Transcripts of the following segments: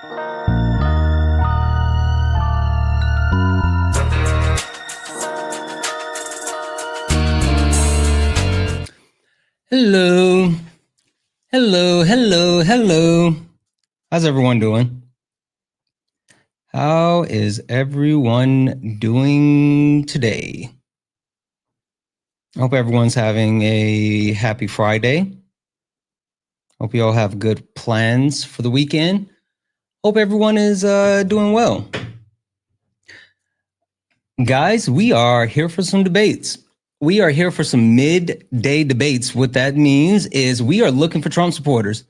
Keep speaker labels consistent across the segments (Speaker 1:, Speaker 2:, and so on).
Speaker 1: Hello. Hello, hello, hello. How's everyone doing? How is everyone doing today? I hope everyone's having a happy Friday. Hope you all have good plans for the weekend. Hope everyone is doing well. Guys, we are here for some debates. We are here for some midday debates. What that means is we are looking for Trump supporters.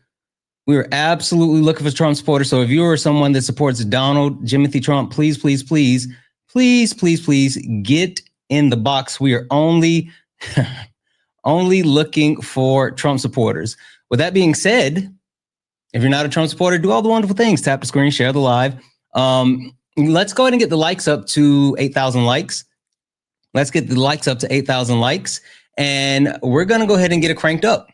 Speaker 1: We are absolutely looking for Trump supporters. So if you are someone that supports Donald Jimothy Trump, please, please, please, please, please, please get in the box. We are only looking for Trump supporters. With that being said, if you're not a Trump supporter, do all the wonderful things. Tap the screen, share the live. Let's go ahead and get the likes up to 8,000 likes. Let's get the likes up to 8,000 likes. And we're going to go ahead and get it cranked up.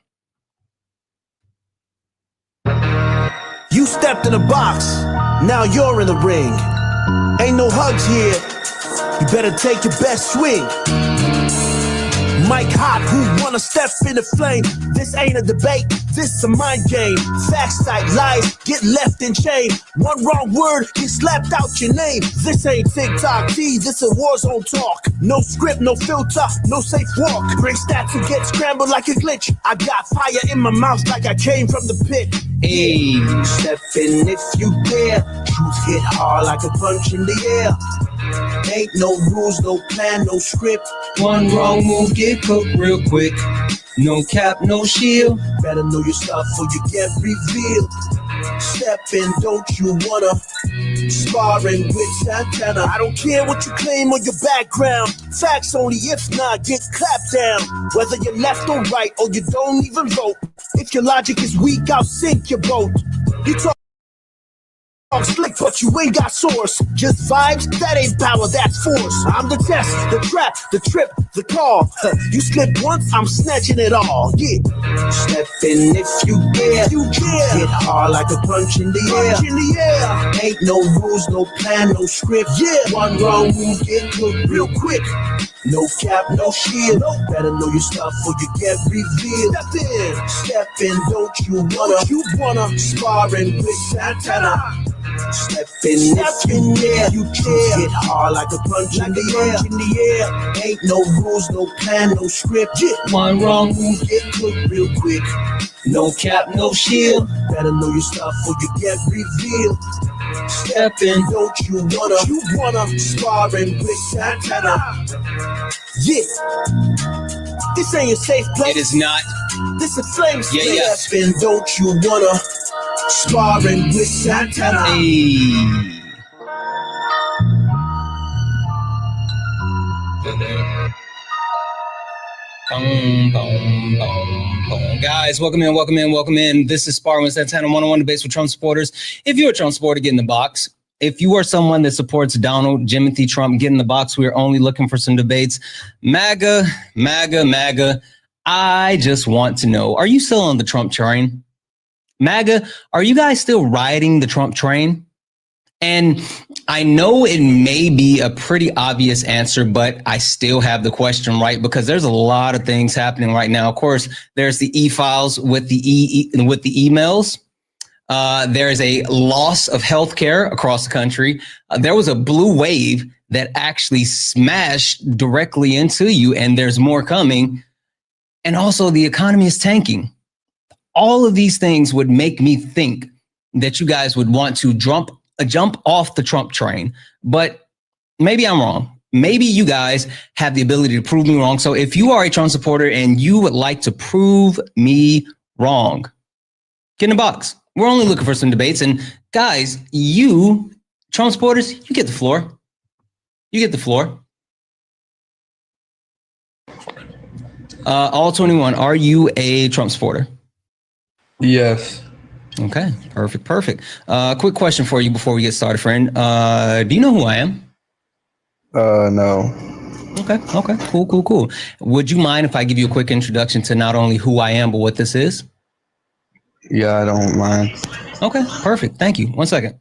Speaker 2: You stepped in the box. Now you're in the ring. Ain't no hugs here. You better take your best swing. Mike Hot, who wanna step in the flame? This ain't a debate, this a mind game. Facts like lies get left in chain. One wrong word, get slapped out your name. This ain't TikTok T, this a war zone talk. No script, no filter, no safe walk. Bring stats and get scrambled like a glitch. I got fire in my mouth like I came from the pit.
Speaker 1: Hey,
Speaker 2: Step in if you dare. Truth hit hard like a punch in the air. Ain't no rules, no plan, no script.
Speaker 1: one wrong move, get cooked real quick. No cap, no shield.
Speaker 2: Better know your stuff or you get revealed. Step in, don't you wanna? Sparring with Santana. I don't care what you claim or your background. Facts only, if not, get clapped down. Whether you're left or right or you don't even vote. If your logic is weak, I'll sink your boat. You talk slick, but you ain't got source. Just vibes, that ain't power, that's force. I'm the test, the trap, the trip, the call. You slip once, I'm snatching it all. Yeah. Step in if you dare. You dare. Hit hard like a punch in the air. Punch in the air. Ain't no rules, no plan, no script. Yeah. One wrong move, get cooked real quick. No cap, no shield. No. Better know your stuff or you get revealed. Step in, don't you wanna? Sparring with Santana. Step in if you dare. You dare. Hit hard like a punch in the air. Ain't no rules, no plan, no script.
Speaker 1: One wrong move,
Speaker 2: Get cooked real quick.
Speaker 1: no cap, no shield.
Speaker 2: Better know your stuff or you get revealed.
Speaker 1: Step in,
Speaker 2: don't you wanna? Sparring with Santana. Yeah. This ain't a safe place.
Speaker 1: it is not.
Speaker 2: This a flame
Speaker 1: Yeah,
Speaker 2: space.
Speaker 1: yeah.
Speaker 2: Step in, don't you wanna? Sparring with Santana.
Speaker 1: Hey. Boom, boom, boom, boom. Guys, welcome in, welcome in, welcome in. This is Sparring with Santana, one-on-one debates with Trump supporters. If you're a Trump supporter, get in the box. If you are someone that supports Donald Jimothy Trump, get in the box. We are only looking for some debates. MAGA, MAGA, MAGA. I just want to know, are you still on the Trump train? MAGA, are you guys still riding the Trump train? And I know it may be a pretty obvious answer, but I still have the question right because there's a lot of things happening right now. Of course, there's the e-files with the emails. There is a loss of healthcare across the country. There was a blue wave that actually smashed directly into you, and there's more coming. And also, the economy is tanking. All of these things would make me think that you guys would want to jump off the Trump train, but maybe I'm wrong. Maybe you guys have the ability to prove me wrong. So if you are a Trump supporter and you would like to prove me wrong, get in the box. We're only looking for some debates. And guys, you Trump supporters, you get the floor. You get the floor. All 21, are you a Trump supporter?
Speaker 3: Yes.
Speaker 1: Okay, perfect, perfect. Quick question for you before we get started, friend. Do you know who I am?
Speaker 3: No.
Speaker 1: Okay, cool. Would you mind if I give you a quick introduction to not only who I am, but what this is?
Speaker 3: Yeah, I don't mind.
Speaker 1: Okay, perfect. Thank you. 1 second.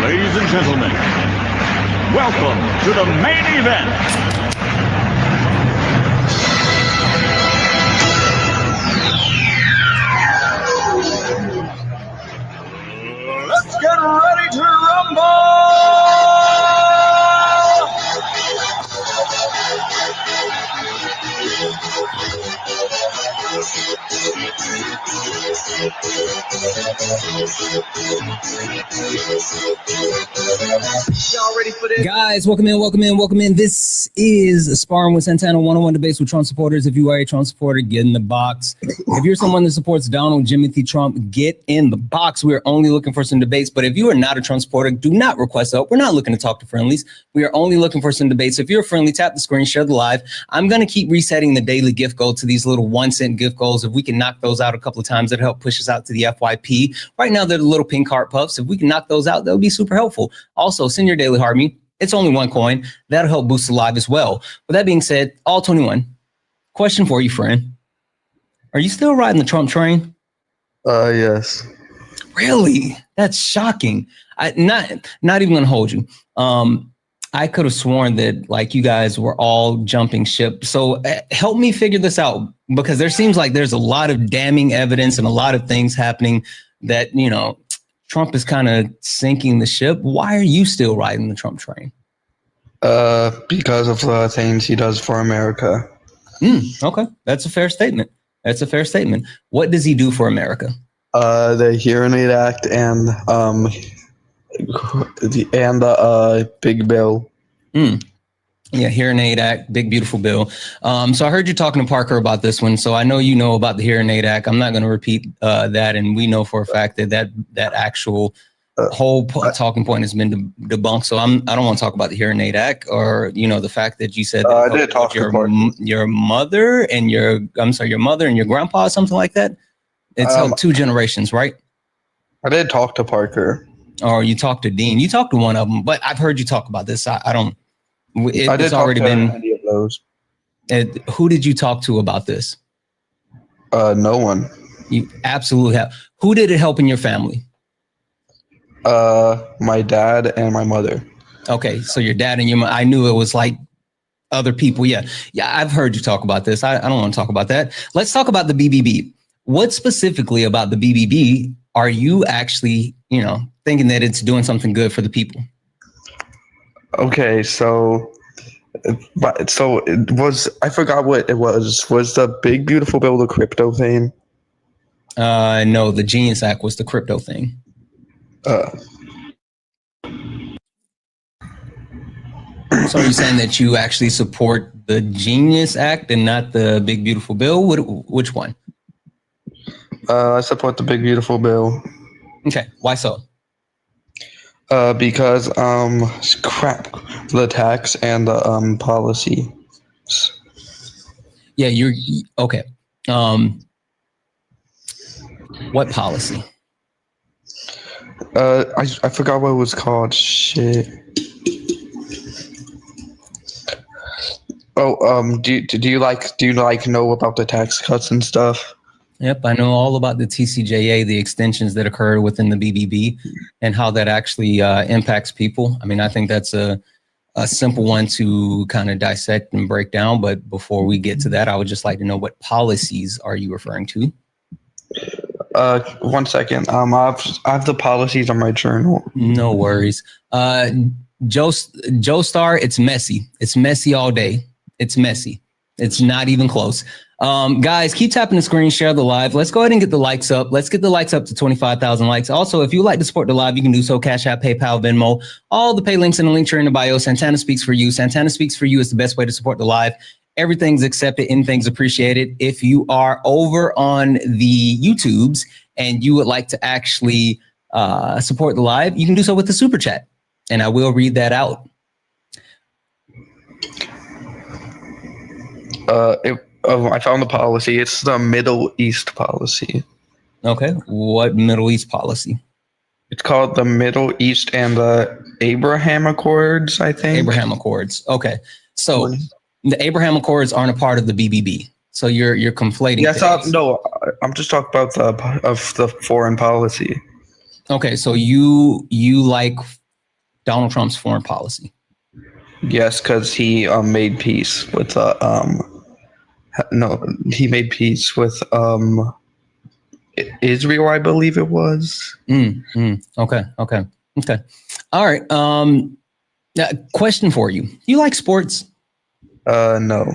Speaker 4: Ladies and gentlemen, welcome to the main event. Let's get ready to rumble!
Speaker 2: Y'all ready for this?
Speaker 1: Guys, welcome in. This is Sparring with Santana, one-on-one debates with Trump supporters. If you are a Trump supporter, get in the box. If you're someone that supports Donald Jimothy Trump, get in the box. We're only looking for some debates, but if you are not a Trump supporter, do not request help. We're not looking to talk to friendlies. We are only looking for some debates. If you're a friendly, tap the screen, share the live. I'm going to keep resetting the daily gift goal to these little 1-cent gift goals. If we can knock those out a couple of times, that'll help push us out to the FYP. Right now, they're the little pink heart puffs. If we can knock those out, that would be super helpful. Also, send your daily heart me. It's only one coin. That'll help boost the live as well. With that being said, all 21. Question for you, friend. Are you still riding the Trump train?
Speaker 3: Yes.
Speaker 1: Really? That's shocking. Not even gonna hold you. I could have sworn that like you guys were all jumping ship. So help me figure this out, because there seems like there's a lot of damning evidence and a lot of things happening that, you know, Trump is kind of sinking the ship. Why are you still riding the Trump train?
Speaker 3: Because of the things he does for America.
Speaker 1: Okay, that's a fair statement. What does he do for America?
Speaker 3: The Hearing Aid Act and the big bill.
Speaker 1: Yeah, Hearing Aid Act, big beautiful bill. So I heard you talking to Parker about this one. So I know you know about the Hearing Aid Act. I'm not going to repeat that, and we know for a fact that actual whole talking point has been debunked. So I don't want to talk about the Hearing Aid Act, or the fact that you said that
Speaker 3: I did talk to
Speaker 1: your mother and your mother and your grandpa, something like that. It's helped 2 generations, right?
Speaker 3: I did talk to Parker.
Speaker 1: Or you talked to Dean. You talked to one of them, but I've heard you talk about this. I don't.
Speaker 3: I did
Speaker 1: it's
Speaker 3: talk
Speaker 1: already
Speaker 3: to
Speaker 1: been.
Speaker 3: any of those.
Speaker 1: Who did you talk to about this?
Speaker 3: No one.
Speaker 1: You absolutely have. Who did it help in your family?
Speaker 3: My dad and my mother.
Speaker 1: Okay, so your dad and your mother. I knew it was like other people. Yeah, I've heard you talk about this. I don't want to talk about that. Let's talk about the BBB. What specifically about the BBB are you actually, thinking that it's doing something good for the people?
Speaker 3: Okay, so it was, I forgot what it was. Was the big beautiful bill the crypto thing?
Speaker 1: No, the Genius Act was the crypto thing. So are you saying that you actually support the Genius Act and not the big beautiful bill? Which one?
Speaker 3: I support the big beautiful bill.
Speaker 1: Okay, why so?
Speaker 3: Because the tax and the policy.
Speaker 1: Yeah, you're okay. What policy?
Speaker 3: I forgot what it was called. Shit. Oh, do you know about the tax cuts and stuff?
Speaker 1: Yep, I know all about the TCJA, the extensions that occur within the BBB, and how that actually impacts people. I mean, I think that's a simple one to kind of dissect and break down. But before we get to that, I would just like to know, what policies are you referring to?
Speaker 3: 1 second. I have the policies on my journal.
Speaker 1: No worries. Joe Star, it's messy. It's messy all day. It's messy. It's not even close. Guys, keep tapping the screen, share the live. Let's go ahead and get the likes up. Let's get the likes up to 25,000 likes. Also, if you would like to support the live, you can do so. Cash App, PayPal, Venmo, all the pay links in the link tree in the bio. Santana Speaks for You. Santana Speaks for You is the best way to support the live. Everything's accepted, anything's appreciated. If you are over on the YouTubes and you would like to actually support the live, you can do so with the super chat, and I will read that out.
Speaker 3: I found the policy. It's the Middle East policy.
Speaker 1: Okay. What Middle East policy?
Speaker 3: It's called the Middle East and the Abraham Accords, I think.
Speaker 1: Abraham Accords. Okay. So the Abraham Accords aren't a part of the BBB. So you're conflating.
Speaker 3: Yes, no, I'm just talking about the foreign policy.
Speaker 1: Okay. So you like Donald Trump's foreign policy?
Speaker 3: Yes, because he made peace with no, he made peace with Israel, I believe it was.
Speaker 1: Okay. All right. Question for you. You like sports?
Speaker 3: No.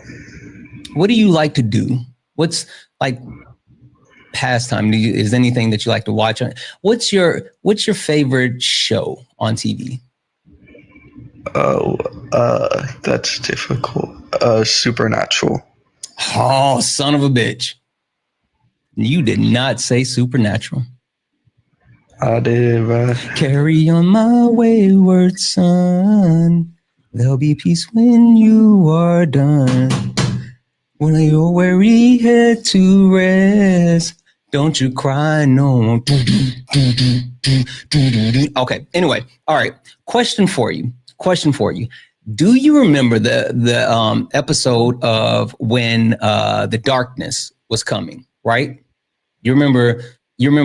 Speaker 1: What do you like to do? What's like pastime? Is anything that you like to watch? What's your favorite show on TV?
Speaker 3: Oh, that's difficult. Supernatural.
Speaker 1: Oh, son of a bitch. You did not say Supernatural.
Speaker 3: I did, man.
Speaker 1: Carry on my wayward son. There'll be peace when you are done. When your weary head to rest, don't you cry no. Okay. Anyway, all right. Question for you. Do you remember the episode of when the darkness was coming? Right. You remember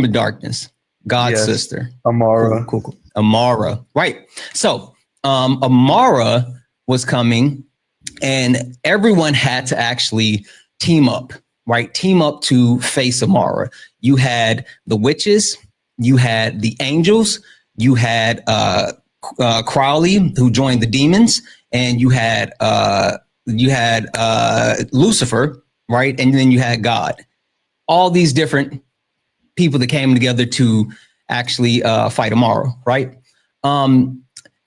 Speaker 1: darkness, God's sister,
Speaker 3: Amara.
Speaker 1: Cool. Amara. Right. So Amara was coming. And everyone had to actually team up, right? Team up to face Amara. You had the witches, you had the angels, you had Crowley, who joined the demons, and you had Lucifer, right? And then you had God. All these different people that came together to actually fight Amara, right?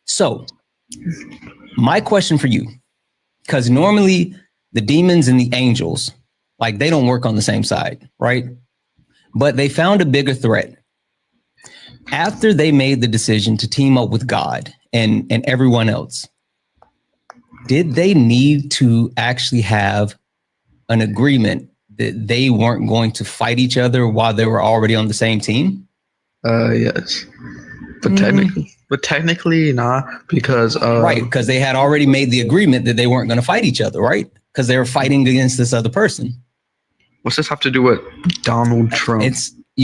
Speaker 1: So my question for you, because normally the demons and the angels, like they don't work on the same side, right? But they found a bigger threat. After they made the decision to team up with God and everyone else, did they need to actually have an agreement that they weren't going to fight each other while they were already on the same team?
Speaker 3: Yes. But technically not, because
Speaker 1: right, because they had already made the agreement that they weren't going to fight each other, right? Because they were fighting against this other person.
Speaker 3: What's this have to do with Donald Trump?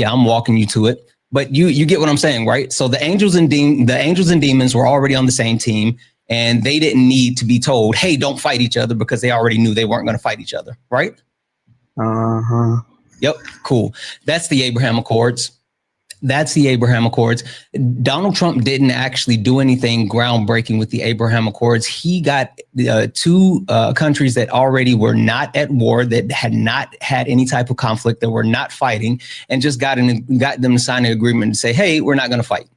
Speaker 1: I'm walking you to it, but you get what I'm saying, right? So the angels and demons were already on the same team, and they didn't need to be told, "Hey, don't fight each other," because they already knew they weren't going to fight each other, right? Yep, cool. That's the Abraham Accords. Donald Trump didn't actually do anything groundbreaking with the Abraham Accords. He got two countries that already were not at war, that had not had any type of conflict, that were not fighting, and just got them to sign an agreement and say, "Hey, we're not going to fight."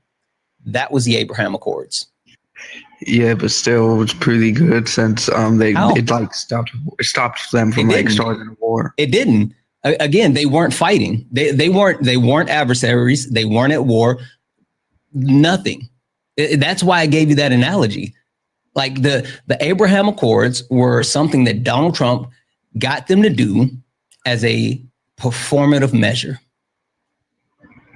Speaker 1: That was the Abraham Accords.
Speaker 3: Yeah, but still, it was pretty good since it like stopped them from like starting a war.
Speaker 1: It didn't. Again, they weren't fighting. They weren't adversaries. They weren't at war. Nothing. That's why I gave you that analogy. Like the Abraham Accords were something that Donald Trump got them to do as a performative measure.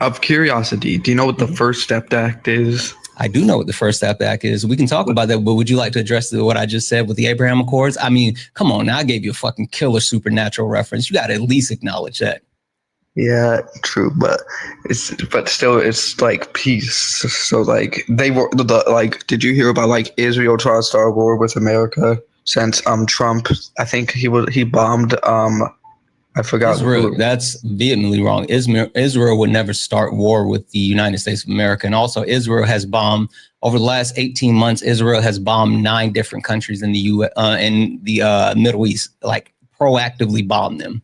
Speaker 3: Of curiosity, do you know what the First Step Act is?
Speaker 1: I do know what the First Step Act is. We can talk about that, but would you like to address what I just said with the Abraham Accords? I mean, come on, now I gave you a fucking killer supernatural reference. You got to at least acknowledge that.
Speaker 3: Yeah, true, but still, it's like peace. So like they were did you hear about like Israel trying to start a war with America since Trump? I think he bombed I forgot.
Speaker 1: Israel, that's vehemently wrong. Israel would never start war with the United States of America. And also Israel has bombed over the last 18 months. Israel has bombed 9 different countries in the Middle East, like proactively bombed them.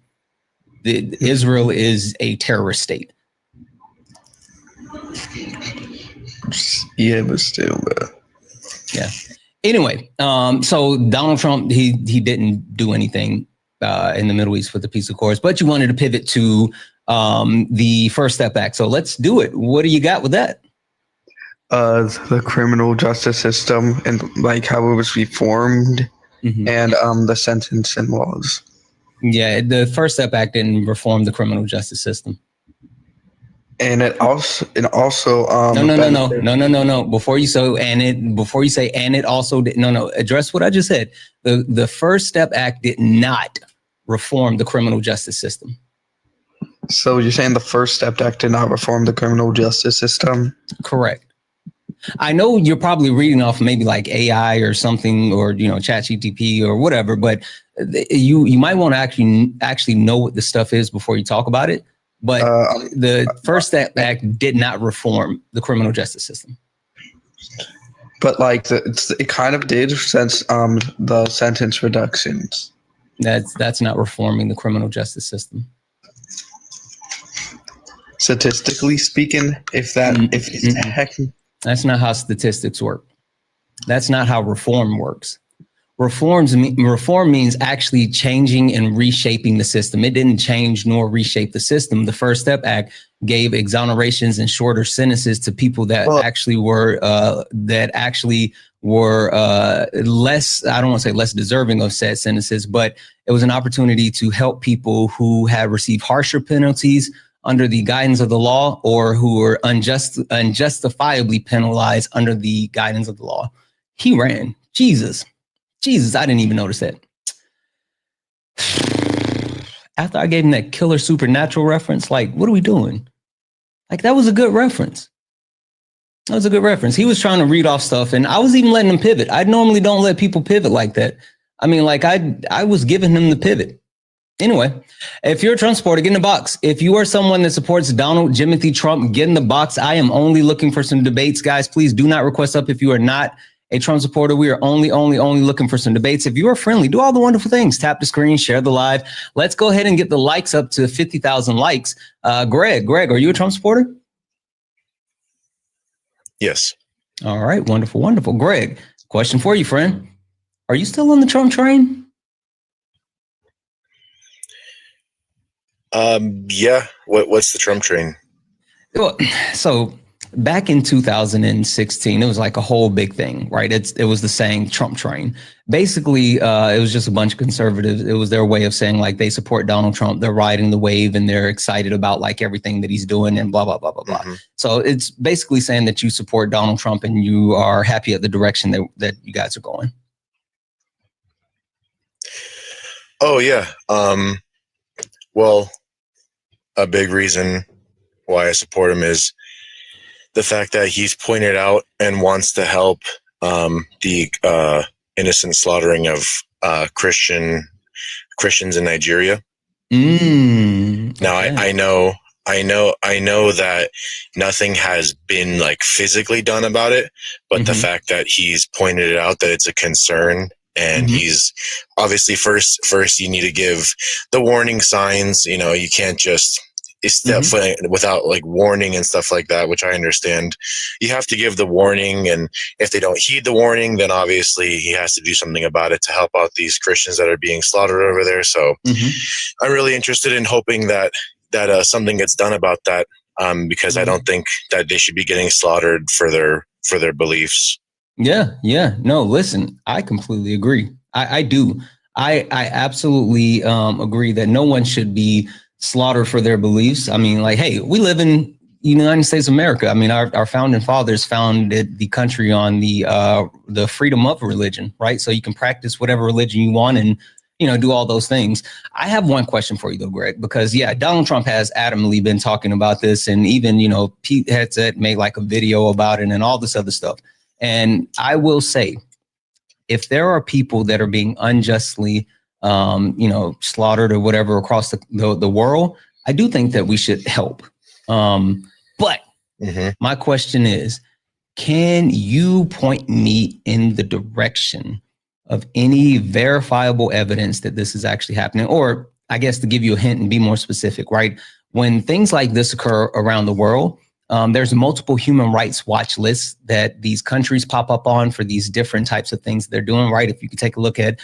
Speaker 1: Israel is a terrorist state.
Speaker 3: Yeah, but still,
Speaker 1: yeah. Anyway, so Donald Trump, he didn't do anything in the Middle East with the peace accords, but you wanted to pivot to the First Step Act. So let's do it. What do you got with that?
Speaker 3: The criminal justice system and like how it was reformed, and the sentencing laws. Yeah,
Speaker 1: the First Step Act didn't reform the criminal justice system.
Speaker 3: And it also
Speaker 1: no. Before you say it also did, address what I just said. The First Step Act did not reform the criminal justice system.
Speaker 3: So you're saying the First Step Act did not reform the criminal justice system?
Speaker 1: Correct. I know you're probably reading off maybe like AI or something, or ChatGPT or whatever, but you might want to actually know what the stuff is before you talk about it. But the First Step Act did not reform the criminal justice system.
Speaker 3: But like it kind of did since the sentence reductions.
Speaker 1: That's not reforming the criminal justice system.
Speaker 3: Statistically speaking,
Speaker 1: That's not how statistics work. That's not how reform works. Reform means actually changing and reshaping the system. It didn't change nor reshape the system. The First Step Act gave exonerations and shorter sentences to people that actually were less, I don't want to say less deserving of said sentences, but it was an opportunity to help people who had received harsher penalties under the guidance of the law, or who were unjustifiably penalized under the guidance of the law. He ran. Jesus, I didn't even notice that. After I gave him that killer supernatural reference, like, what are we doing? Like, that was a good reference. That was a good reference. He was trying to read off stuff, and I was even letting him pivot. I normally don't let people pivot like that. I mean, like, I was giving him the pivot. Anyway, if you're a Trump supporter, get in the box. If you are someone that supports Donald Jimothy Trump, get in the box. I am only looking for some debates, guys. Please do not request up if you are not a Trump supporter. We are only looking for some debates. If you are friendly, do all the wonderful things. Tap the screen, share the live. Let's go ahead and get the likes up to 50,000 likes. Greg, are you a Trump supporter?
Speaker 5: Yes.
Speaker 1: All right, wonderful. Greg, question for you, friend. Are you still on the Trump train?
Speaker 5: Yeah. What's the Trump train?
Speaker 1: Well, so back in 2016, it was like a whole big thing, right? It was the saying Trump train. Basically, it was just a bunch of conservatives. It was their way of saying like they support Donald Trump. They're riding the wave and they're excited about like everything that he's doing and blah, blah, blah, blah, blah. Mm-hmm. So it's basically saying that you support Donald Trump and you are happy at the direction that you guys are going.
Speaker 5: Oh, yeah. Well, a big reason why I support him is the fact that he's pointed out and wants to help the innocent slaughtering of Christians in Nigeria. Now, okay. I know that nothing has been like physically done about it, but mm-hmm. the fact that he's pointed it out that it's a concern. And mm-hmm. he's obviously first you need to give the warning signs. You know, you can't just step mm-hmm. without like warning and stuff like that, which I understand. You have to give the warning, and if they don't heed the warning, then obviously he has to do something about it to help out these Christians that are being slaughtered over there. So mm-hmm. I'm really interested in hoping that something gets done about that, because mm-hmm. I don't think that they should be getting slaughtered for their beliefs.
Speaker 1: Yeah. No, listen, I completely agree. I do. I absolutely agree that no one should be slaughtered for their beliefs. I mean, like, hey, we live in the United States of America. I mean, our founding fathers founded the country on the freedom of religion, right? So you can practice whatever religion you want and, do all those things. I have one question for you though, Greg, because Donald Trump has adamantly been talking about this, and even, Pete Hegseth made like a video about it and all this other stuff. And I will say, if there are people that are being unjustly, slaughtered or whatever across the world, I do think that we should help. But mm-hmm. my question is, can you point me in the direction of any verifiable evidence that this is actually happening? Or I guess to give you a hint and be more specific, right? When things like this occur around the world, there's multiple human rights watch lists that these countries pop up on for these different types of things they're doing, right? If you could take a look at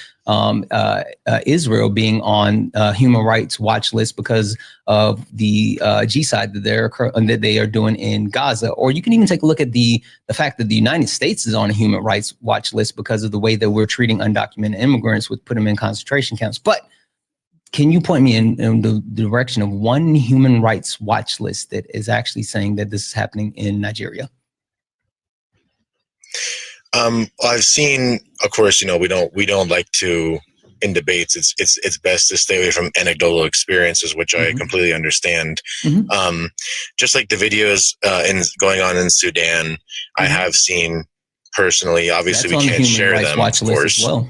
Speaker 1: Israel being on human rights watch list because of the genocide that they are doing in Gaza, or you can even take a look at the fact that the United States is on a human rights watch list because of the way that we're treating undocumented immigrants with putting them in concentration camps. But can you point me in the direction of one human rights watch list that is actually saying that this is happening in Nigeria?
Speaker 5: I've seen, of course, we don't like to in debates, it's best to stay away from anecdotal experiences, which I completely understand. Just like the videos going on in Sudan, I have seen personally. Obviously,
Speaker 1: That's
Speaker 5: we
Speaker 1: on the
Speaker 5: can't
Speaker 1: Human
Speaker 5: share
Speaker 1: Rights
Speaker 5: them,
Speaker 1: Watch
Speaker 5: of
Speaker 1: list
Speaker 5: course.
Speaker 1: as well.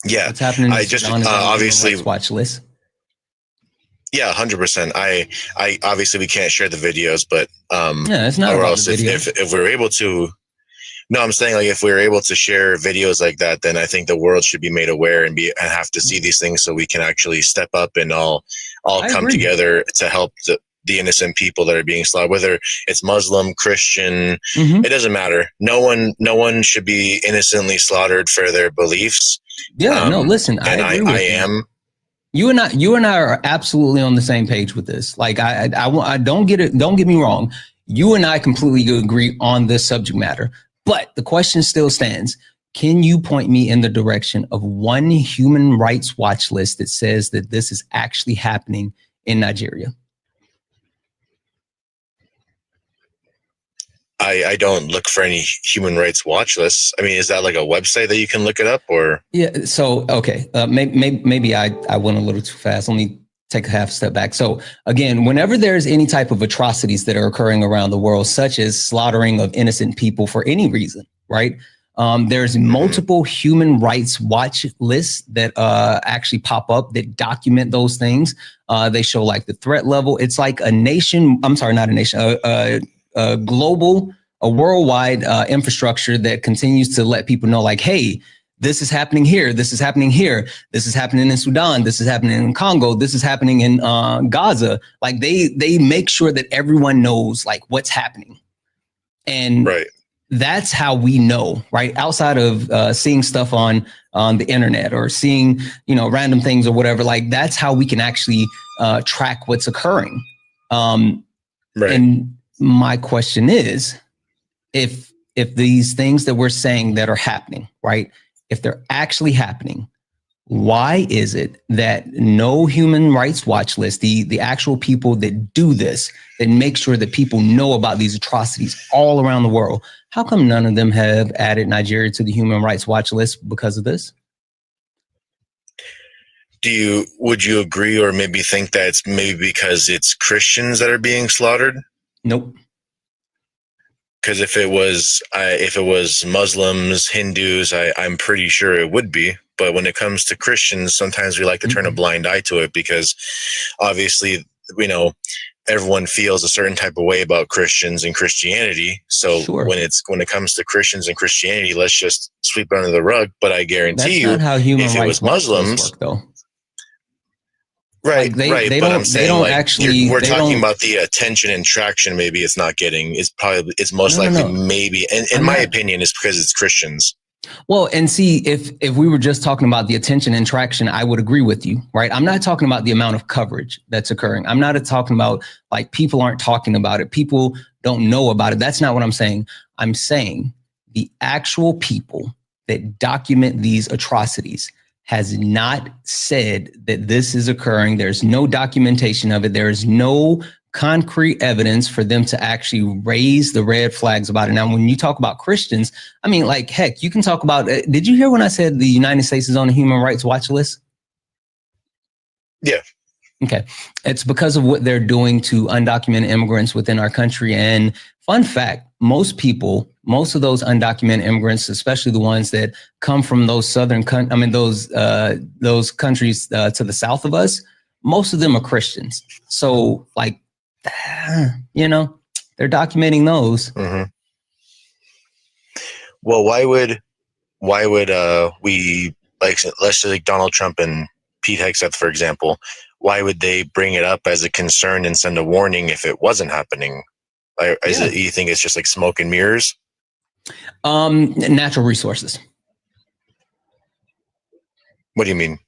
Speaker 5: Yeah,
Speaker 1: What's happening in
Speaker 5: I just
Speaker 1: Sudan is on the
Speaker 5: obviously
Speaker 1: Human Rights Watch list.
Speaker 5: Yeah, 100%. I obviously we can't share the videos, but
Speaker 1: Yeah, it's not
Speaker 5: or
Speaker 1: about
Speaker 5: else
Speaker 1: the video.
Speaker 5: if we're able to, no, I'm saying like if we're able to share videos like that, then I think the world should be made aware and have to see these things so we can actually step up and all come together to help the innocent people that are being slaughtered, whether it's Muslim, Christian, it doesn't matter. No one should be innocently slaughtered for their beliefs.
Speaker 1: Yeah, no, listen, I agree with you.
Speaker 5: am.
Speaker 1: You and I are absolutely on the same page with this. Like I don't get it. Don't get me wrong. You and I completely agree on this subject matter. But the question still stands. Can you point me in the direction of one Human Rights Watch list that says that this is actually happening in Nigeria?
Speaker 5: I don't look for any human rights watch lists. I mean, is that like a website that you can look it up, or?
Speaker 1: Yeah. So, okay. Maybe I went a little too fast. Let me take a half step back. So again, whenever there's any type of atrocities that are occurring around the world, such as slaughtering of innocent people for any reason, right? There's multiple Human Rights Watch lists that actually pop up that document those things. They show like the threat level. It's like a nation. I'm sorry, not a nation. A global, a worldwide infrastructure that continues to let people know, like, hey, this is happening here. This is happening here. This is happening in Sudan. This is happening in Congo. This is happening in Gaza. Like they make sure that everyone knows like what's happening, and that's how we know, right? Outside of seeing stuff on the internet or seeing random things or whatever, like that's how we can actually track what's occurring. And my question is, if these things that we're saying that are happening, right, if they're actually happening, why is it that no Human Rights Watch list, the actual people that do this, that make sure that people know about these atrocities all around the world, how come none of them have added Nigeria to the Human Rights Watch list because of this?
Speaker 5: Would you agree or maybe think that it's maybe because it's Christians that are being slaughtered?
Speaker 1: Nope.
Speaker 5: Because if it was Muslims, Hindus, I'm pretty sure it would be. But when it comes to Christians, sometimes we like to turn a blind eye to it because obviously, everyone feels a certain type of way about Christians and Christianity. So when it comes to Christians and Christianity, let's just sweep it under the rug. But I guarantee
Speaker 1: that's not how Human
Speaker 5: if it
Speaker 1: Rights
Speaker 5: was Muslims
Speaker 1: work, though.
Speaker 5: Right,
Speaker 1: like they
Speaker 5: but I'm
Speaker 1: don't
Speaker 5: saying like
Speaker 1: actually.
Speaker 5: We're talking about the attention and traction. Maybe it's not getting. It's most likely maybe, and in my opinion, it's because it's Christians.
Speaker 1: Well, and see, if we were just talking about the attention and traction, I would agree with you, right? I'm not talking about the amount of coverage that's occurring. I'm not talking about like people aren't talking about it. People don't know about it. That's not what I'm saying. I'm saying the actual people that document these atrocities has not said that this is occurring. There's no documentation of it. There is no concrete evidence for them to actually raise the red flags about it. Now, when you talk about Christians, I mean, like, heck, you can talk about, did you hear when I said the United States is on the Human Rights Watch list?
Speaker 5: Yeah.
Speaker 1: Okay. It's because of what they're doing to undocumented immigrants within our country. And fun fact, most of those undocumented immigrants, especially the ones that come from those those countries to the south of us, most of them are Christians. So like, they're documenting those.
Speaker 5: Mm-hmm. Well, why would we, like, let's say like Donald Trump and Pete Hegseth, for example, why would they bring it up as a concern and send a warning if it wasn't happening? You think it's just like smoke and mirrors?
Speaker 1: Natural resources.
Speaker 5: What do you mean?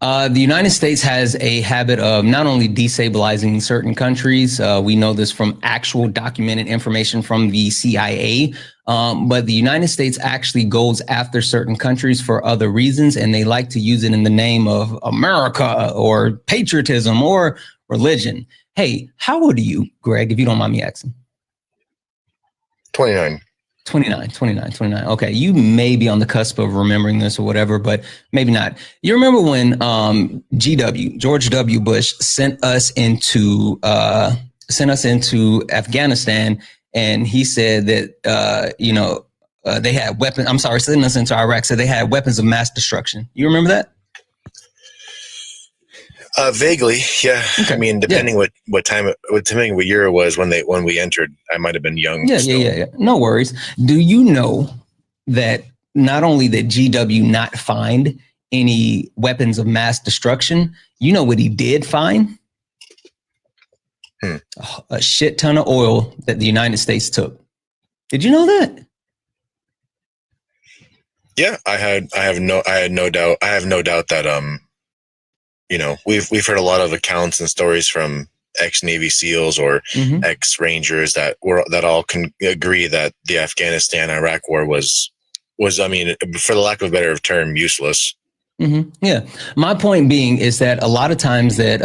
Speaker 1: The United States has a habit of not only destabilizing certain countries. We know this from actual documented information from the CIA, but the United States actually goes after certain countries for other reasons, and they like to use it in the name of America or patriotism or religion. Hey, how old are you, Greg, if you don't mind me asking?
Speaker 5: 29.
Speaker 1: 29. Okay, you may be on the cusp of remembering this or whatever, but maybe not. You remember when George W. Bush sent us into Afghanistan, and he said that they had weapons. I'm sorry, sending us into Iraq, so they had weapons of mass destruction. You remember that?
Speaker 5: Vaguely, yeah.
Speaker 1: Okay.
Speaker 5: I mean, depending what year it was when we entered, I might have been young.
Speaker 1: Yeah. No worries. Do you know that not only did GW not find any weapons of mass destruction, you know what he did find? A shit ton of oil that the United States took. Did you know that?
Speaker 5: Yeah, I have no doubt that we've heard a lot of accounts and stories from ex-Navy SEALs or ex-Rangers that all can agree that the Afghanistan-Iraq war was, I mean, for the lack of a better term, useless.
Speaker 1: Yeah. My point being is that a lot of times that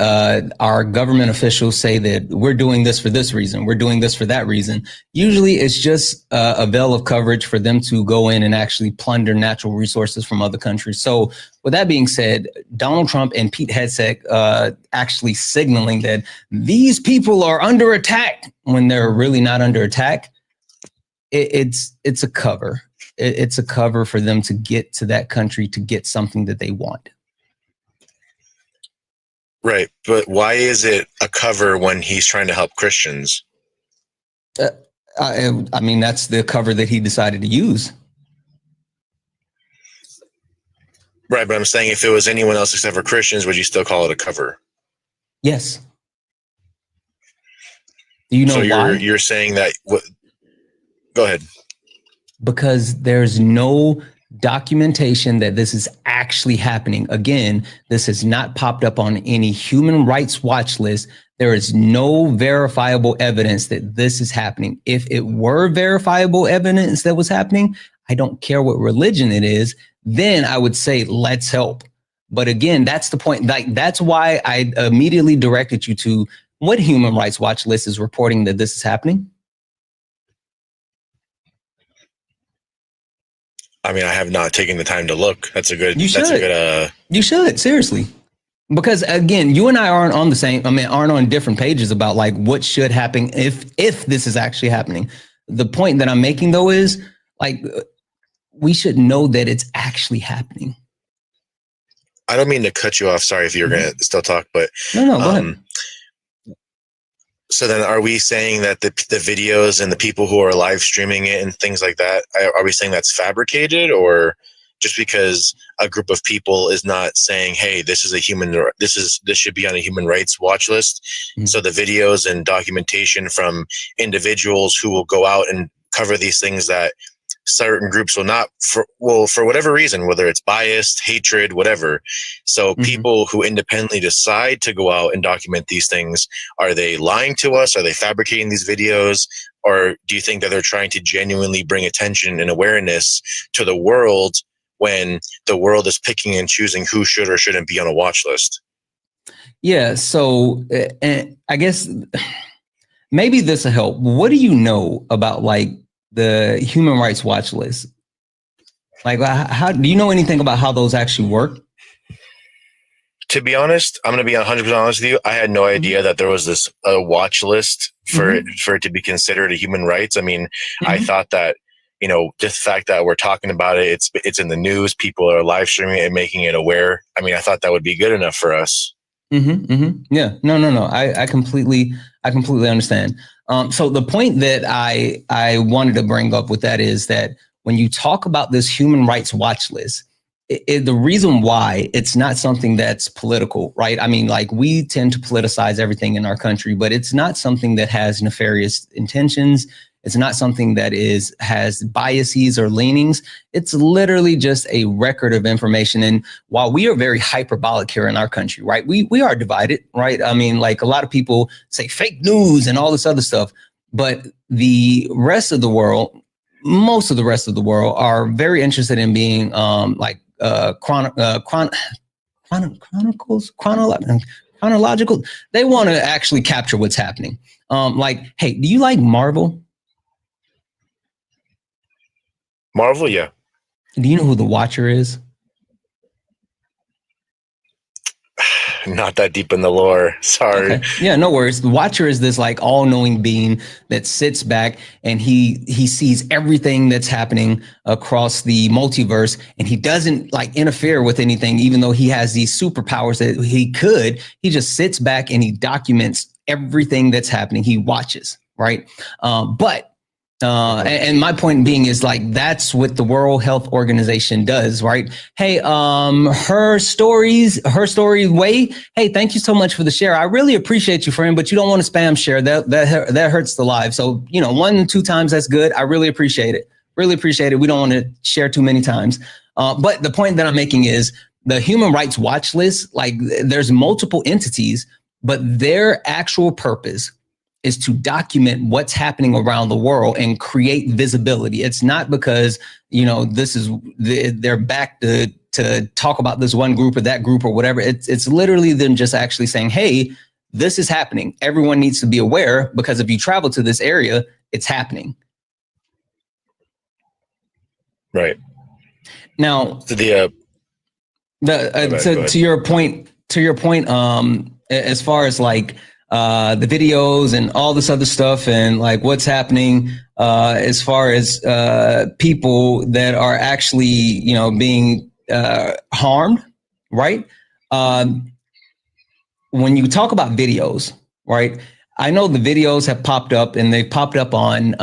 Speaker 1: our government officials say that we're doing this for this reason, we're doing this for that reason. Usually it's just a veil of coverage for them to go in and actually plunder natural resources from other countries. So with that being said, Donald Trump and Pete Hegseth actually signaling that these people are under attack when they're really not under attack. It's a cover. It's a cover for them to get to that country to get something that they want.
Speaker 5: Right. But why is it a cover when he's trying to help Christians?
Speaker 1: I mean, that's the cover that he decided to use.
Speaker 5: Right. But I'm saying if it was anyone else except for Christians, would you still call it a cover?
Speaker 1: Yes. Do you know why?
Speaker 5: You're saying that. Go ahead.
Speaker 1: Because there's no documentation that this is actually happening. Again, this has not popped up on any human rights watch list. There is no verifiable evidence that this is happening. If it were verifiable evidence that was happening, I don't care what religion it is, then I would say, let's help. But again, that's the point. Like, that's why I immediately directed you to what human rights watch list is reporting that this is happening.
Speaker 5: I mean, I have not taken the time to look. That's a good.
Speaker 1: You should.
Speaker 5: That's a good.
Speaker 1: You should, seriously, because again, you and I aren't on the same. I mean, aren't on different pages about like what should happen if this is actually happening. The point that I'm making though is like we should know that it's actually happening.
Speaker 5: I don't mean to cut you off. Sorry if you're going to still talk, but
Speaker 1: no, go ahead.
Speaker 5: So then are we saying that the videos and the people who are live streaming it and things like that, are we saying that's fabricated, or just because a group of people is not saying, hey, this should be on a human rights watch list. So the videos and documentation from individuals who will go out and cover these things that certain groups will not, for whatever reason, whether it's biased, hatred, whatever. So people who independently decide to go out and document these things, are they lying to us? Are they fabricating these videos? Or do you think that they're trying to genuinely bring attention and awareness to the world when the world is picking and choosing who should or shouldn't be on a watch list? Yeah. So I guess maybe this will help. What do you know about like the human rights watch list? Like, how do you know anything about how those actually work? To be honest, I'm going to be 100% honest with you. I had no idea that there was this watch list for it to be considered a human rights. I mean, I thought that, just the fact that we're talking about it, it's in the news, people are live streaming it and making it aware. I mean, I thought that would be good enough for us. Yeah, no. I completely understand. So the point that I wanted to bring up with that is that when you talk about this human rights watch list, the reason why it's not something that's political, right? I mean, like we tend to politicize everything in our country, but it's not something that has nefarious intentions. It's not something that has biases or leanings. It's literally just a record of information. And while we are very hyperbolic here in our country, right, we are divided, right? I mean, like a lot of people say fake news and all this other stuff, but the rest of the world, most of the rest of the world are very interested in being chronological. They want to actually capture what's happening. Like, hey, do you like Marvel? Marvel, yeah.
Speaker 1: Do you know who the Watcher is?
Speaker 5: Not that deep in the lore. Sorry.
Speaker 1: Okay. Yeah, no worries. The Watcher is this like all-knowing being that sits back and he sees everything that's happening across the multiverse, and he doesn't like interfere with anything, even though he has these superpowers that he could. He just sits back and he documents everything that's happening. He watches, right? And my point being is like that's what the World Health Organization does, right? Hey, her story way. Hey, thank you so much for the share. I really appreciate you, friend, but you don't want to spam share. That hurts the live. So 1 2 times, that's good. I really appreciate it. Really appreciate it. We don't want to share too many times. But the point that I'm making is the Human Rights Watch list. Like there's multiple entities, but their actual purpose is to document what's happening around the world and create visibility. It's not because, they're back to talk about this one group or that group or whatever. It's literally them just actually saying, hey, this is happening. Everyone needs to be aware because if you travel to this area, it's happening.
Speaker 5: Right.
Speaker 1: Now,
Speaker 5: To
Speaker 1: your point, as far as like, the videos and all this other stuff and like what's happening as far as people that are actually being harmed, right? When you talk about videos, right? I know the videos have popped up and they've popped up on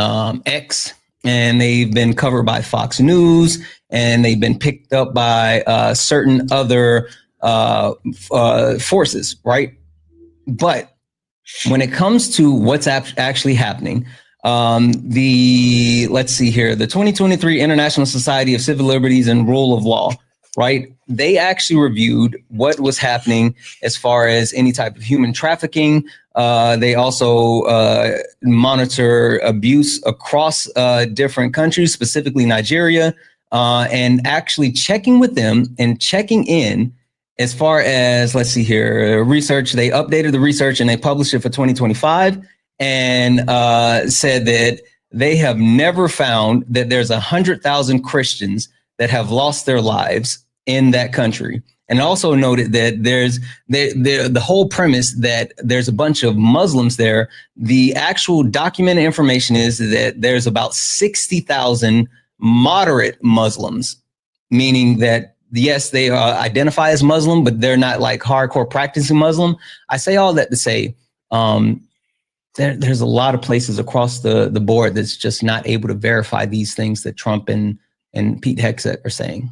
Speaker 1: X, and they've been covered by Fox News, and they've been picked up by certain other forces, right? But when it comes to what's actually happening, let's see here, the 2023 International Society of Civil Liberties and Rule of Law, right? They actually reviewed what was happening as far as any type of human trafficking. They also monitor abuse across different countries, specifically Nigeria, and actually checking with them and checking in as far as, let's see here, research. They updated the research and they published it for 2025 and said that they have never found that there's 100,000 Christians that have lost their lives in that country. And also noted that there's the whole premise that there's a bunch of Muslims there. The actual documented information is that there's about 60,000 moderate Muslims, meaning that yes, they identify as Muslim, but they're not like hardcore practicing Muslim. I say all that to say there's a lot of places across the board that's just not able to verify these things that Trump and Pete Hegseth are saying.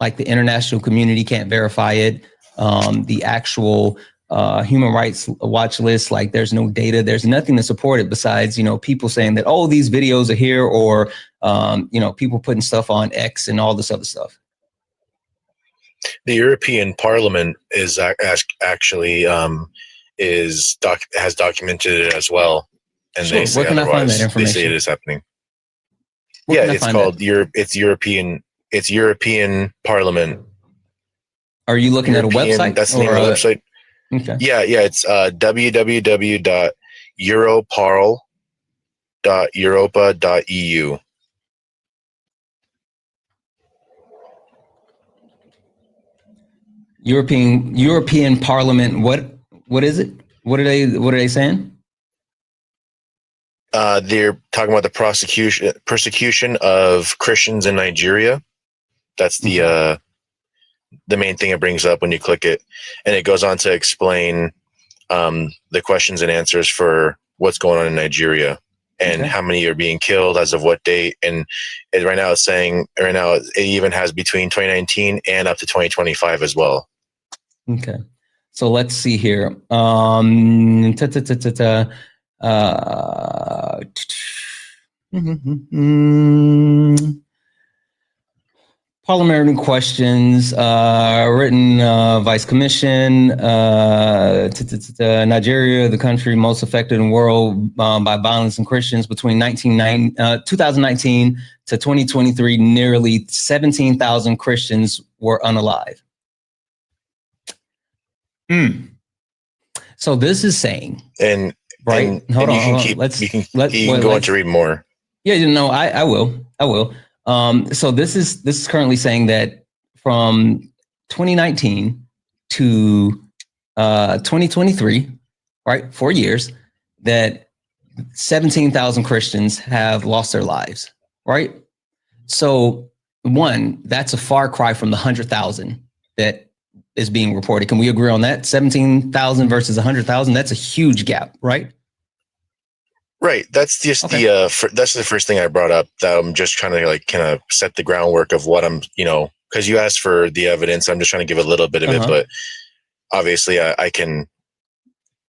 Speaker 1: Like the international community can't verify it. The actual Human Rights Watch list, like there's no data, there's nothing to support it besides, people saying that, oh, these videos are here, or, people putting stuff on X and all this other stuff.
Speaker 5: The European Parliament is actually has documented it as well, and
Speaker 1: sure.
Speaker 5: they say
Speaker 1: Where can I find that information?
Speaker 5: They say it is happening.
Speaker 1: Where
Speaker 5: it's called Europe. It's European. It's European Parliament.
Speaker 1: Are you looking at a website?
Speaker 5: That's the name of the website.
Speaker 1: Okay.
Speaker 5: Yeah. It's www.europarl.europa.eu.
Speaker 1: European Parliament. What is it? What are they saying?
Speaker 5: They're talking about the persecution of Christians in Nigeria. That's the main thing it brings up when you click it, and it goes on to explain the questions and answers for what's going on in Nigeria and how many are being killed as of what date. And right now it's saying it even has between 2019 and up to 2025 as well.
Speaker 1: Okay, so let's see here. Parliamentary questions, written Vice Commission, Nigeria, the country most affected in the world by violence and Christians between 2019 to 2023, nearly 17,000 Christians were unalive. So this is saying,
Speaker 5: and
Speaker 1: right?
Speaker 5: Hold on. You can go on to read more.
Speaker 1: Yeah, I will. So this is currently saying that from 2019 to 2023, right, 4 years, that 17,000 Christians have lost their lives, right? So one, that's a far cry from the 100,000 that is being reported. Can we agree on that? 17,000 versus 100,000, that's a huge gap, right?
Speaker 5: Right. That's just that's the first thing I brought up, that I'm just trying to like kind of set the groundwork of what I'm, because you asked for the evidence. I'm just trying to give a little bit of it, but obviously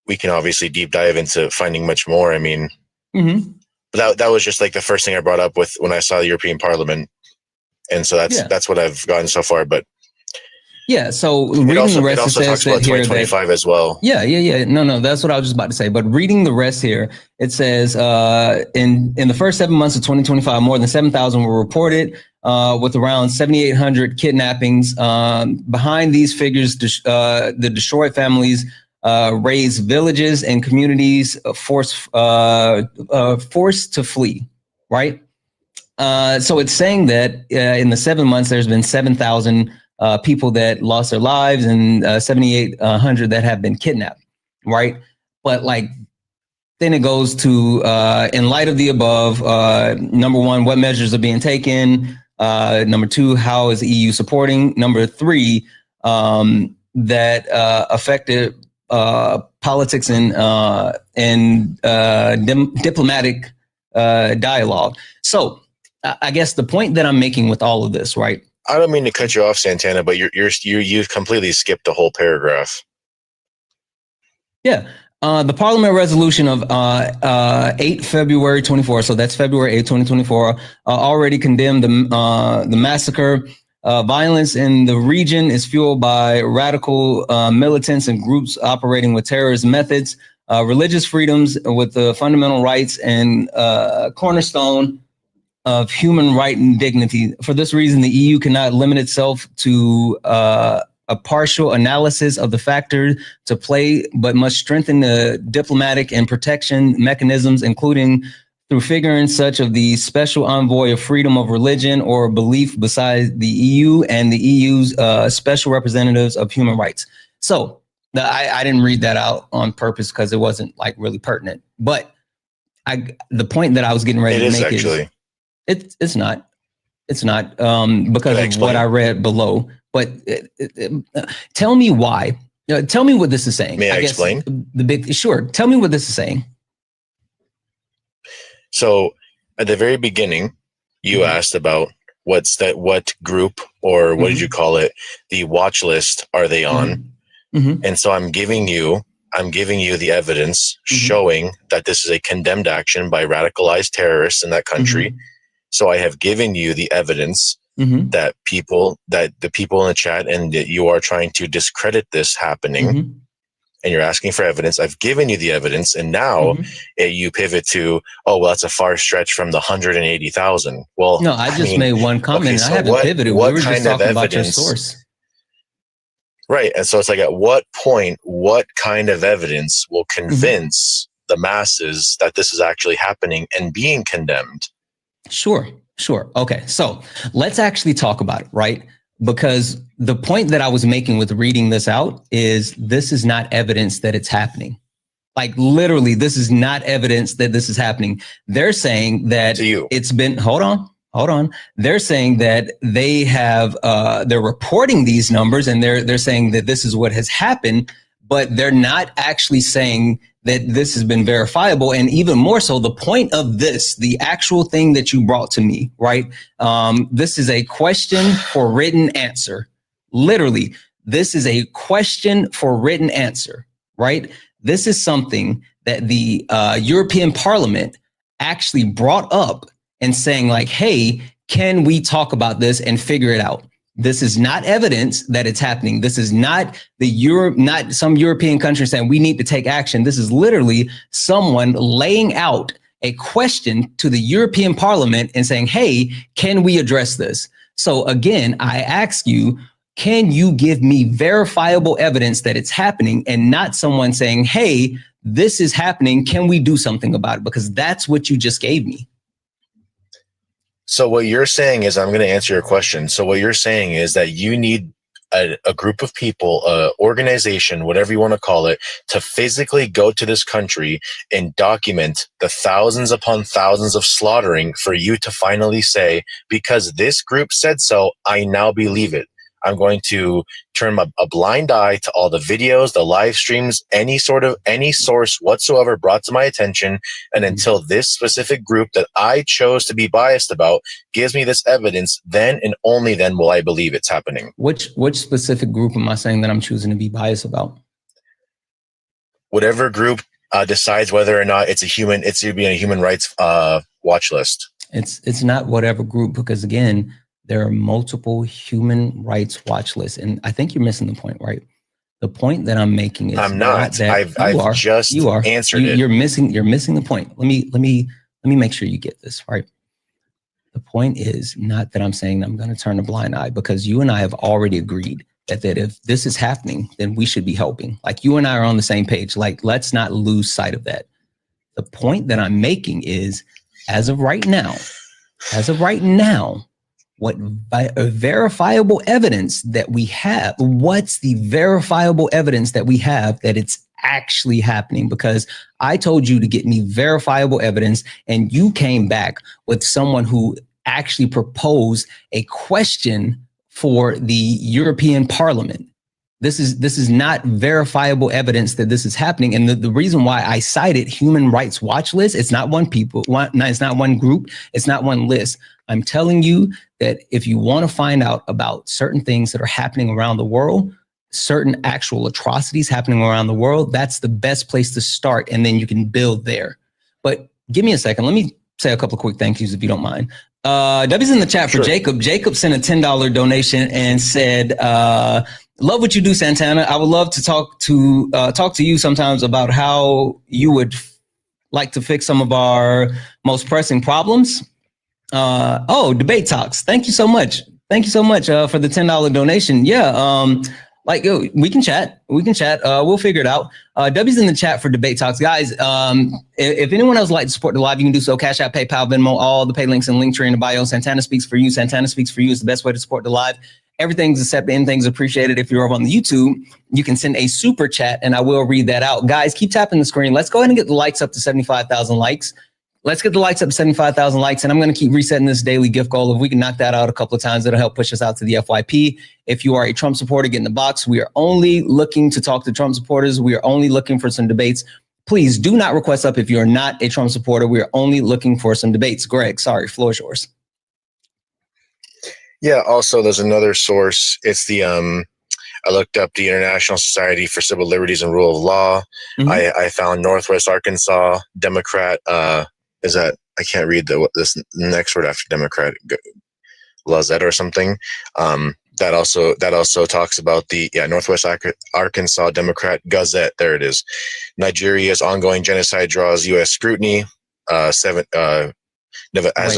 Speaker 5: we can obviously deep dive into finding much more. I mean, but that was just like the first thing I brought up with when I saw the European Parliament. And so that's what I've gotten so far, but
Speaker 1: yeah, so reading the rest,
Speaker 5: it also talks about 2025 as well.
Speaker 1: Yeah. No, that's what I was just about to say. But reading the rest here, it says in the first 7 months of 2025, more than 7,000 were reported, with around 7,800 kidnappings. Behind these figures, the destroyed families raised villages and communities forced to flee. Right. So it's saying that in the 7 months, there's been 7,000 people that lost their lives and 7,800 that have been kidnapped, right? But like, then it goes to, in light of the above, number one, what measures are being taken? Number two, how is the EU supporting? Number three, that affected politics and diplomatic dialogue. So I guess the point that I'm making with all of this, right?
Speaker 5: I don't mean to cut you off, Santana, but you've completely skipped the whole paragraph.
Speaker 1: Yeah. The Parliament resolution of 8 February 24, so that's February 8, 2024, already condemned the massacre. Violence in the region is fueled by radical militants and groups operating with terrorist methods. Religious freedoms with the fundamental rights and cornerstone of human right and dignity. For this reason, the EU cannot limit itself to a partial analysis of the factor to play, but must strengthen the diplomatic and protection mechanisms, including through figuring such of the special envoy of freedom of religion or belief beside the EU and the EU's special representatives of human rights. So I didn't read that out on purpose because it wasn't like really pertinent, but the point that I was getting ready to make is it's not because of what I read below. But tell me why. Tell me what this is saying.
Speaker 5: May I explain?
Speaker 1: Sure. Tell me what this is saying.
Speaker 5: So at the very beginning, you asked about what group or what did you call it? The watch list are they on? And so I'm giving you the evidence showing that this is a condemned action by radicalized terrorists in that country. So I have given you the evidence that the people in the chat and that you are trying to discredit this happening, and you're asking for evidence. I've given you the evidence, and now you pivot to, well, that's a far stretch from the 180,000. Well,
Speaker 1: no, I just made one comment. Okay, so I haven't pivoted. We were just talking about your source.
Speaker 5: Right. And so it's like, at what point, what kind of evidence will convince the masses that this is actually happening and being condemned?
Speaker 1: Sure. Okay. So let's actually talk about it, right? Because the point that I was making with reading this out is this is not evidence that it's happening. Like literally, this is not evidence that this is happening. They're saying that it's been, hold on. They're saying that they have, they're reporting these numbers and they're saying that this is what has happened, but they're not actually saying that this has been verifiable. And even more so, the point of this, the actual thing that you brought to me, right? This is a question for written answer. Literally, this is a question for written answer, right? This is something that the European Parliament actually brought up and saying like, hey, can we talk about this and figure it out? This is not evidence that it's happening. This is not not some European country saying we need to take action. This is literally someone laying out a question to the European Parliament and saying, hey, can we address this? So again, I ask you, can you give me verifiable evidence that it's happening and not someone saying, hey, this is happening. Can we do something about it? Because that's what you just gave me.
Speaker 5: So what you're saying is, I'm going to answer your question. So what you're saying is that you need a group of people, organization, whatever you want to call it, to physically go to this country and document the thousands upon thousands of slaughtering for you to finally say, because this group said so, I now believe it. I'm going to turn a blind eye to all the videos, the live streams, any source whatsoever brought to my attention. And until this specific group that I chose to be biased about gives me this evidence, then and only then will I believe it's happening.
Speaker 1: Which specific group am I saying that I'm choosing to be biased about?
Speaker 5: Whatever group decides whether or not it's to be in a human rights watch list.
Speaker 1: It's not whatever group, because again, there are multiple human rights watch lists, and I think you're missing the point, right? The point that I'm making is
Speaker 5: I'm not.
Speaker 1: that
Speaker 5: I've just answered it.
Speaker 1: You're missing the point. Let me make sure you get this right. The point is not that I'm saying I'm going to turn a blind eye, because you and I have already agreed that if this is happening, then we should be helping. Like, you and I are on the same page. Like, let's not lose sight of that. The point that I'm making is, as of right now, what verifiable evidence that we have? What's the verifiable evidence that we have that it's actually happening? Because I told you to get me verifiable evidence, and you came back with someone who actually proposed a question for the European Parliament. This is not verifiable evidence that this is happening. And the reason why I cited human rights watch list, it's not it's not one group, it's not one list. I'm telling you that if you want to find out about certain things that are happening around the world, certain actual atrocities happening around the world, that's the best place to start. And then you can build there. But give me a second. Let me say a couple of quick thank yous, if you don't mind. W's in the chat for
Speaker 5: Sure.
Speaker 1: Jacob. Jacob sent a $10 donation and said, love what you do, Santana. I would love to talk to you sometimes about how you would like to fix some of our most pressing problems. Debate talks. Thank you so much. Thank you so much for the $10 donation. Yeah, we can chat. We'll figure it out. W's in the chat for debate talks, guys. If anyone else would like to support the live, you can do so. Cash App, PayPal, Venmo, all the pay links and link tree in the bio. Santana Speaks for You. Santana Speaks for You is the best way to support the live. Everything's accepted, anything's appreciated. If you're over on the YouTube, you can send a super chat and I will read that out. Guys, keep tapping the screen. Let's go ahead and get the likes up to 75,000 likes. Let's get the likes up to 75,000 likes, and I'm going to keep resetting this daily gift goal. If we can knock that out a couple of times, it'll help push us out to the FYP. If you are a Trump supporter, get in the box. We are only looking to talk to Trump supporters. We are only looking for some debates. Please do not request up if you're not a Trump supporter. We are only looking for some debates. Greg, sorry, floor is yours.
Speaker 5: Yeah, also there's another source. It's the I looked up the International Society for Civil Liberties and Rule of Law. Mm-hmm. I found Northwest Arkansas Democrat. I can't read this next word after Democrat, Lazette or something. That also talks about the Northwest Arkansas Democrat Gazette. There it is. Nigeria's ongoing genocide draws U.S. scrutiny. As of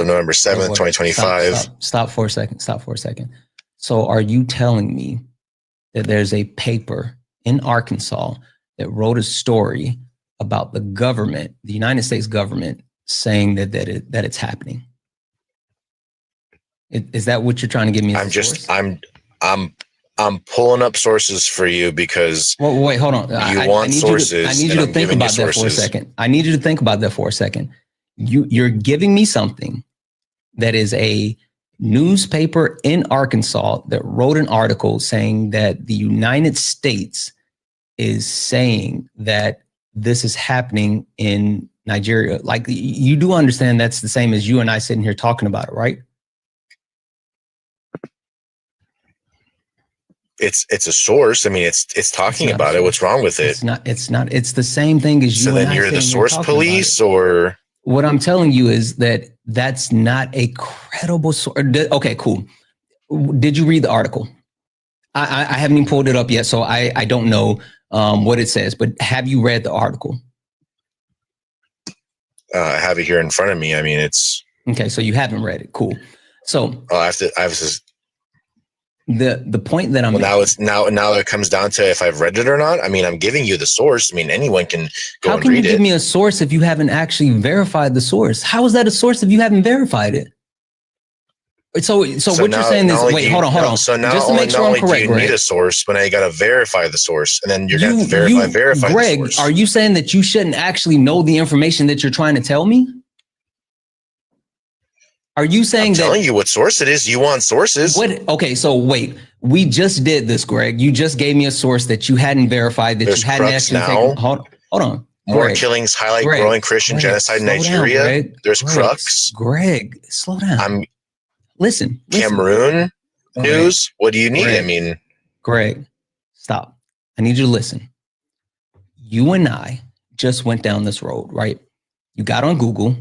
Speaker 5: November 7th, 2025.
Speaker 1: Stop for a second. So are you telling me that there's a paper in Arkansas that wrote a story about the government, the United States government, saying that it's happening? Is that what you're trying to give me?
Speaker 5: I'm pulling up sources for you because
Speaker 1: wait, hold on.
Speaker 5: You want sources.
Speaker 1: I need you to think about that for a second. I need you to think about that for a second. You're giving me something that is a newspaper in Arkansas that wrote an article saying that the United States is saying that this is happening in Nigeria. Like, you do understand that's the same as you and I sitting here talking about it, right?
Speaker 5: It's a source. I mean, it's talking about it. What's wrong with it?
Speaker 1: It's not. It's the same thing as you.
Speaker 5: So then you're the source police, or
Speaker 1: what I'm telling you is that that's not a credible source. Okay, cool. Did you read the article? I haven't even pulled it up yet, so I don't know what it says. But have you read the article?
Speaker 5: I have it here in front of me. I mean, it's
Speaker 1: okay. So you haven't read it. Cool. So
Speaker 5: I have to.
Speaker 1: The point that I'm
Speaker 5: now it comes down to if I've read it or not. I mean, I'm giving you the source. I mean, anyone can go and read it.
Speaker 1: How can you give me a source if you haven't actually verified the source? How is that a source if you haven't verified it? So what you're saying is, wait, hold on.
Speaker 5: So now,
Speaker 1: just to make sure I'm correct,
Speaker 5: do you need
Speaker 1: Greg,
Speaker 5: a source, but now you got to verify the source, and then you're going to have to verify
Speaker 1: Greg,
Speaker 5: the source.
Speaker 1: are you saying that you shouldn't actually know the information that you're trying to tell me? Are you saying that? I'm
Speaker 5: telling you what source it is. You want sources?
Speaker 1: Okay, so wait. We just did this, Greg. You just gave me a source that you hadn't verified, that you hadn't actually taken. Hold on.
Speaker 5: More
Speaker 1: Greg,
Speaker 5: killings highlight growing Christian genocide in Nigeria. There's crux.
Speaker 1: Greg, slow down. Listen.
Speaker 5: Cameroon news. What do you need? I mean,
Speaker 1: Greg, stop. I need you to listen. You and I just went down this road, right? You got on Google.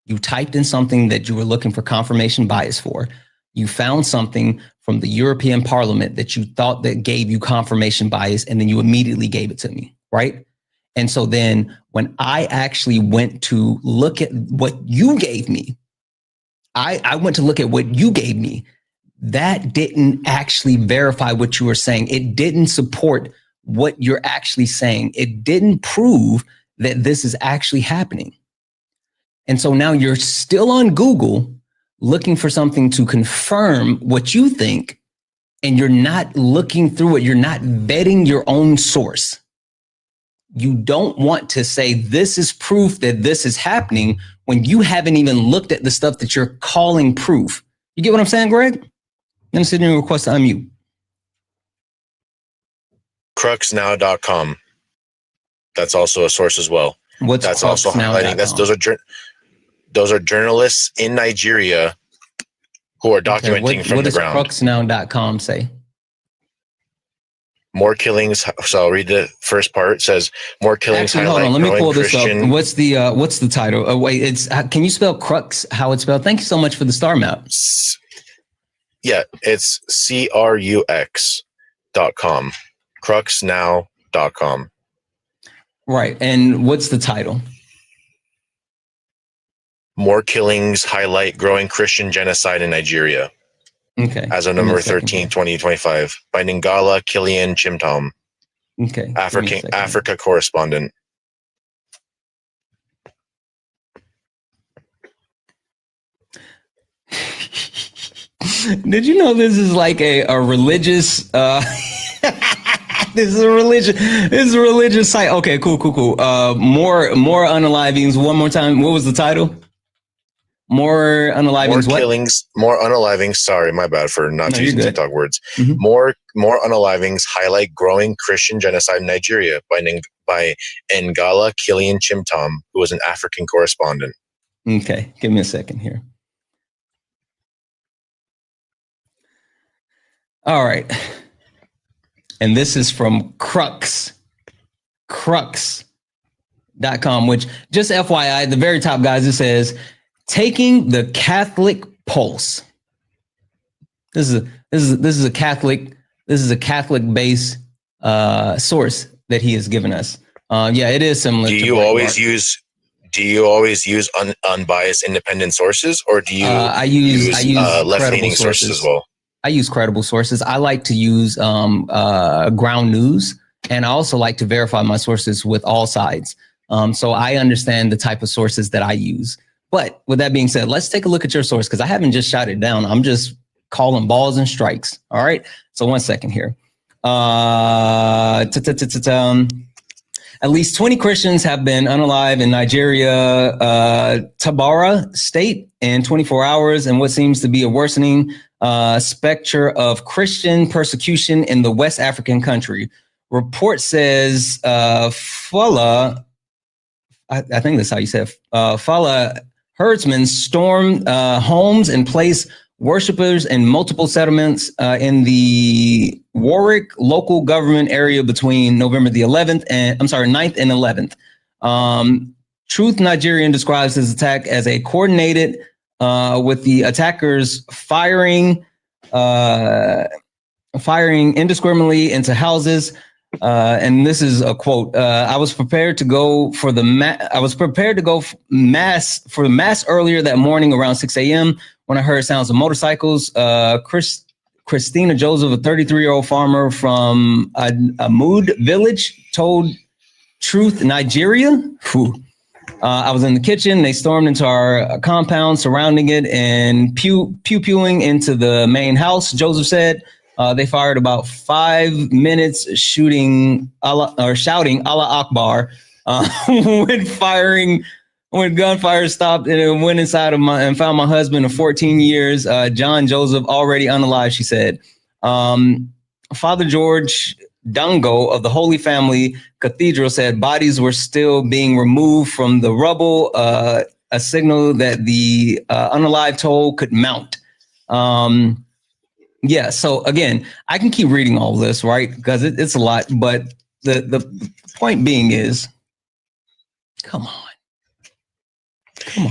Speaker 1: You typed in something that you were looking for confirmation bias for. You found something from the European Parliament that you thought that gave you confirmation bias, and then you immediately gave it to me, right? And so then when I actually went to look at what you gave me, I went to look at what you gave me. That didn't actually verify what you were saying. It didn't support what you're actually saying. It didn't prove that this is actually happening. And so now you're still on Google looking for something to confirm what you think, and you're not looking through it. You're not vetting your own source. You don't want to say this is proof that this is happening when you haven't even looked at the stuff that you're calling proof. You get what I'm saying, Greg? Then send you a request to unmute.
Speaker 5: Cruxnow.com. That's also a source as well.
Speaker 1: That's
Speaker 5: also highlighting. Those are journalists in Nigeria who are documenting from the ground.
Speaker 1: What does Cruxnow.com say?
Speaker 5: More killings. So I'll read the first part. It says more killings.
Speaker 1: Actually, hold on. Let me pull this up. What's the title? Wait, it's can you spell Crux? How it's spelled? Thank you so much for the star map.
Speaker 5: Yeah, it's crux.com. Cruxnow.com.
Speaker 1: Right. And what's the title?
Speaker 5: More killings highlight growing Christian genocide in Nigeria.
Speaker 1: Okay.
Speaker 5: As of November 13, 2025, by Ngala Killian Chimtom.
Speaker 1: Okay.
Speaker 5: Africa correspondent.
Speaker 1: Did you know this is like a religious this is a religious site. Okay, cool. More unalivings. One more time. What was the title? More unalivings.
Speaker 5: More unalivings. Sorry, my bad for not using TikTok words. Mm-hmm. More unalivings highlight growing Christian genocide in Nigeria by Ngala Killian Chimtom, who was an African correspondent.
Speaker 1: Okay, give me a second here. All right. And this is from Crux.com, which, just FYI, the very top, guys, it says, taking the Catholic pulse. This is a Catholic based source that he has given us. Yeah, it is similar.
Speaker 5: Do you always use unbiased independent sources, or do you I use left-leaning sources as well?
Speaker 1: I use credible sources. I like to use ground news, and I also like to verify my sources with all sides. So I understand the type of sources that I use. But with that being said, let's take a look at your source, because I haven't just shot it down. I'm just calling balls and strikes. All right. So 1 second here. At least 20 Christians have been unalive in Nigeria, Tabara State in 24 hours, and what seems to be a worsening specter of Christian persecution in the West African country. Report says Fala, I think that's how you say it, Fala herdsmen stormed homes and placed worshippers in multiple settlements in the Warwick local government area between November the 9th and 11th. Truth Nigerian describes this attack as a coordinated with the attackers firing indiscriminately into houses. And this is a quote. I was prepared to go for the mass earlier that morning around 6 a.m. when I heard sounds of motorcycles. Christina Joseph, a 33-year-old farmer from Amud village, told Truth Nigeria I was in the kitchen. They stormed into our compound, surrounding it, and pew-pewing into the main house. Joseph said they fired about 5 minutes shooting shouting Allah Akbar when gunfire stopped, and it went inside of and found my husband of 14 years, John Joseph, already unalive, she said. Father George Dungo of the Holy Family Cathedral said bodies were still being removed from the rubble, a signal that the unalive toll could mount. Yeah, so again, I can keep reading all this, right? Because it's a lot, but the point being is, come on.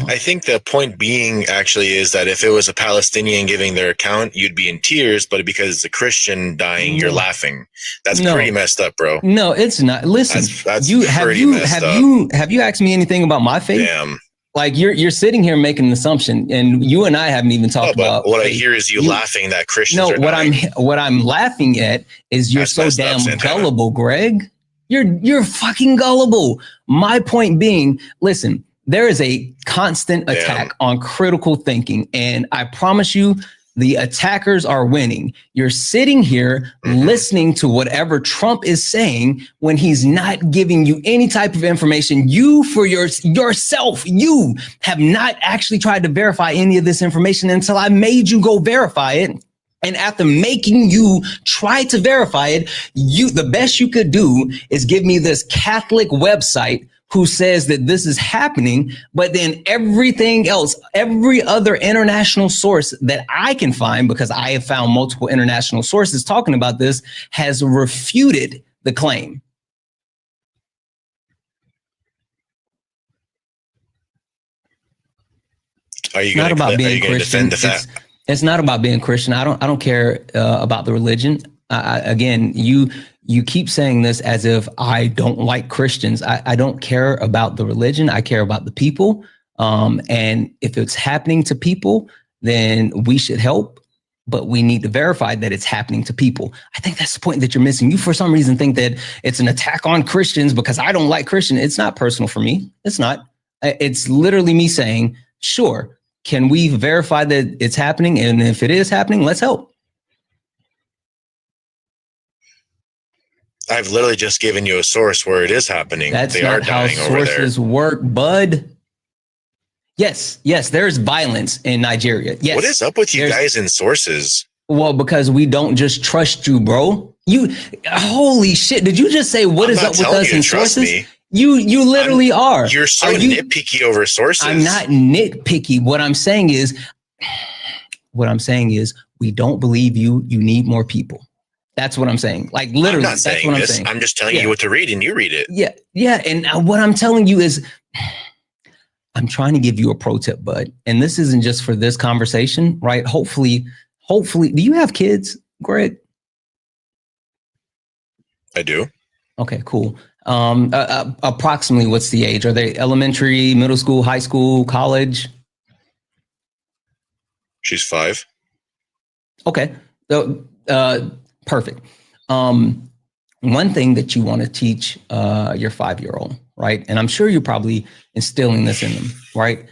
Speaker 5: I think the point being actually is that if it was a Palestinian giving their account, you'd be in tears, but because it's a Christian dying, you're laughing. That's pretty messed up, bro.
Speaker 1: No, it's not. Listen,
Speaker 5: that's
Speaker 1: have you asked me anything about my faith?
Speaker 5: Damn.
Speaker 1: Like you're sitting here making an assumption, and you and I haven't even talked about
Speaker 5: what
Speaker 1: faith.
Speaker 5: I hear is you laughing that Christians are dying.
Speaker 1: what I'm laughing at is you're so damn gullible, Greg. You're fucking gullible. My point being, listen, there is a constant attack on critical thinking, and I promise you, the attackers are winning. You're sitting here listening to whatever Trump is saying when he's not giving you any type of information. You, for yourself, you have not actually tried to verify any of this information until I made you go verify it. And after making you try to verify it, the best you could do is give me this Catholic website who says that this is happening, but then everything else, every other international source that I can find, because I have found multiple international sources talking about this, has refuted the claim.
Speaker 5: Are you going to defend the fact?
Speaker 1: It's not about being Christian. I don't care about the religion. Again, you keep saying this as if I don't like Christians. I don't care about the religion. I care about the people. And if it's happening to people, then we should help. But we need to verify that it's happening to people. I think that's the point that you're missing. You, for some reason, think that it's an attack on Christians because I don't like Christian. It's not personal for me. It's not. It's literally me saying, sure, can we verify that it's happening? And if it is happening, let's help.
Speaker 5: I've literally just given you a source where it is happening.
Speaker 1: That's not how sources work, bud. Yes, there's violence in Nigeria. Yes.
Speaker 5: What is up with you guys in sources?
Speaker 1: Well, because we don't just trust you, bro. Holy shit. Did you just say what is up with us in sources? You literally are.
Speaker 5: You're so nitpicky over sources.
Speaker 1: I'm not nitpicky. What I'm saying is we don't believe you. You need more people. That's what I'm saying. Like literally,
Speaker 5: I'm not saying
Speaker 1: that's what I'm saying.
Speaker 5: I'm just telling you what to read and you read it.
Speaker 1: Yeah. And what I'm telling you is I'm trying to give you a pro tip, bud. And this isn't just for this conversation, right? Hopefully, do you have kids, Greg?
Speaker 5: I do.
Speaker 1: Okay, cool. Approximately what's the age? Are they elementary, middle school, high school, college?
Speaker 5: She's 5.
Speaker 1: Okay. Perfect. One thing that you want to teach your 5-year-old, right? And I'm sure you're probably instilling this in them, right?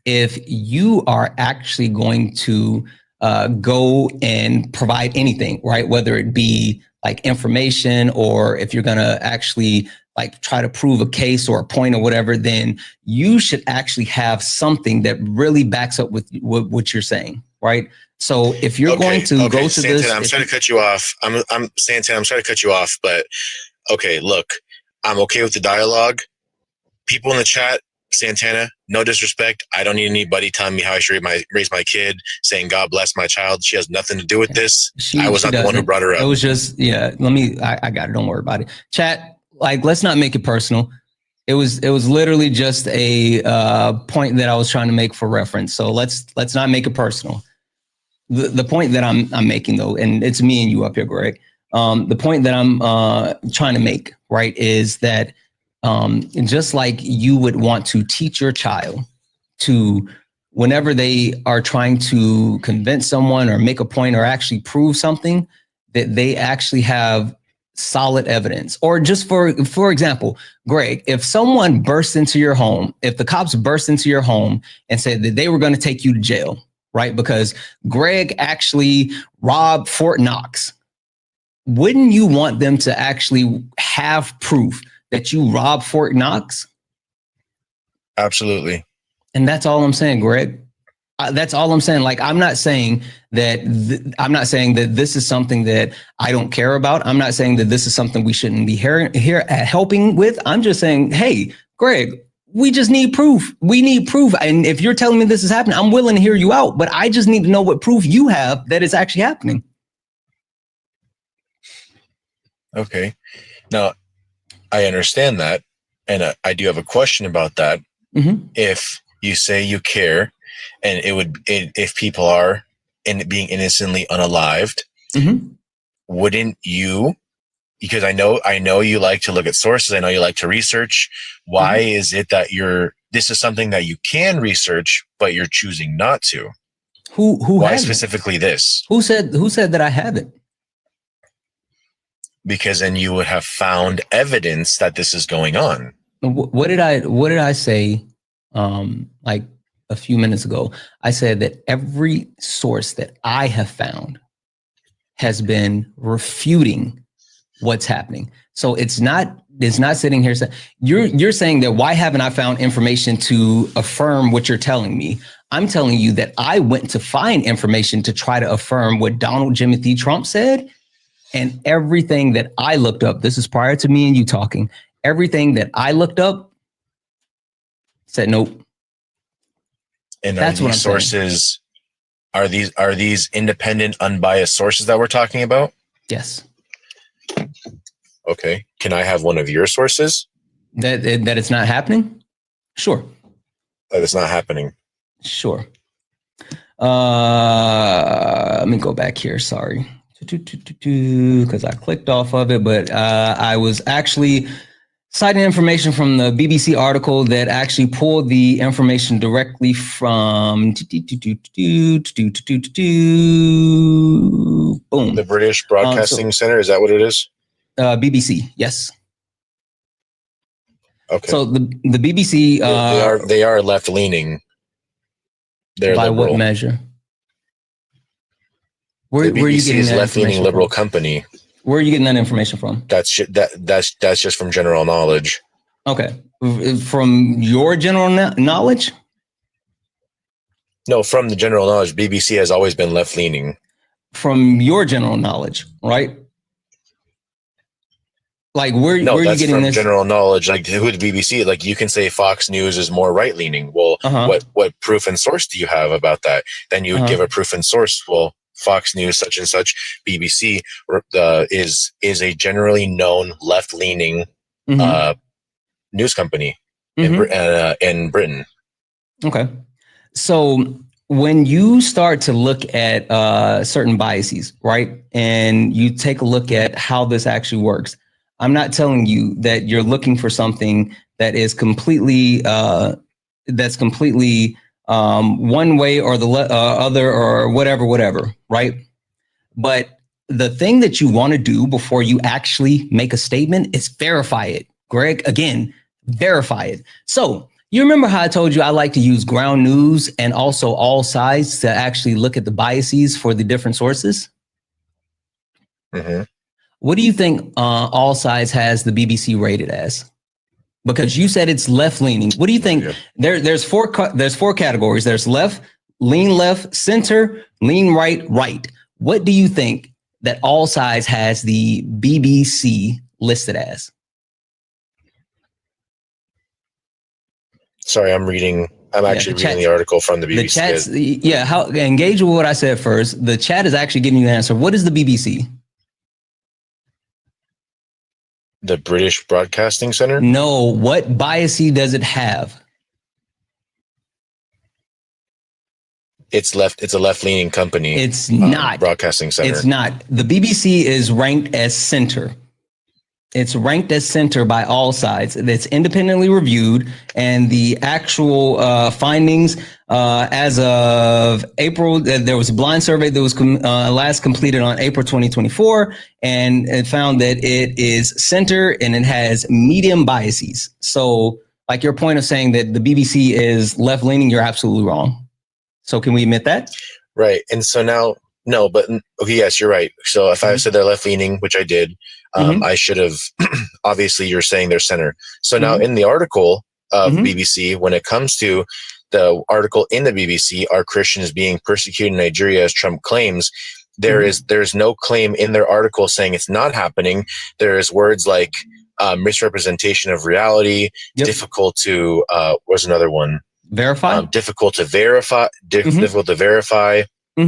Speaker 1: If you are actually going to go and provide anything, right? Whether it be like information or if you're going to actually like try to prove a case or a point or whatever, then you should actually have something that really backs up with what you're saying, right? So if you're going to go to
Speaker 5: Santana,
Speaker 1: this,
Speaker 5: I'm sorry to cut you off. Santana, I'm sorry to cut you off, but okay, look, I'm okay with the dialogue. People in the chat, Santana, no disrespect. I don't need anybody telling me how I should raise my kid, saying God bless my child. She has nothing to do with this. I was not the one who brought her up.
Speaker 1: It was just, I got it. Don't worry about it. Chat, like, let's not make it personal. It was literally just a point that I was trying to make for reference. So let's not make it personal. The point that I'm making though, and it's me and you up here, Greg. The point that I'm trying to make, right, is that just like you would want to teach your child to, whenever they are trying to convince someone or make a point or actually prove something, that they actually have solid evidence, or just for example, Greg, if someone bursts into your home, if the cops burst into your home and said that they were going to take you to jail, right? Because Greg actually robbed Fort Knox, wouldn't you want them to actually have proof that you robbed Fort Knox?
Speaker 5: Absolutely.
Speaker 1: And that's all I'm saying, Greg. That's all I'm saying. Like, I'm not saying that this is something that I don't care about. I'm not saying that this is something we shouldn't be here at helping with. I'm just saying, hey, Greg, we just need proof. We need proof. And if you're telling me this is happening, I'm willing to hear you out, but I just need to know what proof you have that it's actually happening.
Speaker 5: Okay. Now, I understand that. And I do have a question about that.
Speaker 1: Mm-hmm.
Speaker 5: If you say you care, and if people are being innocently unalived,
Speaker 1: mm-hmm.
Speaker 5: wouldn't you? Because I know you like to look at sources. I know you like to research. Why
Speaker 1: mm-hmm.
Speaker 5: is it that this is something that you can research, but you're choosing not to?
Speaker 1: Who
Speaker 5: Why
Speaker 1: hasn't?
Speaker 5: specifically this?
Speaker 1: Who said that I haven't?
Speaker 5: Because then you would have found evidence that this is going on.
Speaker 1: What did I say? Like a few minutes ago, I said that every source that I have found has been refuting what's happening. So it's not sitting here saying you're saying that why haven't I found information to affirm what you're telling me? I'm telling you that I went to find information to try to affirm what Donald Timothy Trump said, and everything that I looked up, this is prior to me and you talking, everything that I looked up said nope.
Speaker 5: And
Speaker 1: that's what I'm
Speaker 5: sources saying. Are these independent, unbiased sources that we're talking about?
Speaker 1: Yes.
Speaker 5: Okay. Can I have one of your sources?
Speaker 1: That it's not happening? Sure.
Speaker 5: That it's not happening.
Speaker 1: Sure. Let me go back here. Sorry. Because I clicked off of it, but I was actually citing information from the BBC article that actually pulled the information directly from boom.
Speaker 5: The British Broadcasting Center, is that what it is?
Speaker 1: BBC, yes.
Speaker 5: Okay.
Speaker 1: So the BBC
Speaker 5: they are left leaning. They're
Speaker 1: by
Speaker 5: liberal.
Speaker 1: what measure?
Speaker 5: The BBC is left leaning liberal company.
Speaker 1: Where are you getting that information from?
Speaker 5: That's just from general knowledge.
Speaker 1: Okay, from your general knowledge?
Speaker 5: No, from the general knowledge, BBC has always been left leaning.
Speaker 1: From your general knowledge, right? Like where are you getting
Speaker 5: from
Speaker 1: this?
Speaker 5: General knowledge, like who the BBC, like you can say Fox News is more right leaning. Well, what proof and source do you have about that? Then you would give a proof and source. Well, Fox News, such and such, BBC is a generally known left leaning news company in Britain. Okay.
Speaker 1: So when you start to look at certain biases, right, and you take a look at how this actually works, I'm not telling you that you're looking for something that is completely one way or the other or whatever, right? But the thing that you want to do before you actually make a statement is verify it. Greg, again, verify it. So you remember how I told you I like to use ground news and also all sides to actually look at the biases for the different sources?
Speaker 5: Mm-hmm.
Speaker 1: What do you think All Sides has the BBC rated as? Because you said it's left leaning. What do you think? Yeah. There's four categories. There's left, lean left, center, lean right, right. What do you think that All Sides has the BBC listed as?
Speaker 5: Sorry, I'm actually reading the article from the BBC.
Speaker 1: The chat's, engage with what I said first. The chat is actually giving you the answer. What is the BBC?
Speaker 5: The British Broadcasting Center?
Speaker 1: No. What bias does it have?
Speaker 5: It's a left-leaning company.
Speaker 1: It's not.
Speaker 5: Broadcasting Center.
Speaker 1: It's not. The BBC is ranked as center. It's ranked as center by all sides. It's independently reviewed, and the actual findings as of April, there was a blind survey that was last completed on April 2024, and it found that it is center and it has medium biases. So, like your point of saying that the BBC is left leaning, you're absolutely wrong. So, can we admit that?
Speaker 5: Right. And so now, no, but okay, yes, you're right. So if I said they're left leaning, which I did, I should have. Obviously, you're saying they're center. So now in the article of BBC, when it comes to the article in the BBC, are Christians being persecuted in Nigeria as Trump claims? There's no claim in their article saying it's not happening. There's words like misrepresentation of reality, difficult to. What's another one?
Speaker 1: Verify.
Speaker 5: Difficult to verify. Difficult to verify. But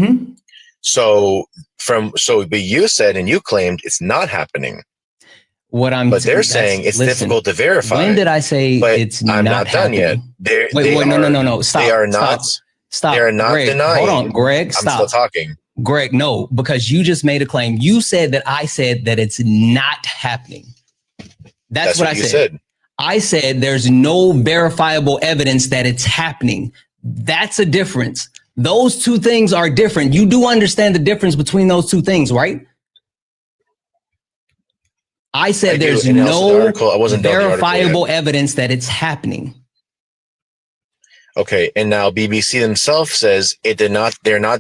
Speaker 5: you said and you claimed it's not happening. But they're saying it's difficult to verify.
Speaker 1: When did I say it's not happening?
Speaker 5: Done yet.
Speaker 1: No. Stop.
Speaker 5: They are not.
Speaker 1: Stop.
Speaker 5: They are not
Speaker 1: Greg,
Speaker 5: denying.
Speaker 1: Hold on, Greg. Stop.
Speaker 5: I'm still talking.
Speaker 1: Greg, no, because you just made a claim. You said that I said that it's not happening. That's what I said. I said there's no verifiable evidence that it's happening. That's a difference. Those two things are different. You do understand the difference between those two things, right? I said there's no verifiable evidence that it's happening.
Speaker 5: Okay, and now BBC themselves says they're not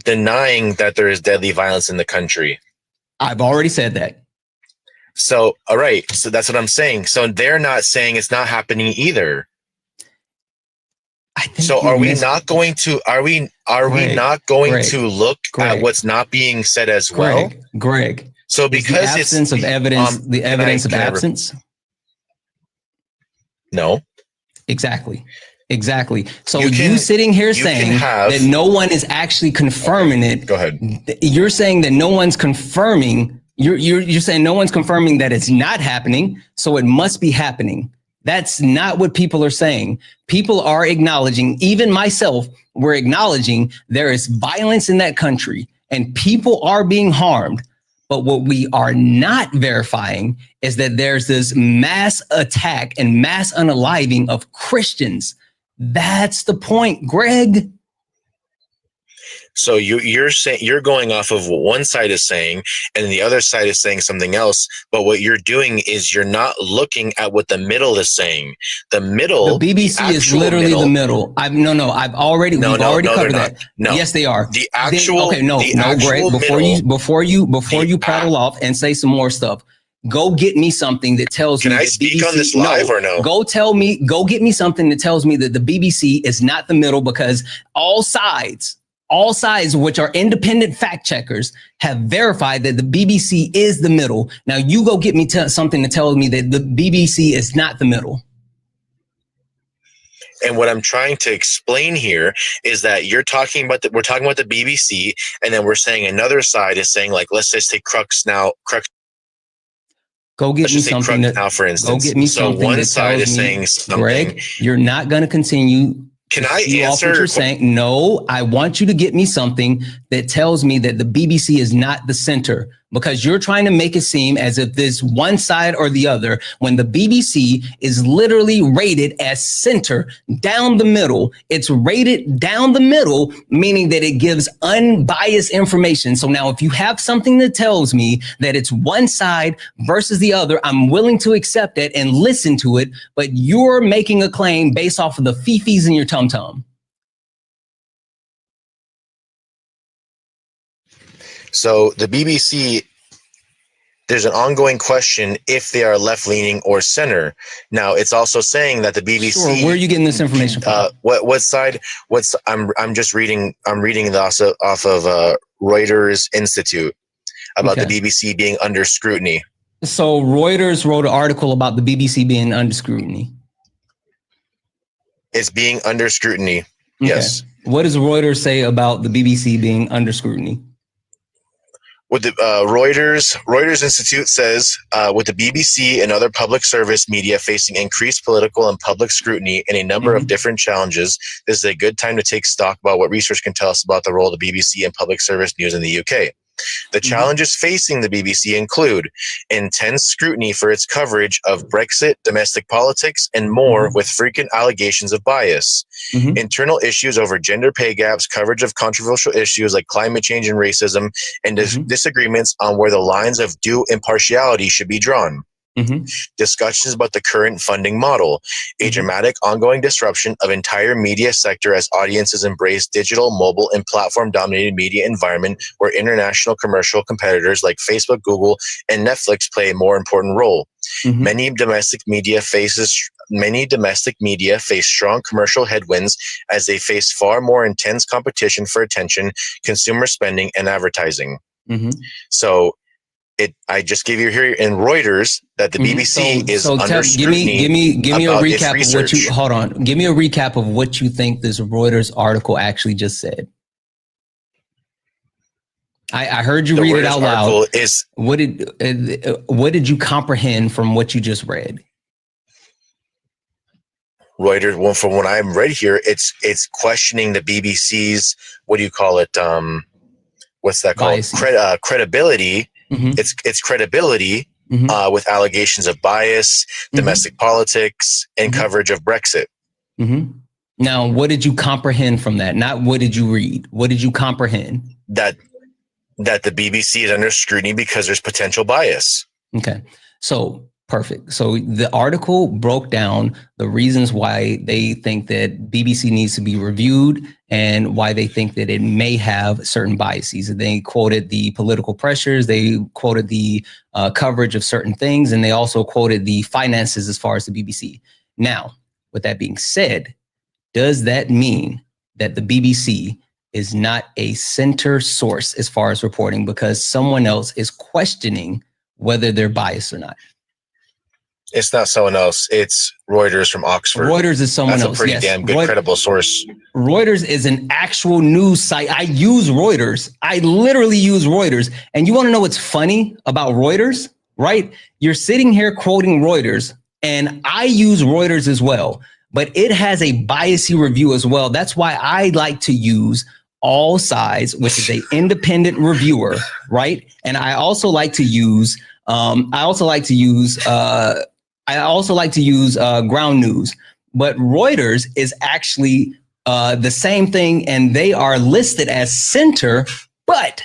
Speaker 5: denying that there is deadly violence in the country.
Speaker 1: I've already said that.
Speaker 5: So, all right, so that's what I'm saying. So they're not saying it's not happening either. So are we not going to look at what's not being said as well?
Speaker 1: Greg.
Speaker 5: So because
Speaker 1: the absence of evidence, the evidence of absence.
Speaker 5: No.
Speaker 1: Exactly. So you sitting here saying that no one is actually confirming it.
Speaker 5: Go ahead.
Speaker 1: You're saying that no one's confirming. You're saying no one's confirming that it's not happening. So it must be happening. That's not what people are saying. People are acknowledging, even myself, we're acknowledging there is violence in that country and people are being harmed. But what we are not verifying is that there's this mass attack and mass unaliving of Christians. That's the point, Greg.
Speaker 5: So you're saying you're going off of what one side is saying, and the other side is saying something else. But what you're doing is you're not looking at what the middle is saying. The middle,
Speaker 1: the BBC is literally the middle. We've already covered that. No, yes, they are.
Speaker 5: The actual.
Speaker 1: Greg. Before you prattle off and say some more stuff, go get me something that tells me.
Speaker 5: Can I speak on this live or no?
Speaker 1: Go get me something that tells me that the BBC is not the middle, because all sides, which are independent fact checkers, have verified that the BBC is the middle. Now you go get me something that tells me that the BBC is not the middle.
Speaker 5: And what I'm trying to explain here is that we're talking about the BBC, and then we're saying another side is saying, like, let's just take Crux now.
Speaker 1: Go get me something
Speaker 5: now, for instance.
Speaker 1: Go get me something.
Speaker 5: So one side is saying something.
Speaker 1: Greg, you're not going to continue.
Speaker 5: Can I answer
Speaker 1: what you're saying? No, I want you to get me something that tells me that the BBC is not the center, because you're trying to make it seem as if this one side or the other, when the BBC is literally rated as center down the middle. It's rated down the middle, meaning that it gives unbiased information. So now if you have something that tells me that it's one side versus the other, I'm willing to accept it and listen to it, but you're making a claim based off of the fifis in your tum-tum.
Speaker 5: So the BBC, there's an ongoing question if they are left-leaning or center. Now, it's also saying that the BBC.
Speaker 1: Sure. Where are you getting this information from?
Speaker 5: What side? I'm just reading. I'm reading it also off of Reuters Institute about the BBC being under scrutiny.
Speaker 1: So Reuters wrote an article about the BBC being under scrutiny.
Speaker 5: It's being under scrutiny. Okay. Yes.
Speaker 1: What does Reuters say about the BBC being under scrutiny?
Speaker 5: With the Reuters Institute says, with the BBC and other public service media facing increased political and public scrutiny and a number of different challenges, this is a good time to take stock about what research can tell us about the role of the BBC and public service news in the UK. The challenges facing the BBC include intense scrutiny for its coverage of Brexit, domestic politics, and more, with frequent allegations of bias. Internal issues over gender pay gaps, coverage of controversial issues like climate change and racism, and disagreements on where the lines of due impartiality should be drawn. Discussions about the current funding model, a dramatic ongoing disruption of entire media sector as audiences embrace digital, mobile, and platform-dominated media environment where international commercial competitors like Facebook, Google, and Netflix play a more important role. Many domestic media face strong commercial headwinds as they face far more intense competition for attention, consumer spending, and advertising. So I just gave you here in Reuters that the BBC is under scrutiny.
Speaker 1: Give me a recap of what
Speaker 5: research.
Speaker 1: you. Hold on. Give me a recap of what you think this Reuters article actually just said. I heard you read it out loud. What did you comprehend from what you just read?
Speaker 5: Reuters. Well, from what I'm read here, it's questioning the BBC's, what do you call it? What's that called? Credibility. It's credibility with allegations of bias, domestic politics, and coverage of Brexit.
Speaker 1: Now, what did you comprehend from that? Not what did you read? What did you comprehend?
Speaker 5: That the BBC is under scrutiny because there's potential bias.
Speaker 1: Okay, so perfect. So the article broke down the reasons why they think that BBC needs to be reviewed and why they think that it may have certain biases. They quoted the political pressures, they quoted the coverage of certain things, and they also quoted the finances as far as the BBC. Now, with that being said, does that mean that the BBC is not a center source as far as reporting because someone else is questioning whether they're biased or not?
Speaker 5: It's not someone else. It's Reuters from Oxford.
Speaker 1: Reuters is someone else.
Speaker 5: That's a pretty damn good, credible source.
Speaker 1: Reuters is an actual news site. I use Reuters. I literally use Reuters. And you want to know what's funny about Reuters, right? You're sitting here quoting Reuters, and I use Reuters as well, but it has a biasy review as well. That's why I like to use All Sides, which is an independent reviewer, right? And I also like to use Ground News, but Reuters is actually the same thing, and they are listed as center, but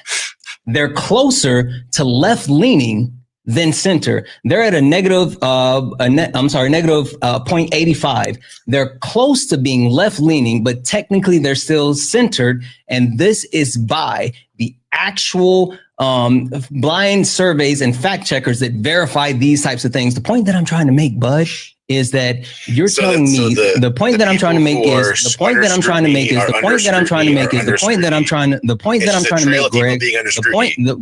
Speaker 1: they're closer to left-leaning than center. They're at a negative 0.85. They're close to being left-leaning, but technically they're still centered, and this is by the actual blind surveys and fact checkers that verify these types of things. The point that I'm trying to make, bud, is that you're telling me the point that I'm trying to make is the point that I'm trying to make is the point that I'm trying to make is the point that I'm trying to make,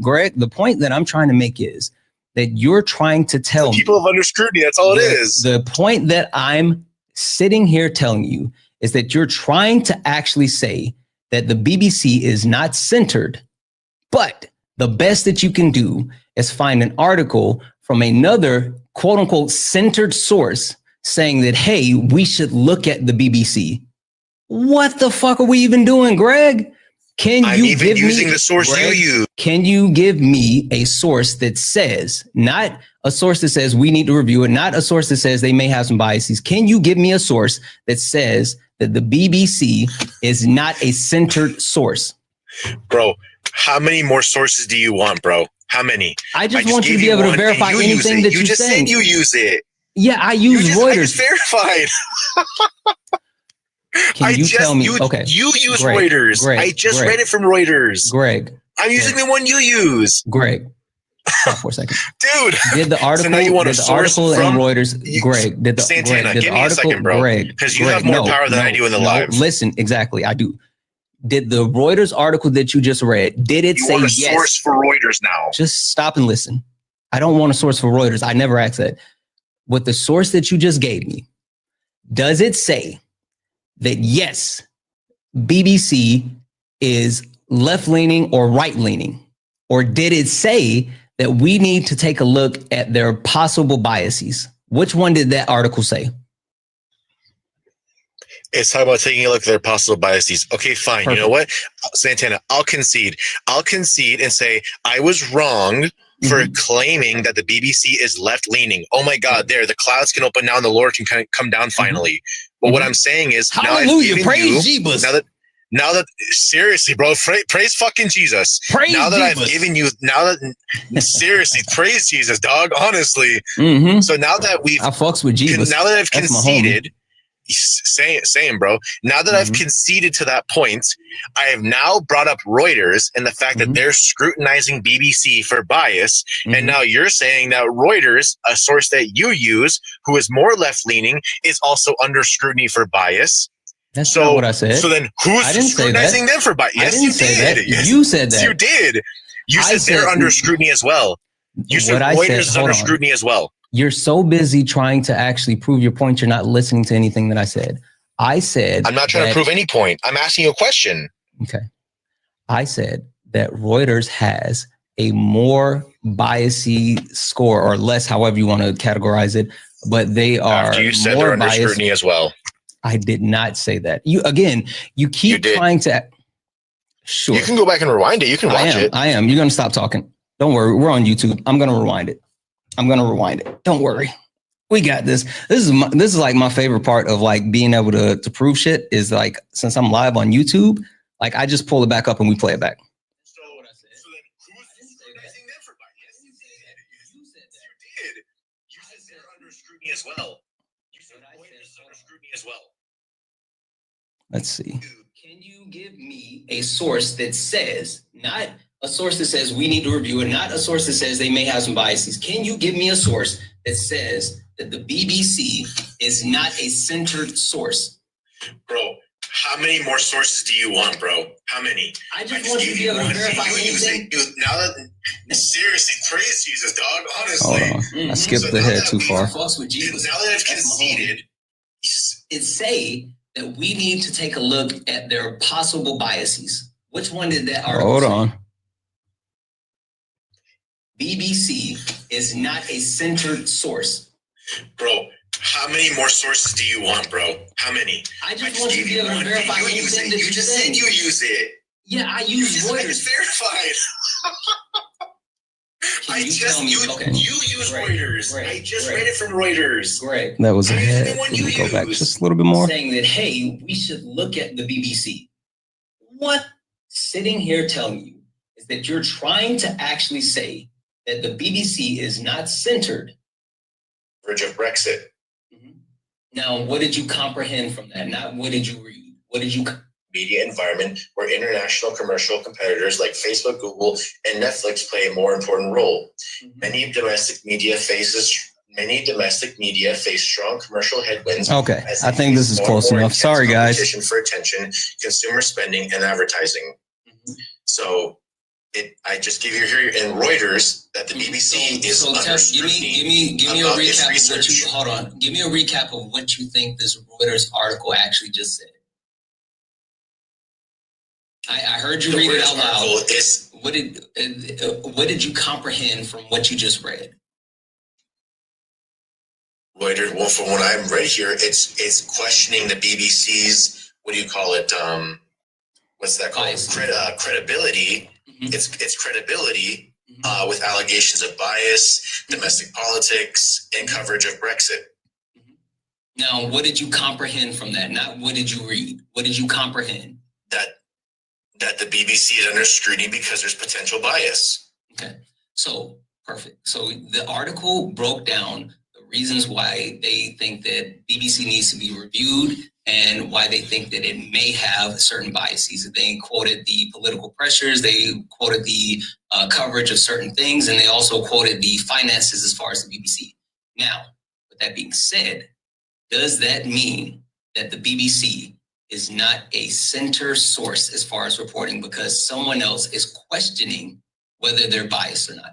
Speaker 1: Greg. The point that I'm trying to make is that you're trying to tell me
Speaker 5: people of under scrutiny. That's all it is.
Speaker 1: The point that I'm sitting here telling you is that you're trying to actually say that the BBC is not centered, but the best that you can do is find an article from another quote unquote centered source saying that, hey, we should look at the BBC. What the fuck are we even doing, Greg? I'm even using the source you use. Can you give me a source that says, not a source that says we need to review it, not a source that says they may have some biases. Can you give me a source that says that the BBC is not a centered source?
Speaker 5: Bro, how many more sources do you want, bro? How many?
Speaker 1: I just want you to be able to verify anything that
Speaker 5: you just said you use it.
Speaker 1: Yeah, I use Reuters.
Speaker 5: I just verified.
Speaker 1: Can you tell me? Okay.
Speaker 5: You use Reuters. I just read it from Reuters.
Speaker 1: Greg.
Speaker 5: I'm using the one you use.
Speaker 1: Greg. Stop for a second.
Speaker 5: Dude.
Speaker 1: Did the article,
Speaker 5: so now you want
Speaker 1: did the article in Reuters, Greg, did the
Speaker 5: Santana,
Speaker 1: Greg, did
Speaker 5: give
Speaker 1: the
Speaker 5: me
Speaker 1: article,
Speaker 5: a second, bro. Because you have more power than I do in the live.
Speaker 1: Listen, exactly, I do. Did the Reuters article that you just read, did it say yes?
Speaker 5: You want a source for Reuters now.
Speaker 1: Just stop and listen. I don't want a source for Reuters. I never asked that. With the source that you just gave me, does it say that yes, BBC is left-leaning or right-leaning? Or did it say that we need to take a look at their possible biases? Which one did that article say?
Speaker 5: It's talking about taking a look at their possible biases. Okay, fine.
Speaker 1: Perfect.
Speaker 5: You know what, Santana, I'll concede and say I was wrong for claiming that the BBC is left-leaning. Oh my God, there, the clouds can open now and the Lord can kind of come down finally. But what I'm saying is,
Speaker 1: hallelujah, praise Jesus.
Speaker 5: Now that seriously, bro, praise fucking Jesus.
Speaker 1: Praise
Speaker 5: now that
Speaker 1: Jesus.
Speaker 5: I've given you, seriously, praise Jesus, dog. Honestly. So now that
Speaker 1: I fucks with Jesus.
Speaker 5: Now that I've conceded, same, bro. Now that I've conceded to that point, I have now brought up Reuters and the fact that they're scrutinizing BBC for bias. And now you're saying that Reuters, a source that you use, who is more left-leaning, is also under scrutiny for bias.
Speaker 1: That's not what I said.
Speaker 5: So then who's scrutinizing them for bias? Yes, you did.
Speaker 1: Yes, you said that.
Speaker 5: You did. You said they're under scrutiny as well. You said Reuters is under scrutiny as well.
Speaker 1: You're so busy trying to actually prove your point, you're not listening to anything that I said. I said...
Speaker 5: I'm not trying to prove any point. I'm asking you a question.
Speaker 1: Okay. I said that Reuters has a more biasy score, or less, however you want to categorize it, but they are
Speaker 5: After you said
Speaker 1: more
Speaker 5: they're under
Speaker 1: biased.
Speaker 5: Scrutiny as well.
Speaker 1: I did not say that. You keep trying to... Sure.
Speaker 5: You can go back and rewind it. You can watch it.
Speaker 1: I am. You're going to stop talking. Don't worry. We're on YouTube. I'm going to rewind it. Don't worry. We got this. This is like my favorite part of like being able to prove shit is like, since I'm live on YouTube, like I just pull it back up and we play it back.
Speaker 5: So then who's scrutinizing them for bias? You did. You said they're under scrutiny as well. You said Reuters is under scrutiny as well.
Speaker 1: Let's see. Can you give me a source that says, not a source that says we need to review it, not a source that says they may have some biases. Can you give me a source that says that the BBC is not a centered source?
Speaker 5: Bro, how many more sources do you want, bro? How many?
Speaker 1: I just want you to be able to verify anything.
Speaker 5: Now that, seriously, praise Jesus, dog, honestly.
Speaker 1: Hold on. I skipped ahead too far.
Speaker 5: Now that I've conceded.
Speaker 1: It say that we need to take a look at their possible biases. Which one did that article
Speaker 3: Hold
Speaker 1: say?
Speaker 3: on.
Speaker 1: BBC is not a centered source.
Speaker 5: Bro, how many more sources do you want, bro? How many?
Speaker 1: I just want you to be able to verify anything that
Speaker 5: you just said you use it.
Speaker 1: Yeah, I use Reuters.
Speaker 5: It's verified. You use Reuters.
Speaker 1: Great,
Speaker 5: I just read it from Reuters.
Speaker 1: Great.
Speaker 3: That was
Speaker 5: I'm using
Speaker 3: ahead.
Speaker 5: the one
Speaker 3: Can
Speaker 5: you
Speaker 3: we go back
Speaker 5: use.
Speaker 3: just a little bit more?
Speaker 1: Saying that, hey, we should look at the BBC. What sitting here telling you is that you're trying to actually say that the BBC is not centered.
Speaker 5: Verge of Brexit.
Speaker 1: Now, what did you comprehend from that? Not what did you read? What did you...
Speaker 5: Media environment where international commercial competitors like Facebook, Google, and Netflix play a more important role. Many domestic media face strong commercial headwinds.
Speaker 3: Okay, I think this is close enough. Sorry, guys.
Speaker 5: Competition for attention, consumer spending, and advertising. So, I just give you here in Reuters that the BBC is under scrutiny.
Speaker 1: Give me a recap of what you... Hold on. Give me a recap of what you think this Reuters article actually just said. I heard you read it out loud. What did you comprehend from what you just read?
Speaker 5: Reuters, well, from what I'm right here, it's questioning the BBC's, what do you call it? What's that called? Credibility. It's credibility with allegations of bias, domestic politics, and coverage of Brexit.
Speaker 1: Now, what did you comprehend from that? Not what did you read? What did you comprehend?
Speaker 5: That the BBC is under scrutiny because there's potential bias.
Speaker 1: Okay, so perfect. So the article broke down the reasons why they think that BBC needs to be reviewed and why they think that it may have certain biases. They quoted the political pressures, they quoted the coverage of certain things, and they also quoted the finances as far as the BBC. Now, with that being said, does that mean that the BBC is not a center source as far as reporting because someone else is questioning whether they're biased or not?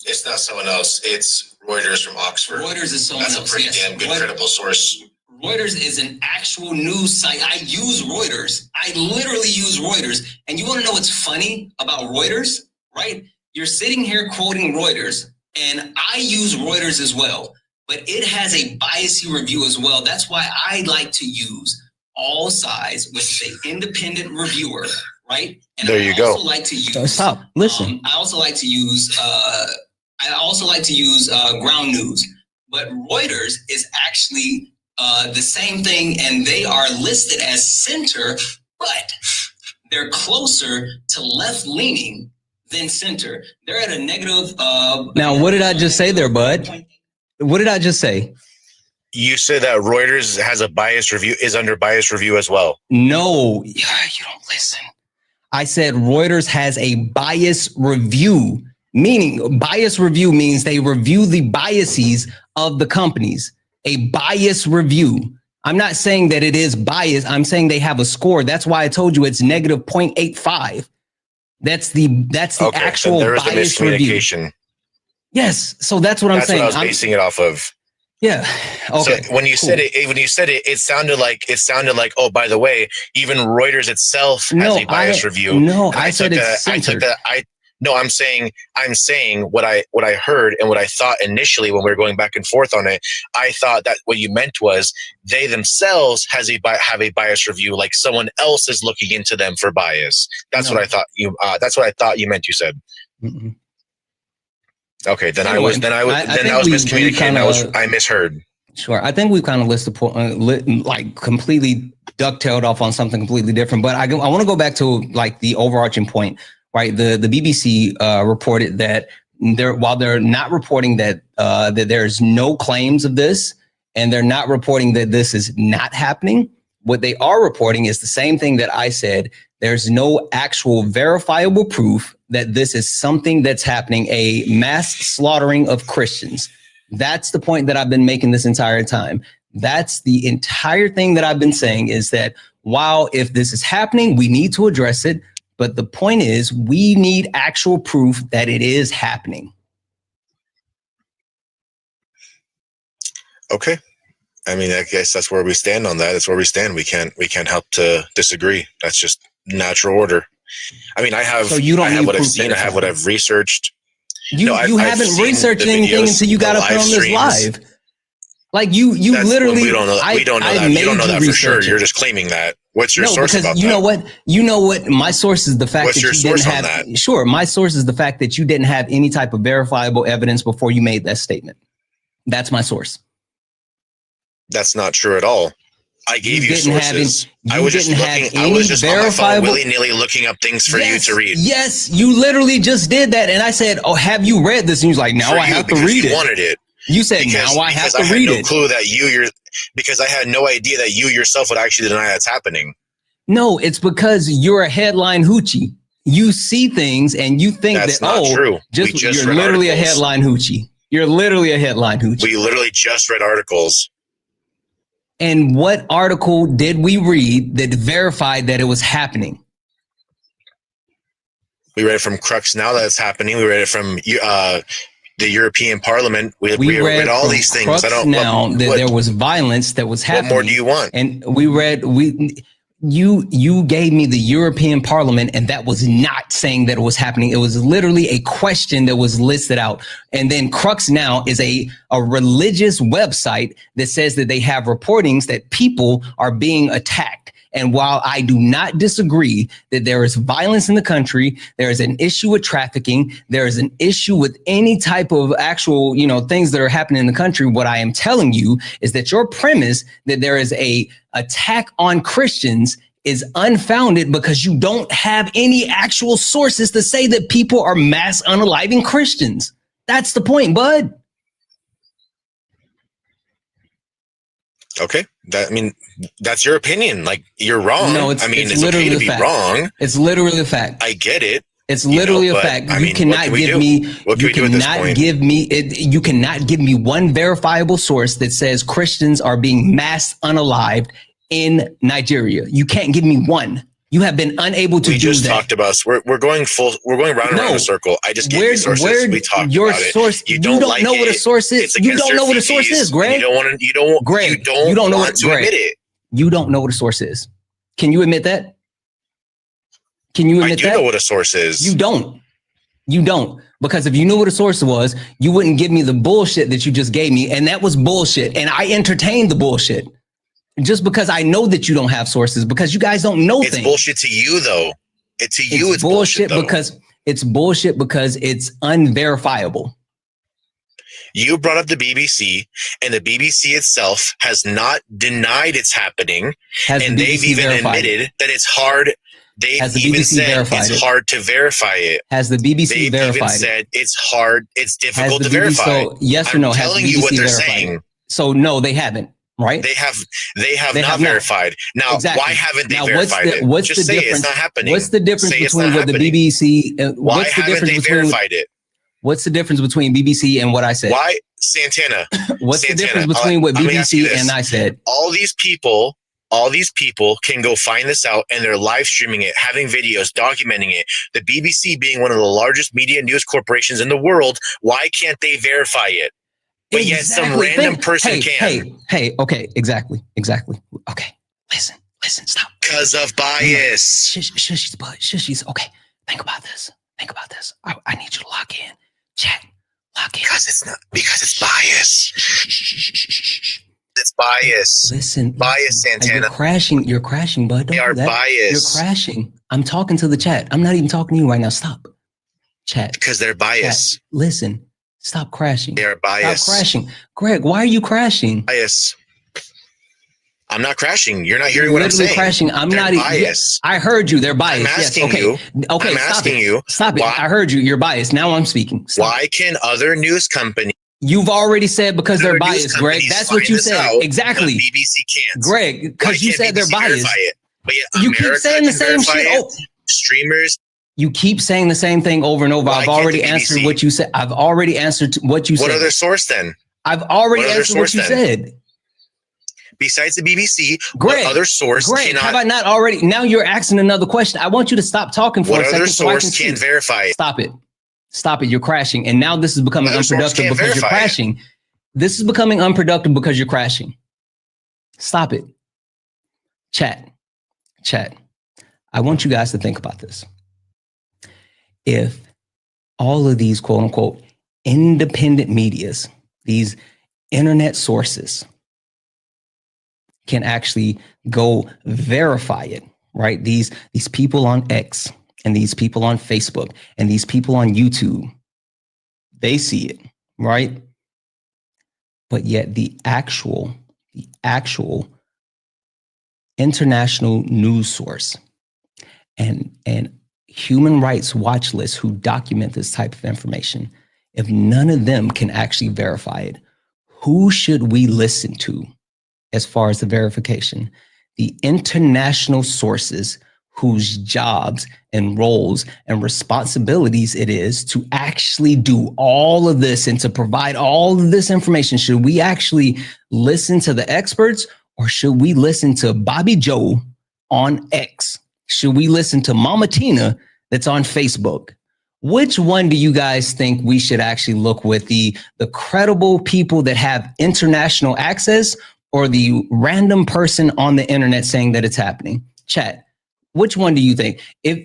Speaker 5: It's not someone else. It's Reuters from Oxford.
Speaker 1: Reuters is someone else.
Speaker 5: That's a pretty damn good credible source.
Speaker 1: Reuters is an actual news site. I use Reuters. I literally use Reuters. And you want to know what's funny about Reuters, right? You're sitting here quoting Reuters, and I use Reuters as well. but it has a biasy review as well. That's why I like to use All Sides with the independent reviewer, right? And
Speaker 5: there you go.
Speaker 1: Like to use, stop. Listen. I also like to use Ground News, but Reuters is actually the same thing, and they are listed as center, but they're closer to left leaning than center. They're at a negative. Now, what did I just say there, bud? What did I just say?
Speaker 5: You said that Reuters has a biased review, is under biased review as well.
Speaker 1: No, you don't listen. I said Reuters has a bias review, meaning bias review means they review the biases of the companies. A bias review. I'm not saying that it is biased. I'm saying they have a score. That's why I told you it's negative 0.85. That's the actual bias review. Yes. So that's what I'm saying.
Speaker 5: That's what I was basing it off of.
Speaker 1: Yeah. Okay.
Speaker 5: So when you said it, it sounded like, oh, by the way, even Reuters itself has a bias review.
Speaker 1: No, I said it's centered.
Speaker 5: I'm saying what I heard and what I thought initially when we were going back and forth on it. I thought that what you meant was they themselves have a bias review, like someone else is looking into them for bias. That's what I thought you. That's what I thought you meant. You said. Mm-mm. Okay, then anyway, I was miscommunicating. I misheard.
Speaker 1: Sure, I think we've kind of like completely ducktailed off on something completely different. But I want to go back to like the overarching point, right? The BBC reported that while they're not reporting that there's no claims of this, and they're not reporting that this is not happening. What they are reporting is the same thing that I said. There's no actual verifiable proof that this is something that's happening, a mass slaughtering of Christians. That's the point that I've been making this entire time. That's the entire thing that I've been saying is that while if this is happening, we need to address it. But the point is we need actual proof that it is happening.
Speaker 5: Okay. I mean, I guess that's where we stand on that. That's where we stand. We can't help to disagree. That's just natural order. I mean, I have what I've seen. I have what I've researched.
Speaker 1: You haven't researched anything until you got up on this live. Like you literally.
Speaker 5: We don't know that. You don't know that for sure. You're just claiming that. What's your source about that? You know what? My source is the fact that you didn't have. Sure, my source is the fact that you didn't have any type of verifiable evidence before you made that statement. That's my source. That's not true at all. I gave you sources. I was just on my phone willy-nilly looking up things for you to read.
Speaker 1: Yes, you literally just did that. And I said, oh, have you read this? And you was like, now I have to read it.
Speaker 5: You wanted it.
Speaker 1: You said, now I have to read it.
Speaker 5: Because I had no idea that you yourself would actually deny that's happening.
Speaker 1: No, it's because you're a headline hoochie. You see things and you think
Speaker 5: that's not true.
Speaker 1: You're literally a headline hoochie. You're literally a headline hoochie.
Speaker 5: We literally just read articles.
Speaker 1: And what article did we read that verified that it was happening?
Speaker 5: We read it from Crux Now that it's happening. We read it from the European Parliament. We read all these things.
Speaker 1: Crux Now that there was violence that was happening.
Speaker 5: What more do you want?
Speaker 1: And you gave me the European Parliament, and that was not saying that it was happening. It was literally a question that was listed out. And then Crux Now is a religious website that says that they have reportings that people are being attacked. And while I do not disagree that there is violence in the country, there is an issue with trafficking, there is an issue with any type of actual, things that are happening in the country. What I am telling you is that your premise that there is a attack on Christians is unfounded because you don't have any actual sources to say that people are mass unaliving Christians. That's the point, bud.
Speaker 5: Okay. That's your opinion. Like, you're wrong.
Speaker 1: No, it's
Speaker 5: okay to be wrong.
Speaker 1: It's literally a fact.
Speaker 5: I get it.
Speaker 1: It's literally a fact. You cannot give me one verifiable source that says Christians are being mass unalived in Nigeria. You can't give me one. You have been unable to do that. We just
Speaker 5: talked about. We're going round and round in a circle. I just gave you sources. We talked about it. You don't know what a source is.
Speaker 1: You don't know what a source is, Greg.
Speaker 5: You don't know what to admit it.
Speaker 1: You don't know what a source is. Can you admit that? Can you admit that?
Speaker 5: I do know what a source is.
Speaker 1: You don't. You don't. Because if you knew what a source was, you wouldn't give me the bullshit that you just gave me. And that was bullshit. And I entertained the bullshit. Just because I know that you don't have sources, because you guys don't know things.
Speaker 5: It's bullshit to you, though. It's
Speaker 1: bullshit
Speaker 5: though.
Speaker 1: because it's bullshit because it's unverifiable.
Speaker 5: You brought up the BBC, and the BBC itself has not denied it's happening. And they've even admitted that it's hard. They've even said it's hard to verify it.
Speaker 1: Has the BBC verified it? They've even
Speaker 5: said it's hard, it's difficult to verify.
Speaker 1: So yes or no?
Speaker 5: I'm telling you what they're saying.
Speaker 1: So no, they haven't. Right?
Speaker 5: They have not verified. Now, why haven't they verified it?
Speaker 1: What's
Speaker 5: Just
Speaker 1: the
Speaker 5: say
Speaker 1: difference?
Speaker 5: It's not happening.
Speaker 1: What's the difference between what the BBC?
Speaker 5: Why haven't they verified it?
Speaker 1: What's the difference between BBC and what I said?
Speaker 5: Why, Santana?
Speaker 1: What's the difference between what BBC and I said?
Speaker 5: All these people can go find this out, and they're live streaming it, having videos, documenting it. The BBC being one of the largest media news corporations in the world, why can't they verify it? But yet some random person can.
Speaker 1: Hey, okay, exactly. Okay, listen, stop.
Speaker 5: Because of bias.
Speaker 1: Shushies, okay, think about this. I need you to lock in. Chat, lock in.
Speaker 5: Because it's bias. It's bias.
Speaker 1: Listen.
Speaker 5: Bias, Santana.
Speaker 1: You're crashing, bud.
Speaker 5: They are biased.
Speaker 1: You're crashing. I'm talking to the chat. I'm not even talking to you right now. Stop. Chat.
Speaker 5: Because they're biased.
Speaker 1: Chat. Listen. Stop crashing.
Speaker 5: They are biased.
Speaker 1: Stop crashing. Greg, why are you crashing?
Speaker 5: Bias. I'm not crashing. You're not hearing what I'm saying.
Speaker 1: Crashing. I'm
Speaker 5: they're
Speaker 1: not
Speaker 5: biased.
Speaker 1: I heard you. They're biased.
Speaker 5: I'm asking you.
Speaker 1: Okay.
Speaker 5: I'm asking you.
Speaker 1: Stop it. I heard you. You're biased. Now I'm speaking.
Speaker 5: Why can other news companies?
Speaker 1: You've already said because they're biased, Greg. That's what you said. Exactly.
Speaker 5: BBC can't.
Speaker 1: Greg, because you said they're biased.
Speaker 5: But
Speaker 1: you keep saying the same shit.
Speaker 5: Streamers.
Speaker 1: You keep saying the same thing over and over. I've already answered what you said. I've already answered what you said.
Speaker 5: What other source then?
Speaker 1: I've already answered what you said.
Speaker 5: Besides the BBC,
Speaker 1: Greg,
Speaker 5: what other source cannot?
Speaker 1: Have I not already? Now you're asking another question. I want you to stop talking for a second.
Speaker 5: What other source can't verify it?
Speaker 1: Stop it. You're crashing. And now this is becoming unproductive because you're crashing. This is becoming unproductive because you're crashing. Stop it. Chat. I want you guys to think about this. If all of these quote unquote independent medias, these internet sources can actually go verify it, right? These people on X and these people on Facebook and these people on YouTube, they see it, right? But yet the actual international news source and human rights watch lists who document this type of information, if none of them can actually verify it, who should we listen to as far as the verification? The international sources whose jobs and roles and responsibilities it is to actually do all of this and to provide all of this information. Should we actually listen to the experts, or should we listen to Bobby Joe on X? Should we listen to Mama Tina that's on Facebook? Which one do you guys think we should actually look with? The credible people that have international access, or the random person on the internet saying that it's happening? Chat, which one do you think?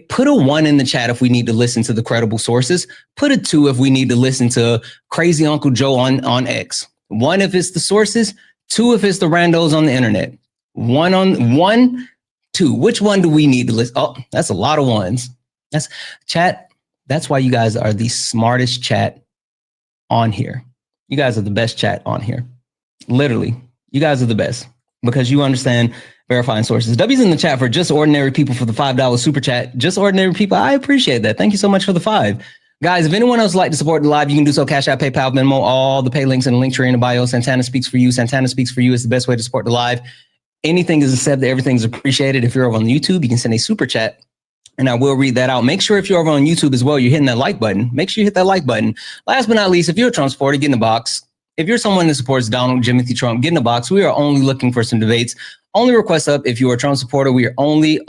Speaker 1: Put a 1 in the chat if we need to listen to the credible sources. Put a 2 if we need to listen to crazy Uncle Joe on X. 1 if it's the sources, 2 if it's the randos on the internet. 1, 2. Which one do we need to listen? Oh, that's a lot of ones. That's chat. That's why you guys are the smartest chat on here. You guys are the best chat on here. Literally, you guys are the best because you understand verifying sources. W's in the chat for just ordinary people for the $5 super chat. Just ordinary people. I appreciate that. Thank you so much for the 5. Guys, if anyone else would like to support the live, you can do so. Cash App, PayPal, Venmo, all the pay links in the link tree in the bio. Santana Speaks for You. Santana Speaks for You is the best way to support the live. Anything is accepted. Everything's appreciated. If you're over on YouTube, you can send a super chat and I will read that out. Make sure if you're over on YouTube as well, you're hitting that like button. Make sure you hit that like button. Last but not least, if you're a Trump supporter, get in the box. If you're someone that supports Donald Jimothy Trump, get in the box. We are only looking for some debates. Only request up if you're a Trump supporter. We are only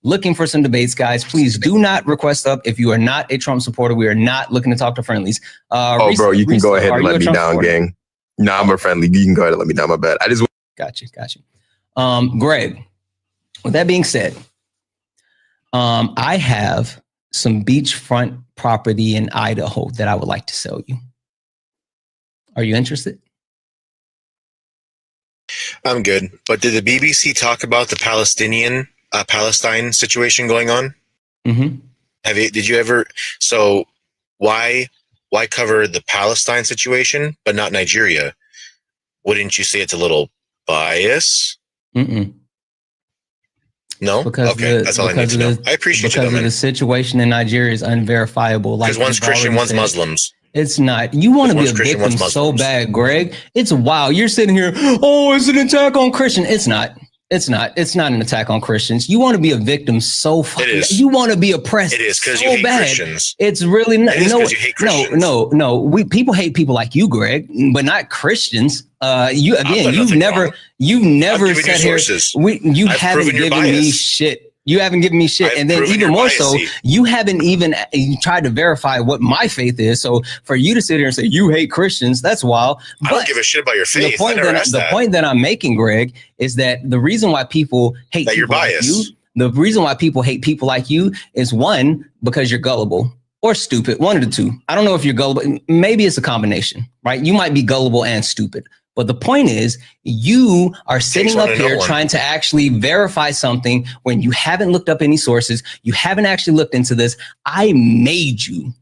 Speaker 1: looking for some debates, guys. Please do not request up if you are not a Trump supporter. We are not looking to talk to friendlies.
Speaker 6: Bro, you can go ahead and let me down, gang. No, I'm a friendly. You can go ahead and let me down. My bad.
Speaker 1: Got you. Greg, with that being said, I have some beachfront property in Idaho that I would like to sell you. Are you interested?
Speaker 5: I'm good. But did the BBC talk about the Palestine situation going on?
Speaker 1: Mm-hmm.
Speaker 5: Did you ever? So why cover the Palestine situation but not Nigeria? Wouldn't you say it's a little bias?
Speaker 1: Mm-mm.
Speaker 5: No? Okay, that's all I need to know. I appreciate you, though, man.
Speaker 1: Because the situation in Nigeria is unverifiable.
Speaker 5: Because one's Christian, one's Muslims.
Speaker 1: It's not. You want to be a victim so bad, Greg. It's wild. You're sitting here, oh, it's an attack on Christians. It's not. It's not. It's not an attack on Christians. You want to be a victim so fucking. It is. You want to be oppressed. It is because you hate Christians. It's really not. It is because you hate Christians. No. People hate people like you, Greg, but not Christians. You've never said here. You haven't given me shit. You haven't given me shit. And then even more so, you haven't even tried to verify what my faith is. So for you to sit here and say you hate Christians, that's wild.
Speaker 5: I don't give a shit about your faith.
Speaker 1: The point that I'm making, Greg, is that the reason why people hate people like you, the reason why people hate people like you is one, because you're gullible or stupid, one of the two. I don't know if you're gullible. Maybe it's a combination, right? You might be gullible and stupid. But the point is, you are sitting up here trying to actually verify something when you haven't looked up any sources. You haven't actually looked into this. I made you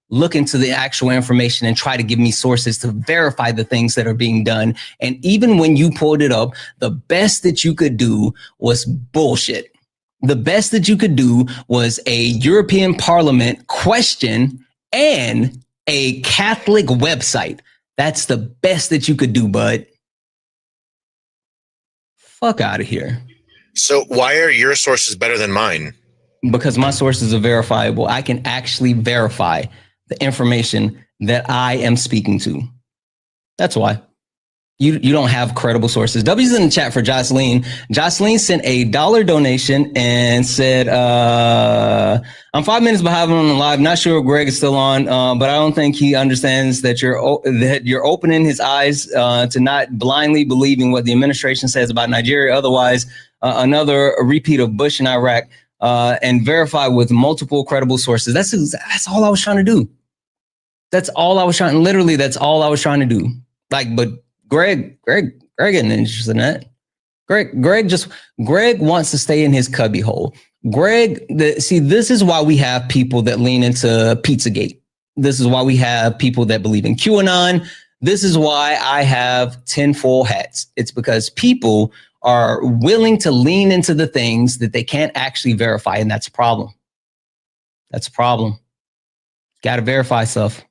Speaker 1: look into the actual information and try to give me sources to verify the things that are being done. And even when you pulled it up, the best that you could do was bullshit. The best that you could do was a European Parliament question and a Catholic website. That's the best that you could do, bud. Fuck out of here.
Speaker 5: So why are your sources better than mine?
Speaker 1: Because my sources are verifiable. I can actually verify the information that I am speaking to. That's why. You don't have credible sources. W's in the chat for Jocelyn. Jocelyn sent $1 donation and said, I'm 5 minutes behind on the live. Not sure if Greg is still on, but I don't think he understands that you're opening his eyes to not blindly believing what the administration says about Nigeria. Otherwise, another repeat of Bush in Iraq, and verify with multiple credible sources. That's all I was trying to do. That's all I was trying to do. But Greg isn't interested in that. Greg wants to stay in his cubby hole. This is why we have people that lean into Pizzagate. This is why we have people that believe in QAnon. This is why I have tinfoil hats. It's because people are willing to lean into the things that they can't actually verify, and that's a problem. Got to verify stuff.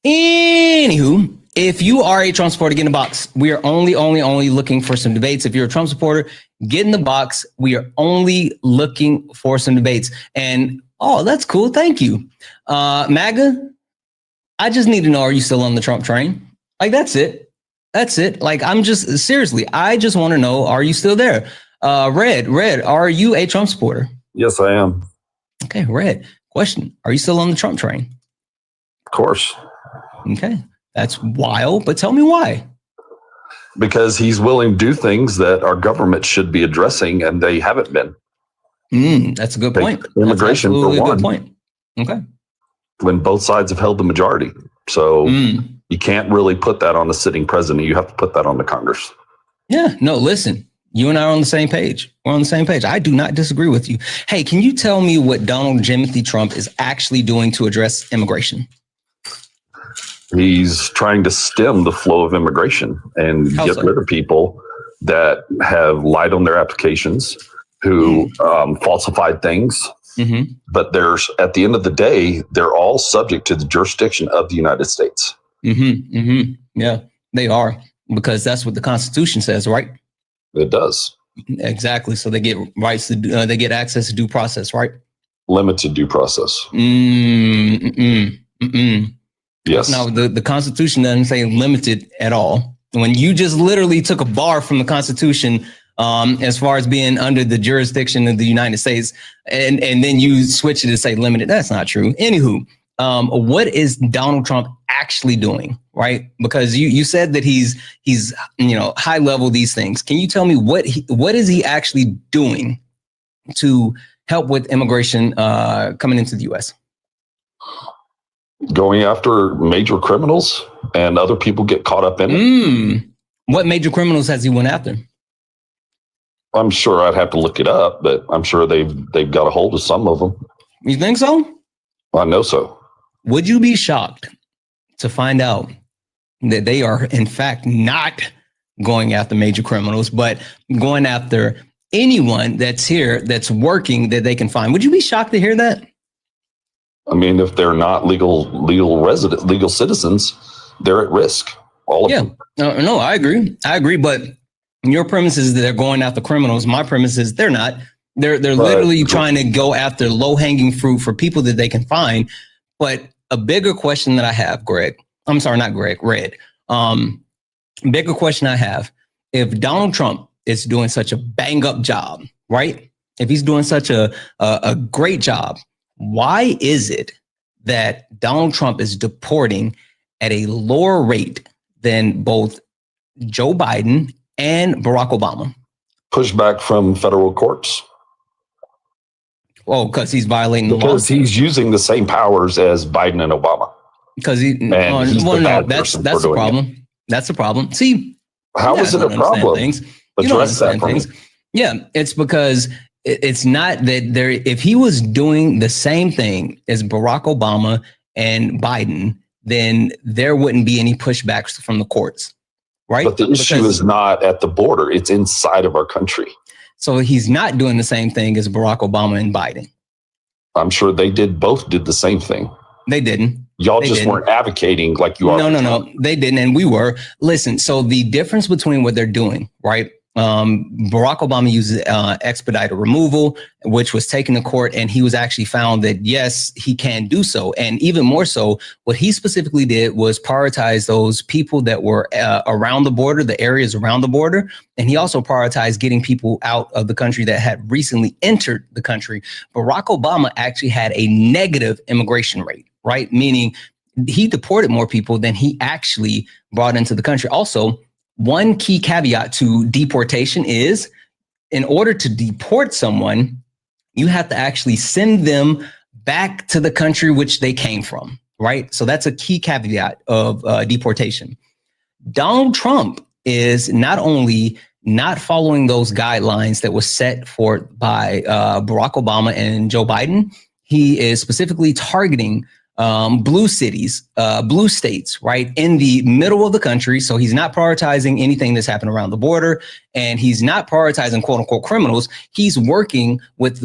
Speaker 1: Anywho, if you are a Trump supporter, get in the box. We are only looking for some debates. If you're a Trump supporter, get in the box. We are only looking for some debates. And, oh, that's cool. Thank you. MAGA, I just need to know, are you still on the Trump train? Like, that's it. Like, seriously, I just want to know, are you still there? Red, are you a Trump supporter?
Speaker 7: Yes, I am.
Speaker 1: Okay, Red, question. Are you still on the Trump train?
Speaker 7: Of course.
Speaker 1: Okay, that's wild, but tell me why.
Speaker 7: Because he's willing to do things that our government should be addressing, and they haven't been.
Speaker 1: That's a good point.
Speaker 7: Immigration, for one.
Speaker 1: Good point. Okay.
Speaker 7: When both sides have held the majority. So you can't really put that on the sitting president. You have to put that on the Congress.
Speaker 1: Yeah, no, listen. You and I are on the same page. We're on the same page. I do not disagree with you. Hey, can you tell me what Donald Jimothy Trump is actually doing to address immigration?
Speaker 7: He's trying to stem the flow of immigration and get rid of people that have lied on their applications, who falsified things. But at the end of the day, they're all subject to the jurisdiction of the United States.
Speaker 1: Yeah, they are, because that's what the Constitution says, right?
Speaker 7: It does.
Speaker 1: Exactly. So they get rights to they get access to due process, right?
Speaker 7: Limited due process. Yes.
Speaker 1: Now, the Constitution doesn't say limited at all. When you just literally took a bar from the Constitution, as far as being under the jurisdiction of the United States, and then you switch it to say limited, that's not true. Anywho, what is Donald Trump actually doing, right? Because you said that he's high level these things. Can you tell me what is he actually doing to help with immigration coming into the U.S.?
Speaker 7: Going after major criminals and other people get caught up in it.
Speaker 1: What major criminals has he went after?
Speaker 7: I'm sure I'd have to look it up, but I'm sure they've got a hold of some of them.
Speaker 1: You think so?
Speaker 7: I know so.
Speaker 1: Would you be shocked to find out that they are, in fact, not going after major criminals, but going after anyone that's here, that's working, that they can find? Would you be shocked to hear that?
Speaker 7: I mean, if they're not legal citizens, they're at risk. All of them.
Speaker 1: No, I agree. But your premise is that they're going after criminals. My premise is they're not. They're literally trying to go after low hanging fruit for people that they can find. But a bigger question that I have, Red. Bigger question I have: if Donald Trump is doing such a bang up job, right? If he's doing such a great job, why is it that Donald Trump is deporting at a lower rate than both Joe Biden and Barack Obama?
Speaker 7: Pushback from federal courts.
Speaker 1: Oh, because he's violating the law.
Speaker 7: Because he's using the same powers as Biden and Obama.
Speaker 1: Because that's the problem. That's the problem. See,
Speaker 7: how is it a problem?
Speaker 1: Address that for me. Yeah, it's because it's not that there. If he was doing the same thing as Barack Obama and Biden, then there wouldn't be any pushbacks from the courts, right?
Speaker 7: But the issue is not at the border; it's inside of our country.
Speaker 1: So he's not doing the same thing as Barack Obama and Biden.
Speaker 7: I'm sure both did the same thing.
Speaker 1: They didn't.
Speaker 7: Y'all just weren't advocating like you are.
Speaker 1: No, they didn't. And we were. Listen, so the difference between what they're doing, right? Barack Obama uses expedited removal, which was taken to court, and he was actually found that, yes, he can do so. And even more so, what he specifically did was prioritize those people that were around the border, the areas around the border. And he also prioritized getting people out of the country that had recently entered the country. Barack Obama actually had a negative immigration rate, right? Meaning he deported more people than he actually brought into the country. Also, one key caveat to deportation is, in order to deport someone, you have to actually send them back to the country which they came from, right? So that's a key caveat of deportation. Donald Trump is not only not following those guidelines that was set forth by Barack Obama and Joe Biden, he is specifically targeting blue cities, blue states, right, in the middle of the country. So he's not prioritizing anything that's happened around the border, and he's not prioritizing quote unquote criminals. He's working with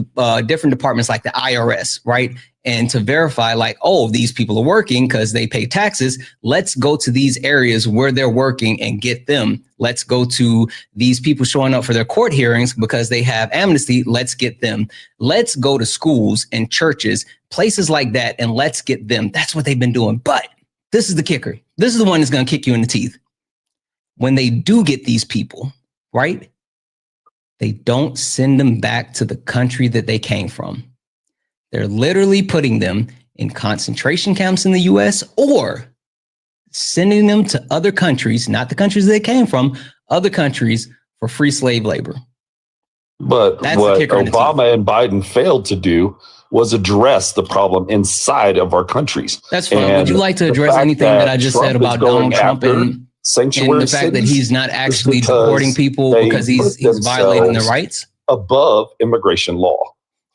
Speaker 1: different departments like the IRS, right? And to verify like, oh, these people are working because they pay taxes. Let's go to these areas where they're working and get them. Let's go to these people showing up for their court hearings because they have amnesty. Let's get them. Let's go to schools and churches, places like that, and let's get them. That's what they've been doing. But this is the kicker. This is the one that's going to kick you in the teeth. When they do get these people, right, they don't send them back to the country that they came from. They're literally putting them in concentration camps in the U.S. or sending them to other countries, not the countries they came from, other countries for free slave labor.
Speaker 7: But what Obama and Biden failed to do was address the problem inside of our countries.
Speaker 1: That's fine. And would you like to address anything that I just said about Donald Trump and the fact that he's not actually deporting people because he's violating their rights?
Speaker 7: Above immigration law.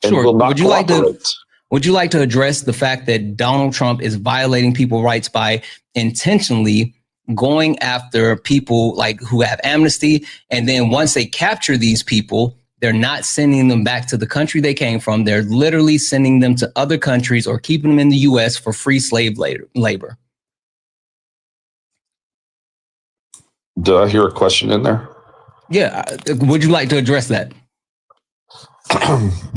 Speaker 1: Sure. Would you like to address the fact that Donald Trump is violating people's rights by intentionally going after people like who have amnesty, and then once they capture these people, they're not sending them back to the country they came from. They're literally sending them to other countries or keeping them in the U.S. for free slave labor.
Speaker 7: Did I hear a question in there?
Speaker 1: Yeah. Would you like to address that?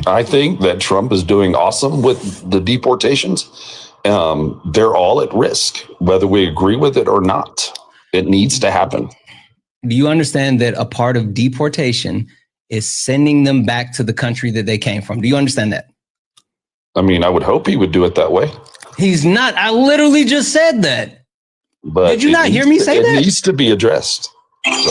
Speaker 7: I think that Trump is doing awesome with the deportations. They're all at risk, whether we agree with it or not. It needs to happen.
Speaker 1: Do you understand that a part of deportation is sending them back to the country that they came from? Do you understand that?
Speaker 7: I mean, I would hope he would do it that way.
Speaker 1: He's not. I literally just said that.
Speaker 7: But
Speaker 1: did you not hear me say that?
Speaker 7: It needs to be addressed. So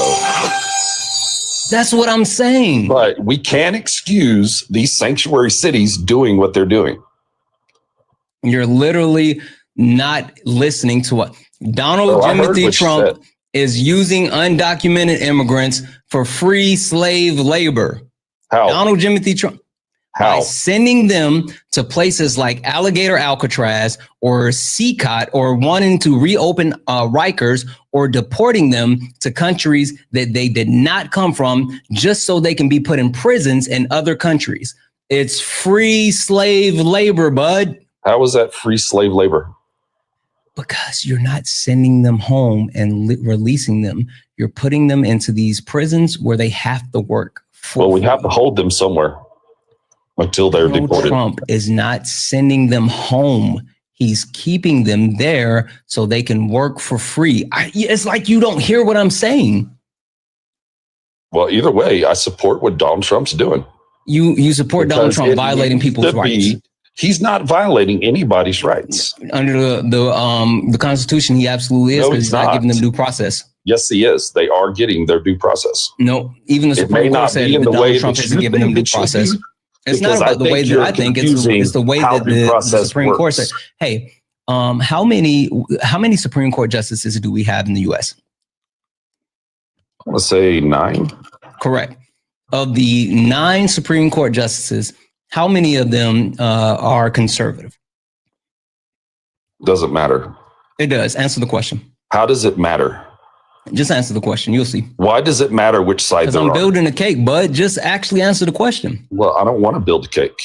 Speaker 1: that's what I'm saying.
Speaker 7: But we can't excuse these sanctuary cities doing what they're doing.
Speaker 1: You're literally not listening to what Donald Timothy Trump is using undocumented immigrants for free slave labor.
Speaker 7: How?
Speaker 1: Donald Timothy Trump.
Speaker 7: How?
Speaker 1: By sending them to places like Alligator Alcatraz or CCOT, or wanting to reopen Rikers, or deporting them to countries that they did not come from, just so they can be put in prisons in other countries. It's free slave labor, bud.
Speaker 7: How is that free slave labor?
Speaker 1: Because you're not sending them home and releasing them. You're putting them into these prisons where they have to work.
Speaker 7: Well, we have to hold them somewhere until they're deported.
Speaker 1: Trump is not sending them home. He's keeping them there so they can work for free. It's like you don't hear what I'm saying.
Speaker 7: Well, either way, I support what Donald Trump's doing.
Speaker 1: You support Donald Trump violating people's rights.
Speaker 7: He's not violating anybody's rights.
Speaker 1: Under the Constitution, he absolutely is, because he's not giving them due process.
Speaker 7: Yes, he is. They are getting their due process.
Speaker 1: No, even the Supreme Court said that Donald Trump isn't giving them due process. It's not about the way that I think. It's the way that the Supreme Court said. Hey, how many Supreme Court justices do we have in the U.S.?
Speaker 7: I want to say 9.
Speaker 1: Correct. Of the 9 Supreme Court justices, how many of them are conservative?
Speaker 7: Doesn't matter.
Speaker 1: It does. Answer the question.
Speaker 7: How does it matter?
Speaker 1: Just answer the question. You'll see.
Speaker 7: Why does it matter which side they're on?
Speaker 1: Because I'm building a cake, bud. Just actually answer the question.
Speaker 7: Well, I don't want to build a cake.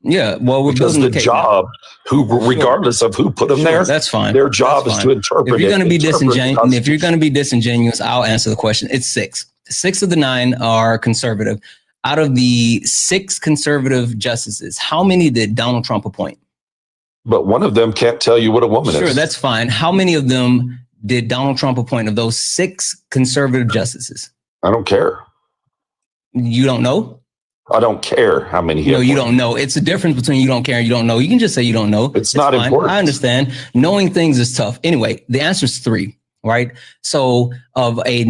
Speaker 1: Yeah, well, we're
Speaker 7: because
Speaker 1: building
Speaker 7: the
Speaker 1: a cake
Speaker 7: job, regardless of who put them there,
Speaker 1: that's fine.
Speaker 7: Their job is to interpret.
Speaker 1: If you're going to be disingenuous, I'll answer the question. It's 6. 6 of the 9 are conservative. Out of the 6 conservative justices, how many did Donald Trump appoint?
Speaker 7: But one of them can't tell you what a woman is.
Speaker 1: Sure, that's fine. How many of them did Donald Trump appoint of those 6 conservative justices?
Speaker 7: I don't care.
Speaker 1: You don't know?
Speaker 7: I don't care how many he appointed.
Speaker 1: You don't know. It's a difference between you don't care and you don't know. You can just say you don't know.
Speaker 7: It's not fine. Important.
Speaker 1: I understand. Knowing things is tough. Anyway, the answer is 3, right? So of a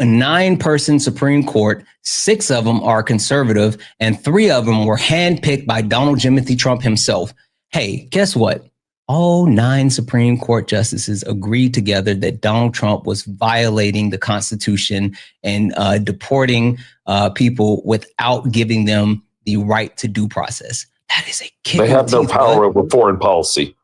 Speaker 1: 9-person Supreme Court, 6 of them are conservative and 3 of them were handpicked by Donald Timothy Trump himself. Hey, guess what? All 9 Supreme Court justices agreed together that Donald Trump was violating the Constitution and deporting people without giving them the right to due process. That is a kick.
Speaker 7: They have no power over foreign policy.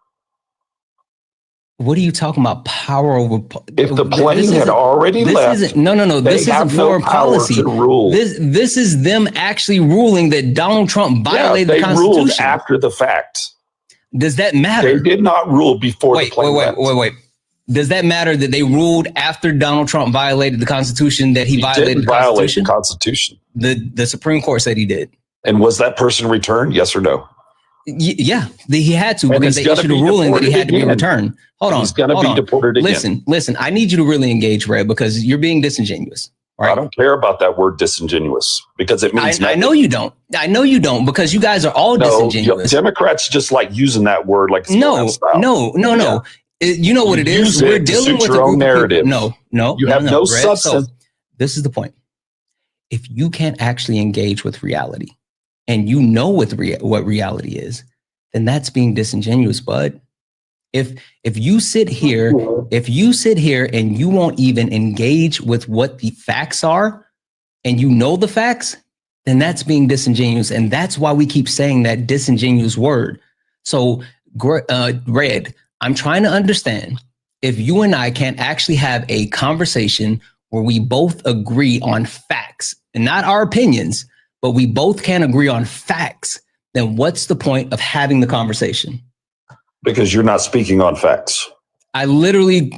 Speaker 1: What are you talking about? Power over?
Speaker 7: If the plane had already left,
Speaker 1: no. This isn't foreign policy. This is them actually ruling that Donald Trump violated the Constitution.
Speaker 7: They ruled after the fact.
Speaker 1: Does that matter?
Speaker 7: They did not rule before the plane left.
Speaker 1: Wait. Does that matter that they ruled after Donald Trump violated the Constitution that he violated the Constitution?
Speaker 7: The Constitution.
Speaker 1: The Supreme Court said he did.
Speaker 7: And was that person returned? Yes or no?
Speaker 1: Yeah, he had to, because they issued a ruling that he had to be returned. Hold on.
Speaker 7: He's going to be deported again.
Speaker 1: Listen. I need you to really engage, Red, because you're being disingenuous. Right?
Speaker 7: I don't care about that word disingenuous, because it means
Speaker 1: I know you don't. I know you don't, because you guys are all disingenuous.
Speaker 7: Democrats just like using that word like it's
Speaker 1: no. You know what it is? We're dealing with a group narrative. No.
Speaker 7: You have no substance.
Speaker 1: So this is the point. If you can't actually engage with reality, and you know what reality is, then that's being disingenuous, bud. If you sit here and you won't even engage with what the facts are, and you know the facts, then that's being disingenuous. And that's why we keep saying that disingenuous word. So, Red, I'm trying to understand if you and I can't actually have a conversation where we both agree on facts and not our opinions, but we both can agree on facts, then what's the point of having the conversation?
Speaker 7: Because you're not speaking on facts.
Speaker 1: I literally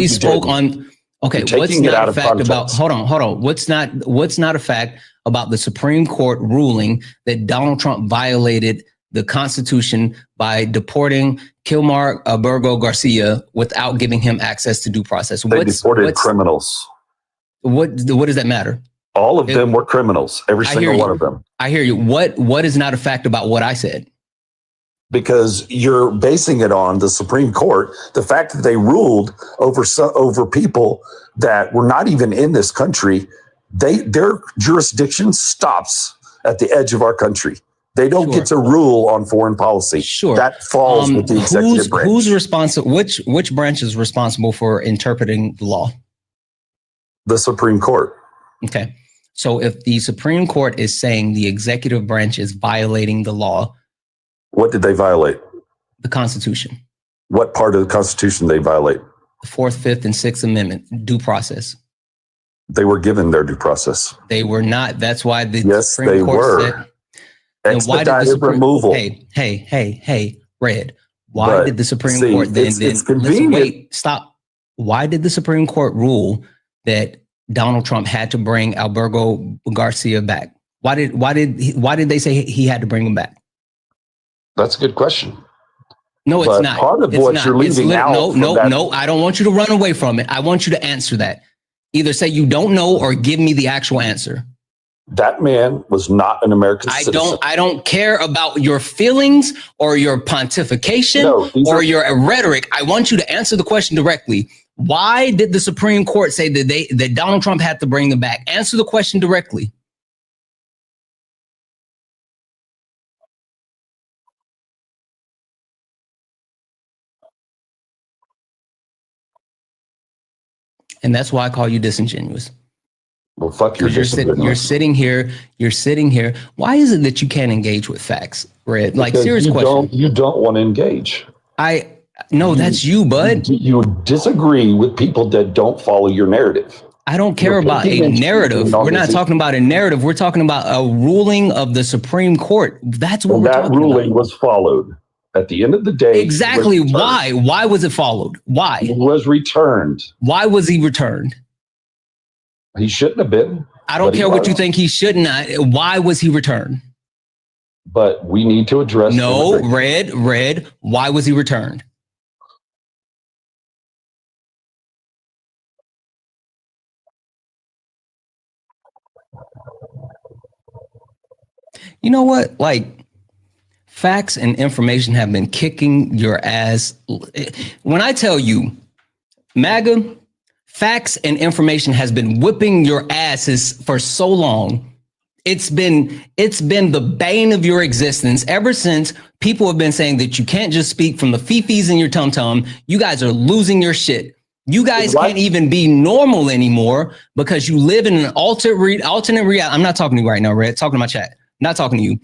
Speaker 1: spoke on. Okay, what's not a fact about? Hold on. What's not a fact about the Supreme Court ruling that Donald Trump violated the Constitution by deporting Kilmar Burgo Garcia without giving him access to due process?
Speaker 7: They deported criminals.
Speaker 1: What does that matter?
Speaker 7: All of them were criminals. Every single one of them.
Speaker 1: I hear you. What is not a fact about what I said?
Speaker 7: because you're basing it on the Supreme Court. The fact that they ruled over people that were not even in this country, their jurisdiction stops at the edge of our country. They don't get to rule on foreign policy.
Speaker 1: Sure.
Speaker 7: That falls with the executive branch.
Speaker 1: Who's responsible? Which branch is responsible for interpreting the law?
Speaker 7: The Supreme Court.
Speaker 1: Okay. So if the Supreme Court is saying the executive branch is violating the law,
Speaker 7: what did they violate?
Speaker 1: The Constitution.
Speaker 7: What part of the Constitution they violate?
Speaker 1: The 4th, 5th, and 6th Amendment, due process.
Speaker 7: They were given their due process.
Speaker 1: They were not. That's why the
Speaker 7: yes,
Speaker 1: Supreme
Speaker 7: they
Speaker 1: Court
Speaker 7: were.
Speaker 1: said.
Speaker 7: Expedited removal.
Speaker 1: Hey, Red. Why did the Supreme Court then?
Speaker 7: It's convenient.
Speaker 1: Wait, stop. Why did the Supreme Court rule that Donald Trump had to bring Alberto Garcia back? Why did they say he had to bring him back?
Speaker 7: That's a good question.
Speaker 1: No, it's not.
Speaker 7: Part of what you're leaving out.
Speaker 1: No. I don't want you to run away from it. I want you to answer that. Either say you don't know or give me the actual answer.
Speaker 7: That man was not an American citizen.
Speaker 1: I don't care about your feelings or your pontification or your rhetoric. I want you to answer the question directly. Why did the Supreme Court say that Donald Trump had to bring them back? Answer the question directly. And that's why I call you disingenuous.
Speaker 7: Well, fuck your
Speaker 1: you're sitting here. Why is it that you can't engage with facts, Red? Like,
Speaker 7: because
Speaker 1: serious question.
Speaker 7: You don't want to engage.
Speaker 1: No, that's you, bud.
Speaker 7: You disagree with people that don't follow your narrative.
Speaker 1: I don't care about a narrative. We're not talking about a narrative. We're talking about a ruling of the Supreme Court. That's what we're talking about.
Speaker 7: That ruling was followed. At the end of the day,
Speaker 1: exactly. Why? Why was it followed? Why?
Speaker 7: He was returned.
Speaker 1: Why was he returned?
Speaker 7: He shouldn't have been.
Speaker 1: I don't care what you think he should not. Why was he returned?
Speaker 7: But we need to address.
Speaker 1: No, Red. Why was he returned? You know what? Like, facts and information have been kicking your ass. When I tell you, MAGA, facts and information has been whipping your asses for so long. It's been the bane of your existence ever since people have been saying that you can't just speak from the fifis in your tum-tum. You guys are losing your shit. You guys can't even be normal anymore because you live in an alternate reality. I'm not talking to you right now, Red. Talking to my chat. Not talking to you.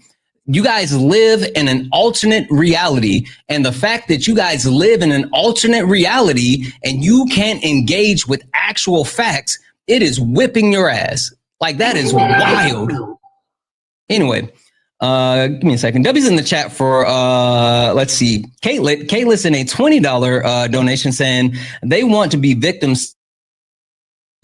Speaker 1: You guys live in an alternate reality. And the fact that you guys live in an alternate reality and you can't engage with actual facts, it is whipping your ass. Like, that is wild. Anyway, give me a second. W's in the chat for, let's see. Caitlin sent a $20 donation saying they want to be victims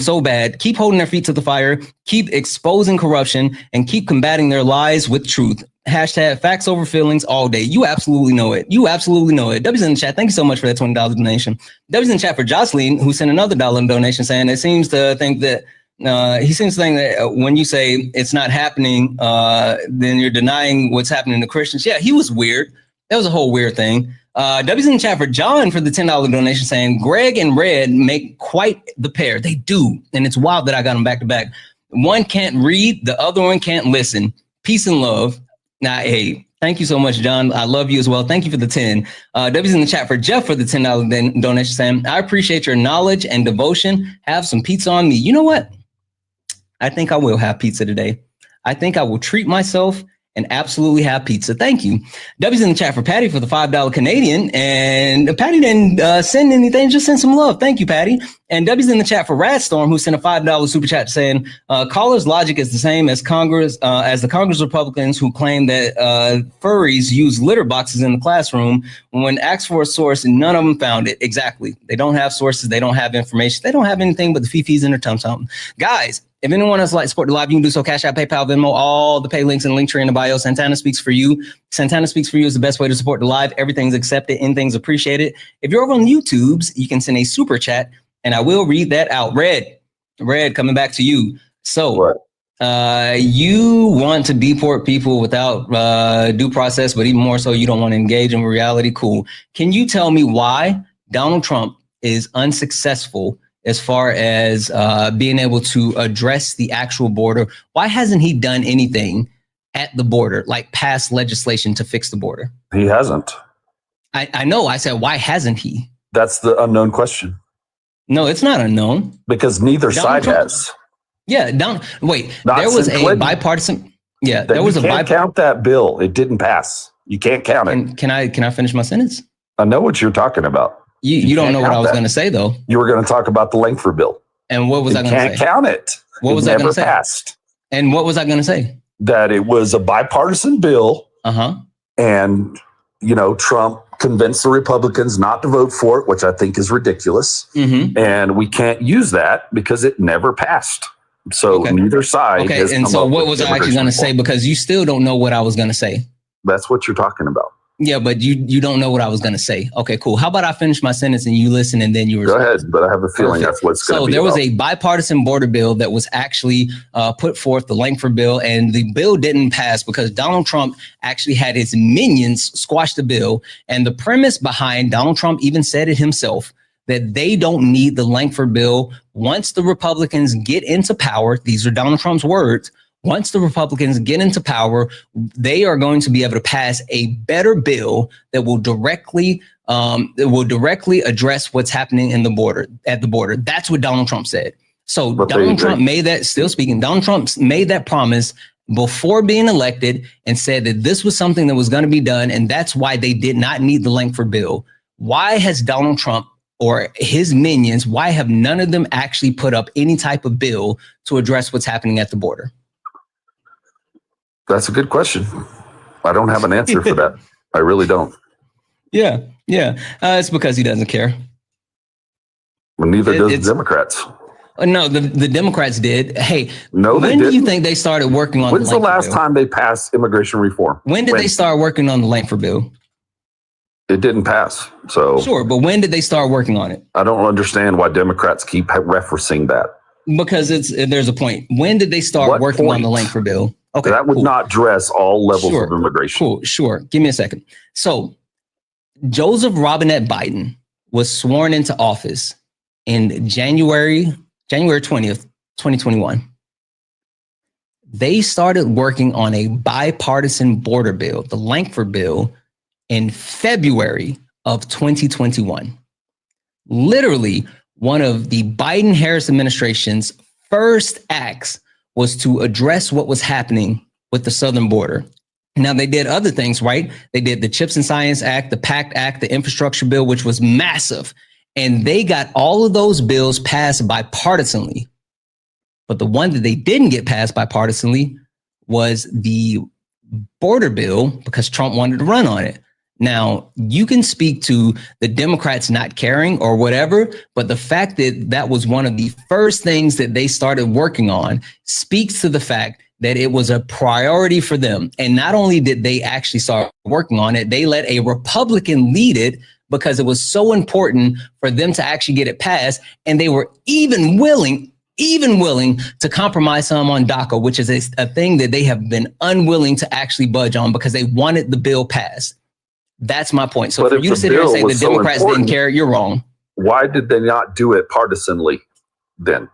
Speaker 1: so bad. Keep holding their feet to the fire, keep exposing corruption, and keep combating their lies with truth. Hashtag facts over feelings all day. You absolutely know it. W's in the chat. Thank you so much for that $20 donation. W's in the chat for Jocelyn, who sent another $1 donation saying it seems to think that when you say it's not happening, then you're denying what's happening to Christians. Yeah, he was weird. That was a whole weird thing. W's in the chat for John for the $10 donation saying Greg and Red make quite the pair. They do. And it's wild that I got them back to back. One can't read, the other one can't listen. Peace and love. Now, hey, thank you so much, John. I love you as well. Thank you for the 10. W's in the chat for Jeff for the $10 donation saying, I appreciate your knowledge and devotion. Have some pizza on me. You know what? I think I will have pizza today. I think I will treat myself and absolutely have pizza. Thank you. W's in the chat for Patty for the $5 Canadian. And Patty didn't send anything, just send some love. Thank you, Patty. And W's in the chat for Radstorm, who sent a $5 super chat saying, caller's logic is the same as the Congress Republicans who claim that furries use litter boxes in the classroom. When asked for a source, none of them found it. Exactly. They don't have sources. They don't have information. They don't have anything but the fifis in their tum-tum. Guys, if anyone else like support the live, you can do so. Cash App, PayPal, Venmo, all the pay links and link tree in the bio. Santana Speaks for You. Santana Speaks for You is the best way to support the live. Everything's accepted, anything's appreciated. If you're over on YouTube's, you can send a super chat and I will read that out. Red, coming back to you. So You want to deport people without due process, but even more so, you don't want to engage in reality. Cool. Can you tell me why Donald Trump is unsuccessful as far as being able to address the actual border? Why hasn't he done anything at the border, like pass legislation to fix the border?
Speaker 7: He hasn't.
Speaker 1: I know. I said, why hasn't he?
Speaker 7: That's the unknown question.
Speaker 1: No, it's not unknown.
Speaker 7: Because neither
Speaker 1: Donald
Speaker 7: side
Speaker 1: Trump
Speaker 7: has.
Speaker 1: Yeah, wait.
Speaker 7: Not
Speaker 1: there was
Speaker 7: since
Speaker 1: a
Speaker 7: Clinton.
Speaker 1: bipartisan. Yeah, there was a bipartisan.
Speaker 7: Count that bill. It didn't pass. You can't count it.
Speaker 1: Can I finish my sentence?
Speaker 7: I know what you're talking about.
Speaker 1: You don't know what I was going to say, though.
Speaker 7: You were going to talk about the Langford bill.
Speaker 1: And what was I going to say?
Speaker 7: You can't count it.
Speaker 1: What was I going to say?
Speaker 7: Passed.
Speaker 1: And what was I going to say?
Speaker 7: That it was a bipartisan bill. And, Trump convinced the Republicans not to vote for it, which I think is ridiculous. And we can't use that because it never passed. So neither side.
Speaker 1: Okay. And so what was I actually going to say? Because you still don't know what I was going to say.
Speaker 7: That's what you're talking about.
Speaker 1: Yeah, but you don't know what I was going to say. Okay, cool. How about I finish my sentence and you listen and then you respond?
Speaker 7: Go ahead, but I have a feeling that's what's going to be.
Speaker 1: So there was a bipartisan border bill that was actually put forth, the Langford bill, and the bill didn't pass because Donald Trump actually had his minions squash the bill. And the premise behind, Donald Trump even said it himself, that they don't need the Langford bill. Once the Republicans get into power, these are Donald Trump's words, once the Republicans get into power, they are going to be able to pass a better bill that will directly address what's happening at the border. That's what Donald Trump said. So Donald Trump made that, still speaking, Donald Trump made that promise before being elected and said that this was something that was going to be done. And that's why they did not need the Langford bill. Why has Donald Trump or his minions, why have none of them actually put up any type of bill to address what's happening at the border?
Speaker 7: That's a good question. I don't have an answer for that. I really don't.
Speaker 1: Yeah. It's because he doesn't care.
Speaker 7: Well, neither does the Democrats.
Speaker 1: No, the Democrats did. Hey,
Speaker 7: no,
Speaker 1: when do you think they started working on
Speaker 7: When's the last time they passed immigration reform?
Speaker 1: When did they start working on the Langford bill?
Speaker 7: It didn't pass. So
Speaker 1: sure, but when did they start working on it?
Speaker 7: I don't understand why Democrats keep referencing that.
Speaker 1: Because there's a point. When did they start working on the Langford bill? Okay,
Speaker 7: that would not address all levels of immigration.
Speaker 1: Cool, sure. Give me a second. So Joseph Robinette Biden was sworn into office in January 20th, 2021. They started working on a bipartisan border bill, the Langford bill, in February of 2021. Literally, one of the Biden-Harris administration's first acts was to address what was happening with the southern border. Now, they did other things, right? They did the CHIPS and Science Act, the PACT Act, the infrastructure bill, which was massive. And they got all of those bills passed bipartisanly. But the one that they didn't get passed bipartisanly was the border bill because Trump wanted to run on it. Now, you can speak to the Democrats not caring or whatever, but the fact that that was one of the first things that they started working on speaks to the fact that it was a priority for them. And not only did they actually start working on it, they let a Republican lead it because it was so important for them to actually get it passed. And they were even willing to compromise some on DACA, which is a thing that they have been unwilling to actually budge on because they wanted the bill passed. That's my point. So for you to sit here and say the Democrats didn't care, you're wrong.
Speaker 7: Why did they not do it partisanly then?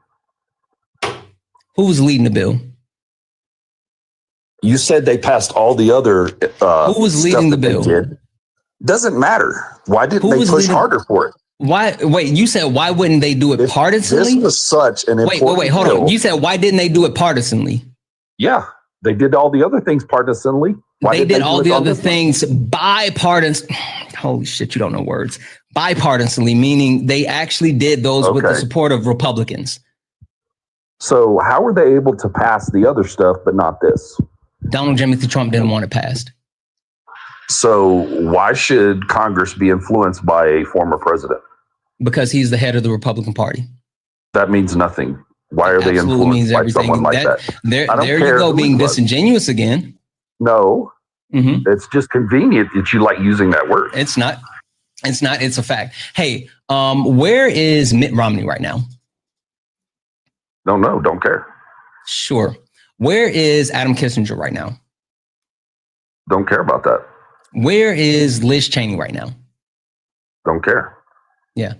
Speaker 1: Who was leading the bill?
Speaker 7: You said they passed all the other
Speaker 1: who was leading the bill?
Speaker 7: Doesn't matter. Why didn't they push harder for it?
Speaker 1: Why? Wait, you said why wouldn't they do it partisanly?
Speaker 7: This was such an important
Speaker 1: Wait, hold on. You said why didn't they do it partisanly?
Speaker 7: Yeah, they did all the other things partisanly.
Speaker 1: They did all the other things bipartisan. Holy shit, you don't know words. Bipartisanly, meaning they actually did those with the support of Republicans.
Speaker 7: So how were they able to pass the other stuff, but not this?
Speaker 1: Donald Timothy Trump didn't want it passed.
Speaker 7: So why should Congress be influenced by a former president?
Speaker 1: Because he's the head of the Republican Party.
Speaker 7: That means nothing. Why are they influenced by someone like that?
Speaker 1: There you go, being disingenuous again.
Speaker 7: No, it's just convenient that you like using that word.
Speaker 1: It's not. It's a fact. Hey, where is Mitt Romney right now?
Speaker 7: Don't know. Don't care.
Speaker 1: Sure. Where is Adam Kissinger right now?
Speaker 7: Don't care about that.
Speaker 1: Where is Liz Cheney right now?
Speaker 7: Don't care.
Speaker 1: Yeah.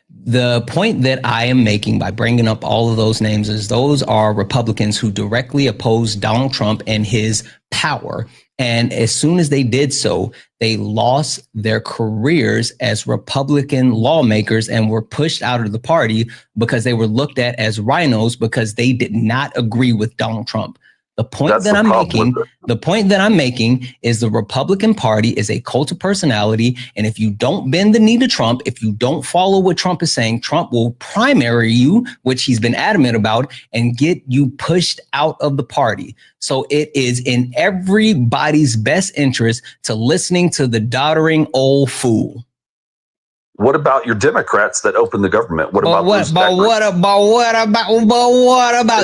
Speaker 1: The point that I am making by bringing up all of those names is those are Republicans who directly oppose Donald Trump and his power. And as soon as they did so, they lost their careers as Republican lawmakers and were pushed out of the party because they were looked at as rhinos because they did not agree with Donald Trump. The point that I'm making is the Republican Party is a cult of personality. And if you don't bend the knee to Trump, if you don't follow what Trump is saying, Trump will primary you, which he's been adamant about, and get you pushed out of the party. So it is in everybody's best interest to listening to the doddering old fool.
Speaker 7: What about your Democrats that open the government? What about
Speaker 1: what about?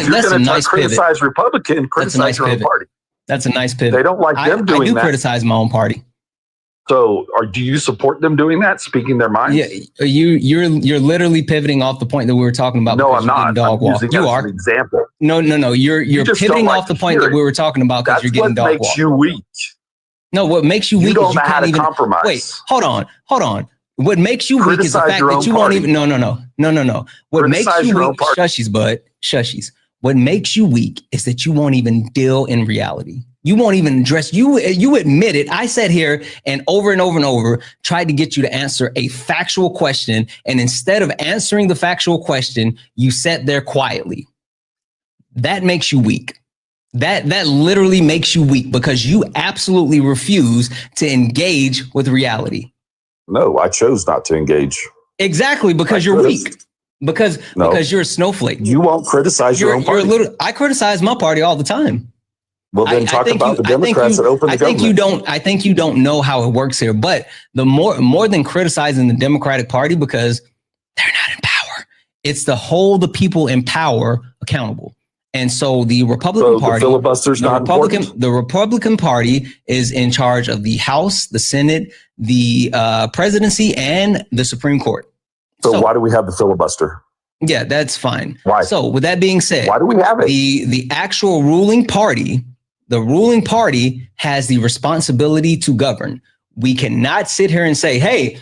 Speaker 7: If you're
Speaker 1: That's a
Speaker 7: going to
Speaker 1: nice
Speaker 7: criticize
Speaker 1: pivot.
Speaker 7: Republican, criticize your own party.
Speaker 1: That's a nice pivot.
Speaker 7: They don't like them doing
Speaker 1: I do
Speaker 7: that.
Speaker 1: criticize my own party.
Speaker 7: So, do you support them doing that, speaking their minds?
Speaker 1: Yeah, you're literally pivoting off the point that we were talking about.
Speaker 7: No, I'm not.
Speaker 1: Dog
Speaker 7: I'm
Speaker 1: walk.
Speaker 7: using
Speaker 1: You
Speaker 7: it as
Speaker 1: are.
Speaker 7: an example.
Speaker 1: No. You're pivoting off the point that we were talking about because you're getting dog walk.
Speaker 7: That's what makes you weak.
Speaker 1: No, what makes you weak
Speaker 7: You don't
Speaker 1: is
Speaker 7: know
Speaker 1: you
Speaker 7: how
Speaker 1: can't
Speaker 7: to
Speaker 1: even
Speaker 7: compromise.
Speaker 1: Wait, hold on. What makes you weak is the fact that you won't even. No. What makes you weak? Shushies, bud. Shushies. What makes you weak is that you won't even deal in reality. You won't even address. You admit it. I sat here and over tried to get you to answer a factual question, and instead of answering the factual question, you sat there quietly. That makes you weak. That literally makes you weak because you absolutely refuse to engage with reality.
Speaker 7: No, I chose not to engage.
Speaker 1: Exactly, because you're weak. Because you're a snowflake.
Speaker 7: You won't criticize your own party.
Speaker 1: I criticize my party all the time.
Speaker 7: Well, then talk about the Democrats that open the government.
Speaker 1: I think you don't know how it works here. But the more than criticizing the Democratic Party because they're not in power, it's to hold the people in power accountable. And so the Republican Party, the Republican Party is in charge of the House, the Senate, the presidency, and the Supreme Court.
Speaker 7: So why do we have the filibuster?
Speaker 1: Yeah, that's fine.
Speaker 7: Why?
Speaker 1: So with that being said,
Speaker 7: why do we have it?
Speaker 1: The actual ruling party, has the responsibility to govern. We cannot sit here and say, hey,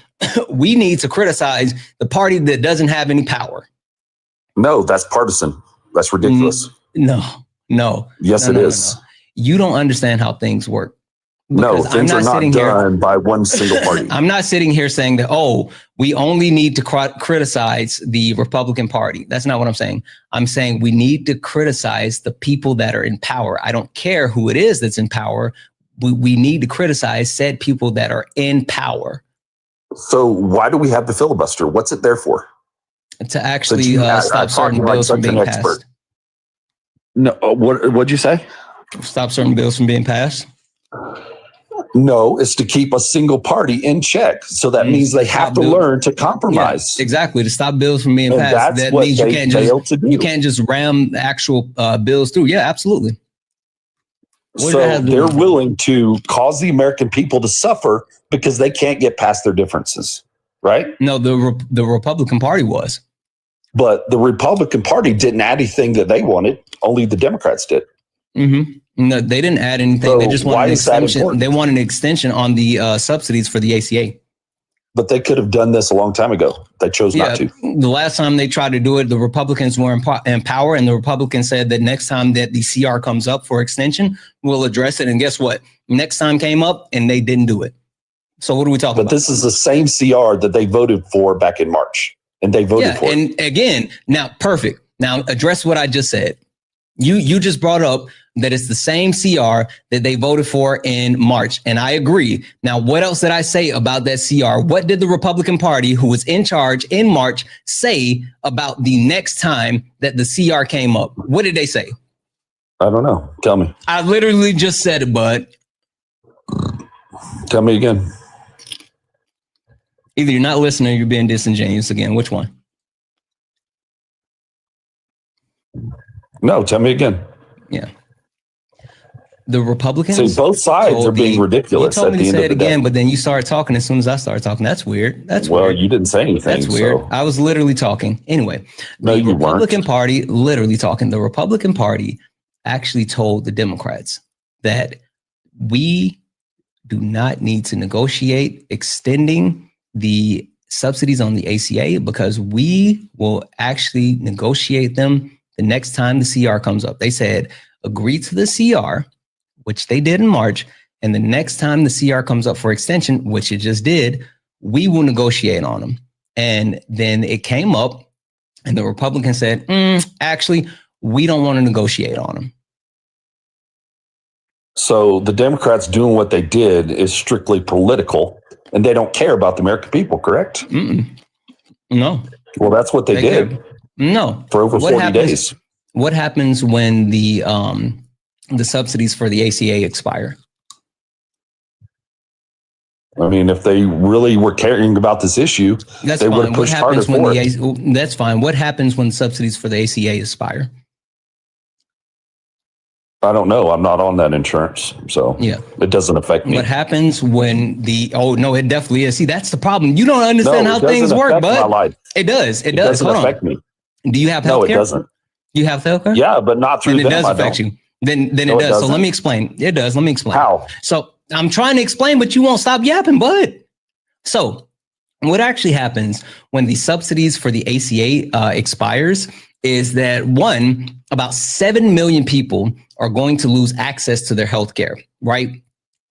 Speaker 1: we need to criticize the party that doesn't have any power.
Speaker 7: No, that's partisan. That's ridiculous.
Speaker 1: No.
Speaker 7: Yes, it is.
Speaker 1: No. You don't understand how things work.
Speaker 7: No, things are not done by one single party.
Speaker 1: I'm not sitting here saying that, we only need to criticize the Republican Party. That's not what I'm saying. I'm saying we need to criticize the people that are in power. I don't care who it is that's in power. We need to criticize said people that are in power.
Speaker 7: So why do we have the filibuster? What's it there for?
Speaker 1: To actually stop certain bills from being passed.
Speaker 7: No, what'd you say?
Speaker 1: Stop certain bills from being passed?
Speaker 7: No, it's to keep a single party in check. So that means they have to learn to compromise.
Speaker 1: Yeah, exactly, to stop bills from being passed. That means you can't just ram actual bills through. Yeah, absolutely.
Speaker 7: So they're willing to cause the American people to suffer because they can't get past their differences, right?
Speaker 1: No, the Republican Party was.
Speaker 7: But the Republican Party didn't add anything that they wanted. Only the Democrats did.
Speaker 1: Mm-hmm. No, they didn't add anything.
Speaker 7: So
Speaker 1: they just wanted an extension. They wanted an extension on the subsidies for the ACA.
Speaker 7: But they could have done this a long time ago. They chose not to.
Speaker 1: The last time they tried to do it, the Republicans were in power, and the Republicans said that next time that the CR comes up for extension, we'll address it. And guess what? Next time came up, and they didn't do it. So what are we talking about?
Speaker 7: But this is the same CR that they voted for back in March, and they voted for it.
Speaker 1: And again, now perfect. Now address what I just said. You just brought up that it's the same CR that they voted for in March. And I agree. Now, what else did I say about that CR? What did the Republican Party, who was in charge in March, say about the next time that the CR came up? What did they say?
Speaker 7: I don't know. Tell me.
Speaker 1: I literally just said it, bud.
Speaker 7: Tell me again.
Speaker 1: Either you're not listening or you're being disingenuous again. Which one?
Speaker 7: No, tell me again.
Speaker 1: Yeah. The Republicans.
Speaker 7: See, both sides are being ridiculous.
Speaker 1: You told me to say it again, but then you started talking as soon as I started talking. That's weird.
Speaker 7: Well, you didn't say anything.
Speaker 1: That's weird. I was literally talking. Anyway,
Speaker 7: no, you weren't.
Speaker 1: Republican Party, literally talking. The Republican Party actually told the Democrats that we do not need to negotiate extending the subsidies on the ACA because we will actually negotiate them the next time the CR comes up. They said, agree to the CR, which they did in March. And the next time the CR comes up for extension, which it just did, we will negotiate on them. And then it came up and the Republicans said, actually, we don't want to negotiate on them.
Speaker 7: So the Democrats doing what they did is strictly political, and they don't care about the American people, correct?
Speaker 1: No.
Speaker 7: Well, that's what they did.
Speaker 1: No.
Speaker 7: For over 40 days.
Speaker 1: What happens when the subsidies for the ACA expire?
Speaker 7: I mean, if they really were caring about this issue, they would have pushed harder for it.
Speaker 1: That's fine. What happens when subsidies for the ACA expire?
Speaker 7: I don't know. I'm not on that insurance, so it doesn't affect me.
Speaker 1: What happens when it definitely is. See, that's the problem. You don't understand how things work, bud. It does. It does.
Speaker 7: Doesn't affect me.
Speaker 1: Do you have health care?
Speaker 7: No, it doesn't.
Speaker 1: You have health care?
Speaker 7: Yeah, but not through them.
Speaker 1: It does affect you. Then it does. So let me explain. It does. Let me explain.
Speaker 7: How?
Speaker 1: So I'm trying to explain, but you won't stop yapping, bud. So what actually happens when the subsidies for the ACA expires is that about 7 million people are going to lose access to their health care, right?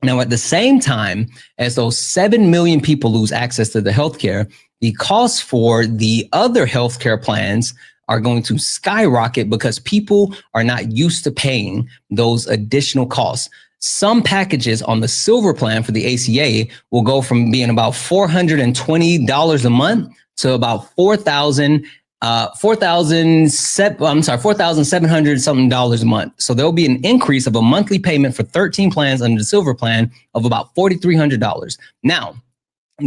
Speaker 1: Now, at the same time as those 7 million people lose access to the health care, the costs for the other healthcare plans are going to skyrocket because people are not used to paying those additional costs. Some packages on the silver plan for the ACA will go from being about $420 a month to about $4,700 something a month. So there'll be an increase of a monthly payment for 13 plans under the silver plan of about $4,300. Now,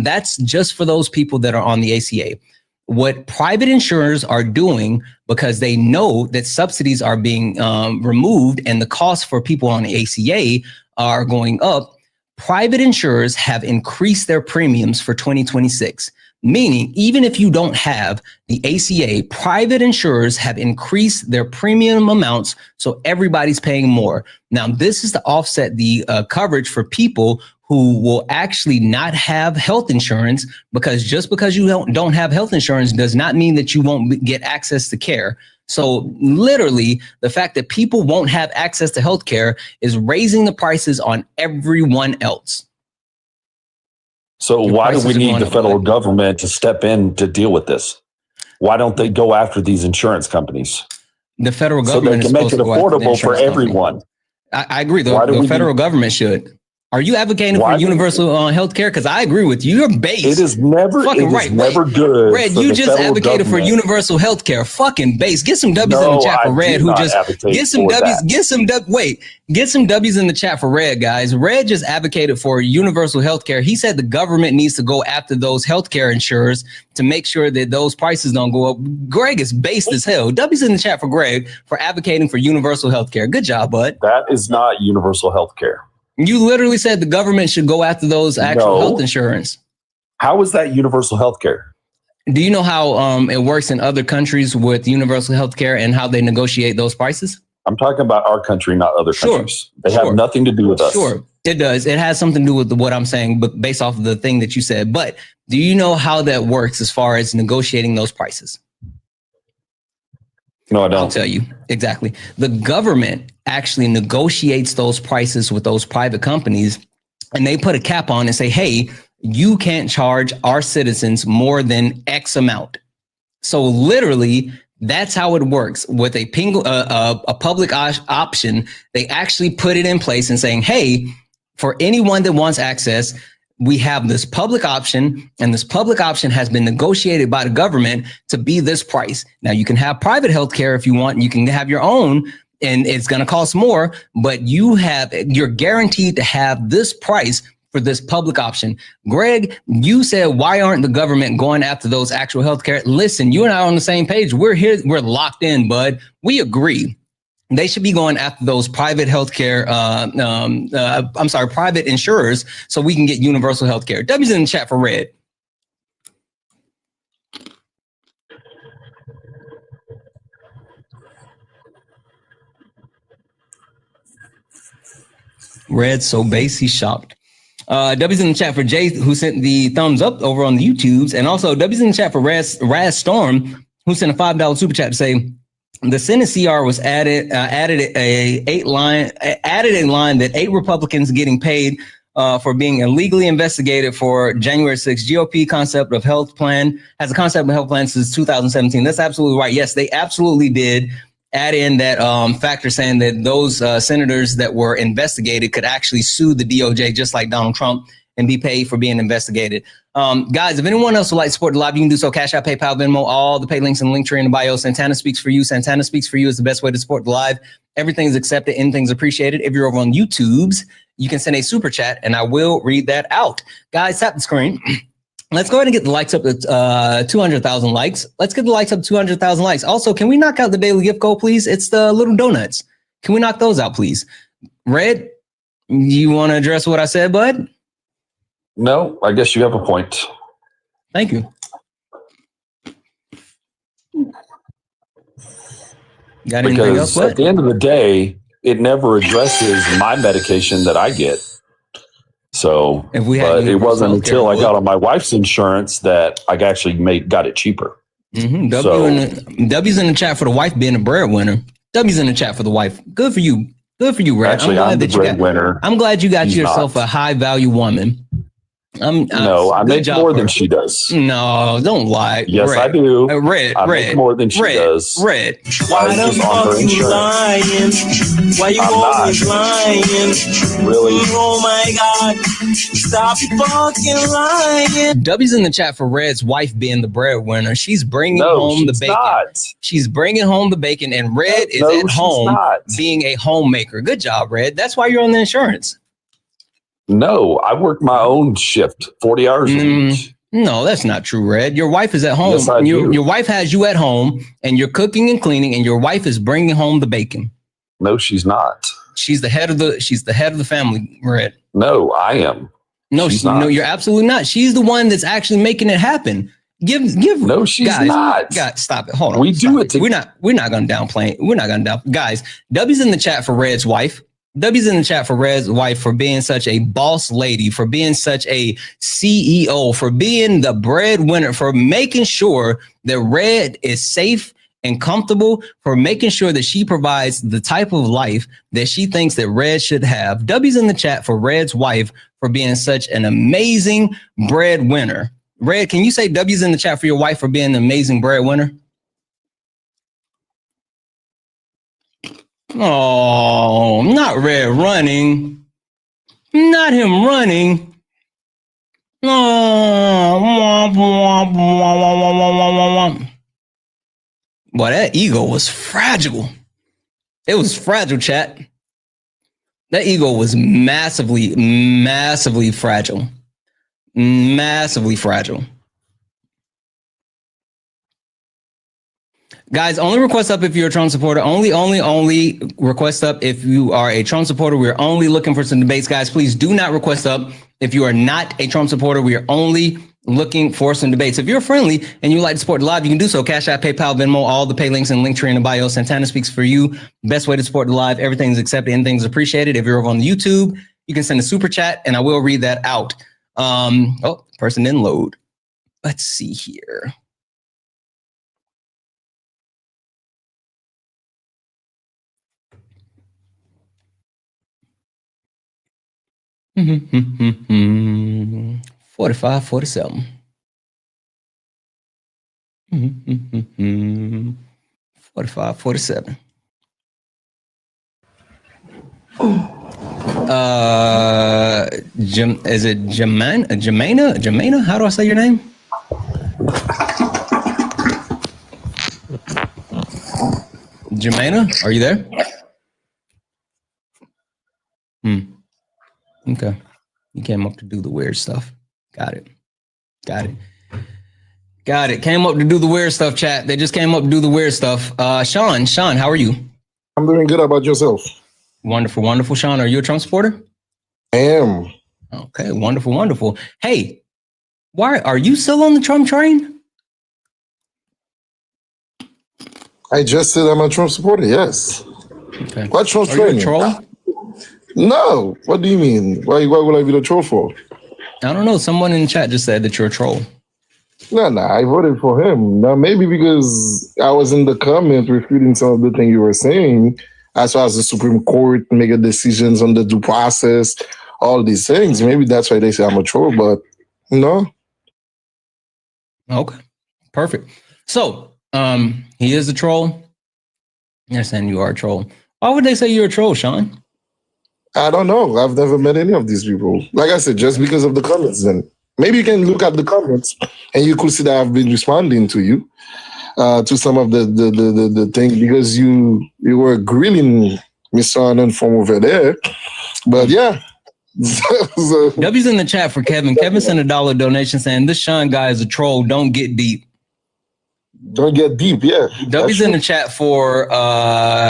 Speaker 1: that's just for those people that are on the ACA. What private insurers are doing, because they know that subsidies are being removed and the costs for people on the ACA are going up, private insurers have increased their premiums for 2026. Meaning, even if you don't have the ACA, private insurers have increased their premium amounts, so everybody's paying more. Now, this is to offset the coverage for people who will actually not have health insurance, because just because you don't have health insurance does not mean that you won't get access to care. So literally, the fact that people won't have access to health care is raising the prices on everyone else.
Speaker 7: So why do we need the federal government to step in to deal with this? Why don't they go after these insurance companies?
Speaker 1: The federal government
Speaker 7: so they can make it affordable for everyone.
Speaker 1: I agree. The federal government should. Are you advocating for universal health care? Because I agree with you. You're base.
Speaker 7: It is never good.
Speaker 1: Red, you just advocated for universal health care. Fucking base. Get some W's in the chat for Red, who just get some W's. Get some W's in the chat for Red, guys. Red just advocated for universal health care. He said the government needs to go after those healthcare insurers to make sure that those prices don't go up. Greg is based as hell. W's in the chat for Greg for advocating for universal health care. Good job, bud.
Speaker 7: That is not universal health care.
Speaker 1: You literally said the government should go after those actual health insurance.
Speaker 7: How is that universal health care?
Speaker 1: Do you know how it works in other countries with universal health care and how they negotiate those prices?
Speaker 7: I'm talking about our country, not other countries. They have nothing to do with us.
Speaker 1: Sure, it does. It has something to do with what I'm saying, but based off of the thing that you said. But do you know how that works as far as negotiating those prices?
Speaker 7: No, I don't.
Speaker 1: I'll tell you exactly. The government actually negotiates those prices with those private companies, and they put a cap on and say, hey, you can't charge our citizens more than X amount. So literally, that's how it works with a public option. They actually put it in place and saying, hey, for anyone that wants access, we have this public option, and this public option has been negotiated by the government to be this price. Now, you can have private healthcare if you want, and you can have your own, and it's going to cost more, but you're guaranteed to have this price for this public option. Greg, you said, why aren't the government going after those actual healthcare? Listen, you and I are on the same page. We're here. We're locked in, bud. We agree. They should be going after those private healthcare, private insurers, so we can get universal healthcare. W's in the chat for Red. Red so base, he's shocked. W's in the chat for Jay, who sent the thumbs up over on the YouTubes, and also W's in the chat for Raz Storm, who sent a $5 super chat to say the Senate CR was added a line that 8 Republicans getting paid for being illegally investigated for January 6th. GOP concept of health plan has a concept of health plan since 2017. That's absolutely right. Yes, they absolutely did add in that factor saying that those senators that were investigated could actually sue the DOJ just like Donald Trump and be paid for being investigated. Guys, if anyone else would like to support the live, you can do so. Cash App, PayPal, Venmo, all the pay links and link tree in the bio. Santana Speaks For You. Santana Speaks For You is the best way to support the live. Everything's accepted, anything's appreciated. If you're over on YouTube's, you can send a super chat and I will read that out. Guys, tap the screen. Let's go ahead and get the likes up to 200,000 likes. Let's get the likes up to 200,000 likes. Also, can we knock out the daily gift goal, please? It's the little donuts. Can we knock those out, please? Red, you want to address what I said, bud?
Speaker 7: No, I guess you have a point.
Speaker 1: Thank you. Got anything else?
Speaker 7: Because at the end of the day, it never addresses my medication that I get. So, but it wasn't until I got on my wife's insurance that I actually got it cheaper.
Speaker 1: Mm-hmm. W's in the chat for the wife being a breadwinner. W's in the chat for the wife. Good for you. Good for you, Red.
Speaker 7: Actually, I'm the breadwinner.
Speaker 1: I'm glad you got yourself a high value woman.
Speaker 7: No, I make more than she does.
Speaker 1: No, don't lie.
Speaker 7: Yes,
Speaker 1: Red.
Speaker 7: I do.
Speaker 1: I
Speaker 7: make more than she does.
Speaker 1: Red.
Speaker 2: Why the fuck you lying? Why you always lying?
Speaker 7: Really?
Speaker 2: Oh my God. Stop fucking lying.
Speaker 1: W's in the chat for Red's wife being the breadwinner. She's bringing home the bacon.
Speaker 7: Not.
Speaker 1: She's bringing home the bacon, and Red is at home being a homemaker. Good job, Red. That's why you're on the insurance.
Speaker 7: No, I work my own shift, 40 hours a week.
Speaker 1: No, that's not true, Red. Your wife is at home.
Speaker 7: Yes, I do.
Speaker 1: Your wife has you at home, and you're cooking and cleaning, and your wife is bringing home the bacon.
Speaker 7: No, she's not.
Speaker 1: She's the head of the family, Red.
Speaker 7: No, I am.
Speaker 1: No, no, you're absolutely not. She's the one that's actually making it happen. Give.
Speaker 7: No, she's not.
Speaker 1: Guys, stop it. Hold on.
Speaker 7: We do it.
Speaker 1: We're not gonna downplay. We're not gonna down. Guys, W's in the chat for Red's wife. W's in the chat for Red's wife for being such a boss lady, for being such a CEO, for being the breadwinner, for making sure that Red is safe and comfortable, for making sure that she provides the type of life that she thinks that Red should have. W's in the chat for Red's wife for being such an amazing breadwinner. Red, can you say W's in the chat for your wife for being an amazing breadwinner? Oh, not Red running. Not him running. Oh, boy, that ego was fragile. It was fragile, chat. That ego was massively, massively fragile. Massively fragile. Guys, only request up if you're a Trump supporter. Only request up if you are a Trump supporter. We're only looking for some debates, guys. Please do not request up if you are not a Trump supporter. We are only looking for some debates. If you're friendly and you like to support the live, you can do so. Cash App, PayPal, Venmo, all the pay links and link tree in the bio. Santana Speaks For You. Best way to support the live. Everything's accepted. Anything's appreciated. If you're over on YouTube, you can send a super chat and I will read that out. Person didn't load. Let's see here. Mm-hmm. 45, 47. 45, 47. Is it Jamena? How do I say your name? Jamena, are you there? Okay. You came up to do the weird stuff. Got it. Came up to do the weird stuff, chat. They just came up to do the weird stuff. Sean, how are you?
Speaker 8: I'm doing good. How about yourself?
Speaker 1: Wonderful. Sean, are you a Trump supporter?
Speaker 8: I am.
Speaker 1: Okay, wonderful. Hey, why are you still on the Trump train?
Speaker 8: I just said I'm a Trump supporter. Yes.
Speaker 1: Okay.
Speaker 8: What Trump
Speaker 1: train?
Speaker 8: train?
Speaker 1: Are you a troll?
Speaker 8: No. What do you mean? Why would I be the troll for?
Speaker 1: I don't know. Someone in the chat just said that you're a troll.
Speaker 8: No, I voted for him. Now, maybe because I was in the comment refuting some of the things you were saying, as far as the Supreme Court making decisions on the due process, all these things. Maybe that's why they say I'm a troll, but no.
Speaker 1: Okay, perfect. So, he is a troll. You're saying you are a troll. Why would they say you're a troll, Sean?
Speaker 8: I don't know. I've never met any of these people. Like I said, just because of the comments then. Maybe you can look at the comments and you could see that I've been responding to you, to some of the things, because you were grilling Mr. Anand from over there. But yeah. So,
Speaker 1: W's in the chat for Kevin. Kevin sent a $1 donation saying this Sean guy is a troll. Don't get deep.
Speaker 8: Don't get deep, yeah.
Speaker 1: W's in the chat for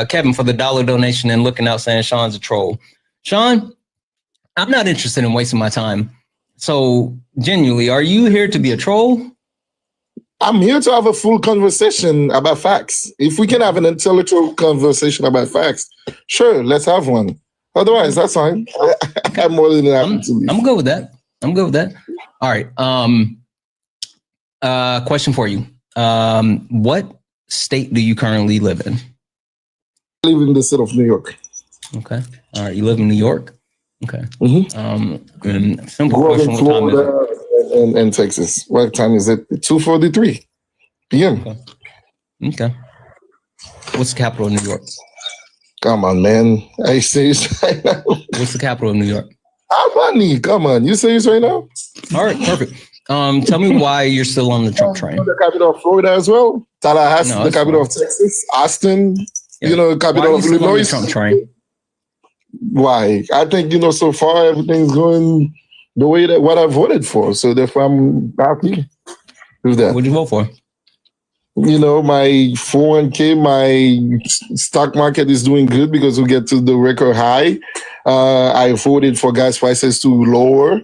Speaker 1: Kevin for the $1 donation and looking out saying Sean's a troll. Sean, I'm not interested in wasting my time. So genuinely, are you here to be a troll?
Speaker 8: I'm here to have a full conversation about facts. If we can have an intellectual conversation about facts, sure, let's have one. Otherwise, that's fine. I'm more than happy to leave.
Speaker 1: I'm good with that. I'm good with that. All right. Question for you. What state do you currently live in?
Speaker 8: I live in the state of New York.
Speaker 1: Okay. All right. You live in New York? Okay.
Speaker 8: Mm-hmm.
Speaker 1: Simple question.
Speaker 8: What time is it? And Texas. What time is it? 2:43 p.m.
Speaker 1: Okay. What's the capital of New York?
Speaker 8: Come on, man. Are you serious right now?
Speaker 1: What's the capital of New York?
Speaker 8: Albany. Come on. You serious right now?
Speaker 1: All right. Perfect. Tell me why you're still on the Trump train.
Speaker 8: The capital of Florida as well. Tallahassee, the capital of Texas. Austin, the capital of Illinois.
Speaker 1: Trump train?
Speaker 8: Why? I think, so far everything's going the way that what I voted for. So therefore I'm happy with that.
Speaker 1: What'd you vote for?
Speaker 8: My 401k, my stock market is doing good because we get to the record high. I voted for gas prices to lower.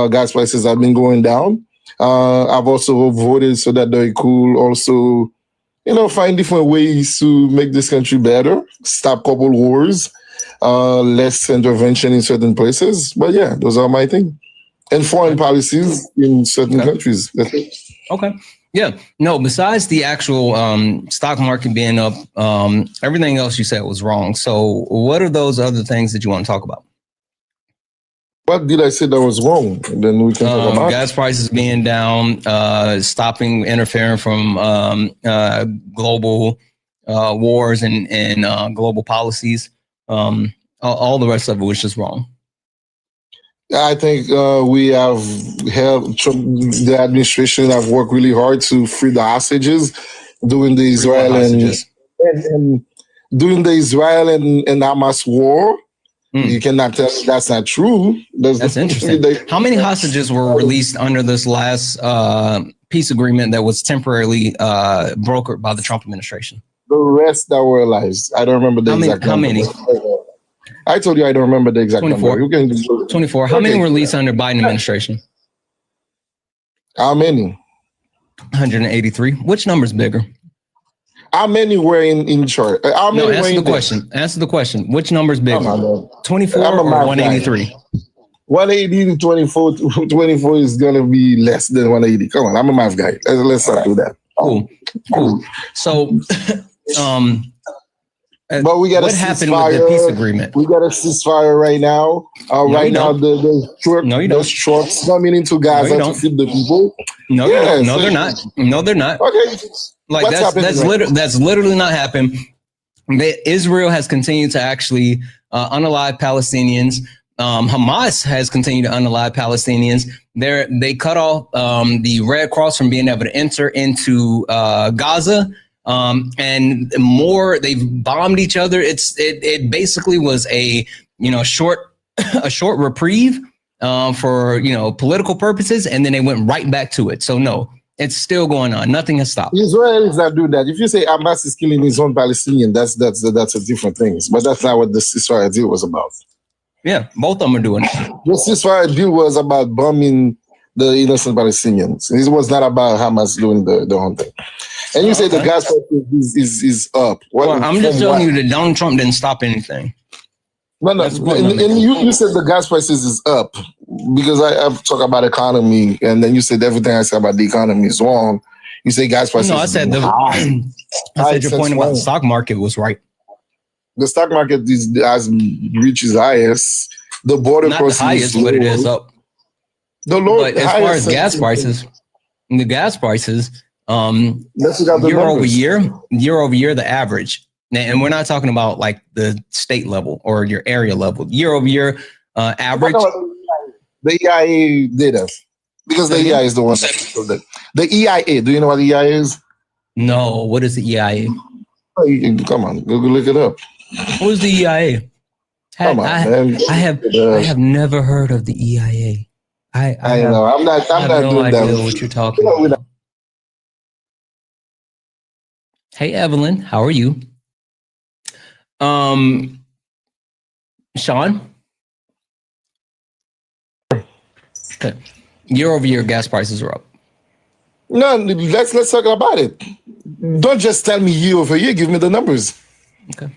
Speaker 8: Gas prices have been going down. I've also voted so that they could also, find different ways to make this country better, stop couple wars, less intervention in certain places. But yeah, those are my things. And foreign policies in certain countries. That's it.
Speaker 1: Okay. Yeah. No, besides the actual stock market being up, everything else you said was wrong. So what are those other things that you want to talk about?
Speaker 8: What did I say that was wrong? And then we can talk about
Speaker 1: gas prices being down, stopping interfering from global wars and global policies. All the rest of it was just wrong.
Speaker 8: I think we have helped the administration have worked really hard to free the hostages during the Israel and during the Israel and Hamas war. You cannot tell me that's not true.
Speaker 1: That's interesting. How many hostages were released under this last peace agreement that was temporarily brokered by the Trump administration?
Speaker 8: The rest that were alive. I don't remember the exact number.
Speaker 1: How many?
Speaker 8: I told you I don't remember the exact
Speaker 1: 24.
Speaker 8: number.
Speaker 1: 24. How many were released under Biden administration?
Speaker 8: How many?
Speaker 1: 183. Which number's bigger?
Speaker 8: How many were in charge?
Speaker 1: Answer the question. Answer the question. Which number's bigger? 24 or 183?
Speaker 8: 180 to 24. 24 is going to be less than 180. Come on, I'm a math guy. Let's not do that.
Speaker 1: Cool. So,
Speaker 8: but we got
Speaker 1: what happened with the peace agreement?
Speaker 8: We got a ceasefire right now. Now, those trucks coming into Gaza to feed the people.
Speaker 1: No, they're not. No, they're not.
Speaker 8: Okay.
Speaker 1: Like that's literally not happened. Israel has continued to actually unalive Palestinians. Hamas has continued to unalive Palestinians. They cut off the Red Cross from being able to enter into Gaza. And more, they've bombed each other. It basically was a short reprieve for political purposes, and then they went right back to it. So no, it's still going on. Nothing has stopped.
Speaker 8: Israelis that do that. If you say Hamas is killing his own Palestinian, that's a different thing. But that's not what the ceasefire deal was about.
Speaker 1: Yeah, both of them are doing it.
Speaker 8: The ceasefire deal was about bombing the innocent Palestinians. It was not about Hamas doing the whole thing. And you say the gas price is up.
Speaker 1: I'm just telling you that Donald Trump didn't stop anything.
Speaker 8: No, no. And you said the gas prices is up because I've talked about economy, and then you said everything I said about the economy is wrong. You say gas prices.
Speaker 1: No, I said I said your point about the stock market was right.
Speaker 8: The stock market has reached its highest. The border
Speaker 1: not the highest, but it is up. But as far as gas prices, the gas prices, year over year, the average, and we're not talking about like the state level or your area level. Year over year, average.
Speaker 8: The EIA data, because the EIA is the one that the EIA. Do you know what the EIA is?
Speaker 1: No, what is the EIA?
Speaker 8: Oh, come on, Google, look it up.
Speaker 1: What is the EIA?
Speaker 8: Come on, man.
Speaker 1: I have never heard of the EIA. I
Speaker 8: know. I'm not
Speaker 1: no
Speaker 8: doing
Speaker 1: idea
Speaker 8: that.
Speaker 1: What you're talking about. Hey, Evelyn, how are you? Sean? Okay. Year over year, gas prices are up.
Speaker 8: No, let's talk about it. Don't just tell me year over year. Give me the numbers.
Speaker 1: Okay.